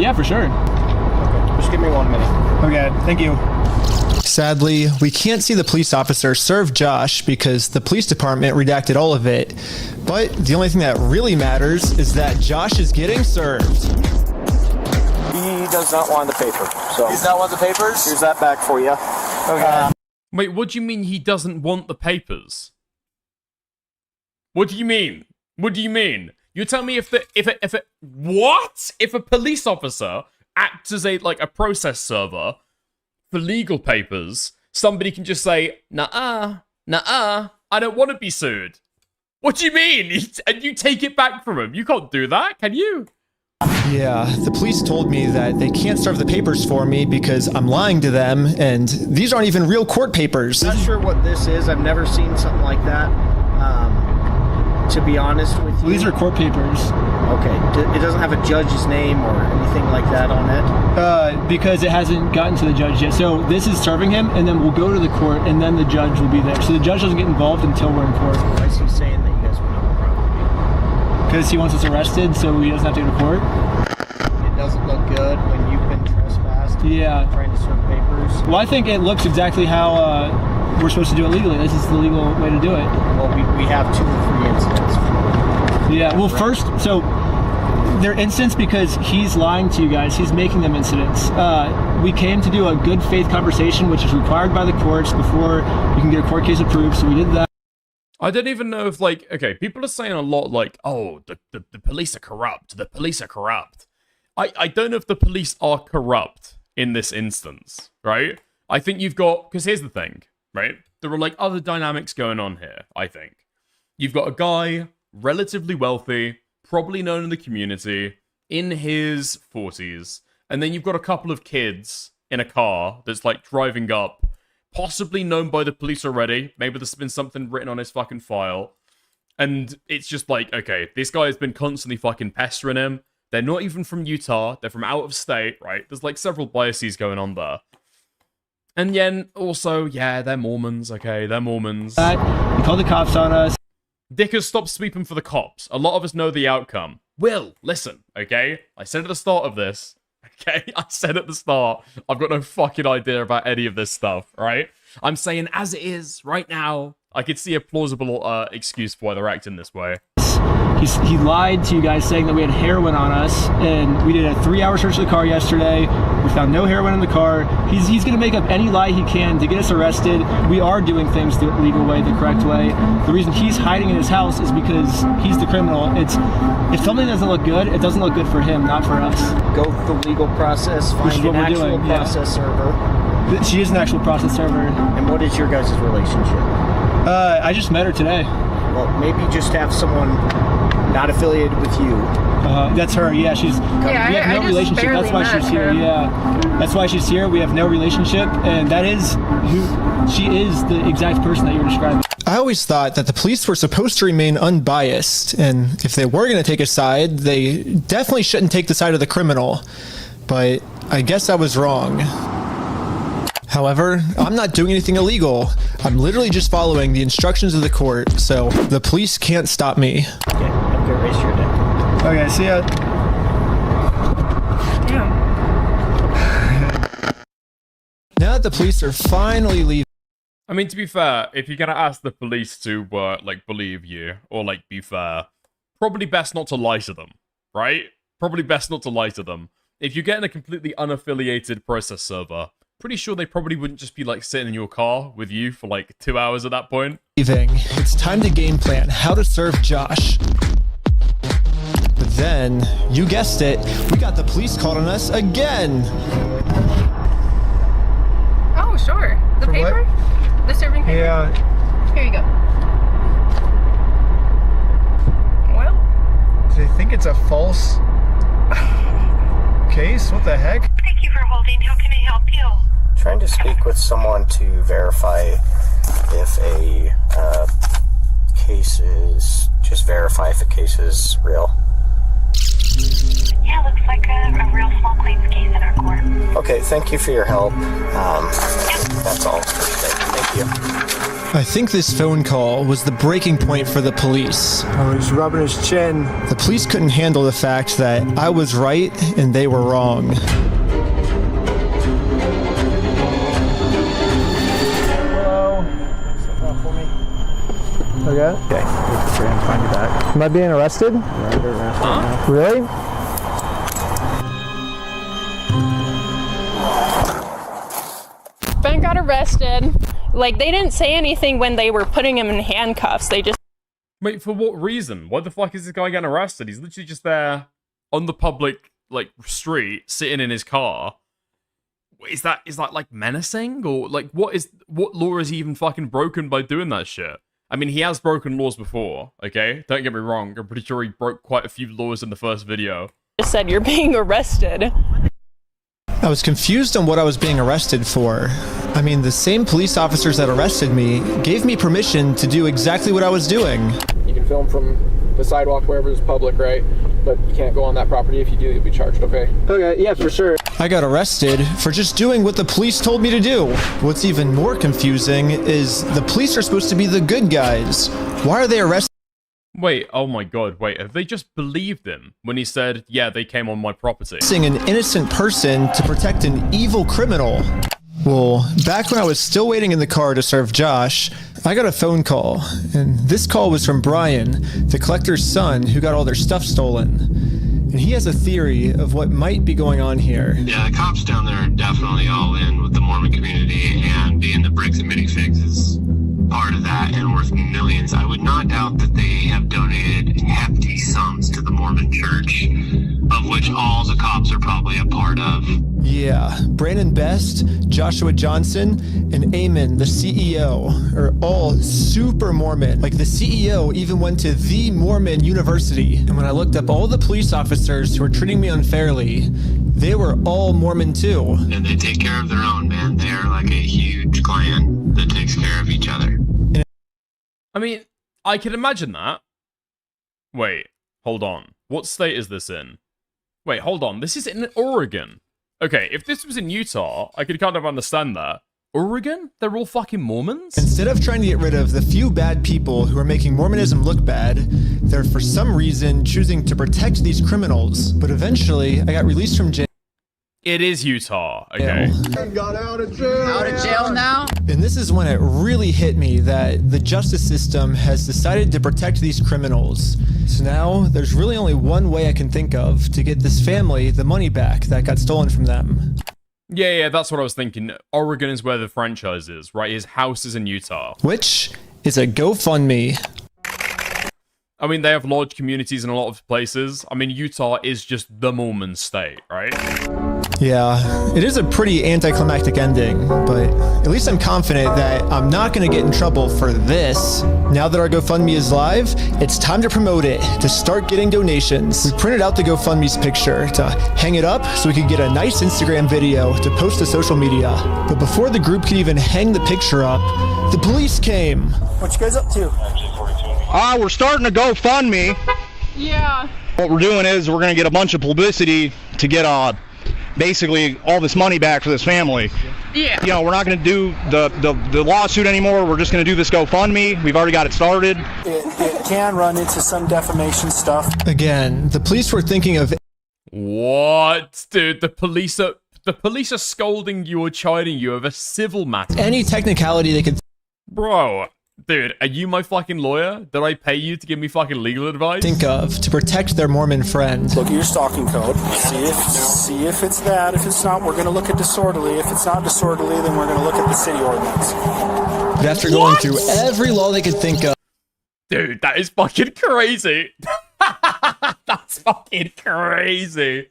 [SPEAKER 10] Yeah, for sure.
[SPEAKER 21] Okay, just give me 1 minute.
[SPEAKER 10] Okay, thank you.
[SPEAKER 9] Sadly, we can't see the police officer serve Josh because the police department redacted all of it. But the only thing that really matters is that Josh is getting served.
[SPEAKER 21] He does not want the paper. So he does not want the papers? Here's that back for you. Okay.
[SPEAKER 1] Wait, what do you mean he doesn't want the papers? What do you mean? What do you mean? You tell me if a police officer acts as a process server for legal papers, somebody can just say, nah, I don't want to be sued. What do you mean? And you take it back from him. You can't do that, can you?
[SPEAKER 9] Yeah, the police told me that they can't serve the papers for me because I'm lying to them, and these aren't even real court papers.
[SPEAKER 21] Not sure what this is. I've never seen something like that.
[SPEAKER 10] to be honest with you.
[SPEAKER 9] These are court papers.
[SPEAKER 10] Okay. It doesn't have a judge's name or anything like that on it?
[SPEAKER 9] Because it hasn't gotten to the judge yet. So this is serving him, and then we'll go to the court, and then the judge will be there. So the judge doesn't get involved until we're in court.
[SPEAKER 10] Why is he saying that you guys went on the property?
[SPEAKER 9] Because he wants us arrested, so he doesn't have to go to court.
[SPEAKER 10] It doesn't look good when you've been trespassed.
[SPEAKER 9] Yeah.
[SPEAKER 10] Trying to serve papers.
[SPEAKER 9] Well, I think it looks exactly how we're supposed to do it legally. This is the legal way to do it.
[SPEAKER 10] Well, we have 2 or 3 incidents.
[SPEAKER 9] Yeah, well, first, so they're incidents because he's lying to you guys. He's making them incidents. We came to do a good faith conversation, which is required by the courts before you can get a court case approved, so we did that.
[SPEAKER 1] I don't even know if, like, okay, people are saying a lot like, oh, the police are corrupt. The police are corrupt. I don't know if the police are corrupt in this instance, right? I think you've got, because here's the thing, right? There are, like, other dynamics going on here, I think. You've got a guy, relatively wealthy, probably known in the community, in his 40s, and then you've got a couple of kids in a car that's, like, driving up, possibly known by the police already. Maybe there's been something written on his fucking file. And it's just like, okay, this guy has been constantly fucking pestering him. They're not even from Utah. They're from out of state, right? There's, like, several biases going on there. And then, also, yeah, they're Mormons, okay? They're Mormons.
[SPEAKER 9] He called the cops on us.
[SPEAKER 1] Dickers, stop sweeping for the cops. A lot of us know the outcome. Will, listen, okay? I said at the start of this, okay? I said at the start, I've got no fucking idea about any of this stuff, right? I'm saying as it is, right now, I could see a plausible excuse for why they're acting this way.
[SPEAKER 9] He lied to you guys saying that we had heroin on us, and we did a 3-hour search of the car yesterday. We found no heroin in the car. He's going to make up any lie he can to get us arrested. We are doing things the legal way, the correct way. The reason he's hiding in his house is because he's the criminal. If something doesn't look good, it doesn't look good for him, not for us.
[SPEAKER 10] Go through the legal process, find an actual process server.
[SPEAKER 9] She is an actual process server.
[SPEAKER 10] And what is your guys' relationship?
[SPEAKER 9] I just met her today.
[SPEAKER 10] Well, maybe just have someone not affiliated with you.
[SPEAKER 9] That's her, yeah. We have no relationship. That's why she's here, yeah. That's why she's here. We have no relationship, and that is she is the exact person that you were describing. I always thought that the police were supposed to remain unbiased, and if they were going to take a side, they definitely shouldn't take the side of the criminal. But I guess I was wrong. However, I'm not doing anything illegal. I'm literally just following the instructions of the court, so the police can't stop me.
[SPEAKER 10] Okay, raise your dick.
[SPEAKER 9] Okay, see ya. Now that the police are finally leaving.
[SPEAKER 1] I mean, to be fair, if you're gonna ask the police to, like, believe you, or, like, be fair, probably best not to lie to them, right? Probably best not to lie to them. If you're getting a completely unaffiliated process server, pretty sure they probably wouldn't just be, like, sitting in your car with you for, like, 2 hours at that point.
[SPEAKER 9] It's time to game plan how to serve Josh. But then, you guessed it, we got the police called on us again.
[SPEAKER 22] Oh, sure. The
[SPEAKER 9] For
[SPEAKER 22] paper?
[SPEAKER 9] what?
[SPEAKER 22] The serving paper?
[SPEAKER 9] Yeah.
[SPEAKER 22] Here you go. Well?
[SPEAKER 9] Do they think it's a false case? What the heck?
[SPEAKER 19] Thank you for holding. How can I help you?
[SPEAKER 10] Trying to speak with someone to verify if a case is, just verify if a case is real.
[SPEAKER 19] Yeah, looks like a real small claims case in our court.
[SPEAKER 10] Okay, thank you for your help. That's all for today. Thank you.
[SPEAKER 9] I think this phone call was the breaking point for the police.
[SPEAKER 10] Oh, he's rubbing his chin.
[SPEAKER 9] The police couldn't handle the fact that I was right and they were wrong. Okay.
[SPEAKER 10] Okay. We're gonna find you back.
[SPEAKER 9] Am I being arrested? Really?
[SPEAKER 22] Ben got arrested. Like, they didn't say anything when they were putting him in handcuffs. They just...
[SPEAKER 1] Wait, for what reason? Why the fuck is this guy getting arrested? He's literally just there on the public, like, street, sitting in his car. Is that like menacing? Or, like, what law is he even fucking broken by doing that shit? I mean, he has broken laws before, okay? Don't get me wrong. I'm pretty sure he broke quite a few laws in the first video.
[SPEAKER 22] Just said, you're being arrested.
[SPEAKER 9] I was confused on what I was being arrested for. I mean, the same police officers that arrested me gave me permission to do exactly what I was doing.
[SPEAKER 10] You can
[SPEAKER 21] film from the sidewalk wherever is public, right? But you can't go on that property. If you do, you'll be charged, okay?
[SPEAKER 10] Okay, yeah, for sure.
[SPEAKER 9] I got arrested for just doing what the police told me to do. What's even more confusing is the police are supposed to be the good guys. Why are they arresting?
[SPEAKER 1] Wait, oh my god, wait, have they just believed him when he said, yeah, they came on my property?
[SPEAKER 9] An innocent person to protect an evil criminal. Well, back when I was still waiting in the car to serve Josh, I got a phone call, and this call was from Brian, the collector's son who got all their stuff stolen. And he has a theory of what might be going on here.
[SPEAKER 11] Yeah, the cops down there are definitely all in with the Mormon community, and being the bricks and minifigs is part of that and worth millions. I would not doubt that they have donated hefty sums to the Mormon church, of which all the cops are probably a part of.
[SPEAKER 9] Yeah, Brandon Best, Joshua Johnson, and Eamon, the CEO, are all super Mormon. Like, the CEO even went to the Mormon University. And when I looked up all the police officers who were treating me unfairly, they were all Mormon too.
[SPEAKER 11] And they take care of their own, man. They are like a huge clan that takes care of each other.
[SPEAKER 1] I mean, I can imagine that. Wait, hold on. What state is this in? Wait, hold on. This is in Oregon. Okay, if this was in Utah, I could kind of understand that. Oregon? They're all fucking Mormons?
[SPEAKER 9] Instead of trying to get rid of the few bad people who are making Mormonism look bad, they're for some reason choosing to protect these criminals. But eventually, I got released from jail.
[SPEAKER 1] It is Utah, okay.
[SPEAKER 21] Got out of jail.
[SPEAKER 17] Out of jail now?
[SPEAKER 9] And this is when it really hit me that the justice system has decided to protect these criminals. So now, there's really only one way I can think of to get this family the money back that got stolen from them.
[SPEAKER 1] Yeah, that's what I was thinking. Oregon is where the franchise is, right? His house is in Utah.
[SPEAKER 9] Which is a GoFundMe.
[SPEAKER 1] I mean, they have large communities in a lot of places. I mean, Utah is just the Mormon state, right?
[SPEAKER 9] Yeah, it is a pretty anticlimactic ending, but at least I'm confident that I'm not going to get in trouble for this. Now that our GoFundMe is live, it's time to promote it, to start getting donations. We printed out the GoFundMe's picture to hang it up so we could get a nice Instagram video to post to social media. But before the group could even hang the picture up, the police came.
[SPEAKER 21] What you guys up to?
[SPEAKER 12] We're starting a GoFundMe.
[SPEAKER 22] Yeah.
[SPEAKER 12] What we're doing is we're going to get a bunch of publicity to get basically all this money back for this family.
[SPEAKER 22] Yeah.
[SPEAKER 12] You know, we're not going to do the lawsuit anymore. We're just going to do this GoFundMe. We've already got it started.
[SPEAKER 21] It can run into some defamation stuff.
[SPEAKER 9] Again, the police were thinking of...
[SPEAKER 1] What? Dude, the police are scolding you or chiding you of a civil matter.
[SPEAKER 9] Any technicality they could...
[SPEAKER 1] Bro, dude, are you my fucking lawyer? Did I pay you to give me fucking legal advice?
[SPEAKER 9] Think of to protect their Mormon friend.
[SPEAKER 21] Look at your stalking code. See if it's that. If it's not, we're going to look at disorderly. If it's not disorderly, then we're going to look at the city ordinance.
[SPEAKER 9] But after going through every law they could think of...
[SPEAKER 1] Dude, that is fucking crazy. That's fucking crazy.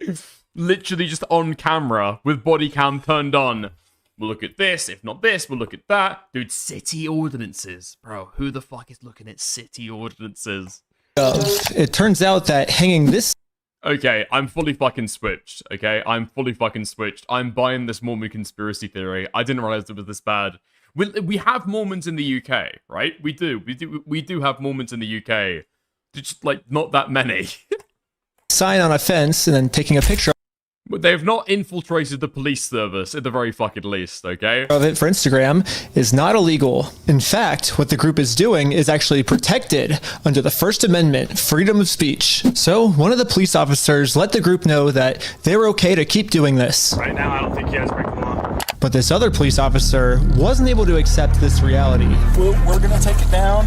[SPEAKER 1] Literally just on camera with body cam turned on. We'll look at this. If not this, we'll look at that. Dude, city ordinances. Bro, who the fuck is looking at city ordinances?
[SPEAKER 9] It turns out that hanging this...
[SPEAKER 1] Okay, I'm fully fucking switched, okay? I'm fully fucking switched. I'm buying this Mormon conspiracy theory. I didn't realize it was this bad. We have Mormons in the UK, right? We do have Mormons in the UK. Just, like, not that many.
[SPEAKER 9] Sign on a fence and then taking a picture
[SPEAKER 1] But they have not infiltrated the police service at the very fucking least, okay?
[SPEAKER 9] of it for Instagram is not illegal. In fact, what the group is doing is actually protected under the First Amendment, freedom of speech. So one of the police officers let the group know that they were okay to keep doing this.
[SPEAKER 21] Right now, I don't think you guys break the law.
[SPEAKER 9] But this other police officer wasn't able to accept this reality.
[SPEAKER 21] We're going to take it down.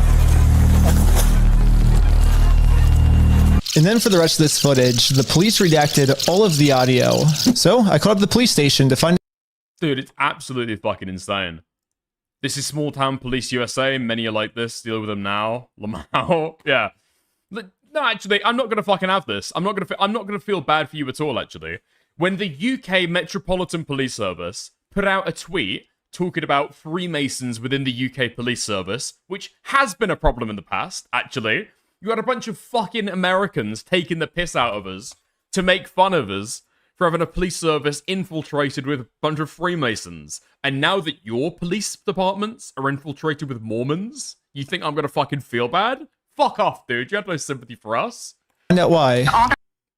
[SPEAKER 9] And then for the rest of this footage, the police redacted all of the audio. So I called up the police station to find...
[SPEAKER 1] Dude, it's absolutely fucking insane. This is Small Town Police USA. Many are like this. Deal with them now. Lamau. Yeah. No, actually, I'm not gonna fucking have this. I'm not gonna feel bad for you at all, actually. When the UK Metropolitan Police Service put out a tweet talking about Freemasons within the UK Police Service, which has been a problem in the past, actually... You had a bunch of fucking Americans taking the piss out of us to make fun of us for having a police service infiltrated with a bunch of Freemasons. And now that your police departments are infiltrated with Mormons, you think I'm gonna fucking feel bad? Fuck off, dude. You have no sympathy for us.
[SPEAKER 9] Find out why.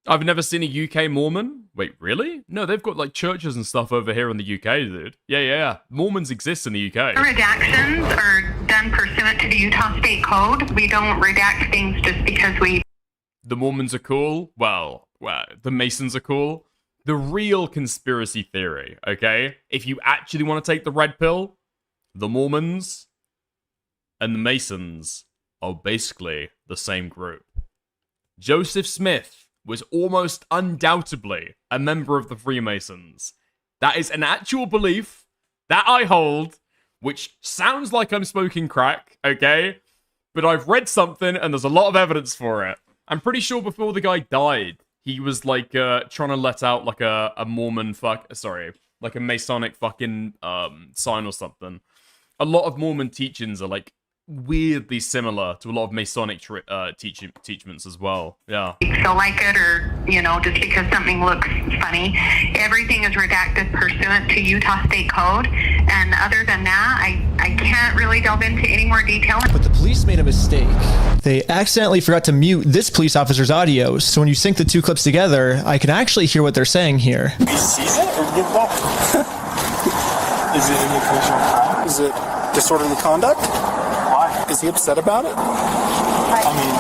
[SPEAKER 1] I've never seen a UK Mormon. Wait, really? No, they've got like churches and stuff over here in the UK, dude. Yeah. Mormons exist in the UK.
[SPEAKER 19] Redactions are done pursuant to the Utah State Code. We don't redact things just because we...
[SPEAKER 1] The Mormons are cool. Well, the Masons are cool. The real conspiracy theory, okay? If you actually want to take the red pill, the Mormons and the Masons are basically the same group. Joseph Smith was almost undoubtedly a member of the Freemasons. That is an actual belief that I hold, which sounds like I'm smoking crack, okay? But I've read something and there's a lot of evidence for it. I'm pretty sure before the guy died, he was like trying to let out like a Mormon like a Masonic fucking sign or something. A lot of Mormon teachings are like weirdly similar to a lot of Masonic teachments as well. Yeah.
[SPEAKER 19] So like it, or, you know, just because something looks funny. Everything is redacted pursuant to Utah State Code. And other than that, I can't really delve into any more detail.
[SPEAKER 9] But the police made a mistake. They accidentally forgot to mute this police officer's audio, so when you sync the two clips together, I can actually hear what they're saying here.
[SPEAKER 21] He sees it or give back? Is it an occasional crime? Is it disorderly conduct? Why? Is he upset about it? I mean,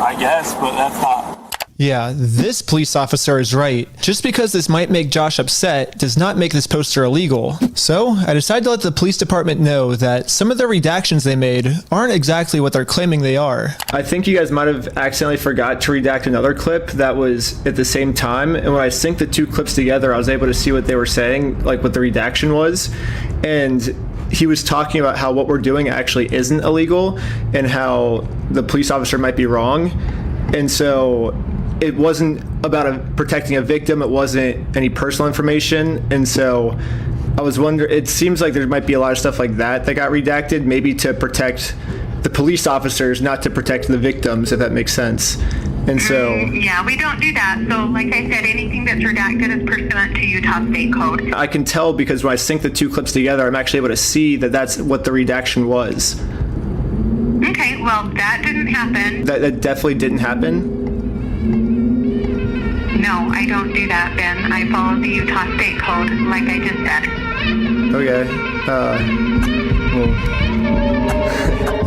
[SPEAKER 21] I guess, but that's not...
[SPEAKER 9] Yeah, this police officer is right. Just because this might make Josh upset does not make this poster illegal. So, I decided to let the police department know that some of the redactions they made aren't exactly what they're claiming they are. I think you guys might have accidentally forgot to redact another clip that was at the same time, and when I synced the two clips together, I was able to see what they were saying, like what the redaction was, and he was talking about how what we're doing actually isn't illegal, and how the police officer might be wrong, and so it wasn't about protecting a victim, it wasn't any personal information, and so I was wondering, it seems like there might be a lot of stuff like that got redacted, maybe to protect the police officers, not to protect the victims, if that makes sense. And so...
[SPEAKER 19] yeah, we don't do that. So like I said, anything that's redacted is pursuant to Utah State Code.
[SPEAKER 9] I can tell because when I sync the two clips together, I'm actually able to see that that's what the redaction was.
[SPEAKER 19] Okay, well, that didn't happen.
[SPEAKER 9] That definitely didn't happen?
[SPEAKER 19] No, I don't do that, Ben. I follow the Utah State Code, like I just said.
[SPEAKER 9] Okay.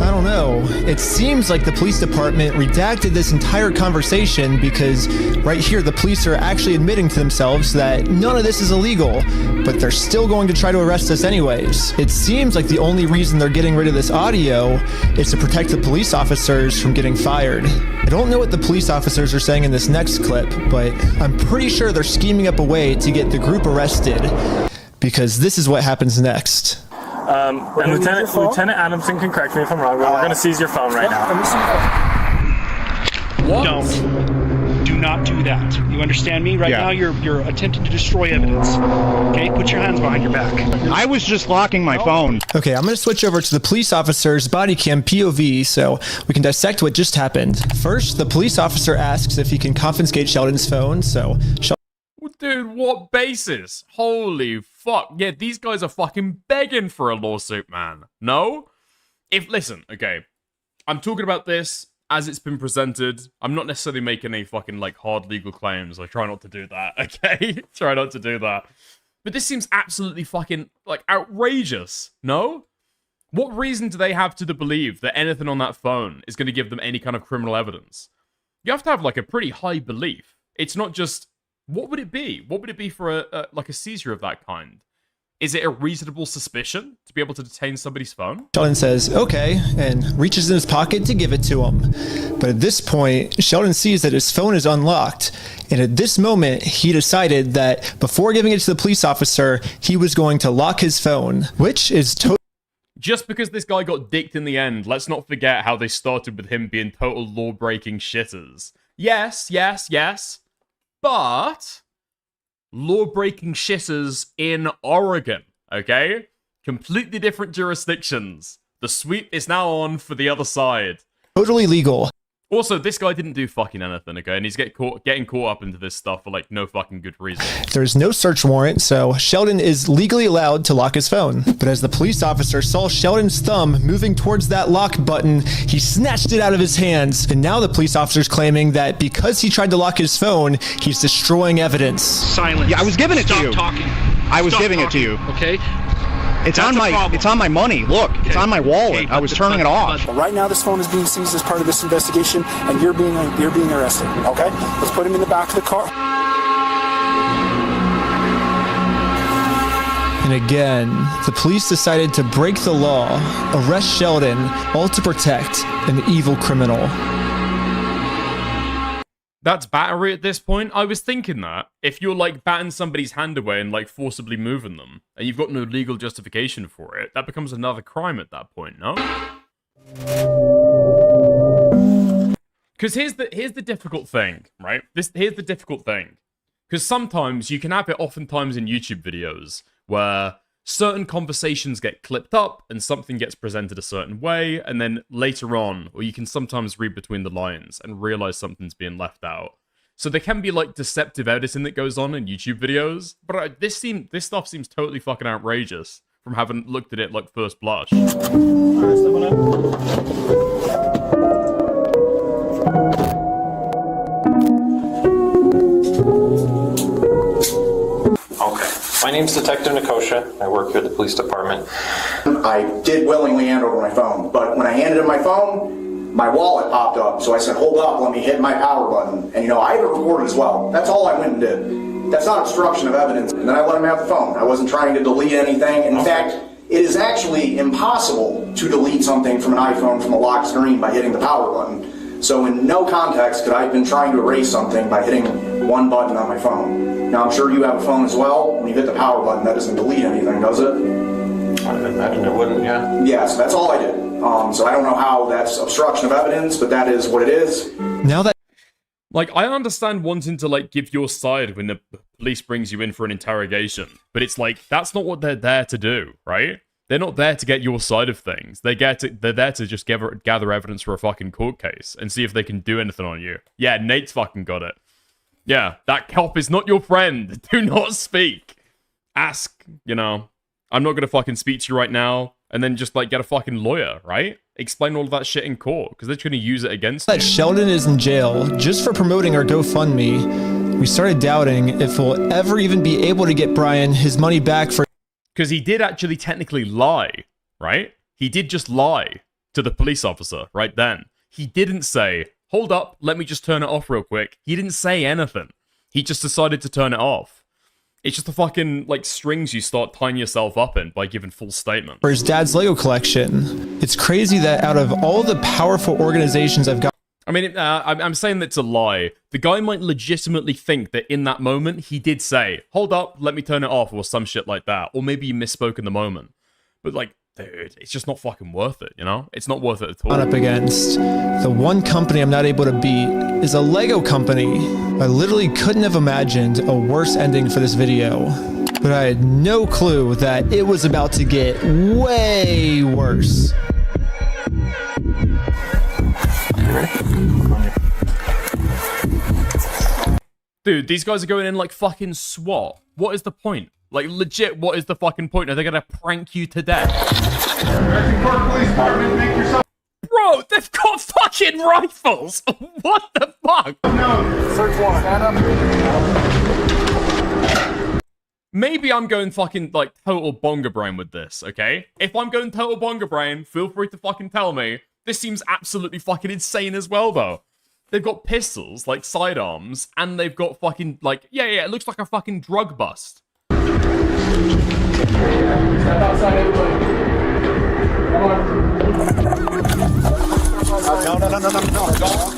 [SPEAKER 9] I don't know. It seems like the police department redacted this entire conversation because right here the police are actually admitting to themselves that none of this is illegal, but they're still going to try to arrest us anyways. It seems like the only reason they're getting rid of this audio is to protect the police officers from getting fired. I don't know what the police officers are saying in this next clip, but I'm pretty sure they're scheming up a way to get the group arrested, because this is what happens next.
[SPEAKER 15] And Lieutenant Adamson can correct me if I'm wrong, but we're going to seize your phone right now.
[SPEAKER 1] What?
[SPEAKER 3] Don't. Do not do that. You understand me? Right now you're attempting to destroy evidence. Okay? Put your hands behind your back.
[SPEAKER 12] I was just locking my phone.
[SPEAKER 9] Okay, I'm going to switch over to the police officer's body cam POV so we can dissect what just happened. First, the police officer asks if he can confiscate Sheldon's phone, so...
[SPEAKER 1] Dude, what basis? Holy fuck. Yeah, these guys are fucking begging for a lawsuit, man. No? Listen, okay. I'm talking about this as it's been presented. I'm not necessarily making any fucking, like, hard legal claims. I try not to do that, okay? Try not to do that. But this seems absolutely fucking, like, outrageous. No? What reason do they have to believe that anything on that phone is going to give them any kind of criminal evidence? You have to have, like, a pretty high belief. It's not just... What would it be? What would it be for a seizure of that kind? Is it a reasonable suspicion to be able to detain somebody's phone?
[SPEAKER 9] Sheldon says, okay, and reaches in his pocket to give it to him. But at this point, Sheldon sees that his phone is unlocked. And at this moment, he decided that before giving it to the police officer, he was going to lock his phone, which is totally...
[SPEAKER 1] Just because this guy got dicked in the end, let's not forget how they started with him being total law-breaking shitters. Yes. But law-breaking shitters in Oregon, okay? Completely different jurisdictions. The sweep is now on for the other side.
[SPEAKER 9] Totally legal.
[SPEAKER 1] Also, this guy didn't do fucking anything, okay? And he's getting caught up into this stuff for, like, no fucking good reason.
[SPEAKER 9] There's no search warrant, so Sheldon is legally allowed to lock his phone. But as the police officer saw Sheldon's thumb moving towards that lock button, he snatched it out of his hands. And now the police officer's claiming that because he tried to lock his phone, he's destroying evidence.
[SPEAKER 3] Silence.
[SPEAKER 12] Yeah, I was giving it to you.
[SPEAKER 3] Stop talking.
[SPEAKER 12] I was
[SPEAKER 3] Stop
[SPEAKER 12] giving
[SPEAKER 3] talking,
[SPEAKER 12] it to you.
[SPEAKER 3] Okay?
[SPEAKER 12] It's
[SPEAKER 3] That's
[SPEAKER 12] on my
[SPEAKER 3] problem.
[SPEAKER 12] it's on my money. Look, it's on my wallet. I was turning it off.
[SPEAKER 4] Right now, this phone is being seized as part of this investigation, and you're being arrested. Okay, let's put him in the back of the car.
[SPEAKER 9] And again, the police decided to break the law, arrest Sheldon, all to protect an evil criminal.
[SPEAKER 1] That's battery at this point. I was thinking that. If you're, like, batting somebody's hand away and, like, forcibly moving them, and you've got no legal justification for it, that becomes another crime at that point, no? Because here's the difficult thing, right? Here's the difficult thing. Because sometimes you can have it oftentimes in YouTube videos where certain conversations get clipped up and something gets presented a certain way, and then later on, or you can sometimes read between the lines and realize something's being left out. So there can be, like, deceptive editing that goes on in YouTube videos, but this stuff seems totally fucking outrageous from having looked at it, like, first blush.
[SPEAKER 8] Okay. My name's Detective Nikosha. I work here at the police department.
[SPEAKER 23] I did willingly hand over my phone, but when I handed him my phone, my wallet popped up. So I said, hold up, let me hit my power button. And, I have it recorded as well. That's all I went and did. That's not obstruction of evidence. And then I let him have the phone. I wasn't trying to delete anything. In fact, it is actually impossible to delete something from an iPhone from a locked screen by hitting the power button. So in no context could I have been trying to erase something by hitting one button on my phone. Now, I'm sure you have a phone as well. When you hit the power button, that doesn't delete anything, does it?
[SPEAKER 8] I imagine it wouldn't, yeah.
[SPEAKER 23] Yeah, so that's all I did. So I don't know how that's obstruction of evidence, but that is what it is.
[SPEAKER 9] Now that...
[SPEAKER 1] Like, I understand wanting to, like, give your side when the police brings you in for an interrogation, but it's like, that's not what they're there to do, right? They're not there to get your side of things. They're there to just gather evidence for a fucking court case and see if they can do anything on you. Yeah, Nate's fucking got it. Yeah, that cop is not your friend. Do not speak. Ask, I'm not gonna fucking speak to you right now, and then just, like, get a fucking lawyer, right? Explain all of that shit in court, because they're trying to use it against you.
[SPEAKER 9] That Sheldon is in jail just for promoting our GoFundMe, we started doubting if we'll ever even be able to get Brian his money back for...
[SPEAKER 1] Because he did actually technically lie, right? He did just lie to the police officer right then. He didn't say, hold up, let me just turn it off real quick. He didn't say anything. He just decided to turn it off. It's just the fucking, like, strings you start tying yourself up in by giving full statements.
[SPEAKER 9] For his dad's Lego collection. It's crazy that out of all the powerful organizations I've got...
[SPEAKER 1] I mean, I'm saying that's a lie. The guy might legitimately think that in that moment, he did say, hold up, let me turn it off, or some shit like that. Or maybe you misspoke in the moment. But, like, dude, it's just not fucking worth it, It's not worth it at all.
[SPEAKER 9] Up against. The one company I'm not able to beat is a Lego company. I literally couldn't have imagined a worse ending for this video. But I had no clue that it was about to get way worse.
[SPEAKER 1] Dude, these guys are going in like fucking SWAT. What is the point? Like, legit, what is the fucking point? Are they gonna prank you to death? Bro, they've got fucking rifles! What the fuck?
[SPEAKER 4] No, search warrant. Stand up.
[SPEAKER 1] Maybe I'm going fucking, like, total bonga brain with this, okay? If I'm going total bonga brain, feel free to fucking tell me. This seems absolutely fucking insane as well, though. They've got pistols, like sidearms, and they've got fucking, like, yeah, it looks like a fucking drug bust.
[SPEAKER 4] Step outside, everybody. Come on. No.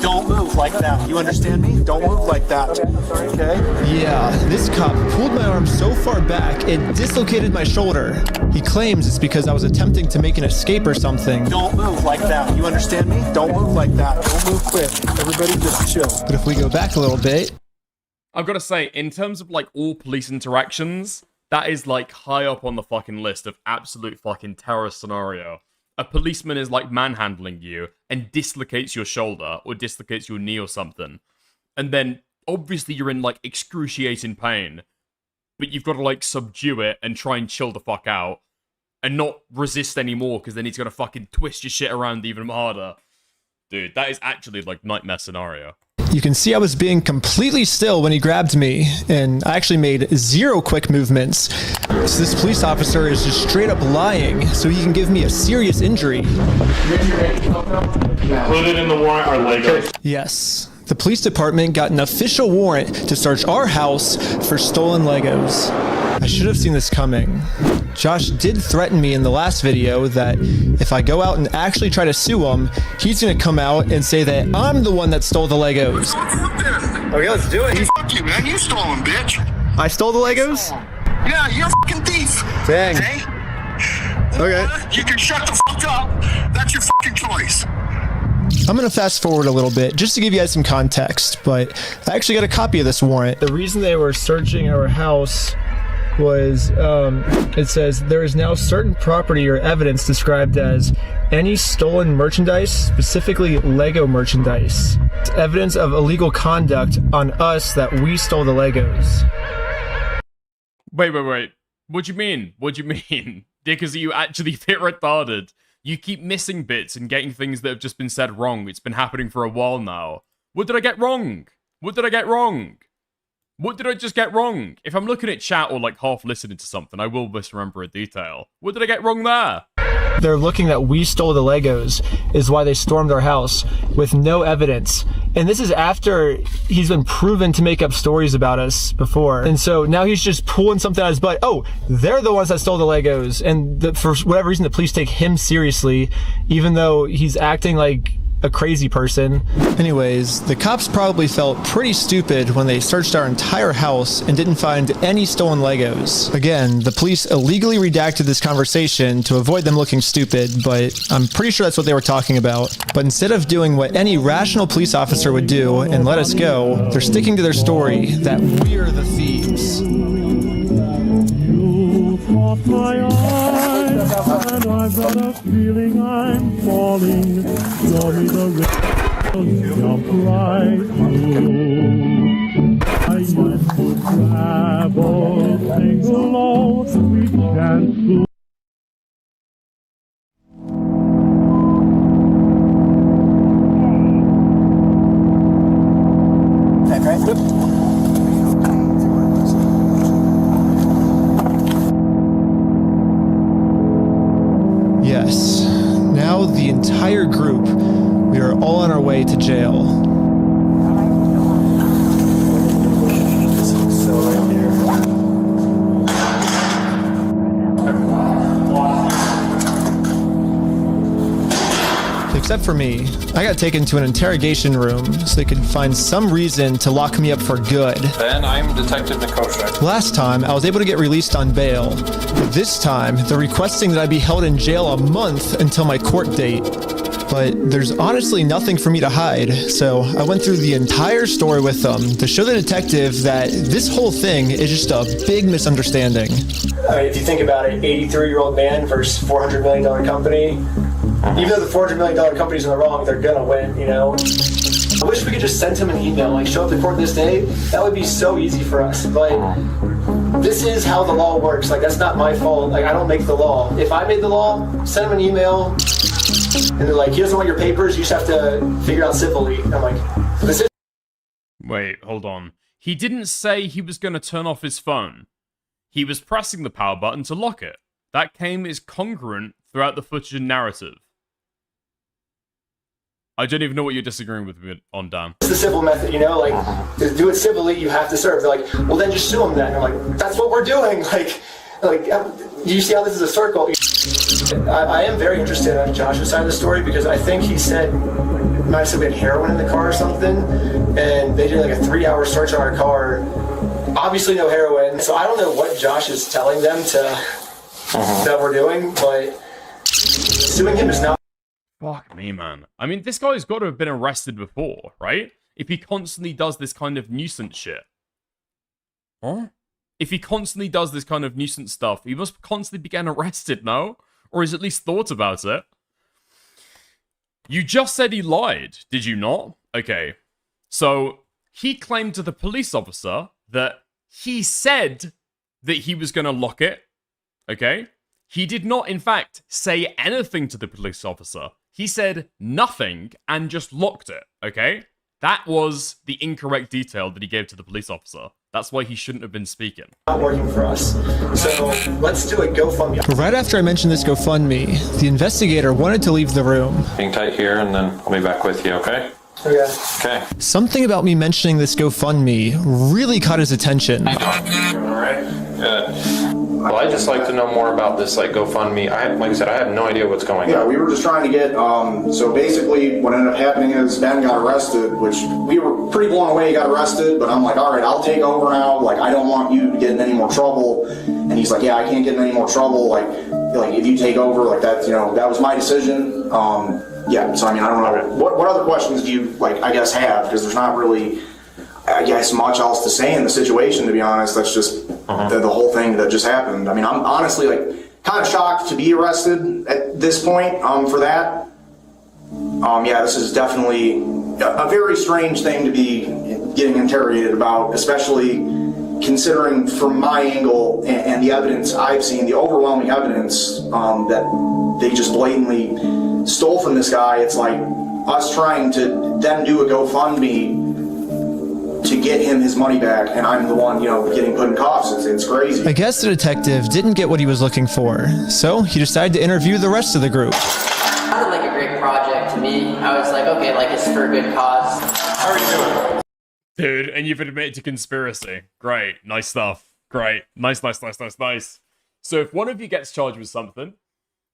[SPEAKER 4] Don't move like that. You understand me? Don't move like that. Okay?
[SPEAKER 9] Yeah, this cop pulled my arm so far back, it dislocated my shoulder. He claims it's because I was attempting to make an escape or something.
[SPEAKER 4] Don't move like that. You understand me? Don't move like that. Don't move quick. Everybody just chill.
[SPEAKER 9] But if we go back a little bit...
[SPEAKER 1] I've got to say, in terms of, like, all police interactions, that is, like, high up on the fucking list of absolute fucking terror scenario. a policeman is like manhandling you and dislocates your shoulder or dislocates your knee or something, and then obviously you're in like excruciating pain, but you've got to like subdue it and try and chill the fuck out and not resist anymore, because then he's gonna fucking twist your shit around even harder. Dude, that is actually like nightmare scenario.
[SPEAKER 9] You can see I was being completely still when he grabbed me, and I actually made 0 quick movements. So this police officer is just straight up lying so he can give me a serious injury.
[SPEAKER 16] Included in the warrant are Legos.
[SPEAKER 9] Yes. The police department got an official warrant to search our house for stolen Legos. I should have seen this coming. Josh did threaten me in the last video that if I go out and actually try to sue him, he's gonna come out and say that I'm the one that stole the Legos.
[SPEAKER 10] Okay, let's do it.
[SPEAKER 20] Fuck you, man. You stole them, bitch.
[SPEAKER 9] I stole the Legos?
[SPEAKER 20] Yeah, you're a fucking thief.
[SPEAKER 9] Dang.
[SPEAKER 20] Okay?
[SPEAKER 9] Okay.
[SPEAKER 20] You can shut the fuck up. That's your fucking choice.
[SPEAKER 9] I'm going to fast forward a little bit just to give you guys some context, but I actually got a copy of this warrant.
[SPEAKER 10] The reason they were searching our house was, it says, there is now certain property or evidence described as any stolen merchandise, specifically Lego merchandise. It's evidence of illegal conduct on us that we stole the Legos.
[SPEAKER 1] Wait. What do you mean? What do you mean? Dickers, are you actually a bit retarded? You keep missing bits and getting things that have just been said wrong. It's been happening for a while now. What did I get wrong? What did I get wrong? What did I just get wrong? If I'm looking at chat or like half listening to something, I will misremember a detail. What did I get wrong there?
[SPEAKER 10] They're looking that we stole the Legos is why they stormed our house with no evidence. And this is after he's been proven to make up stories about us before. And so now he's just pulling something out of his butt. Oh, they're the ones that stole the Legos. And for whatever reason, the police take him seriously, even though he's acting like a crazy person.
[SPEAKER 9] Anyways, the cops probably felt pretty stupid when they searched our entire house and didn't find any stolen Legos. Again, the police illegally redacted this conversation to avoid them looking stupid, but I'm pretty sure that's what they were talking about. But instead of doing what any rational police officer would do and let us go, they're sticking to their story that we're the thieves.
[SPEAKER 5] You caught my eye, and I've got a feeling I'm falling. Show me the rain, jump right through. I used to travel, sing along, sweet chance to.
[SPEAKER 9] Yes. Now the entire group, we are all on our way to jail. Except for me, I got taken to an interrogation room so they could find some reason to lock me up for good.
[SPEAKER 8] Ben, I'm Detective Nikosha.
[SPEAKER 9] Last time, I was able to get released on bail. But this time, they're requesting that I be held in jail a month until my court date. But there's honestly nothing for me to hide, so I went through the entire story with them to show the detective that this whole thing is just a big misunderstanding.
[SPEAKER 10] I mean, if you think about it, 83-year-old man versus $400 million company. Even though the $400 million company's in the wrong, they're gonna win, you know? I wish we could just send him an email, like show up to court this day. That would be so easy for us. But this is how the law works. Like, that's not my fault. Like, I don't make the law. If I made the law, send him an email, and they're like, he doesn't want your papers, you just have to figure out civilly. I'm like, this is...
[SPEAKER 1] Wait, hold on. He didn't say he was going to turn off his phone. He was pressing the power button to lock it. That came as congruent throughout the footage and narrative. I don't even know what you're disagreeing with me on, Dan.
[SPEAKER 10] It's the civil method, you know? Like, to do it civilly, you have to serve. They're like, well, then just sue him then. I'm like, that's what we're doing. Like, you see how this is a circle? I am very interested on Josh's side of the story because I think he said, he might have said we had heroin in the car or something, and they did like a 3-hour search on our car. Obviously no heroin. So I don't know what Josh is telling them that we're doing, but suing him is not.
[SPEAKER 1] Fuck me, man. I mean, this guy's got to have been arrested before, right? If he constantly does this kind of nuisance shit. Huh? If he constantly does this kind of nuisance stuff, he must constantly be getting arrested, no? Or he's at least thought about it. You just said he lied, did you not? Okay. So, he claimed to the police officer that he said that he was going to lock it. Okay? He did not, in fact, say anything to the police officer. He said nothing and just locked it. Okay? That was the incorrect detail that he gave to the police officer. That's why he shouldn't have been speaking.
[SPEAKER 10] Not working for us. So let's do a GoFundMe.
[SPEAKER 9] Right after I mentioned this GoFundMe, the investigator wanted to leave the room.
[SPEAKER 8] Hang tight here, and then I'll be back with you, okay?
[SPEAKER 10] Okay.
[SPEAKER 8] Okay.
[SPEAKER 9] Something about me mentioning this GoFundMe really caught his attention.
[SPEAKER 8] All right. Good. Well, I'd just like to know more about this, like, GoFundMe. Like I said, I have no idea what's going on.
[SPEAKER 23] Yeah, we were just trying to get, so basically what ended up happening is Ben got arrested, which we were pretty blown away he got arrested, but I'm like, all right, I'll take over now. Like, I don't want you to get in any more trouble. And he's like, yeah, I can't get in any more trouble. Like if you take over, like that, that was my decision. Yeah, so I mean, I don't know. What other questions do you, like, I guess have? Because there's not really, I guess, much else to say in the situation, to be honest. That's just the whole thing that just happened. I mean, I'm honestly, like, kind of shocked to be arrested at this point for that. Yeah, this is definitely a very strange thing to be getting interrogated about, especially considering from my angle and the evidence I've seen, the overwhelming evidence that they just blatantly stole from this guy. It's like us trying to then do a GoFundMe to get him his money back, and I'm the one, getting put in cuffs. It's crazy.
[SPEAKER 9] I guess the detective didn't get what he was looking for, so he decided to interview the rest of the group.
[SPEAKER 17] It sounded like a great project to me. I was like, okay, like it's for a good cause.
[SPEAKER 8] How are you doing?
[SPEAKER 1] Dude, and you've admitted to conspiracy. Great. Nice stuff. Great. Nice. So if one of you gets charged with something,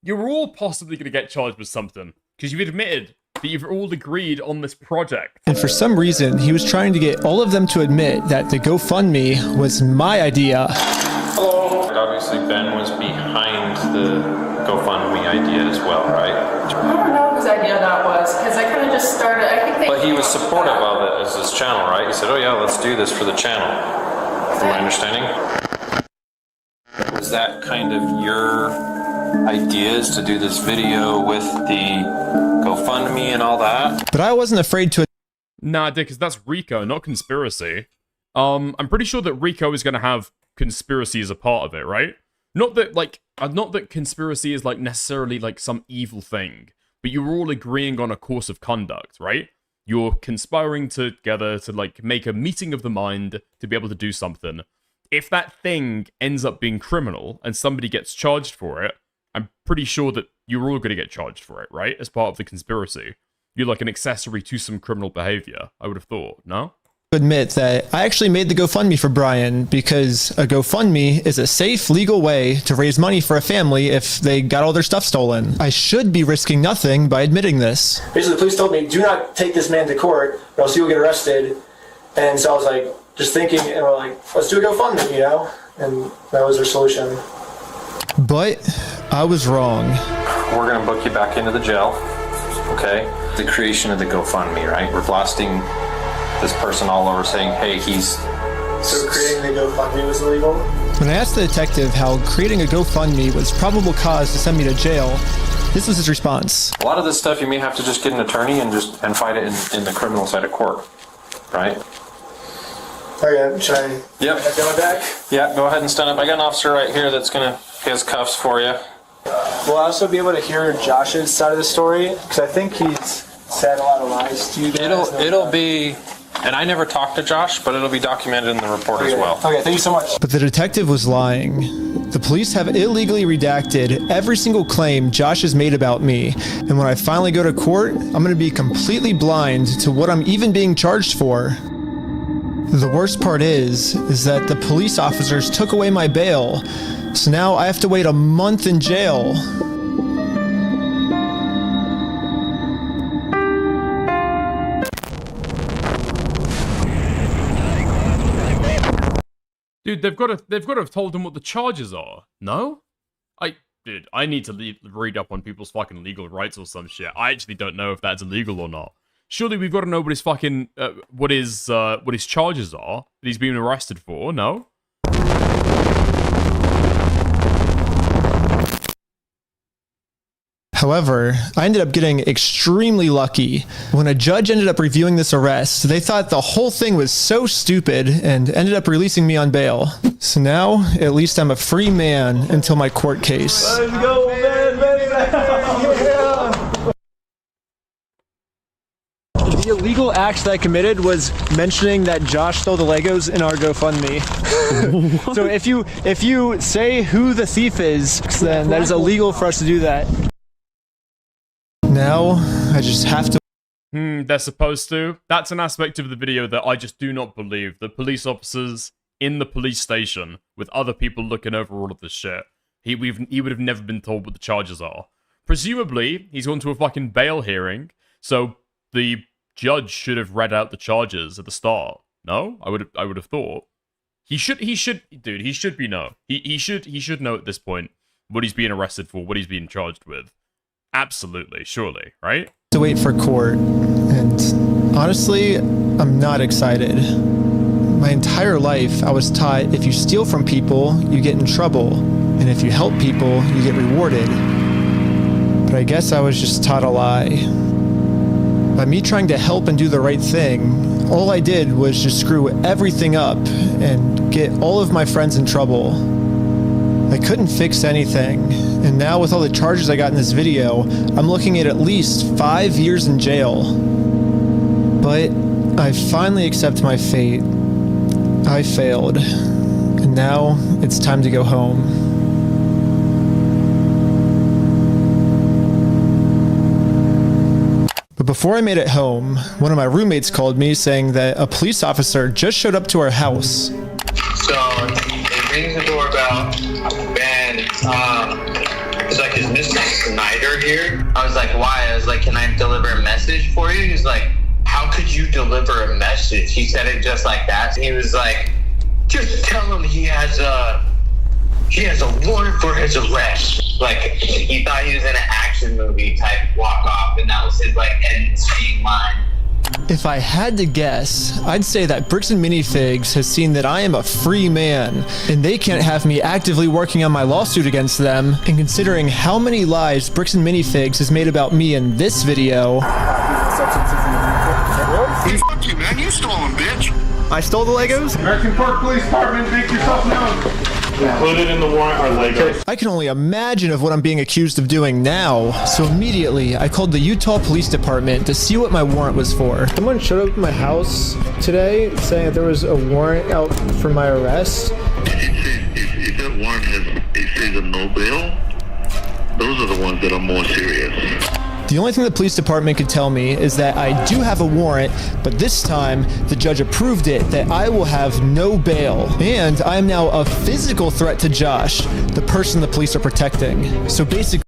[SPEAKER 1] you're all possibly going to get charged with something, because you've admitted that you've all agreed on this project.
[SPEAKER 9] And for some reason, he was trying to get all of them to admit that the GoFundMe was my idea.
[SPEAKER 8] Hello. Obviously, Ben was behind the GoFundMe idea as well, right?
[SPEAKER 7] I don't know whose idea that was, because I kind of just started,
[SPEAKER 8] But he was supportive of it as his channel, right? He said, oh yeah, let's do this for the channel. From my understanding. Was that kind of your ideas to do this video with the GoFundMe and all that?
[SPEAKER 9] But I wasn't afraid to.
[SPEAKER 1] Nah, Dick, because that's Rico, not conspiracy. I'm pretty sure that Rico is going to have conspiracy as a part of it, right? Not that conspiracy is, like, necessarily, like, some evil thing, but you're all agreeing on a course of conduct, right? You're conspiring together to, like, make a meeting of the mind to be able to do something. If that thing ends up being criminal and somebody gets charged for it, I'm pretty sure that you're all going to get charged for it, right? As part of the conspiracy. You're like an accessory to some criminal behavior, I would have thought, no?
[SPEAKER 9] Admit that I actually made the GoFundMe for Brian because a GoFundMe is a safe, legal way to raise money for a family if they got all their stuff stolen. I should be risking nothing by admitting this.
[SPEAKER 10] Basically, the police told me, do not take this man to court or else he will get arrested. And so I was like, just thinking, and we're like, let's do a GoFundMe, And that was our solution.
[SPEAKER 9] But I was wrong.
[SPEAKER 8] We're going to book you back into the jail, okay? The creation of the GoFundMe, right? We're blasting this person all over saying, hey, he's...
[SPEAKER 10] So creating the GoFundMe was illegal?
[SPEAKER 9] When I asked the detective how creating a GoFundMe was probable cause to send me to jail, this was his response.
[SPEAKER 8] A lot of this stuff you may have to just get an attorney and fight it in the criminal side of court, right?
[SPEAKER 10] Okay, should I
[SPEAKER 8] get
[SPEAKER 10] my back?
[SPEAKER 8] Yeah, go ahead and stand up. I got an officer right here that's going to... He has cuffs for you.
[SPEAKER 10] Will I also be able to hear Josh's side of the story? Because I think he's said a lot of lies to you guys.
[SPEAKER 8] It'll be... And I never talked to Josh, but it'll be documented in the report as well.
[SPEAKER 10] Okay, thank you so much.
[SPEAKER 9] But the detective was lying. The police have illegally redacted every single claim Josh has made about me. And when I finally go to court, I'm going to be completely blind to what I'm even being charged for. The worst part is that the police officers took away my bail. So now I have to wait a month in jail.
[SPEAKER 1] Dude, they've got to have told him what the charges are. No? Dude, I need to read up on people's fucking legal rights or some shit. I actually don't know if that's illegal or not. Surely we've got to know what his fucking what his charges are that he's being arrested for. No?
[SPEAKER 9] However, I ended up getting extremely lucky. When a judge ended up reviewing this arrest, they thought the whole thing was so stupid and ended up releasing me on bail. So now, at least I'm a free man until my court case.
[SPEAKER 5] Let's go, man, baby!
[SPEAKER 10] The illegal act that I committed was mentioning that Josh stole the Legos in our GoFundMe. So if you say who the thief is, then that is illegal for us to do that.
[SPEAKER 9] Now, I just have to...
[SPEAKER 1] They're supposed to. That's an aspect of the video that I just do not believe. The police officers in the police station with other people looking over all of this shit. He would have never been told what the charges are. Presumably, he's gone to a fucking bail hearing, so the judge should have read out the charges at the start. No? I would have thought. He should be know. He should know at this point what he's being arrested for, what he's being charged with. Absolutely, surely, right?
[SPEAKER 9] To wait for court, and honestly, I'm not excited. My entire life, I was taught if you steal from people, you get in trouble, and if you help people, you get rewarded. But I guess I was just taught a lie. By me trying to help and do the right thing, all I did was just screw everything up and get all of my friends in trouble. I couldn't fix anything, and now with all the charges I got in this video, I'm looking at least 5 years in jail. But I finally accept my fate. I failed, and now it's time to go home. But before I made it home, one of my roommates called me saying that a police officer just showed up to our house.
[SPEAKER 11] So he rings the doorbell, and it's like, is Mr. Snyder here? I was like, why? I was like, can I deliver a message for you? He's like, how could you deliver a message? He said it just like that. He was like, just tell him he has a warrant for his arrest. Like, he thought he was in an action movie type walk off, and that was his like end scene line.
[SPEAKER 9] If I had to guess, I'd say that Bricks and Minifigs has seen that I am a free man, and they can't have me actively working on my lawsuit against them. And considering how many lies Bricks and Minifigs has made about me in this video...
[SPEAKER 20] Hey, fuck you, man. You stole them, bitch.
[SPEAKER 10] I stole the Legos?
[SPEAKER 20] American Park Police Department, make yourself known.
[SPEAKER 5] Included in the warrant are Legos.
[SPEAKER 9] I can only imagine of what I'm being accused of doing now. So immediately, I called the Utah Police Department to see what my warrant was for. Someone showed up at my house today saying that there was a warrant out for my arrest.
[SPEAKER 20] If that warrant says a no bail, those are the ones that are more serious.
[SPEAKER 9] The only thing the police department could tell me is that I do have a warrant, but this time the judge approved it that I will have no bail. And I am now a physical threat to Josh, the person the police are protecting. So basically...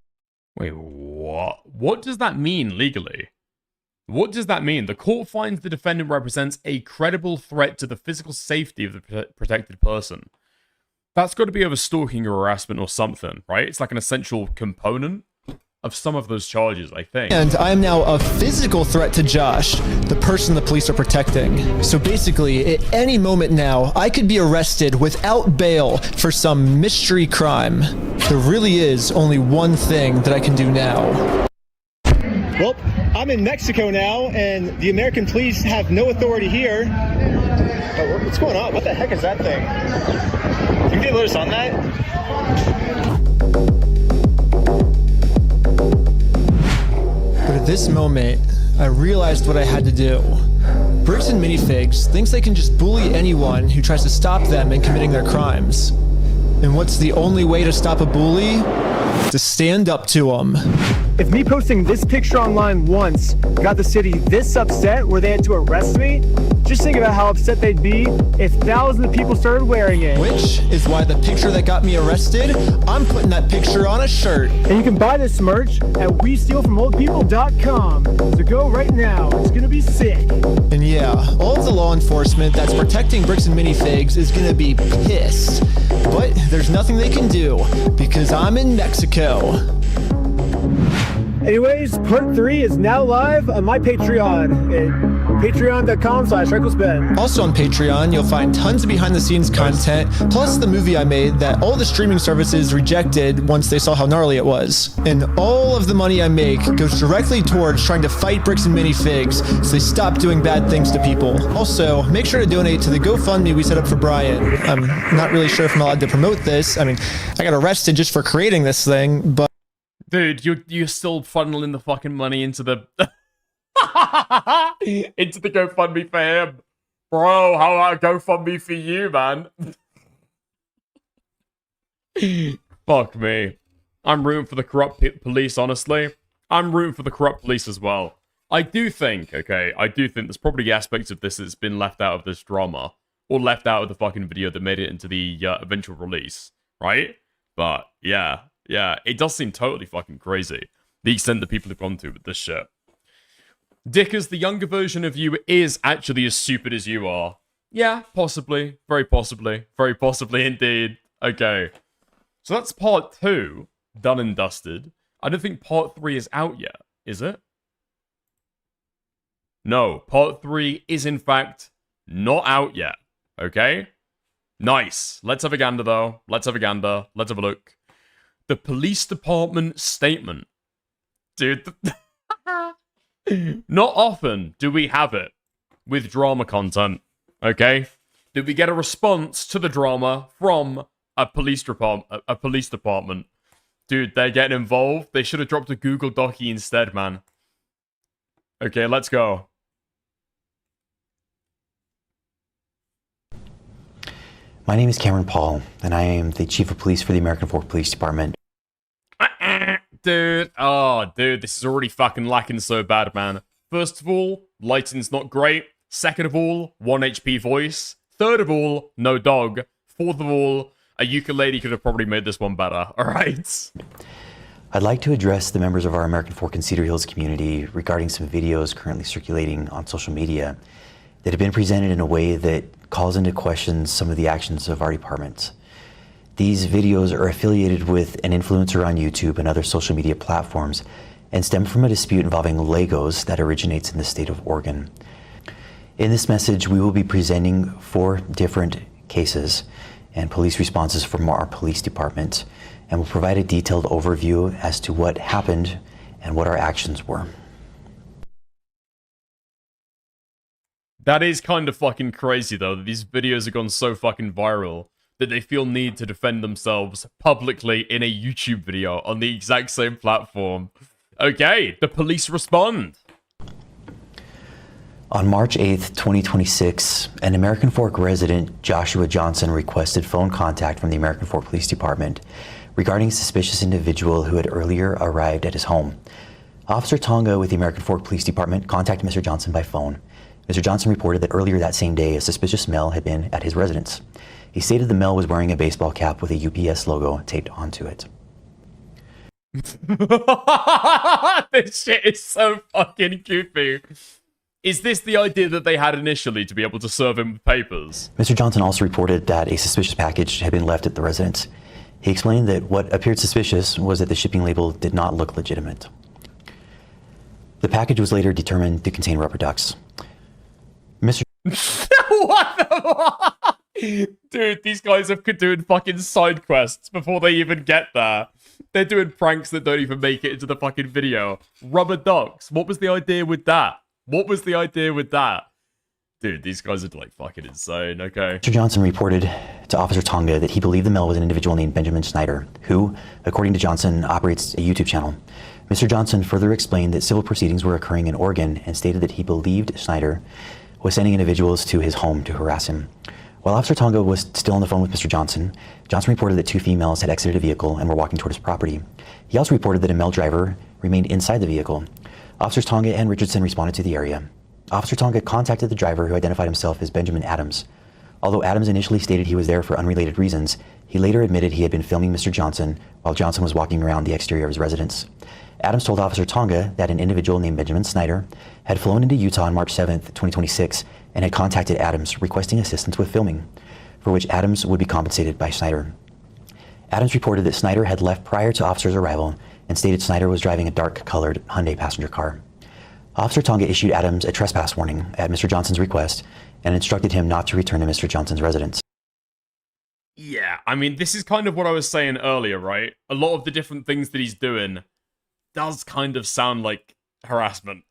[SPEAKER 1] Wait, what? What does that mean legally? What does that mean? The court finds the defendant represents a credible threat to the physical safety of the protected person. That's got to be over stalking or harassment or something, right? It's like an essential component of some of those charges, I think.
[SPEAKER 9] And I am now a physical threat to Josh, the person the police are protecting. So basically, at any moment now, I could be arrested without bail for some mystery crime. There really is only one thing that I can do now.
[SPEAKER 10] Well, I'm in Mexico now, and the American police have no authority here. Oh, what's going on? What the heck is that thing? Can you get us on that?
[SPEAKER 9] But at this moment, I realized what I had to do. Bricks and Minifigs thinks they can just bully anyone who tries to stop them in committing their crimes. And what's the only way to stop a bully? To stand up to them.
[SPEAKER 10] If me posting this picture online once got the city this upset where they had to arrest me, just think about how upset they'd be if thousands of people started wearing it.
[SPEAKER 9] Which is why the picture that got me arrested, I'm putting that picture on a shirt.
[SPEAKER 10] And you can buy this merch at WeStealFromOldPeople.com. So go right now. It's gonna be sick.
[SPEAKER 9] And yeah, all of the law enforcement that's protecting Bricks and Minifigs is gonna be pissed. But there's nothing they can do because I'm in Mexico.
[SPEAKER 10] Anyways, part 3 is now live on my Patreon at patreon.com/RecklessBen.
[SPEAKER 9] Also on Patreon, you'll find tons of behind-the-scenes content, plus the movie I made that all the streaming services rejected once they saw how gnarly it was. And all of the money I make goes directly towards trying to fight Bricks and Minifigs so they stop doing bad things to people. Also, make sure to donate to the GoFundMe we set up for Brian. I'm not really sure if I'm allowed to promote this. I mean, I got arrested just for creating this thing, but...
[SPEAKER 1] Dude, you're still funneling the fucking money into the... into the GoFundMe for him. Bro, how about GoFundMe for you, man? Fuck me. I'm rooting for the corrupt police, honestly. I'm rooting for the corrupt police as well. I do think there's probably aspects of this that's been left out of this drama. Or left out of the fucking video that made it into the eventual release. Right? But, yeah, it does seem totally fucking crazy. The extent that people have gone to with this shit. Dickers, the younger version of you is actually as stupid as you are. Yeah, possibly. Very possibly. Very possibly indeed. Okay. So that's part 2. Done and dusted. I don't think part 3 is out yet. Is it? No. Part 3 is in fact not out yet. Okay? Nice. Let's have a gander though. Let's have a gander. Let's have a look. The police department statement. Dude. Not often do we have it with drama content, okay? Did we get a response to the drama from a police department? Dude, they're getting involved. They should have dropped a Google Docie instead, man. Okay, let's go.
[SPEAKER 13] My name is Cameron Paul, and I am the Chief of Police for the American Fork Police Department.
[SPEAKER 1] Dude, this is already fucking lacking so bad, man. First of all, lighting's not great. Second of all, 1 HP voice. Third of all, no dog. Fourth of all, a ukulele could have probably made this one better, alright?
[SPEAKER 13] I'd like to address the members of our American Fork and Cedar Hills community regarding some videos currently circulating on social media that have been presented in a way that calls into question some of the actions of our department. These videos are affiliated with an influencer on YouTube and other social media platforms and stem from a dispute involving Legos that originates in the state of Oregon. In this message, we will be presenting 4 different cases and police responses from our police department, and will provide a detailed overview as to what happened and what our actions were.
[SPEAKER 1] That is kind of fucking crazy, though, that these videos have gone so fucking viral that they feel need to defend themselves publicly in a YouTube video on the exact same platform. Okay, the police respond.
[SPEAKER 13] On March 8th, 2026, an American Fork resident, Joshua Johnson, requested phone contact from the American Fork Police Department regarding a suspicious individual who had earlier arrived at his home. Officer Tonga with the American Fork Police Department contacted Mr. Johnson by phone. Mr. Johnson reported that earlier that same day, a suspicious male had been at his residence. He stated the male was wearing a baseball cap with a UPS logo taped onto it.
[SPEAKER 1] This shit is so fucking goofy. Is this the idea that they had initially to be able to serve him with papers?
[SPEAKER 13] Mr. Johnson also reported that a suspicious package had been left at the residence. He explained that what appeared suspicious was that the shipping label did not look legitimate. The package was later determined to contain rubber ducks. Mr.
[SPEAKER 1] What the fuck? Dude, these guys are doing fucking side quests before they even get there. They're doing pranks that don't even make it into the fucking video. Rubber ducks. What was the idea with that? What was the idea with that? Dude, these guys are like fucking insane, okay?
[SPEAKER 13] Mr. Johnson reported to Officer Tonga that he believed the male was an individual named Benjamin Snyder, who, according to Johnson, operates a YouTube channel. Mr. Johnson further explained that civil proceedings were occurring in Oregon and stated that he believed Snyder was sending individuals to his home to harass him. While Officer Tonga was still on the phone with Mr. Johnson, Johnson reported that 2 females had exited a vehicle and were walking toward his property. He also reported that a male driver remained inside the vehicle. Officers Tonga and Richardson responded to the area. Officer Tonga contacted the driver, who identified himself as Benjamin Adams. Although Adams initially stated he was there for unrelated reasons, he later admitted he had been filming Mr. Johnson while Johnson was walking around the exterior of his residence. Adams told Officer Tonga that an individual named Benjamin Snyder had flown into Utah on March 7th, 2026, and had contacted Adams requesting assistance with filming, for which Adams would be compensated by Snyder. Adams reported that Snyder had left prior to officers' arrival and stated Snyder was driving a dark-colored Hyundai passenger car. Officer Tonga issued Adams a trespass warning at Mr. Johnson's request and instructed him not to return to Mr. Johnson's residence.
[SPEAKER 1] Yeah, I mean, this is kind of what I was saying earlier, right? A lot of the different things that he's doing does kind of sound like harassment,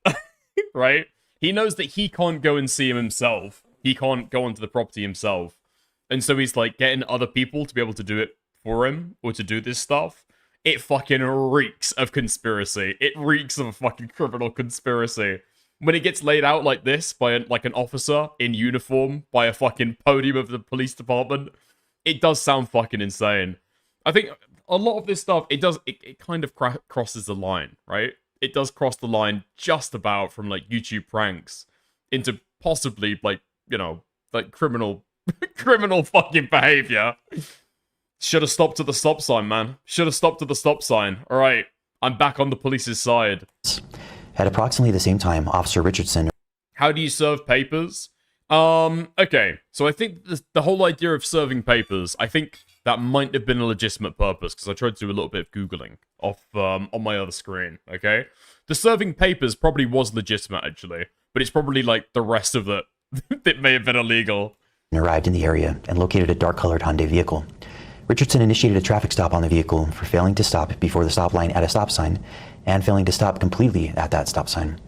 [SPEAKER 1] right? He knows that he can't go and see him himself. He can't go onto the property himself. And so he's like getting other people to be able to do it for him or to do this stuff. It fucking reeks of conspiracy. It reeks of a fucking criminal conspiracy. When it gets laid out like this by like an officer in uniform by a fucking podium of the police department, it does sound fucking insane. I think a lot of this stuff, it kind of crosses the line, right? It does cross the line just about from like YouTube pranks into possibly like, you know, like criminal fucking behavior. Should have stopped at the stop sign, man. Should have stopped at the stop sign. All right, I'm back on the police's side.
[SPEAKER 13] At approximately the same time, Officer Richardson...
[SPEAKER 1] How do you serve papers? Okay, so I think the whole idea of serving papers, I think that might have been a legitimate purpose, because I tried to do a little bit of Googling off on my other screen, okay? The serving papers probably was legitimate, actually, but it's probably like the rest of it that may have been illegal.
[SPEAKER 13] ...arrived in the area and located a dark-colored Hyundai vehicle. Richardson initiated a traffic stop on the vehicle for failing to stop before the stop line at a stop sign and failing to stop completely at that stop sign.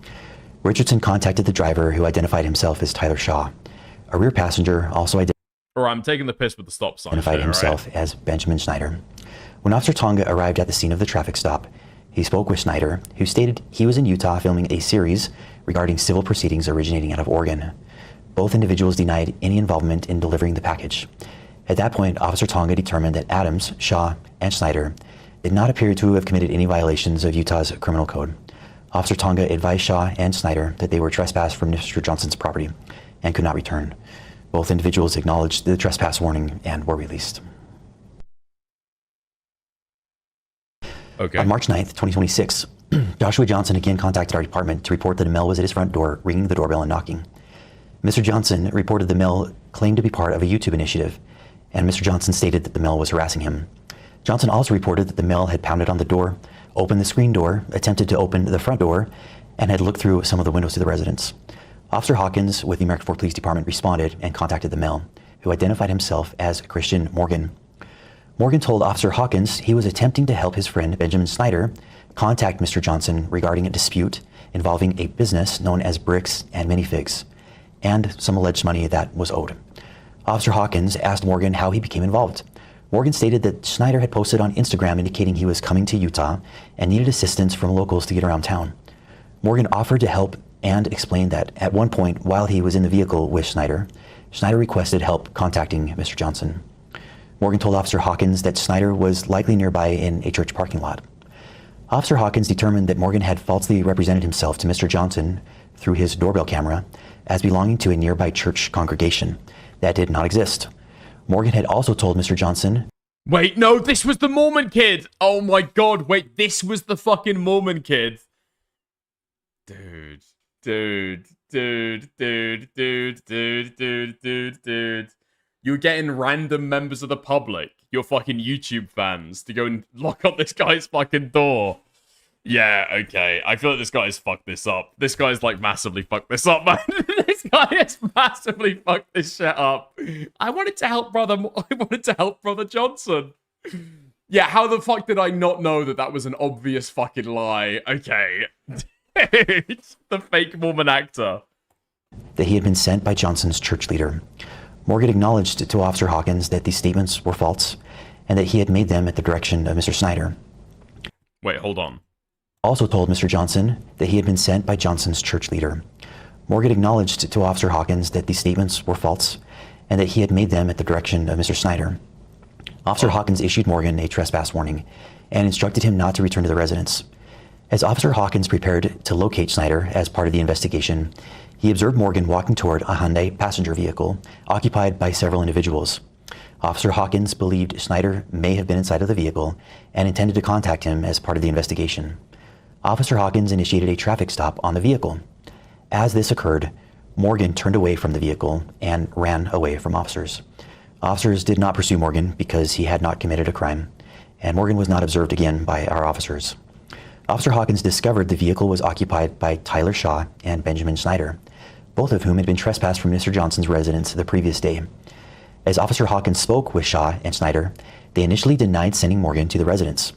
[SPEAKER 13] Richardson contacted the driver, who identified himself as Tyler Shaw. A rear passenger also
[SPEAKER 1] Alright, I'm taking the piss with the stop sign.
[SPEAKER 13] Identified himself as Benjamin Schneider. When Officer Tonga arrived at the scene of the traffic stop, he spoke with Schneider, who stated he was in Utah filming a series regarding civil proceedings originating out of Oregon. Both individuals denied any involvement in delivering the package. At that point, Officer Tonga determined that Adams, Shaw, and Schneider did not appear to have committed any violations of Utah's criminal code. Officer Tonga advised Shaw and Schneider that they were trespassed from Mr. Johnson's property and could not return. Both individuals acknowledged the trespass warning and were released.
[SPEAKER 1] Okay.
[SPEAKER 13] On March 9th, 2026, Joshua Johnson again contacted our department to report that a male was at his front door, ringing the doorbell and knocking. Mr. Johnson reported the male claimed to be part of a YouTube initiative, and Mr. Johnson stated that the male was harassing him. Johnson also reported that the male had pounded on the door, opened the screen door, attempted to open the front door, and had looked through some of the windows to the residence. Officer Hawkins with the American Fork Police Department responded and contacted the male, who identified himself as Christian Morgan. Morgan told Officer Hawkins he was attempting to help his friend Benjamin Schneider contact Mr. Johnson regarding a dispute involving a business known as Bricks and Minifigs, and some alleged money that was owed. Officer Hawkins asked Morgan how he became involved. Morgan stated that Schneider had posted on Instagram indicating he was coming to Utah and needed assistance from locals to get around town. Morgan offered to help and explained that at one point while he was in the vehicle with Schneider, Schneider requested help contacting Mr. Johnson. Morgan told Officer Hawkins that Schneider was likely nearby in a church parking lot. Officer Hawkins determined that Morgan had falsely represented himself to Mr. Johnson through his doorbell camera as belonging to a nearby church congregation that did not exist. Morgan had also told Mr. Johnson...
[SPEAKER 1] Wait, no, this was the Mormon kid! Oh my god, wait, this was the fucking Mormon kid! Dude. You're getting random members of the public, your fucking YouTube fans, to go and lock up this guy's fucking door. Yeah, okay. I feel like this guy's fucked this up. This guy's like massively fucked this up, man. This guy has massively fucked this shit up. I wanted to help Brother Johnson. Yeah, how the fuck did I not know that that was an obvious fucking lie? Okay. It's the fake Mormon actor.
[SPEAKER 13] That he had been sent by Johnson's church leader. Morgan acknowledged to Officer Hawkins that these statements were false and that he had made them at the direction of Mr. Schneider.
[SPEAKER 1] Wait, hold on.
[SPEAKER 13] Also told Mr. Johnson that he had been sent by Johnson's church leader. Morgan acknowledged to Officer Hawkins that these statements were false and that he had made them at the direction of Mr. Schneider. Officer Hawkins issued Morgan a trespass warning and instructed him not to return to the residence. As Officer Hawkins prepared to locate Schneider as part of the investigation, he observed Morgan walking toward a Hyundai passenger vehicle occupied by several individuals. Officer Hawkins believed Schneider may have been inside of the vehicle and intended to contact him as part of the investigation. Officer Hawkins initiated a traffic stop on the vehicle. As this occurred, Morgan turned away from the vehicle and ran away from officers. Officers did not pursue Morgan because he had not committed a crime, and Morgan was not observed again by our officers. Officer Hawkins discovered the vehicle was occupied by Tyler Shaw and Benjamin Snyder, both of whom had been trespassed from Mr. Johnson's residence the previous day. As Officer Hawkins spoke with Shaw and Snyder, they initially denied sending Morgan to the residence.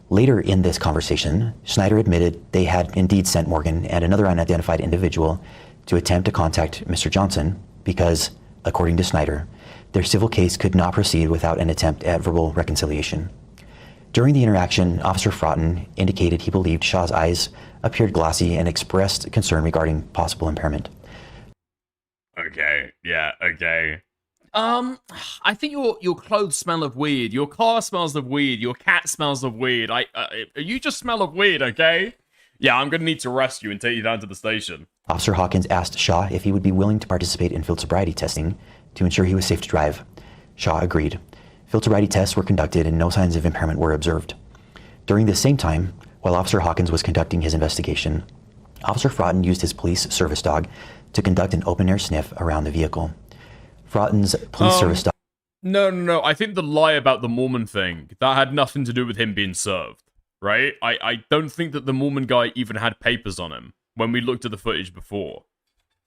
[SPEAKER 13] Later in this conversation, Snyder admitted they had indeed sent Morgan and another unidentified individual to attempt to contact Mr. Johnson because, according to Snyder, their civil case could not proceed without an attempt at verbal reconciliation. During the interaction, Officer Fraughton indicated he believed Shaw's eyes appeared glossy and expressed concern regarding possible impairment.
[SPEAKER 1] Okay, yeah, okay. I think your clothes smell of weed. Your car smells of weed. Your cat smells of weed. You just smell of weed, okay? Yeah, I'm gonna need to arrest you and take you down to the station.
[SPEAKER 13] Officer Hawkins asked Shaw if he would be willing to participate in field sobriety testing to ensure he was safe to drive. Shaw agreed. Field sobriety tests were conducted and no signs of impairment were observed. During the same time, while Officer Hawkins was conducting his investigation, Officer Fraughton used his police service dog to conduct an open-air sniff around the vehicle. Fraughton's police service dog...
[SPEAKER 1] No. I think the lie about the Mormon thing, that had nothing to do with him being served, right? I don't think that the Mormon guy even had papers on him when we looked at the footage before,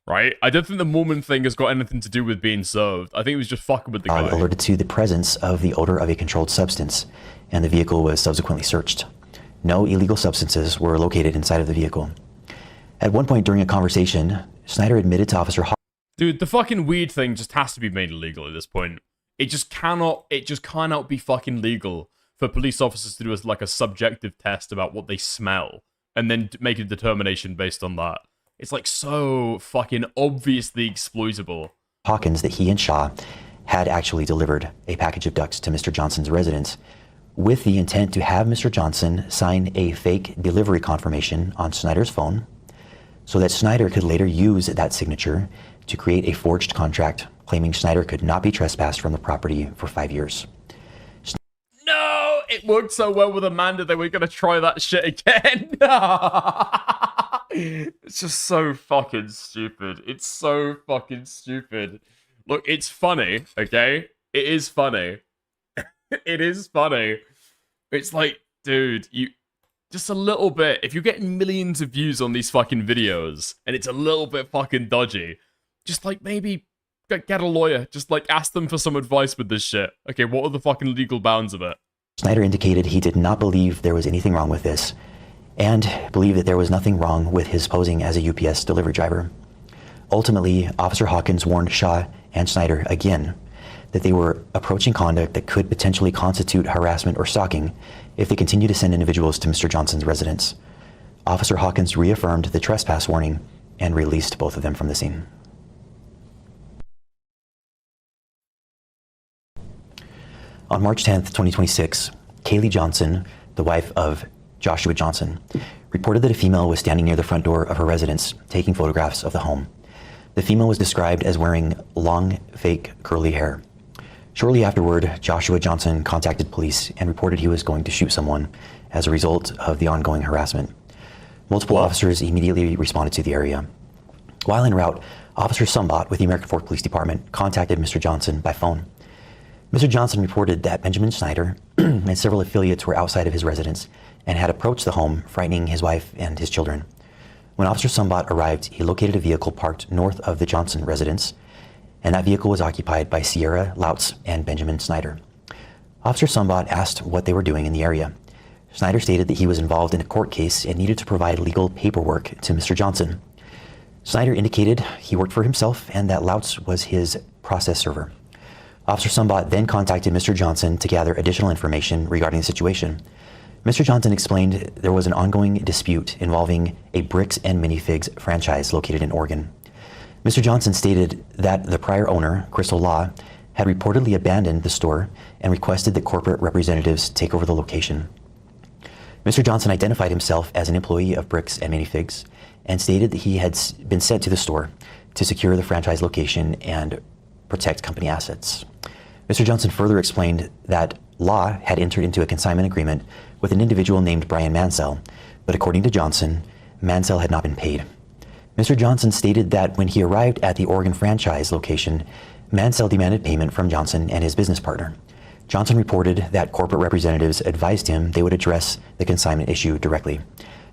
[SPEAKER 1] right? I don't think the Mormon thing has got anything to do with being served. I think it was just fucking with the guy.
[SPEAKER 13] Alerted to the presence of the odor of a controlled substance, and the vehicle was subsequently searched. No illegal substances were located inside of the vehicle. At one point during a conversation, Snyder admitted to Officer Hawkins...
[SPEAKER 1] Dude, the fucking weed thing just has to be made illegal at this point. It just cannot be fucking legal for police officers to do like a subjective test about what they smell and then make a determination based on that. It's like so fucking obviously exploitable.
[SPEAKER 13] Hawkins that he and Shaw had actually delivered a package of ducks to Mr. Johnson's residence with the intent to have Mr. Johnson sign a fake delivery confirmation on Snyder's phone so that Snyder could later use that signature to create a forged contract claiming Snyder could not be trespassed from the property for 5 years.
[SPEAKER 1] No! It worked so well with Amanda that we're gonna try that shit again. It's just so fucking stupid. It's so fucking stupid. Look, it's funny, okay? It is funny. It is funny. It's like, dude, you... Just a little bit. If you're getting millions of views on these fucking videos, and it's a little bit fucking dodgy, just like maybe get a lawyer. Just like ask them for some advice with this shit. Okay, what are the fucking legal bounds of it?
[SPEAKER 13] Snyder indicated he did not believe there was anything wrong with this, and believed that there was nothing wrong with his posing as a UPS delivery driver. Ultimately, Officer Hawkins warned Shaw and Snyder again that they were approaching conduct that could potentially constitute harassment or stalking if they continue to send individuals to Mr. Johnson's residence. Officer Hawkins reaffirmed the trespass warning and released both of them from the scene. On March 10th, 2026, Kaylee Johnson, the wife of Joshua Johnson, reported that a female was standing near the front door of her residence taking photographs of the home. The female was described as wearing long, fake, curly hair. Shortly afterward, Joshua Johnson contacted police and reported he was going to shoot someone as a result of the ongoing harassment. Multiple officers immediately responded to the area. While en route, Officer Sumbot with the American Fork Police Department contacted Mr. Johnson by phone. Mr. Johnson reported that Benjamin Snyder and several affiliates were outside of his residence and had approached the home, frightening his wife and his children. When Officer Sumbot arrived, he located a vehicle parked north of the Johnson residence, and that vehicle was occupied by Sierra Lautz and Benjamin Snyder. Officer Sumbot asked what they were doing in the area. Snyder stated that he was involved in a court case and needed to provide legal paperwork to Mr. Johnson. Snyder indicated he worked for himself and that Lautz was his process server. Officer Sumbot then contacted Mr. Johnson to gather additional information regarding the situation. Mr. Johnson explained there was an ongoing dispute involving a Bricks and Minifigs franchise located in Oregon. Mr. Johnson stated that the prior owner, Crystal Law, had reportedly abandoned the store and requested that corporate representatives take over the location. Mr. Johnson identified himself as an employee of Bricks and Minifigs and stated that he had been sent to the store to secure the franchise location and protect company assets. Mr. Johnson further explained that Law had entered into a consignment agreement with an individual named Brian Mansell, but according to Johnson, Mansell had not been paid. Mr. Johnson stated that when he arrived at the Oregon franchise location, Mansell demanded payment from Johnson and his business partner. Johnson reported that corporate representatives advised him they would address the consignment issue directly.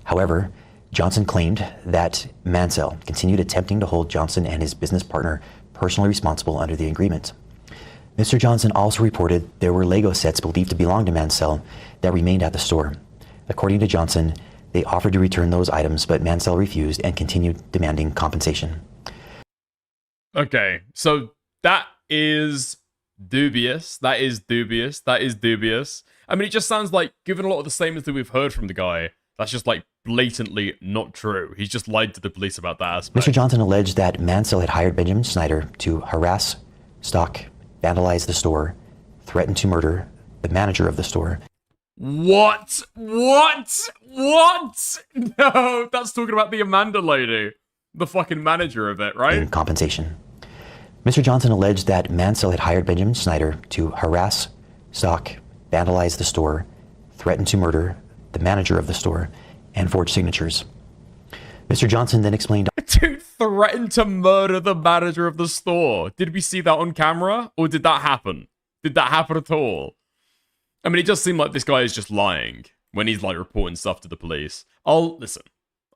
[SPEAKER 13] However, Johnson claimed that Mansell continued attempting to hold Johnson and his business partner personally responsible under the agreement. Mr. Johnson also reported there were Lego sets believed to belong to Mansell that remained at the store. According to Johnson, they offered to return those items, but Mansell refused and continued demanding compensation.
[SPEAKER 1] Okay, so that is dubious. That is dubious. That is dubious. I mean, it just sounds like, given a lot of the statements that we've heard from the guy, that's just like blatantly not true. He's just lied to the police about that aspect.
[SPEAKER 13] Mr. Johnson alleged that Mansell had hired Benjamin Snyder to harass, stalk, vandalize the store, threaten to murder the manager of the store.
[SPEAKER 1] What? What? What? No, that's talking about the Amanda lady. The fucking manager of it, right?
[SPEAKER 13] In compensation. Mr. Johnson alleged that Mansell had hired Benjamin Snyder to harass, stalk, vandalize the store, threaten to murder the manager of the store, and forge signatures. Mr. Johnson then explained...
[SPEAKER 1] Dude, threatened to murder the manager of the store. Did we see that on camera? Or did that happen? Did that happen at all? I mean, it just seemed like this guy is just lying when he's, like, reporting stuff to the police. Listen,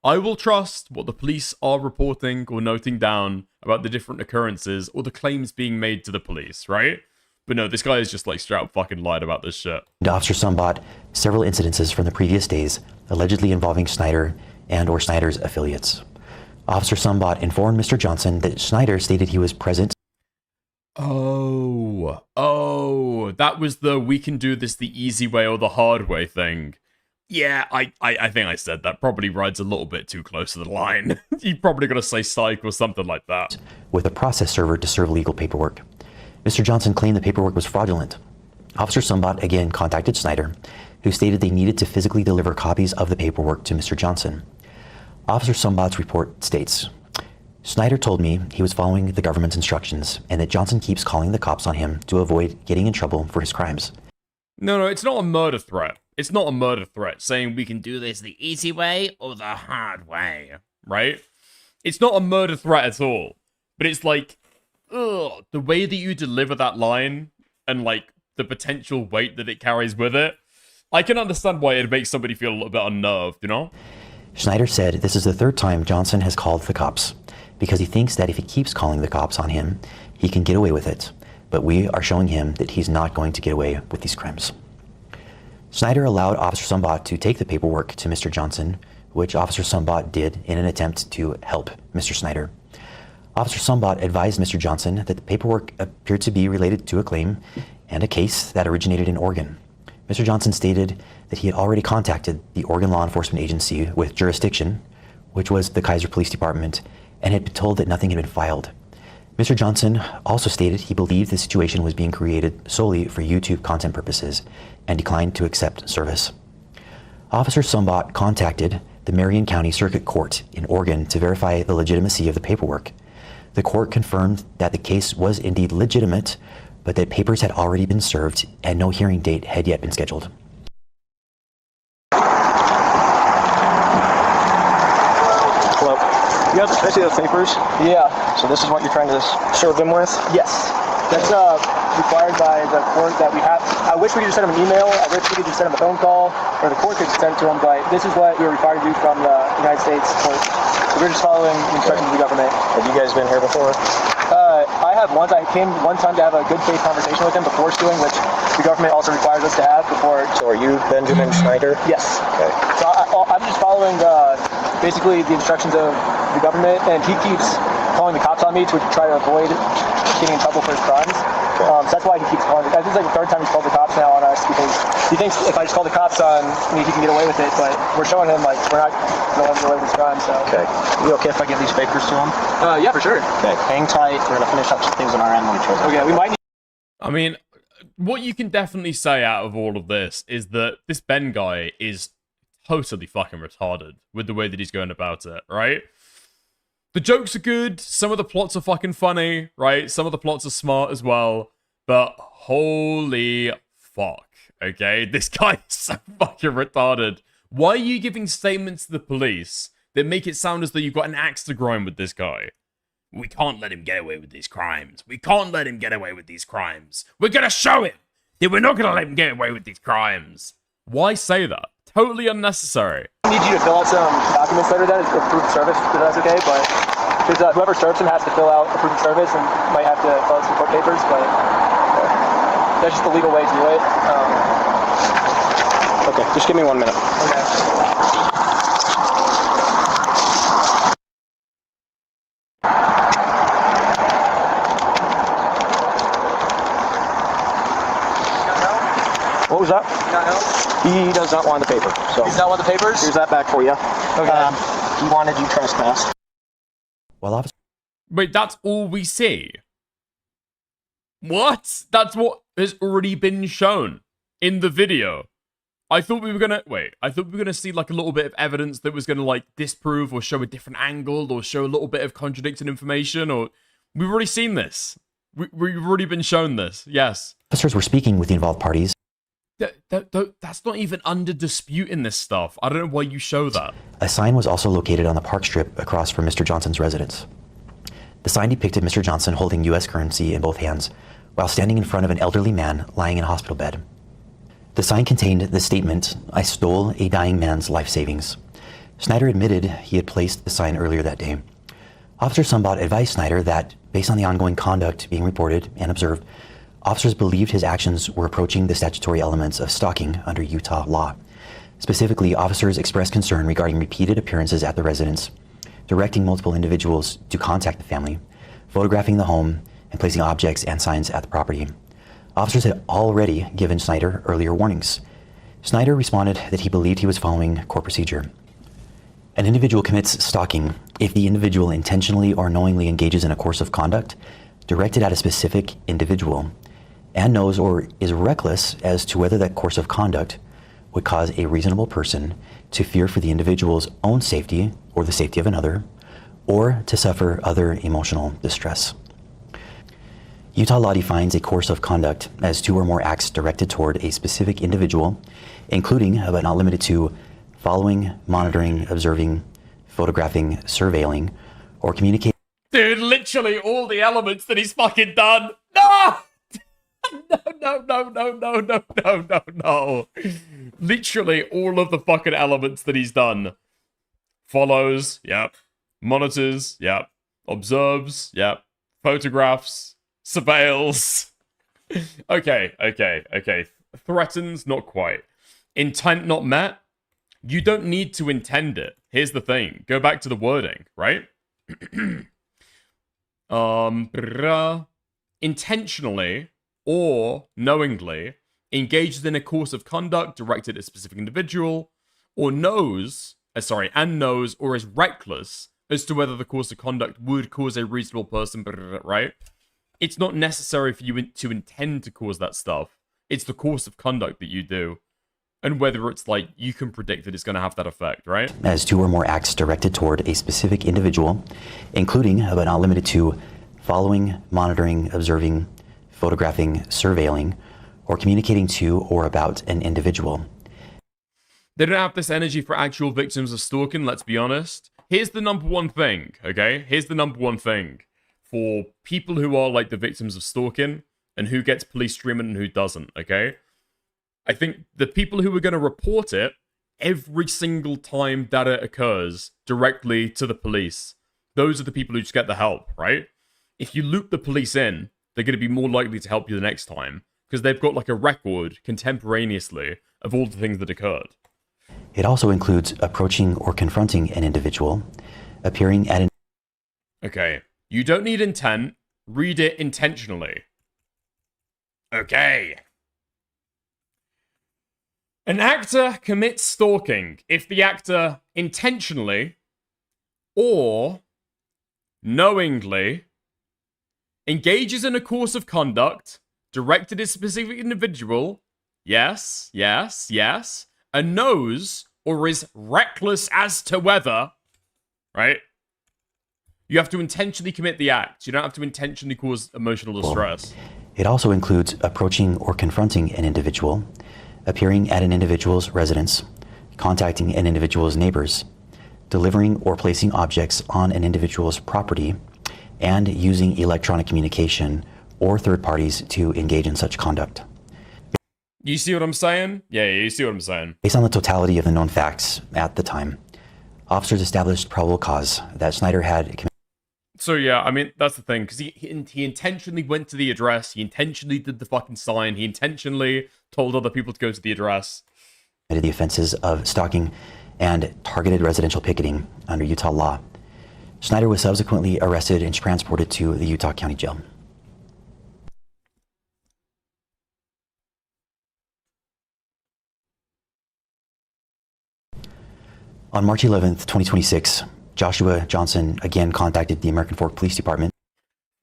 [SPEAKER 1] I will trust what the police are reporting or noting down about the different occurrences or the claims being made to the police, right? But no, this guy is just, like, straight up fucking lied about this shit.
[SPEAKER 13] Officer Sumbot several incidences from the previous days allegedly involving Snyder and or Snyder's affiliates. Officer Sumbot informed Mr. Johnson that Snyder stated he was present.
[SPEAKER 1] Oh, that was the we can do this the easy way or the hard way thing. Yeah, I think I said that. Probably rides a little bit too close to the line. You probably got to say psych or something like that.
[SPEAKER 13] With a process server to serve legal paperwork. Mr. Johnson claimed the paperwork was fraudulent. Officer Sumbot again contacted Snyder, who stated they needed to physically deliver copies of the paperwork to Mr. Johnson. Officer Sumbot's report states, Snyder told me he was following the government's instructions and that Johnson keeps calling the cops on him to avoid getting in trouble for his crimes.
[SPEAKER 1] No, it's not a murder threat. It's not a murder threat saying we can do this the easy way or the hard way, right? It's not a murder threat at all. But it's like, ugh, the way that you deliver that line and like the potential weight that it carries with it, I can understand why it makes somebody feel a little bit unnerved, you know?
[SPEAKER 13] Schneider said this is the third time Johnson has called the cops because he thinks that if he keeps calling the cops on him, he can get away with it. But we are showing him that he's not going to get away with these crimes. Snyder allowed Officer Sumbot to take the paperwork to Mr. Johnson, which Officer Sumbot did in an attempt to help Mr. Snyder. Officer Sumbot advised Mr. Johnson that the paperwork appeared to be related to a claim and a case that originated in Oregon. Mr. Johnson stated that he had already contacted the Oregon Law Enforcement Agency with jurisdiction, which was the Kaiser Police Department, and had been told that nothing had been filed. Mr. Johnson also stated he believed the situation was being created solely for YouTube content purposes and declined to accept service. Officer Sumbot contacted the Marion County Circuit Court in Oregon to verify the legitimacy of the paperwork. The court confirmed that the case was indeed legitimate, but that papers had already been served and no hearing date had yet been scheduled.
[SPEAKER 2] Hello. You guys, can I see those papers? Yeah. So this is what you're trying to serve them with? Yes. That's required by the court that we have. I wish we could just send them an email. I wish we could just send them a phone call, or the court could send it to them, but this is what we're required to do from the United States court. So we're just following the instructions of the government. Have you guys been here before? I have once. I came one time to have a good faith conversation with him before suing, which the government also requires us to have before. So are you Benjamin Snyder? Yes. Okay. So I'm just following basically the instructions of the government, and he keeps calling the cops on me to try to avoid getting in trouble for his crimes. Okay. So that's why he keeps calling. I think it's like the third time he's called the cops now on us because he thinks if I just call the cops on me, he can get away with it. But we're showing him like we're not going to get away with this crime. So. Okay. You okay if I give these papers to him? Yeah, for sure. Okay. Hang tight. We're gonna finish up some things on our end when we chose. Okay. We might.
[SPEAKER 1] I mean, what you can definitely say out of all of this is that this Ben guy is totally fucking retarded with the way that he's going about it, right? The jokes are good, some of the plots are fucking funny, right? Some of the plots are smart as well, but holy fuck, okay? This guy is so fucking retarded. Why are you giving statements to the police that make it sound as though you've got an axe to grind with this guy? We can't let him get away with these crimes. We can't let him get away with these crimes. We're gonna show him They were not going to let him get away with these crimes. Why say that? Totally unnecessary.
[SPEAKER 2] I need you to fill out some documents later then, for proof of service, if that's okay, but because whoever serves him has to fill out a proof of service and might have to fill out some court papers, but that's just the legal way to do it. Okay, just give me 1 minute. Okay. What was that? He does not want the paper. So he does not want the papers? Here's that back for you. Okay. He wanted you trespassed.
[SPEAKER 13] While officer...
[SPEAKER 1] Wait, that's all we see? What? That's what has already been shown in the video. I thought we were gonna... Wait, I thought we were gonna see like a little bit of evidence that was gonna like disprove or show a different angle or show a little bit of contradicting information, or... We've already seen this. We've already been shown this, yes.
[SPEAKER 13] Officers were speaking with the involved parties.
[SPEAKER 1] That's not even under dispute in this stuff. I don't know why you show that.
[SPEAKER 13] A sign was also located on the park strip across from Mr. Johnson's residence. The sign depicted Mr. Johnson holding U.S. currency in both hands while standing in front of an elderly man lying in a hospital bed. The sign contained the statement, "I stole a dying man's life savings." Snyder admitted he had placed the sign earlier that day. Officer Sumbot advised Snyder that, based on the ongoing conduct being reported and observed, officers believed his actions were approaching the statutory elements of stalking under Utah law. Specifically, officers expressed concern regarding repeated appearances at the residence, directing multiple individuals to contact the family, photographing the home, and placing objects and signs at the property. Officers had already given Snyder earlier warnings. Snyder responded that he believed he was following court procedure. An individual commits stalking if the individual intentionally or knowingly engages in a course of conduct directed at a specific individual and knows or is reckless as to whether that course of conduct would cause a reasonable person to fear for the individual's own safety or the safety of another, or to suffer other emotional distress. Utah law defines a course of conduct as 2 or more acts directed toward a specific individual, including, but not limited to, following, monitoring, observing, photographing, surveilling, or communicating.
[SPEAKER 1] Dude, literally all the elements that he's fucking done. No! No. Literally all of the fucking elements that he's done. Follows, yep. Monitors, yep. Observes, yep. Photographs, surveils. Okay. Threatens, not quite. Intent not met. You don't need to intend it. Here's the thing. Go back to the wording, right? Intentionally or knowingly engages in a course of conduct directed at a specific individual, or knows or is reckless as to whether the course of conduct would cause a reasonable person, right? It's not necessary for you to intend to cause that stuff. It's the course of conduct that you do. And whether it's like, you can predict that it's going to have that effect, right?
[SPEAKER 13] As 2 or more acts directed toward a specific individual, including, but not limited to, following, monitoring, observing, photographing, surveilling, or communicating to or about an individual.
[SPEAKER 1] They don't have this energy for actual victims of stalking, let's be honest. Here's the number one thing, okay? Here's the number one thing for people who are like the victims of stalking and who gets police treatment and who doesn't, okay? I think the people who are going to report it every single time that it occurs directly to the police, those are the people who just get the help, right? If you loop the police in, they're going to be more likely to help you the next time because they've got like a record contemporaneously of all the things that occurred.
[SPEAKER 13] It also includes approaching or confronting an individual, appearing at an...
[SPEAKER 1] Okay, you don't need intent. Read it intentionally. Okay. An actor commits stalking if the actor intentionally or knowingly engages in a course of conduct directed at a specific individual, yes, and knows or is reckless as to whether, right? You have to intentionally commit the act. You don't have to intentionally cause emotional distress.
[SPEAKER 13] It also includes approaching or confronting an individual, appearing at an individual's residence, contacting an individual's neighbors, delivering or placing objects on an individual's property, and using electronic communication or third parties to engage in such conduct.
[SPEAKER 1] You see what I'm saying? Yeah, you see what I'm saying.
[SPEAKER 13] Based on the totality of the known facts at the time, officers established probable cause that Snyder had committed.
[SPEAKER 1] So yeah, I mean, that's the thing, because he intentionally went to the address, he intentionally did the fucking sign, he intentionally told other people to go to the address.
[SPEAKER 13] The offenses of stalking and targeted residential picketing under Utah law. Snyder was subsequently arrested and transported to the Utah County Jail. On March 11th, 2026, Joshua Johnson again contacted the American Fork Police Department.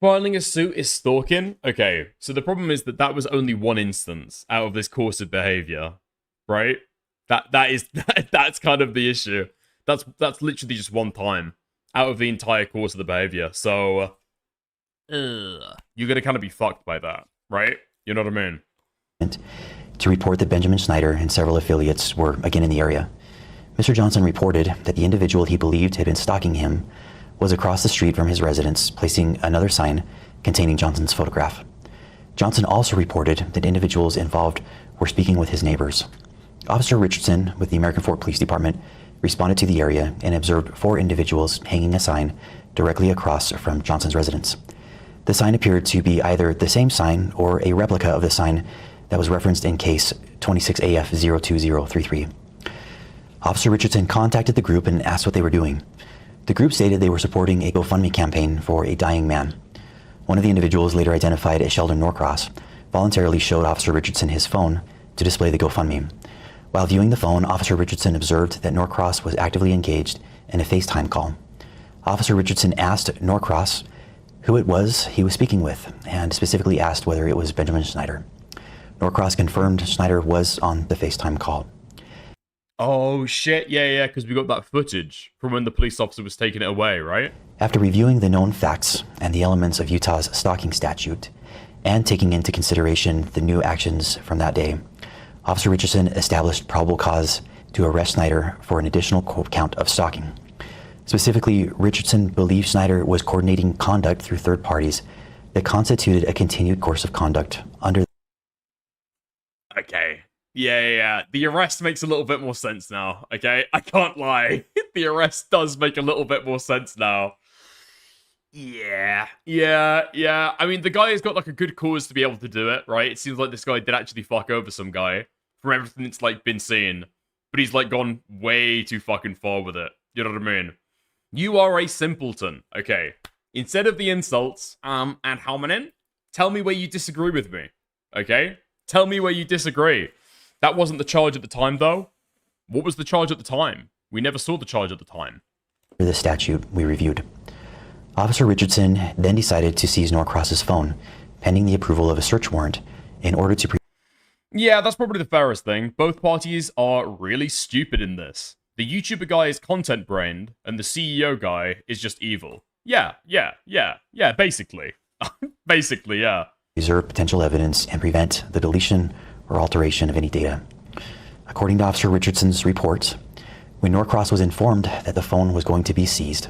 [SPEAKER 1] Filing a suit is stalking? Okay, so the problem is that was only one instance out of this course of behavior, right? That's kind of the issue. That's literally just one time out of the entire course of the behavior. So, you're gonna kind of be fucked by that, right? You know what I mean?
[SPEAKER 13] To report that Benjamin Snyder and several affiliates were again in the area. Mr. Johnson reported that the individual he believed had been stalking him was across the street from his residence, placing another sign containing Johnson's photograph. Johnson also reported that individuals involved were speaking with his neighbors. Officer Richardson with the American Fork Police Department responded to the area and observed 4 individuals hanging a sign directly across from Johnson's residence. The sign appeared to be either the same sign or a replica of the sign that was referenced in case 26AF02033. Officer Richardson contacted the group and asked what they were doing. The group stated they were supporting a GoFundMe campaign for a dying man. One of the individuals, later identified as Sheldon Norcross, voluntarily showed Officer Richardson his phone to display the GoFundMe. While viewing the phone, Officer Richardson observed that Norcross was actively engaged in a FaceTime call. Officer Richardson asked Norcross who it was he was speaking with, and specifically asked whether it was Benjamin Snyder. Norcross confirmed Snyder was on the FaceTime call.
[SPEAKER 1] Oh shit, yeah, because we got that footage from when the police officer was taking it away, right?
[SPEAKER 13] After reviewing the known facts and the elements of Utah's stalking statute, and taking into consideration the new actions from that day, Officer Richardson established probable cause to arrest Snyder for an additional count of stalking. Specifically, Richardson believed Snyder was coordinating conduct through third parties that constituted a continued course of conduct under.
[SPEAKER 1] Okay. Yeah. The arrest makes a little bit more sense now, okay? I can't lie. The arrest does make a little bit more sense now. Yeah. I mean, the guy has got, like, a good cause to be able to do it, right? It seems like this guy did actually fuck over some guy from everything that's, like, been seen. But he's, like, gone way too fucking far with it. You know what I mean? You are a simpleton, okay? Instead of the insults, and hominin, tell me where you disagree with me, okay? Tell me where you disagree. That wasn't the charge at the time, though. What was the charge at the time? We never saw the charge at the time.
[SPEAKER 13] The statute we reviewed. Officer Richardson then decided to seize Norcross's phone, pending the approval of a search warrant, in order to...
[SPEAKER 1] Yeah, that's probably the fairest thing. Both parties are really stupid in this. The YouTuber guy is content-brained, and the CEO guy is just evil. Yeah, basically. Basically, yeah.
[SPEAKER 13] Preserve potential evidence and prevent the deletion or alteration of any data. According to Officer Richardson's report, when Norcross was informed that the phone was going to be seized,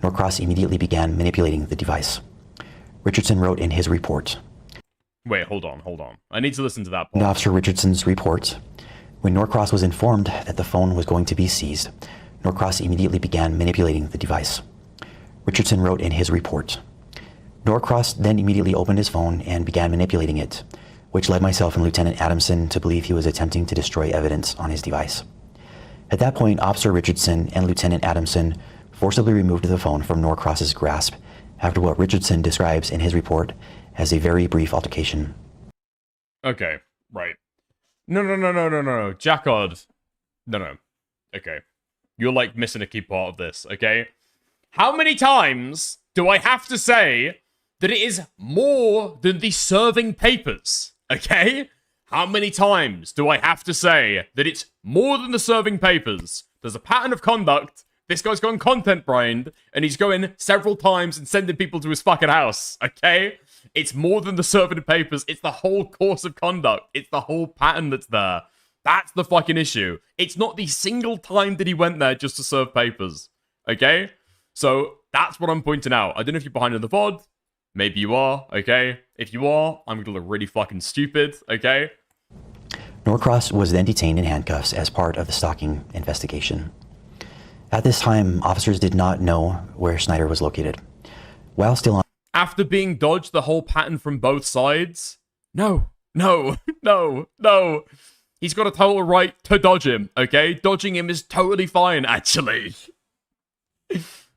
[SPEAKER 13] Norcross immediately began manipulating the device. Richardson wrote in his report.
[SPEAKER 1] Wait, hold on. I need to listen to that part.
[SPEAKER 13] In Officer Richardson's report, when Norcross was informed that the phone was going to be seized, Norcross immediately began manipulating the device. Richardson wrote in his report. Norcross then immediately opened his phone and began manipulating it, which led myself and Lieutenant Adamson to believe he was attempting to destroy evidence on his device. At that point, Officer Richardson and Lieutenant Adamson forcibly removed the phone from Norcross's grasp after what Richardson describes in his report as a very brief altercation.
[SPEAKER 1] Okay, right. No. Jackard. No. Okay. You're, like, missing a key part of this, okay? How many times do I have to say that it is more than the serving papers? Okay? How many times do I have to say that it's more than the serving papers? There's a pattern of conduct. This guy's gone content-brained, and he's going several times and sending people to his fucking house, okay? It's more than the serving papers. It's the whole course of conduct. It's the whole pattern that's there. That's the fucking issue. It's not the single time that he went there just to serve papers, okay? So, that's what I'm pointing out. I don't know if you're behind in the VOD. Maybe you are, okay? If you are, I'm gonna look really fucking stupid, okay?
[SPEAKER 13] Norcross was then detained in handcuffs as part of the stalking investigation. At this time, officers did not know where Snyder was located. While still on...
[SPEAKER 1] After being dodged the whole pattern from both sides? No. He's got a total right to dodge him, okay? Dodging him is totally fine, actually.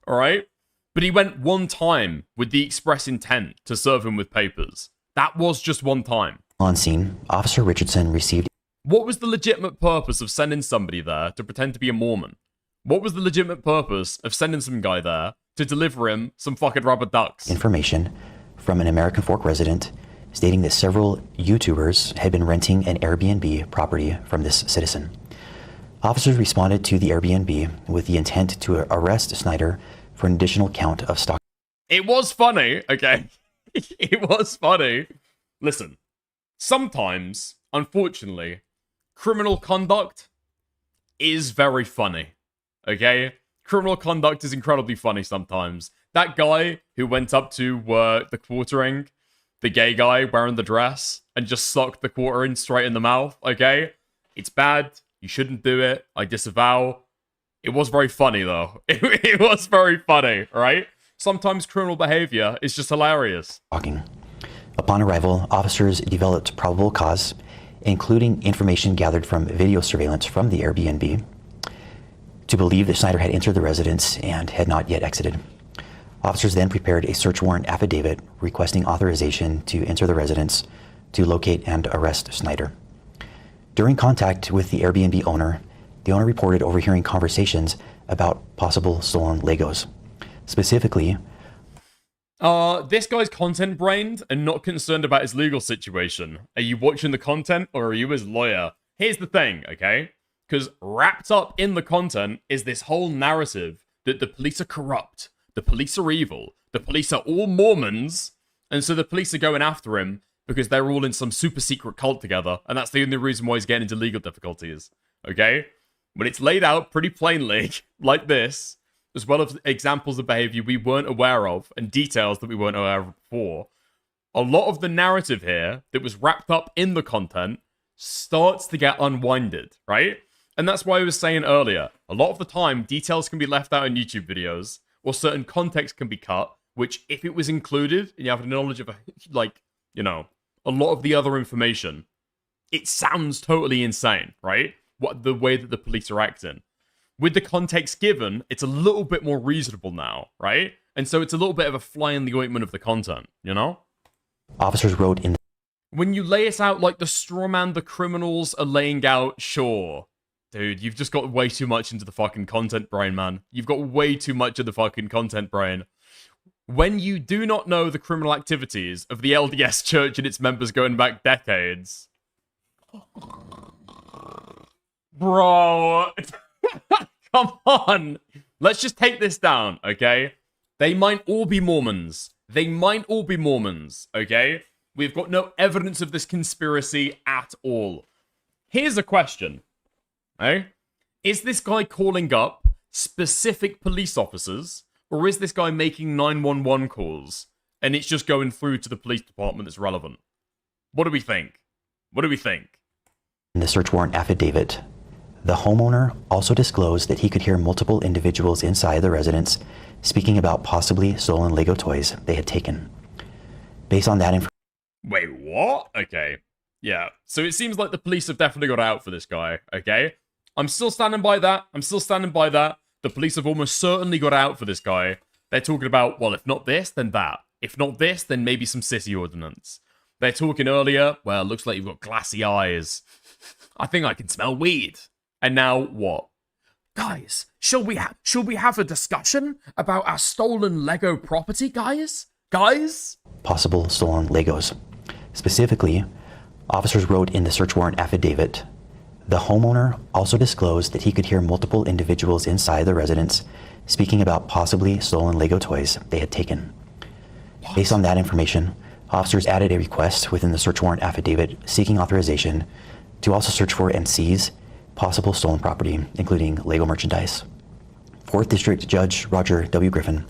[SPEAKER 1] Alright? But he went one time with the express intent to serve him with papers. That was just one time.
[SPEAKER 13] On scene, Officer Richardson received...
[SPEAKER 1] What was the legitimate purpose of sending somebody there to pretend to be a Mormon? What was the legitimate purpose of sending some guy there to deliver him some fucking rubber ducks?
[SPEAKER 13] Information from an American Fork resident stating that several YouTubers had been renting an Airbnb property from this citizen. Officers responded to the Airbnb with the intent to arrest Snyder for an additional count of stalking.
[SPEAKER 1] It was funny, okay? It was funny. Listen, sometimes, unfortunately, criminal conduct is very funny, okay? Criminal conduct is incredibly funny sometimes. That guy who went up to the quartering, the gay guy wearing the dress, and just sucked the quartering straight in the mouth, okay? It's bad. You shouldn't do it. I disavow. It was very funny, though. It was very funny, right? Sometimes criminal behavior is just hilarious.
[SPEAKER 13] Upon arrival, officers developed probable cause, including information gathered from video surveillance from the Airbnb, to believe that Snyder had entered the residence and had not yet exited. Officers then prepared a search warrant affidavit requesting authorization to enter the residence to locate and arrest Snyder. During contact with the Airbnb owner, the owner reported overhearing conversations about possible stolen Legos. Specifically,
[SPEAKER 1] this guy's content-brained and not concerned about his legal situation. Are you watching the content or are you his lawyer? Here's the thing, okay? Because wrapped up in the content is this whole narrative that the police are corrupt, the police are evil, the police are all Mormons, and so the police are going after him because they're all in some super secret cult together, and that's the only reason why he's getting into legal difficulties, okay? When it's laid out pretty plainly, like this, as well as examples of behavior we weren't aware of, and details that we weren't aware of before, a lot of the narrative here that was wrapped up in the content starts to get unwinded, right? And that's why I was saying earlier, a lot of the time, details can be left out in YouTube videos, or certain context can be cut, which if it was included, and you have knowledge of, like, you know, a lot of the other information, it sounds totally insane, right? What the way that the police are acting. With the context given, it's a little bit more reasonable now, right? And so it's a little bit of a fly in the ointment of the content, you know?
[SPEAKER 13] officers wrote in...
[SPEAKER 1] When you lay it out like the straw man the criminals are laying out, sure. Dude, you've just got way too much into the fucking content brain, man. You've got way too much of the fucking content brain. When you do not know the criminal activities of the LDS Church and its members going back decades... Bro... Come on! Let's just take this down, okay? They might all be Mormons. They might all be Mormons, okay? We've got no evidence of this conspiracy at all. Here's a question. Eh? Is this guy calling up specific police officers, or is this guy making 911 calls, and it's just going through to the police department that's relevant? What do we think? What do we think?
[SPEAKER 13] In the search warrant affidavit, the homeowner also disclosed that he could hear multiple individuals inside the residence speaking about possibly stolen Lego toys they had taken. Based on that information...
[SPEAKER 1] Wait, what? Okay. Yeah, so it seems like the police have definitely got out for this guy, okay? I'm still standing by that. I'm still standing by that. The police have almost certainly got out for this guy. They're talking about, well, if not this, then that. If not this, then maybe some city ordinance. They're talking earlier, well, looks like you've got glassy eyes. I think I can smell weed. And now what? Guys, shall we have a discussion about our stolen Lego property, guys? Guys?
[SPEAKER 13] Possible stolen Legos. Specifically, officers wrote in the search warrant affidavit, the homeowner also disclosed that he could hear multiple individuals inside the residence speaking about possibly stolen Lego toys they had taken. What? Based on that information, officers added a request within the search warrant affidavit seeking authorization to also search for and seize possible stolen property, including Lego merchandise. 4th District Judge Roger W. Griffin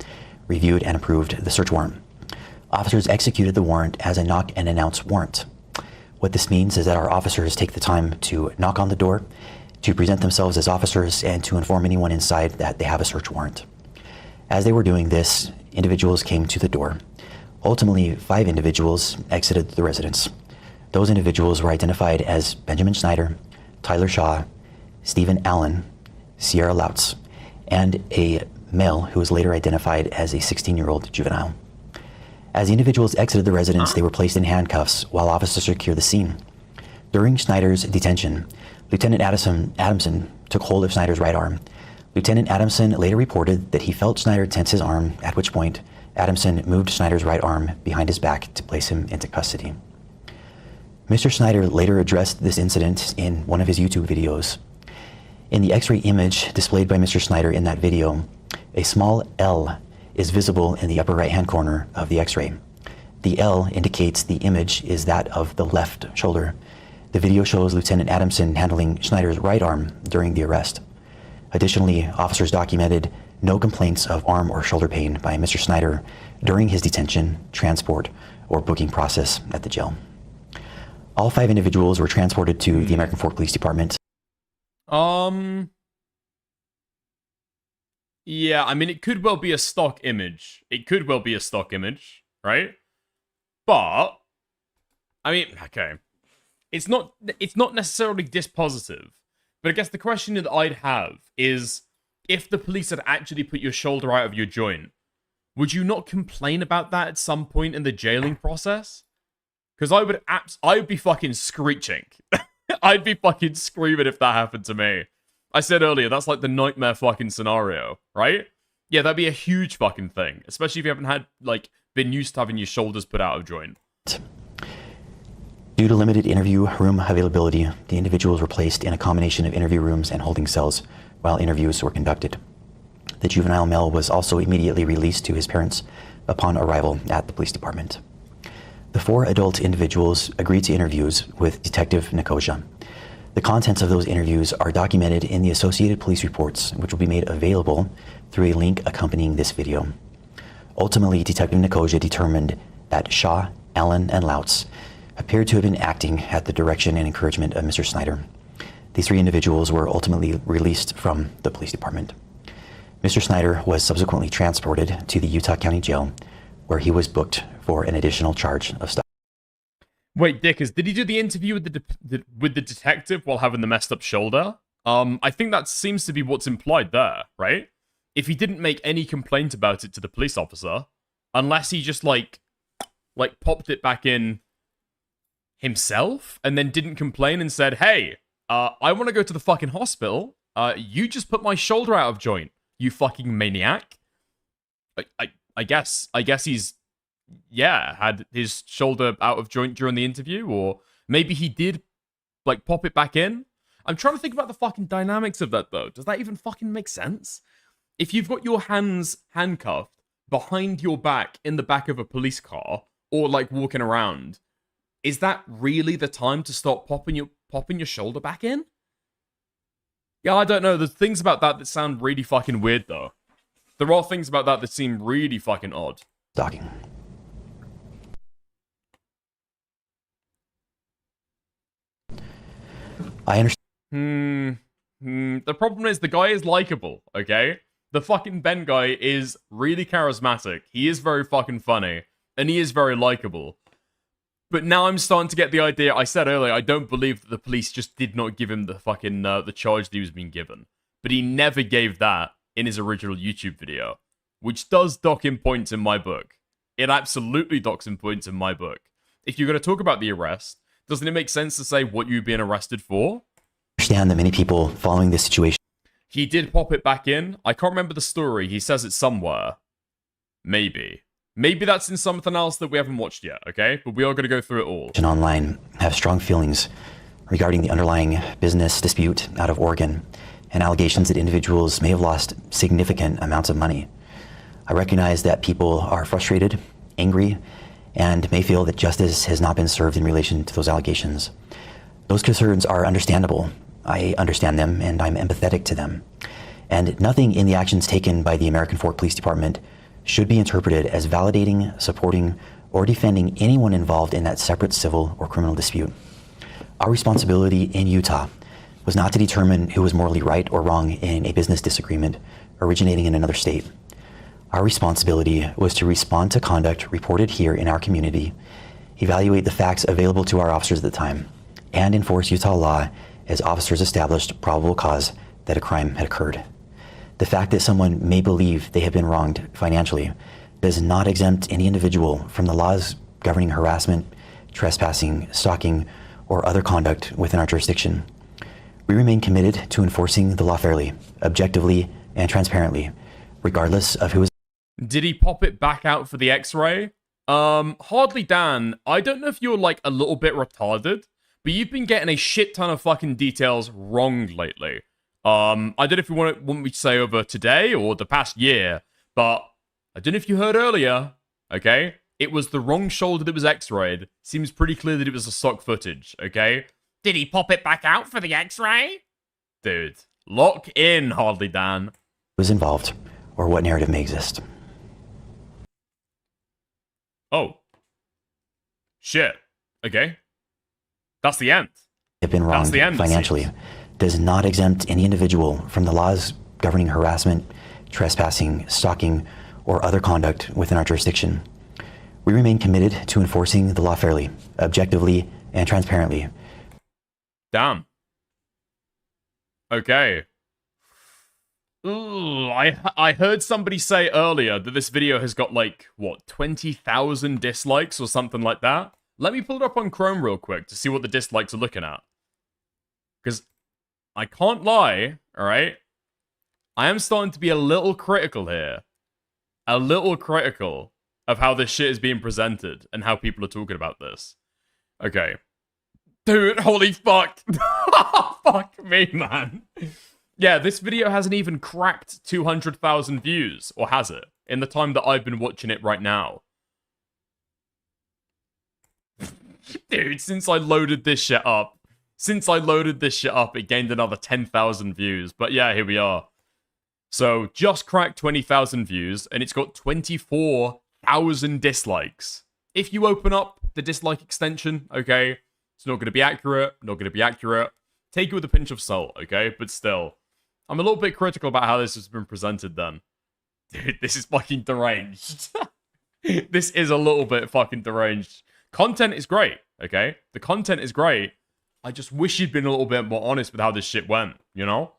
[SPEAKER 13] reviewed and approved the search warrant. Officers executed the warrant as a knock and announce warrant. What this means is that our officers take the time to knock on the door, to present themselves as officers, and to inform anyone inside that they have a search warrant. As they were doing this, individuals came to the door. Ultimately, 5 individuals exited the residence. Those individuals were identified as Benjamin Snyder, Tyler Shaw, Stephen Allen, Sierra Lautz, and a male who was later identified as a 16-year-old juvenile. As the individuals exited the residence, they were placed in handcuffs while officers secured the scene. During Snyder's detention, Lieutenant Adamson took hold of Snyder's right arm. Lieutenant Adamson later reported that he felt Snyder tense his arm, at which point Adamson moved Snyder's right arm behind his back to place him into custody. Mr. Snyder later addressed this incident in one of his YouTube videos. In the X-ray image displayed by Mr. Snyder in that video, a small L is visible in the upper right-hand corner of the X-ray. The L indicates the image is that of the left shoulder. The video shows Lieutenant Adamson handling Snyder's right arm during the arrest. Additionally, officers documented no complaints of arm or shoulder pain by Mr. Snyder during his detention, transport, or booking process at the jail. All 5 individuals were transported to the American Fork Police Department.
[SPEAKER 1] Yeah, I mean, it could well be a stock image. It could well be a stock image, right? But, I mean, okay. It's not necessarily dispositive. But I guess the question that I'd have is, if the police had actually put your shoulder out of your joint, would you not complain about that at some point in the jailing process? Because I would be fucking screeching. I'd be fucking screaming if that happened to me. I said earlier, that's like the nightmare fucking scenario, right? Yeah, that'd be a huge fucking thing. Especially if you haven't been used to having your shoulders put out of joint.
[SPEAKER 13] Due to limited interview room availability, the individuals were placed in a combination of interview rooms and holding cells while interviews were conducted. The juvenile male was also immediately released to his parents upon arrival at the police department. The 4 adult individuals agreed to interviews with Detective Nicosia. The contents of those interviews are documented in the Associated Police reports, which will be made available through a link accompanying this video. Ultimately, Detective Nicosia determined that Shaw, Allen, and Lautz appeared to have been acting at the direction and encouragement of Mr. Snyder. These 3 individuals were ultimately released from the police department. Mr. Snyder was subsequently transported to the Utah County Jail, where he was booked for an additional charge of stuff.
[SPEAKER 1] Wait, Dickers, did he do the interview with the detective while having the messed up shoulder? I think that seems to be what's implied there, right? If he didn't make any complaint about it to the police officer, unless he just like popped it back in himself and then didn't complain and said, "Hey, I want to go to the fucking hospital. You just put my shoulder out of joint, you fucking maniac." I guess he's had his shoulder out of joint during the interview, or maybe he did like pop it back in. I'm trying to think about the fucking dynamics of that though. Does that even fucking make sense? If you've got your hands handcuffed behind your back in the back of a police car or like walking around, is that really the time to start popping your shoulder back in? Yeah, I don't know. There's things about that sound really fucking weird though. There are things about that seem really fucking odd.
[SPEAKER 13] Stalking. I understand.
[SPEAKER 1] The problem is the guy is likable, okay? The fucking Ben guy is really charismatic. He is very fucking funny. And he is very likable. But now I'm starting to get the idea. I said earlier, I don't believe that the police just did not give him the fucking the charge that he was being given. But he never gave that in his original YouTube video. Which does dock him points in my book. It absolutely docks him points in my book. If you're going to talk about the arrest, doesn't it make sense to say what you've been arrested for?
[SPEAKER 13] Understand that many people following this situation.
[SPEAKER 1] He did pop it back in. I can't remember the story. He says it somewhere. Maybe. Maybe that's in something else that we haven't watched yet, okay? But we are going to go through it all.
[SPEAKER 13] Online have strong feelings regarding the underlying business dispute out of Oregon and allegations that individuals may have lost significant amounts of money. I recognize that people are frustrated, angry, and may feel that justice has not been served in relation to those allegations. Those concerns are understandable. I understand them, and I'm empathetic to them. And nothing in the actions taken by the American Fork Police Department should be interpreted as validating, supporting, or defending anyone involved in that separate civil or criminal dispute. Our responsibility in Utah was not to determine who was morally right or wrong in a business disagreement originating in another state. Our responsibility was to respond to conduct reported here in our community, evaluate the facts available to our officers at the time, and enforce Utah law as officers established probable cause that a crime had occurred. The fact that someone may believe they have been wronged financially does not exempt any individual from the laws governing harassment, trespassing, stalking, or other conduct within our jurisdiction. We remain committed to enforcing the law fairly, objectively, and transparently, regardless of who is.
[SPEAKER 1] Did he pop it back out for the X-ray? Hardly Dan, I don't know if you're like a little bit retarded, but you've been getting a shit ton of fucking details wrong lately. I don't know if you want me to say over today or the past year, but I don't know if you heard earlier, okay? It was the wrong shoulder that was X-rayed. Seems pretty clear that it was a stock footage, okay? Did he pop it back out for the X-ray? Dude, lock in, Hardly Dan.
[SPEAKER 13] Was involved, or what narrative may exist.
[SPEAKER 1] Oh. Shit. Okay. That's the end.
[SPEAKER 13] Have been wronged financially does not exempt any individual from the laws governing harassment, trespassing, stalking, or other conduct within our jurisdiction. We remain committed to enforcing the law fairly, objectively, and transparently.
[SPEAKER 1] Damn. Okay. Ooh, I heard somebody say earlier that this video has got like, what, 20,000 dislikes or something like that? Let me pull it up on Chrome real quick to see what the dislikes are looking at. Because I can't lie, alright? I am starting to be a little critical here. A little critical of how this shit is being presented and how people are talking about this. Okay. Dude, holy fuck. Fuck me, man. Yeah, this video hasn't even cracked 200,000 views, or has it? In the time that I've been watching it right now. Dude, since I loaded this shit up, it gained another 10,000 views. But yeah, here we are. So, just cracked 20,000 views, and it's got 24,000 dislikes. If you open up the dislike extension, okay, it's not going to be accurate, Take it with a pinch of salt, okay? But still, I'm a little bit critical about how this has been presented then. Dude, this is fucking deranged. This is a little bit fucking deranged. Content is great, okay? The content is great. I just wish you'd been a little bit more honest with how this shit went, you know?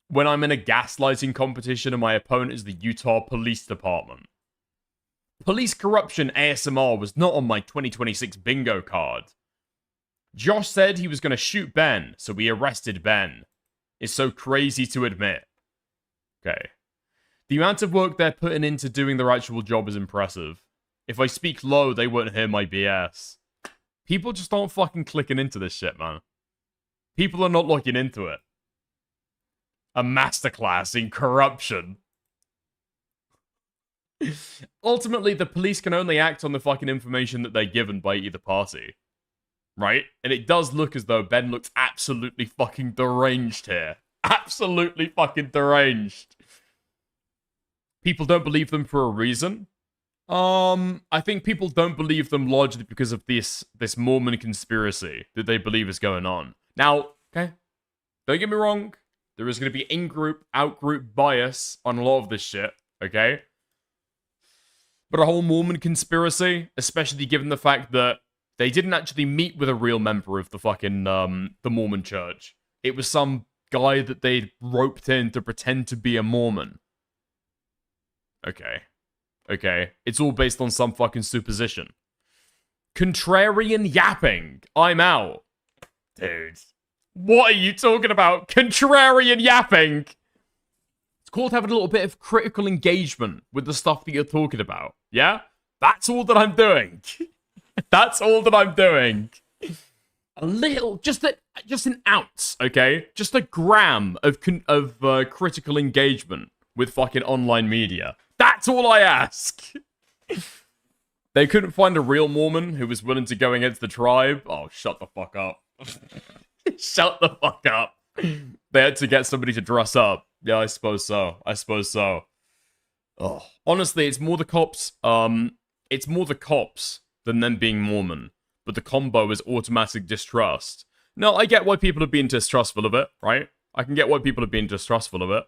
[SPEAKER 1] When I'm in a gaslighting competition and my opponent is the Utah Police Department. Police corruption ASMR was not on my 2026 bingo card. Josh said he was going to shoot Ben, so we arrested Ben. It's so crazy to admit. Okay. The amount of work they're putting into doing their actual job is impressive. If I speak low, they won't hear my BS. People just aren't fucking clicking into this shit, man. People are not looking into it. A masterclass in corruption. Ultimately, the police can only act on the fucking information that they're given by either party. Right? And it does look as though Ben looks absolutely fucking deranged here. Absolutely fucking deranged. People don't believe them for a reason. I think people don't believe them largely because of this Mormon conspiracy that they believe is going on. Now, okay, don't get me wrong. There is going to be in-group, out-group bias on a lot of this shit, okay? But a whole Mormon conspiracy, especially given the fact that they didn't actually meet with a real member of the fucking, the Mormon church. It was some guy that they'd roped in to pretend to be a Mormon. Okay. Okay. It's all based on some fucking supposition. Contrarian yapping. I'm out. Dude. What are you talking about? Contrarian yapping. It's called having a little bit of critical engagement with the stuff that you're talking about. Yeah? That's all that I'm doing. That's all that I'm doing. A little, just an ounce, okay? Just a gram of critical engagement with fucking online media. That's all I ask. They couldn't find a real Mormon who was willing to go against the tribe. Oh, shut the fuck up. Shut the fuck up. They had to get somebody to dress up. Yeah, I suppose so. Oh, honestly, it's more the cops. It's more the cops than them being Mormon. but the combo is automatic distrust. No, I get why people are being distrustful of it, right? I can get why people are being distrustful of it.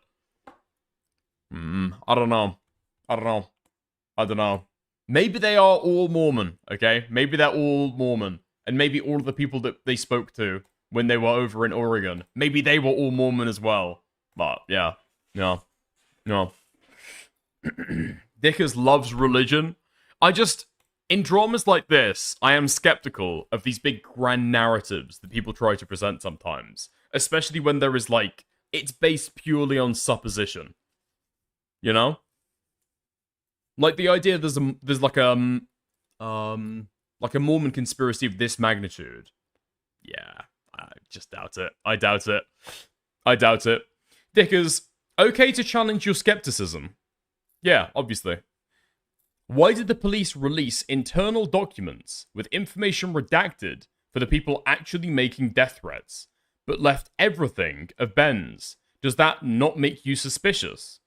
[SPEAKER 1] I don't know. Maybe they are all Mormon, okay? Maybe they're all Mormon. And maybe all of the people that they spoke to when they were over in Oregon, maybe they were all Mormon as well. But, yeah. No. Dickers loves religion. In dramas like this, I am skeptical of these big grand narratives that people try to present sometimes. Especially when there is, like, it's based purely on supposition. You know? Like, the idea there's like a Mormon conspiracy of this magnitude. Yeah, I just doubt it. I doubt it. Dickers, okay to challenge your skepticism. Yeah, obviously. Why did the police release internal documents with information redacted for the people actually making death threats, but left everything of Ben's? Does that not make you suspicious?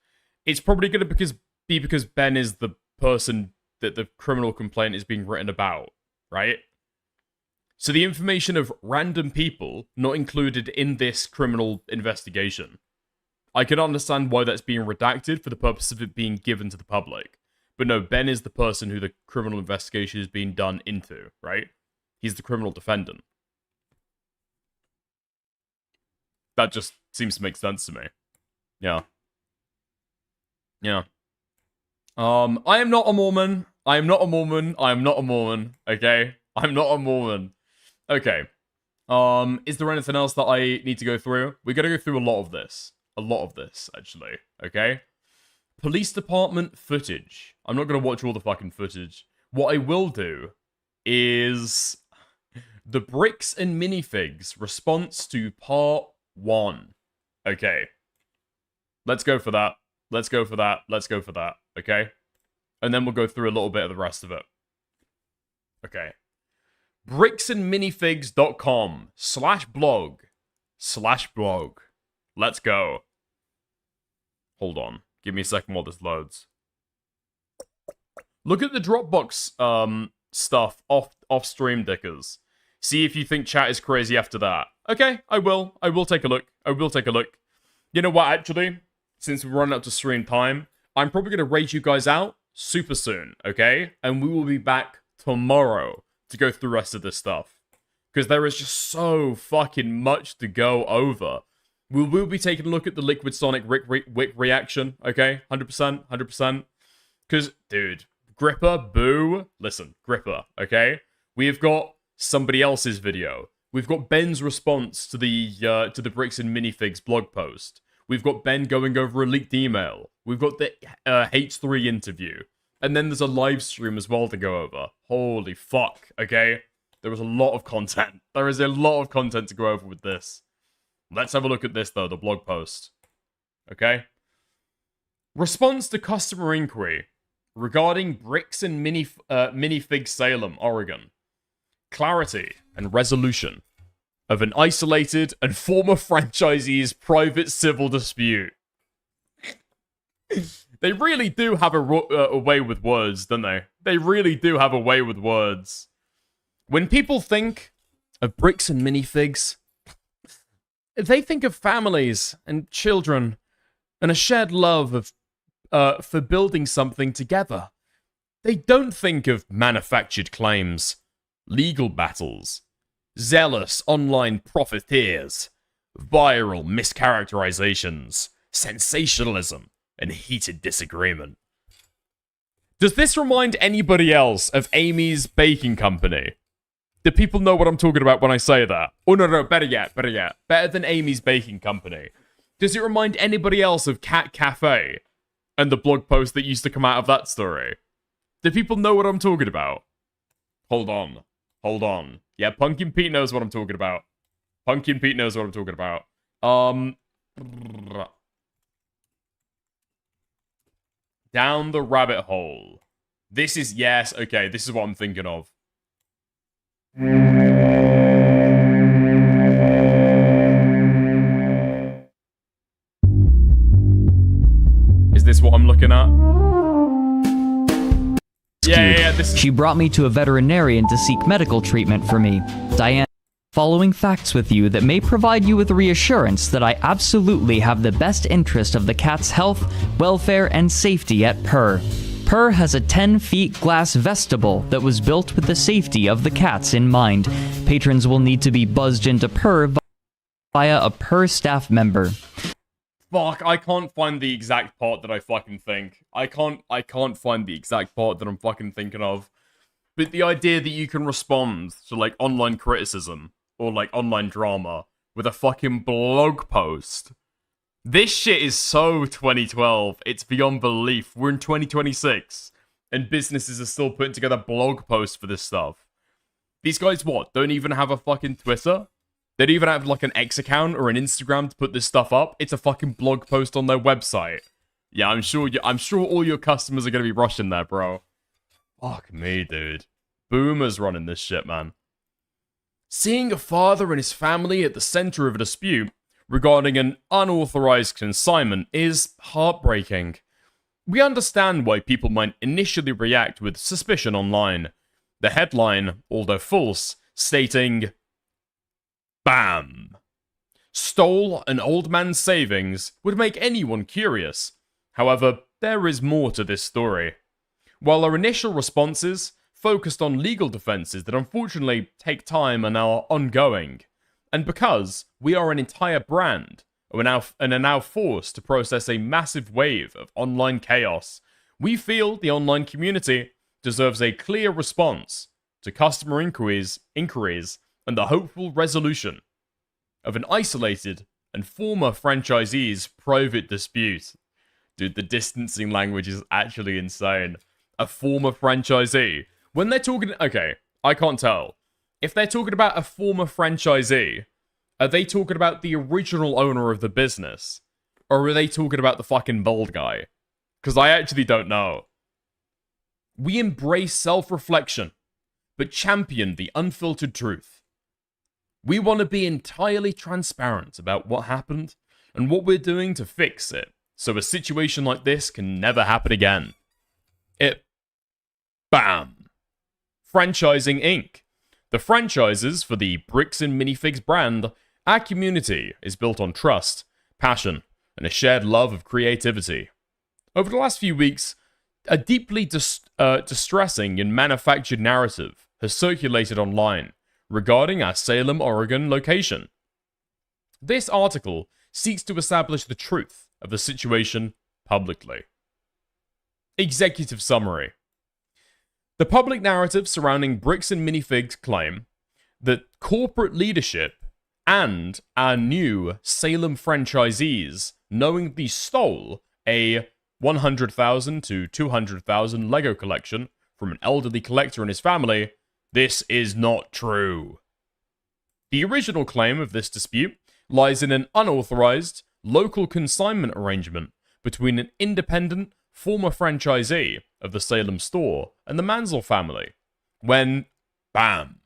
[SPEAKER 1] It's probably going to be because Ben is the person that the criminal complaint is being written about, right? So the information of random people not included in this criminal investigation. I can understand why that's being redacted for the purpose of it being given to the public. But no, Ben is the person who the criminal investigation is being done into, right? He's the criminal defendant. That just seems to make sense to me. Yeah. I am not a Mormon. Okay? I'm not a Mormon. Okay. Is there anything else that I need to go through? We gotta go through a lot of this, actually. Okay? Police department footage. I'm not gonna watch all the fucking footage. What I will do is the bricks and minifigs response to part 1. Okay. Let's go for that. Okay? And then we'll go through a little bit of the rest of it. Okay. bricksandminifigs.com/blog. Let's go. Hold on. Give me a second while this loads. Look at the Dropbox stuff off stream, Dickers. See if you think chat is crazy after that. Okay, I will take a look. You know what, actually? Since we're running up to stream time, I'm probably going to raid you guys out super soon, okay? And we will be back tomorrow to go through the rest of this stuff. Because there is just so fucking much to go over. We will be taking a look at the Liquid Sonic Wick reaction, okay? 100%. Because, dude, Gripper, boo. Listen, Gripper, okay? We've got somebody else's video. We've got Ben's response to the Bricks and Minifigs blog post. We've got Ben going over a leaked email. We've got the H3 interview. And then there's a live stream as well to go over. Holy fuck, okay? There is a lot of content. There is a lot of content to go over with this. Let's have a look at this, though, the blog post. Okay? Response to customer inquiry regarding Bricks and Minifig Salem, Oregon. Clarity and resolution of an isolated and former franchisee's private civil dispute. They really do have a way with words, don't they? They really do have a way with words. When people think of Bricks and Minifigs, they think of families and children and a shared love of for building something together. They don't think of manufactured claims, legal battles, zealous online profiteers, viral mischaracterizations, sensationalism, and heated disagreement. Does this remind anybody else of Amy's Baking Company? Do people know what I'm talking about when I say that? Oh, no, better yet. Better than Amy's Baking Company. Does it remind anybody else of Cat Cafe and the blog post that used to come out of that story? Do people know what I'm talking about? Hold on. Yeah, Pumpkin Pete knows what I'm talking about. Down the rabbit hole. This is, yes, okay, this is what I'm thinking of. Is this what I'm looking at? Yeah, this
[SPEAKER 6] She brought me to a veterinarian to seek medical treatment for me. Diane, following facts with you that may provide you with reassurance that I absolutely have the best interest of the cat's health, welfare, and safety at Purr. Purr has a 10-feet glass vestibule that was built with the safety of the cats in mind. Patrons will need to be buzzed into Purr via a Purr staff member.
[SPEAKER 1] Fuck, I can't find the exact part that I fucking think. I can't find the exact part that I'm fucking thinking of. But the idea that you can respond to, like, online criticism or, like, online drama with a fucking blog post. This shit is so 2012. It's beyond belief. We're in 2026. And businesses are still putting together blog posts for this stuff. These guys, what? Don't even have a fucking Twitter? They don't even have, like, an X account or an Instagram to put this stuff up. It's a fucking blog post on their website. Yeah, I'm sure all your customers are gonna be rushing there, bro. Fuck me, dude. Boomers running this shit, man. Seeing a father and his family at the center of a dispute regarding an unauthorized consignment is heartbreaking. We understand why people might initially react with suspicion online. The headline, although false, stating, "Bam! Stole an old man's savings," would make anyone curious. However, there is more to this story. While our initial responses focused on legal defenses that unfortunately take time and are ongoing, and because we are an entire brand and are now forced to process a massive wave of online chaos, we feel the online community deserves a clear response to customer inquiries and the hopeful resolution of an isolated and former franchisee's private dispute. Dude, the distancing language is actually insane. A former franchisee. When they're talking... Okay, I can't tell. If they're talking about a former franchisee, are they talking about the original owner of the business? Or are they talking about the fucking bald guy? Because I actually don't know. We embrace self-reflection, but champion the unfiltered truth. We want to be entirely transparent about what happened and what we're doing to fix it, so a situation like this can never happen again. Bam! Franchising Inc. The franchises for the Bricks and Minifigs brand, our community is built on trust, passion, and a shared love of creativity. Over the last few weeks, a deeply distressing and manufactured narrative has circulated online regarding our Salem, Oregon location. This article seeks to establish the truth of the situation publicly. Executive summary. The public narrative surrounding Bricks and Minifigs claim that corporate leadership and our new Salem franchisees knowingly stole a 100,000 to 200,000 Lego collection from an elderly collector and his family. This is not true. The original claim of this dispute lies in an unauthorized local consignment arrangement between an independent former franchisee of the Salem store and the Mansell family, when, bam,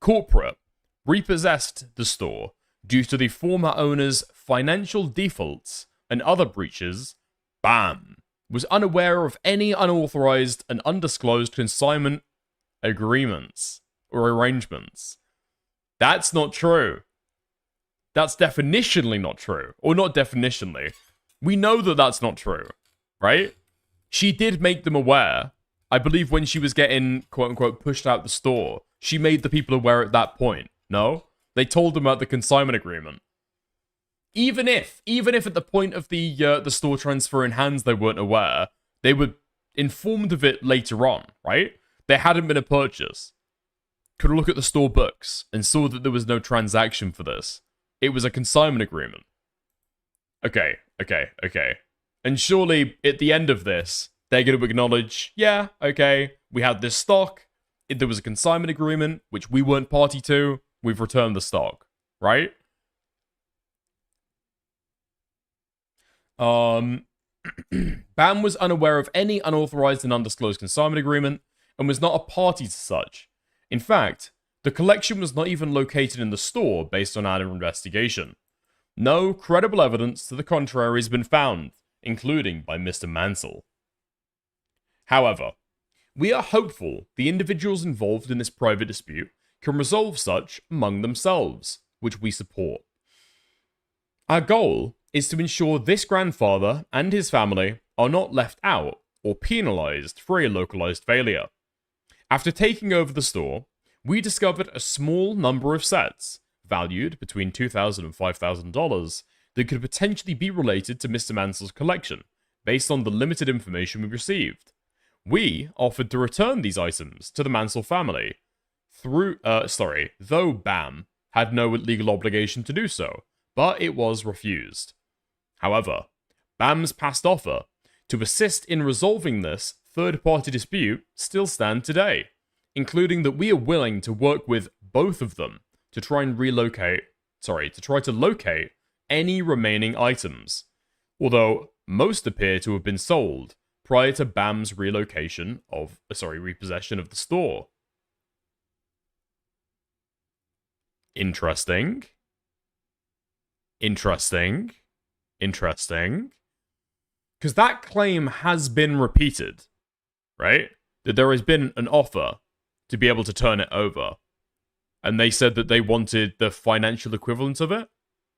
[SPEAKER 1] corporate repossessed the store due to the former owner's financial defaults and other breaches. Bam, was unaware of any unauthorized and undisclosed consignment agreements or arrangements. That's not true. That's definitionally not true. Or not definitionally. We know that that's not true, right? She did make them aware. I believe when she was getting, quote-unquote, pushed out the store, she made the people aware at that point. No? They told them about the consignment agreement. Even if at the point of the store transfer in hands they weren't aware, they were informed of it later on, right? There hadn't been a purchase. Could look at the store books and saw that there was no transaction for this. It was a consignment agreement. Okay. And surely, at the end of this, they're going to acknowledge, yeah, okay, we had this stock, there was a consignment agreement, which we weren't party to, we've returned the stock, right? Bam was unaware of any unauthorized and undisclosed consignment agreement, and was not a party to such. In fact, the collection was not even located in the store based on our investigation. No credible evidence to the contrary has been found, including by Mr. Mansell. However, We are hopeful the individuals involved in this private dispute can resolve such among themselves, which we support. Our goal is to ensure this grandfather and his family are not left out or penalized for a localized failure. After taking over the store, we discovered a small number of sets, valued between $2,000 and $5,000, that could potentially be related to Mr. Mansell's collection, based on the limited information we received. We offered to return these items to the Mansell family, though BAM had no legal obligation to do so, but it was refused. However, BAM's past offer to assist in resolving this third-party dispute still stand today, including that we are willing to work with both of them to try to locate any remaining items, although most appear to have been sold prior to BAM's repossession of the store. Interesting. Because that claim has been repeated, right? That there has been an offer to be able to turn it over. And they said that they wanted the financial equivalent of it.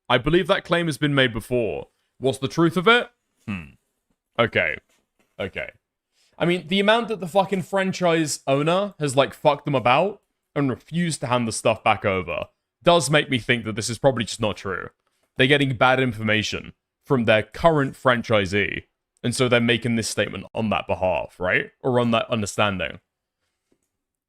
[SPEAKER 1] I believe that claim has been made before. What's the truth of it? Okay. I mean, the amount that the fucking franchise owner has, fucked them about and refused to hand the stuff back over does make me think that this is probably just not true. They're getting bad information from their current franchisee, and so they're making this statement on that behalf, right? Or on that understanding.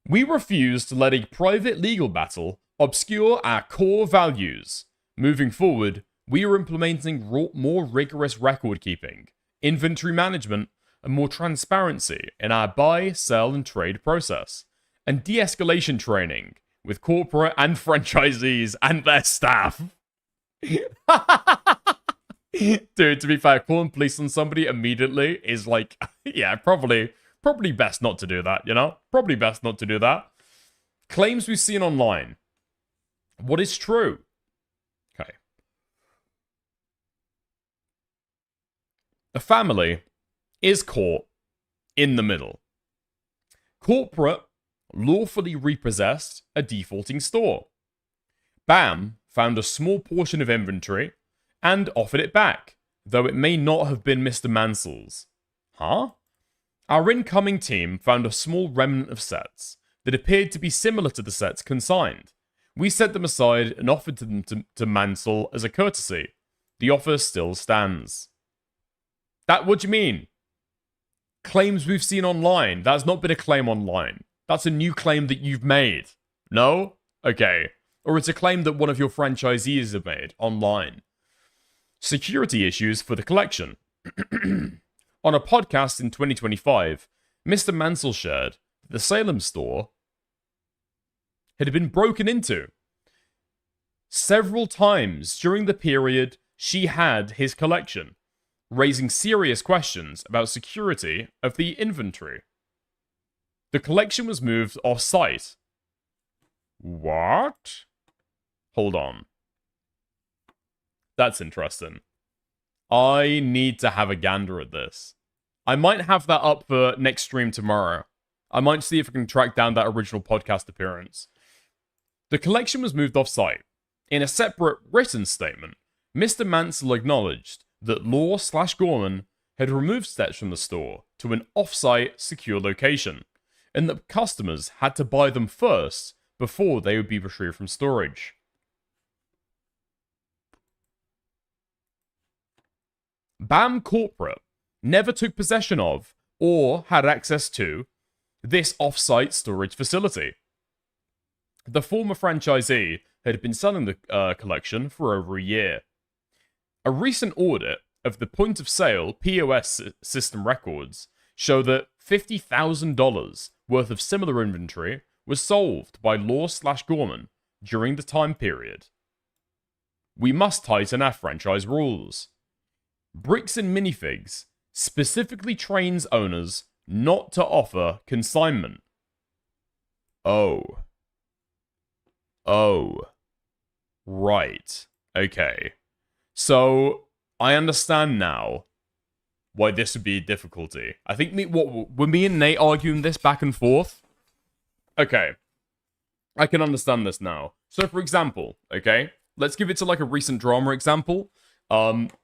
[SPEAKER 1] We refuse to let a private legal battle obscure our core values. Moving forward, we are implementing more rigorous record keeping, inventory management, and more transparency in our buy, sell, and trade process, and de-escalation training with corporate and franchisees and their staff. Dude, to be fair, calling police on somebody immediately is probably best not to do that, you know? Probably best not to do that. Claims we've seen online. What is true? Okay. A family is caught in the middle. Corporate lawfully repossessed a defaulting store. BAM found a small portion of inventory and offered it back, though it may not have been Mr. Mansell's. Huh? Our incoming team found a small remnant of sets that appeared to be similar to the sets consigned. We set them aside and offered them to Mansell as a courtesy. The offer still stands. What do you mean? Claims we've seen online. That's not been a claim online. That's a new claim that you've made. No? Okay. Or it's a claim that one of your franchisees have made online. Security issues for the collection. On a podcast in 2025, Mr. Mansell shared that the Salem store had been broken into several times during the period she had his collection, raising serious questions about security of the inventory. The collection was moved off-site. What? Hold on. That's interesting. I need to have a gander at this. I might have that up for next stream tomorrow. I might see if I can track down that original podcast appearance. The collection was moved off-site. In a separate written statement, Mr. Mansell acknowledged that Law/Gorman had removed sets from the store to an off-site secure location, and that customers had to buy them first before they would be retrieved from storage. BAM Corporate never took possession of or had access to this off-site storage facility. The former franchisee had been selling the collection for over a year. A recent audit of the point-of-sale POS system records show that $50,000 worth of similar inventory was solved by Law/Gorman during the time period. We must tighten our franchise rules. Bricks and Minifigs specifically trains owners not to offer consignment. Oh. Right. Okay. So, I understand now why this would be a difficulty. I think were me and Nate arguing this back and forth? Okay. I can understand this now. So, for example, okay, let's give it to like a recent drama example.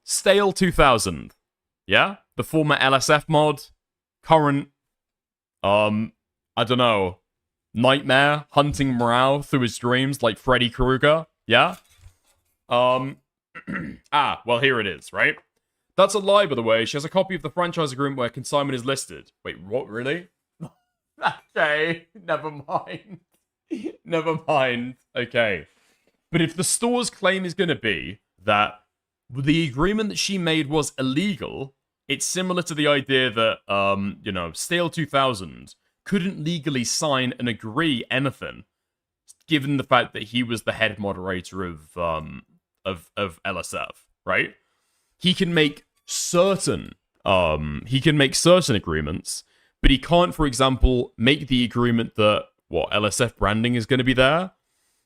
[SPEAKER 1] Stale 2000. Yeah? The former LSF mod. Current, I don't know, nightmare hunting morale through his dreams like Freddy Krueger. Yeah? Well, here it is, right? That's a lie, by the way. She has a copy of the franchise agreement where consignment is listed. Wait, what? Really? Okay, never mind. Never mind. Okay. But if the store's claim is going to be that the agreement that she made was illegal, it's similar to the idea that, Stale 2000 couldn't legally sign and agree anything, given the fact that he was the head moderator of LSF, right? He can make certain agreements, but he can't, for example, make the agreement that LSF branding is going to be there.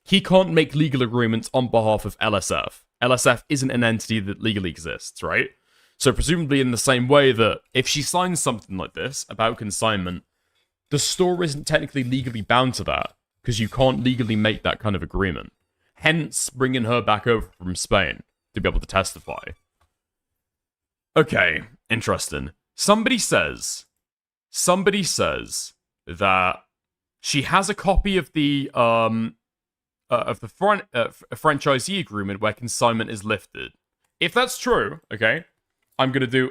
[SPEAKER 1] He can't make legal agreements on behalf of LSF. LSF isn't an entity that legally exists, right? So presumably in the same way that if she signs something like this about consignment, the store isn't technically legally bound to that because you can't legally make that kind of agreement. Hence, bringing her back over from Spain to be able to testify. Okay, interesting. Somebody says that she has a copy of the franchisee agreement where consignment is lifted. If that's true, okay, I'm going to do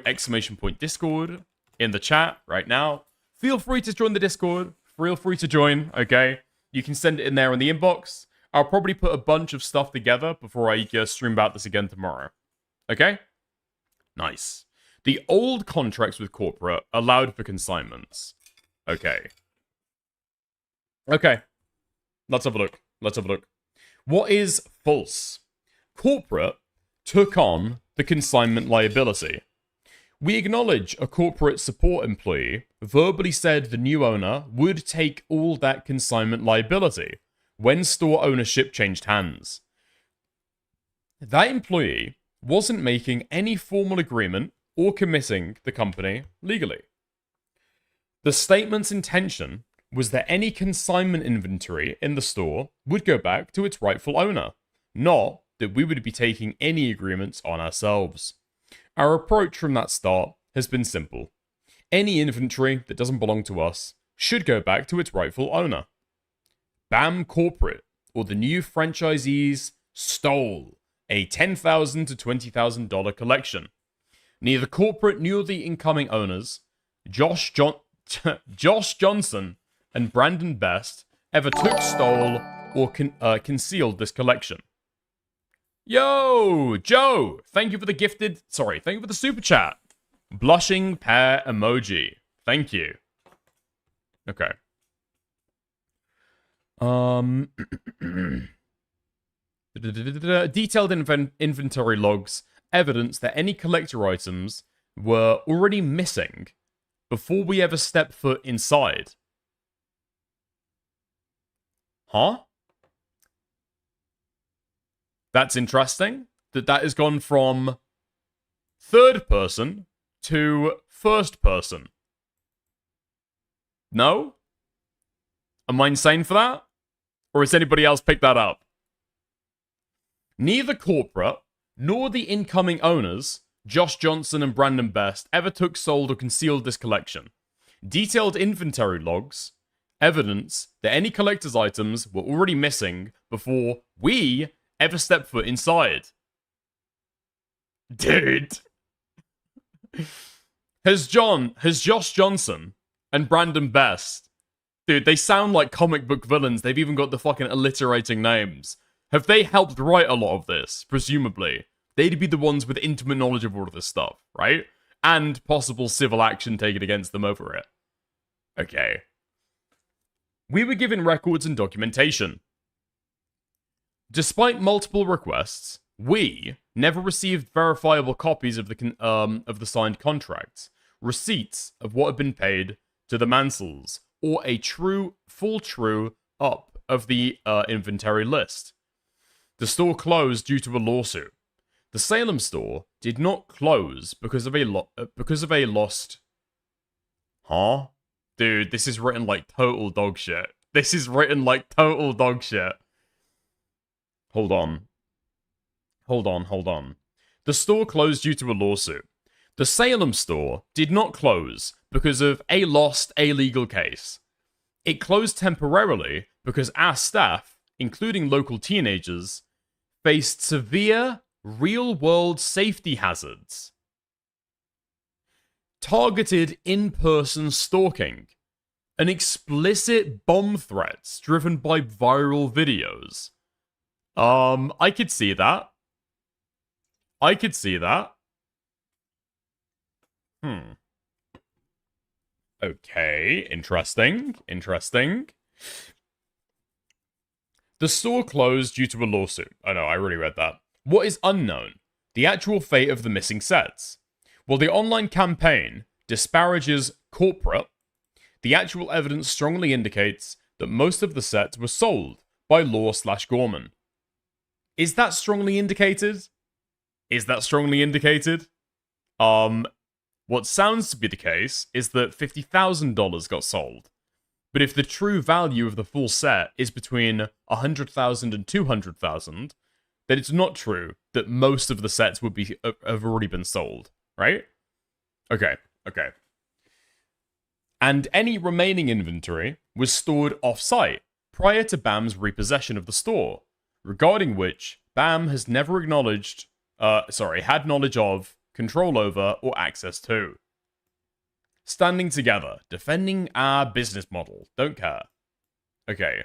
[SPEAKER 1] !Discord in the chat right now. Feel free to join the Discord. Feel free to join, okay? You can send it in there in the inbox. I'll probably put a bunch of stuff together before I stream about this again tomorrow. Okay? Nice. The old contracts with corporate allowed for consignments. Okay. Okay. Let's have a look. What is false? Corporate took on the consignment liability. We acknowledge a corporate support employee verbally said the new owner would take all that consignment liability when store ownership changed hands. That employee wasn't making any formal agreement or committing the company legally. The statement's intention was that any consignment inventory in the store would go back to its rightful owner, not that we would be taking any agreements on ourselves. Our approach from that start has been simple. Any inventory that doesn't belong to us should go back to its rightful owner. BAM Corporate, or the new franchisees, stole a $10,000 to $20,000 collection. Neither corporate nor the incoming owners, Josh Johnson and Brandon Best, ever took, stole, or concealed this collection. Yo, Joe, thank you for the super chat. Blushing pear emoji. Thank you. Okay. Detailed inventory logs evidence that any collector items were already missing before we ever stepped foot inside. Huh? That's interesting. That has gone from third person to first person. No? Am I insane for that? Or has anybody else picked that up? Neither corporate nor the incoming owners, Josh Johnson and Brandon Best, ever took, sold, or concealed this collection. Detailed inventory logs evidence that any collector's items were already missing before we ever stepped foot inside. Dude. Has Josh Johnson and Brandon Best, dude, they sound like comic book villains. They've even got the fucking alliterating names. Have they helped write a lot of this? Presumably. They'd be the ones with intimate knowledge of all of this stuff, right? And possible civil action taken against them over it. Okay. We were given records and documentation. Despite multiple requests, we never received verifiable copies of the signed contracts, receipts of what had been paid to the Mansells, or a full true up of the inventory list. The store closed due to a lawsuit. The Salem store did not close because of a lost... Huh? Dude, this is written like total dog shit. This is written like total dog shit. Hold on. The store closed due to a lawsuit. The Salem store did not close because of a lost illegal case. It closed temporarily because our staff, including local teenagers, faced severe real-world safety hazards. Targeted in-person stalking, and explicit bomb threats driven by viral videos. I could see that. Okay, interesting. The store closed due to a lawsuit. I know, I already read that. What is unknown? The actual fate of the missing sets. While the online campaign disparages corporate, the actual evidence strongly indicates that most of the sets were sold by Law/Gorman. Is that strongly indicated? What sounds to be the case is that $50,000 got sold. But if the true value of the full set is between $100,000 and $200,000, then it's not true that most of the sets have already been sold, right? Okay. And any remaining inventory was stored off-site prior to BAM's repossession of the store, regarding which BAM has never had knowledge of, control over, or access to. Standing together, defending our business model. Don't care. Okay.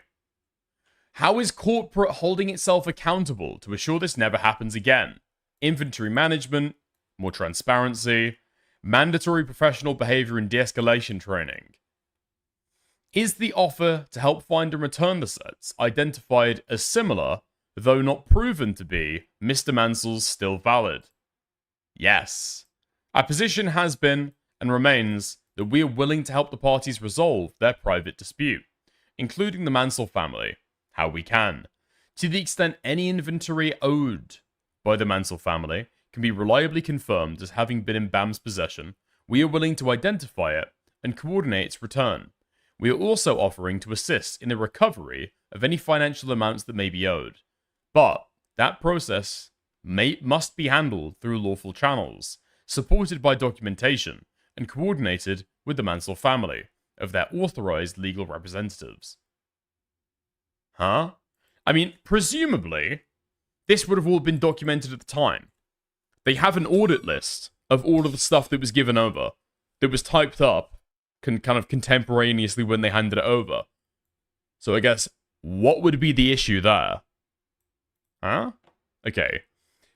[SPEAKER 1] How is corporate holding itself accountable to assure this never happens again? Inventory management, more transparency, mandatory professional behavior and de-escalation training. Is the offer to help find and return the sets identified as similar, though not proven to be, Mr. Mansell's still valid? Yes. Our position has been and remains that we are willing to help the parties resolve their private dispute, including the Mansell family, how we can. To the extent any inventory owed by the Mansell family can be reliably confirmed as having been in BAM's possession, we are willing to identify it and coordinate its return. We are also offering to assist in the recovery of any financial amounts that may be owed. But that process must be handled through lawful channels, supported by documentation, and coordinated with the Mansell family of their authorized legal representatives. Huh? I mean, presumably, this would have all been documented at the time. They have an audit list of all of the stuff that was given over, that was typed up kind of contemporaneously when they handed it over. So I guess, what would be the issue there? Huh? Okay.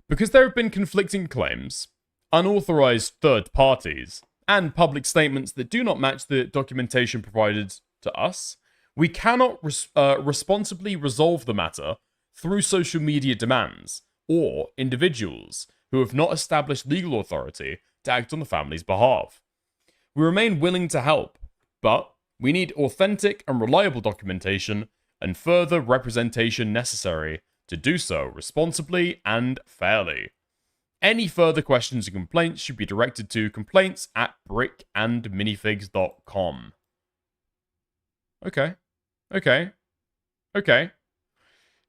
[SPEAKER 1] Because there have been conflicting claims, unauthorized third parties, and public statements that do not match the documentation provided to us, we cannot responsibly resolve the matter through social media demands or individuals who have not established legal authority to act on the family's behalf. We remain willing to help, but we need authentic and reliable documentation and further representation necessary to do so responsibly and fairly. Any further questions and complaints should be directed to complaints@brickandminifigs.com. Okay.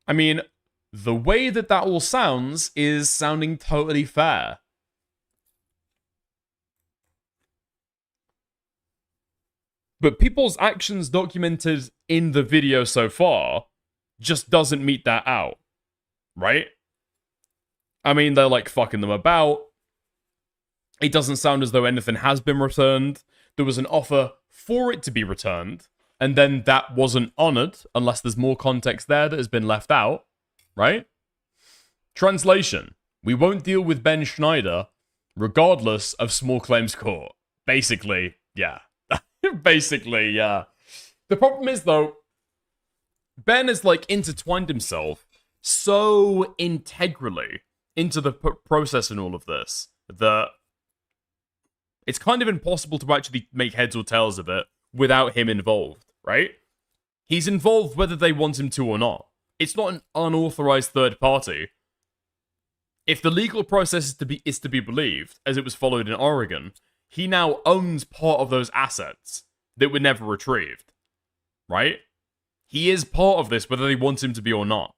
[SPEAKER 1] I mean, the way that all sounds is sounding totally fair. But people's actions documented in the video so far just doesn't meet that out. Right? I mean, they're like fucking them about. It doesn't sound as though anything has been returned. There was an offer for it to be returned, and then that wasn't honored, unless there's more context there that has been left out. Right? Translation. We won't deal with Ben Schneider, regardless of small claims court. Basically, yeah. Basically, yeah. The problem is, though, Ben has, like, intertwined himself so integrally into the process and all of this that it's kind of impossible to actually make heads or tails of it without him involved, right? He's involved whether they want him to or not. It's not an unauthorized third party. if the legal process is to be believed, as it was followed in Oregon, he now owns part of those assets that were never retrieved. Right? He is part of this, whether they want him to be or not.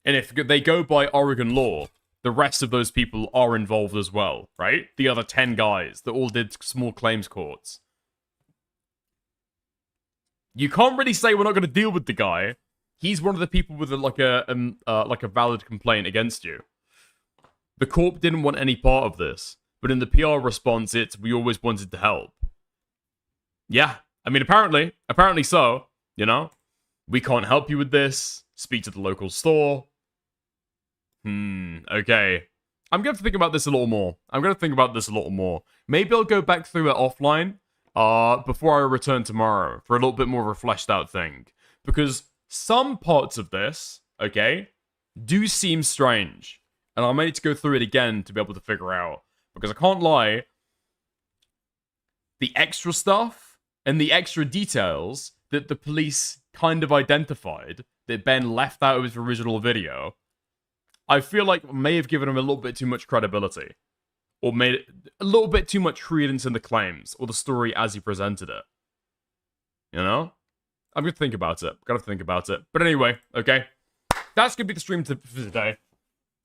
[SPEAKER 1] And if they go by Oregon law, the rest of those people are involved as well, right? The other 10 guys that all did small claims courts. You can't really say we're not going to deal with the guy. He's one of the people with like a valid complaint against you. The Corp didn't want any part of this, but in the PR response, it's we always wanted to help. Yeah, I mean, apparently so, you know? We can't help you with this. Speak to the local store. Okay. I'm going to think about this a little more. Maybe I'll go back through it offline before I return tomorrow for a little bit more of a fleshed out thing. Because some parts of this, okay, do seem strange. And I may need to go through it again to be able to figure out. Because I can't lie, the extra stuff and the extra details that the police kind of identified that Ben left out of his original video, I feel like may have given him a little bit too much credibility. Or made a little bit too much credence in the claims, or the story as he presented it. You know? I'm gonna think about it. Gotta think about it. But anyway, okay. That's gonna be the stream for today.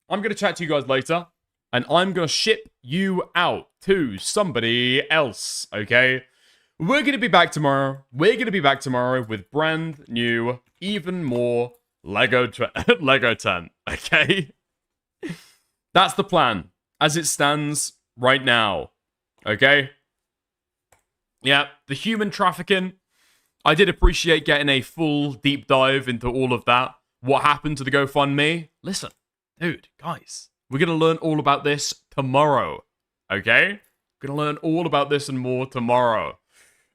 [SPEAKER 1] I'm gonna chat to you guys later. And I'm gonna ship you out to somebody else, okay? We're gonna be back tomorrow. With brand new, even more Lego tent, okay? That's the plan, as it stands right now, okay? Yeah, the human trafficking, I did appreciate getting a full deep dive into all of that. What happened to the GoFundMe? Listen, dude, guys, we're gonna learn all about this tomorrow, okay? We're gonna learn all about this and more tomorrow.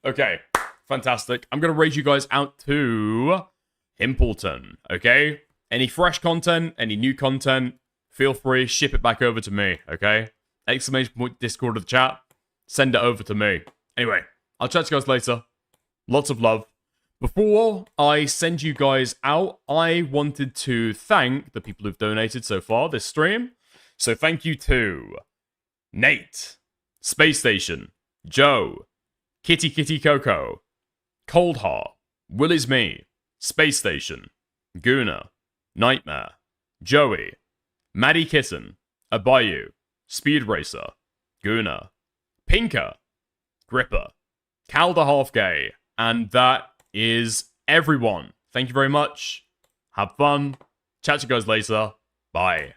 [SPEAKER 1] Okay, fantastic. I'm going to raise you guys out to Himpleton, okay? Any fresh content, any new content, feel free, ship it back over to me, okay? Exclamation point Discord of the chat, send it over to me. Anyway, I'll chat to you guys later. Lots of love. Before I send you guys out, I wanted to thank the people who've donated so far this stream. So thank you to Nate, Space Station, Joe, Kitty Coco, Cold Heart, Will Is Me, Space Station, Guna, Nightmare, Joey, Maddie Kitten, Abayu, Speed Racer, Guna, Pinker, Gripper, Cal the Half Gay, and that is everyone. Thank you very much. Have fun. Chat to you guys later. Bye.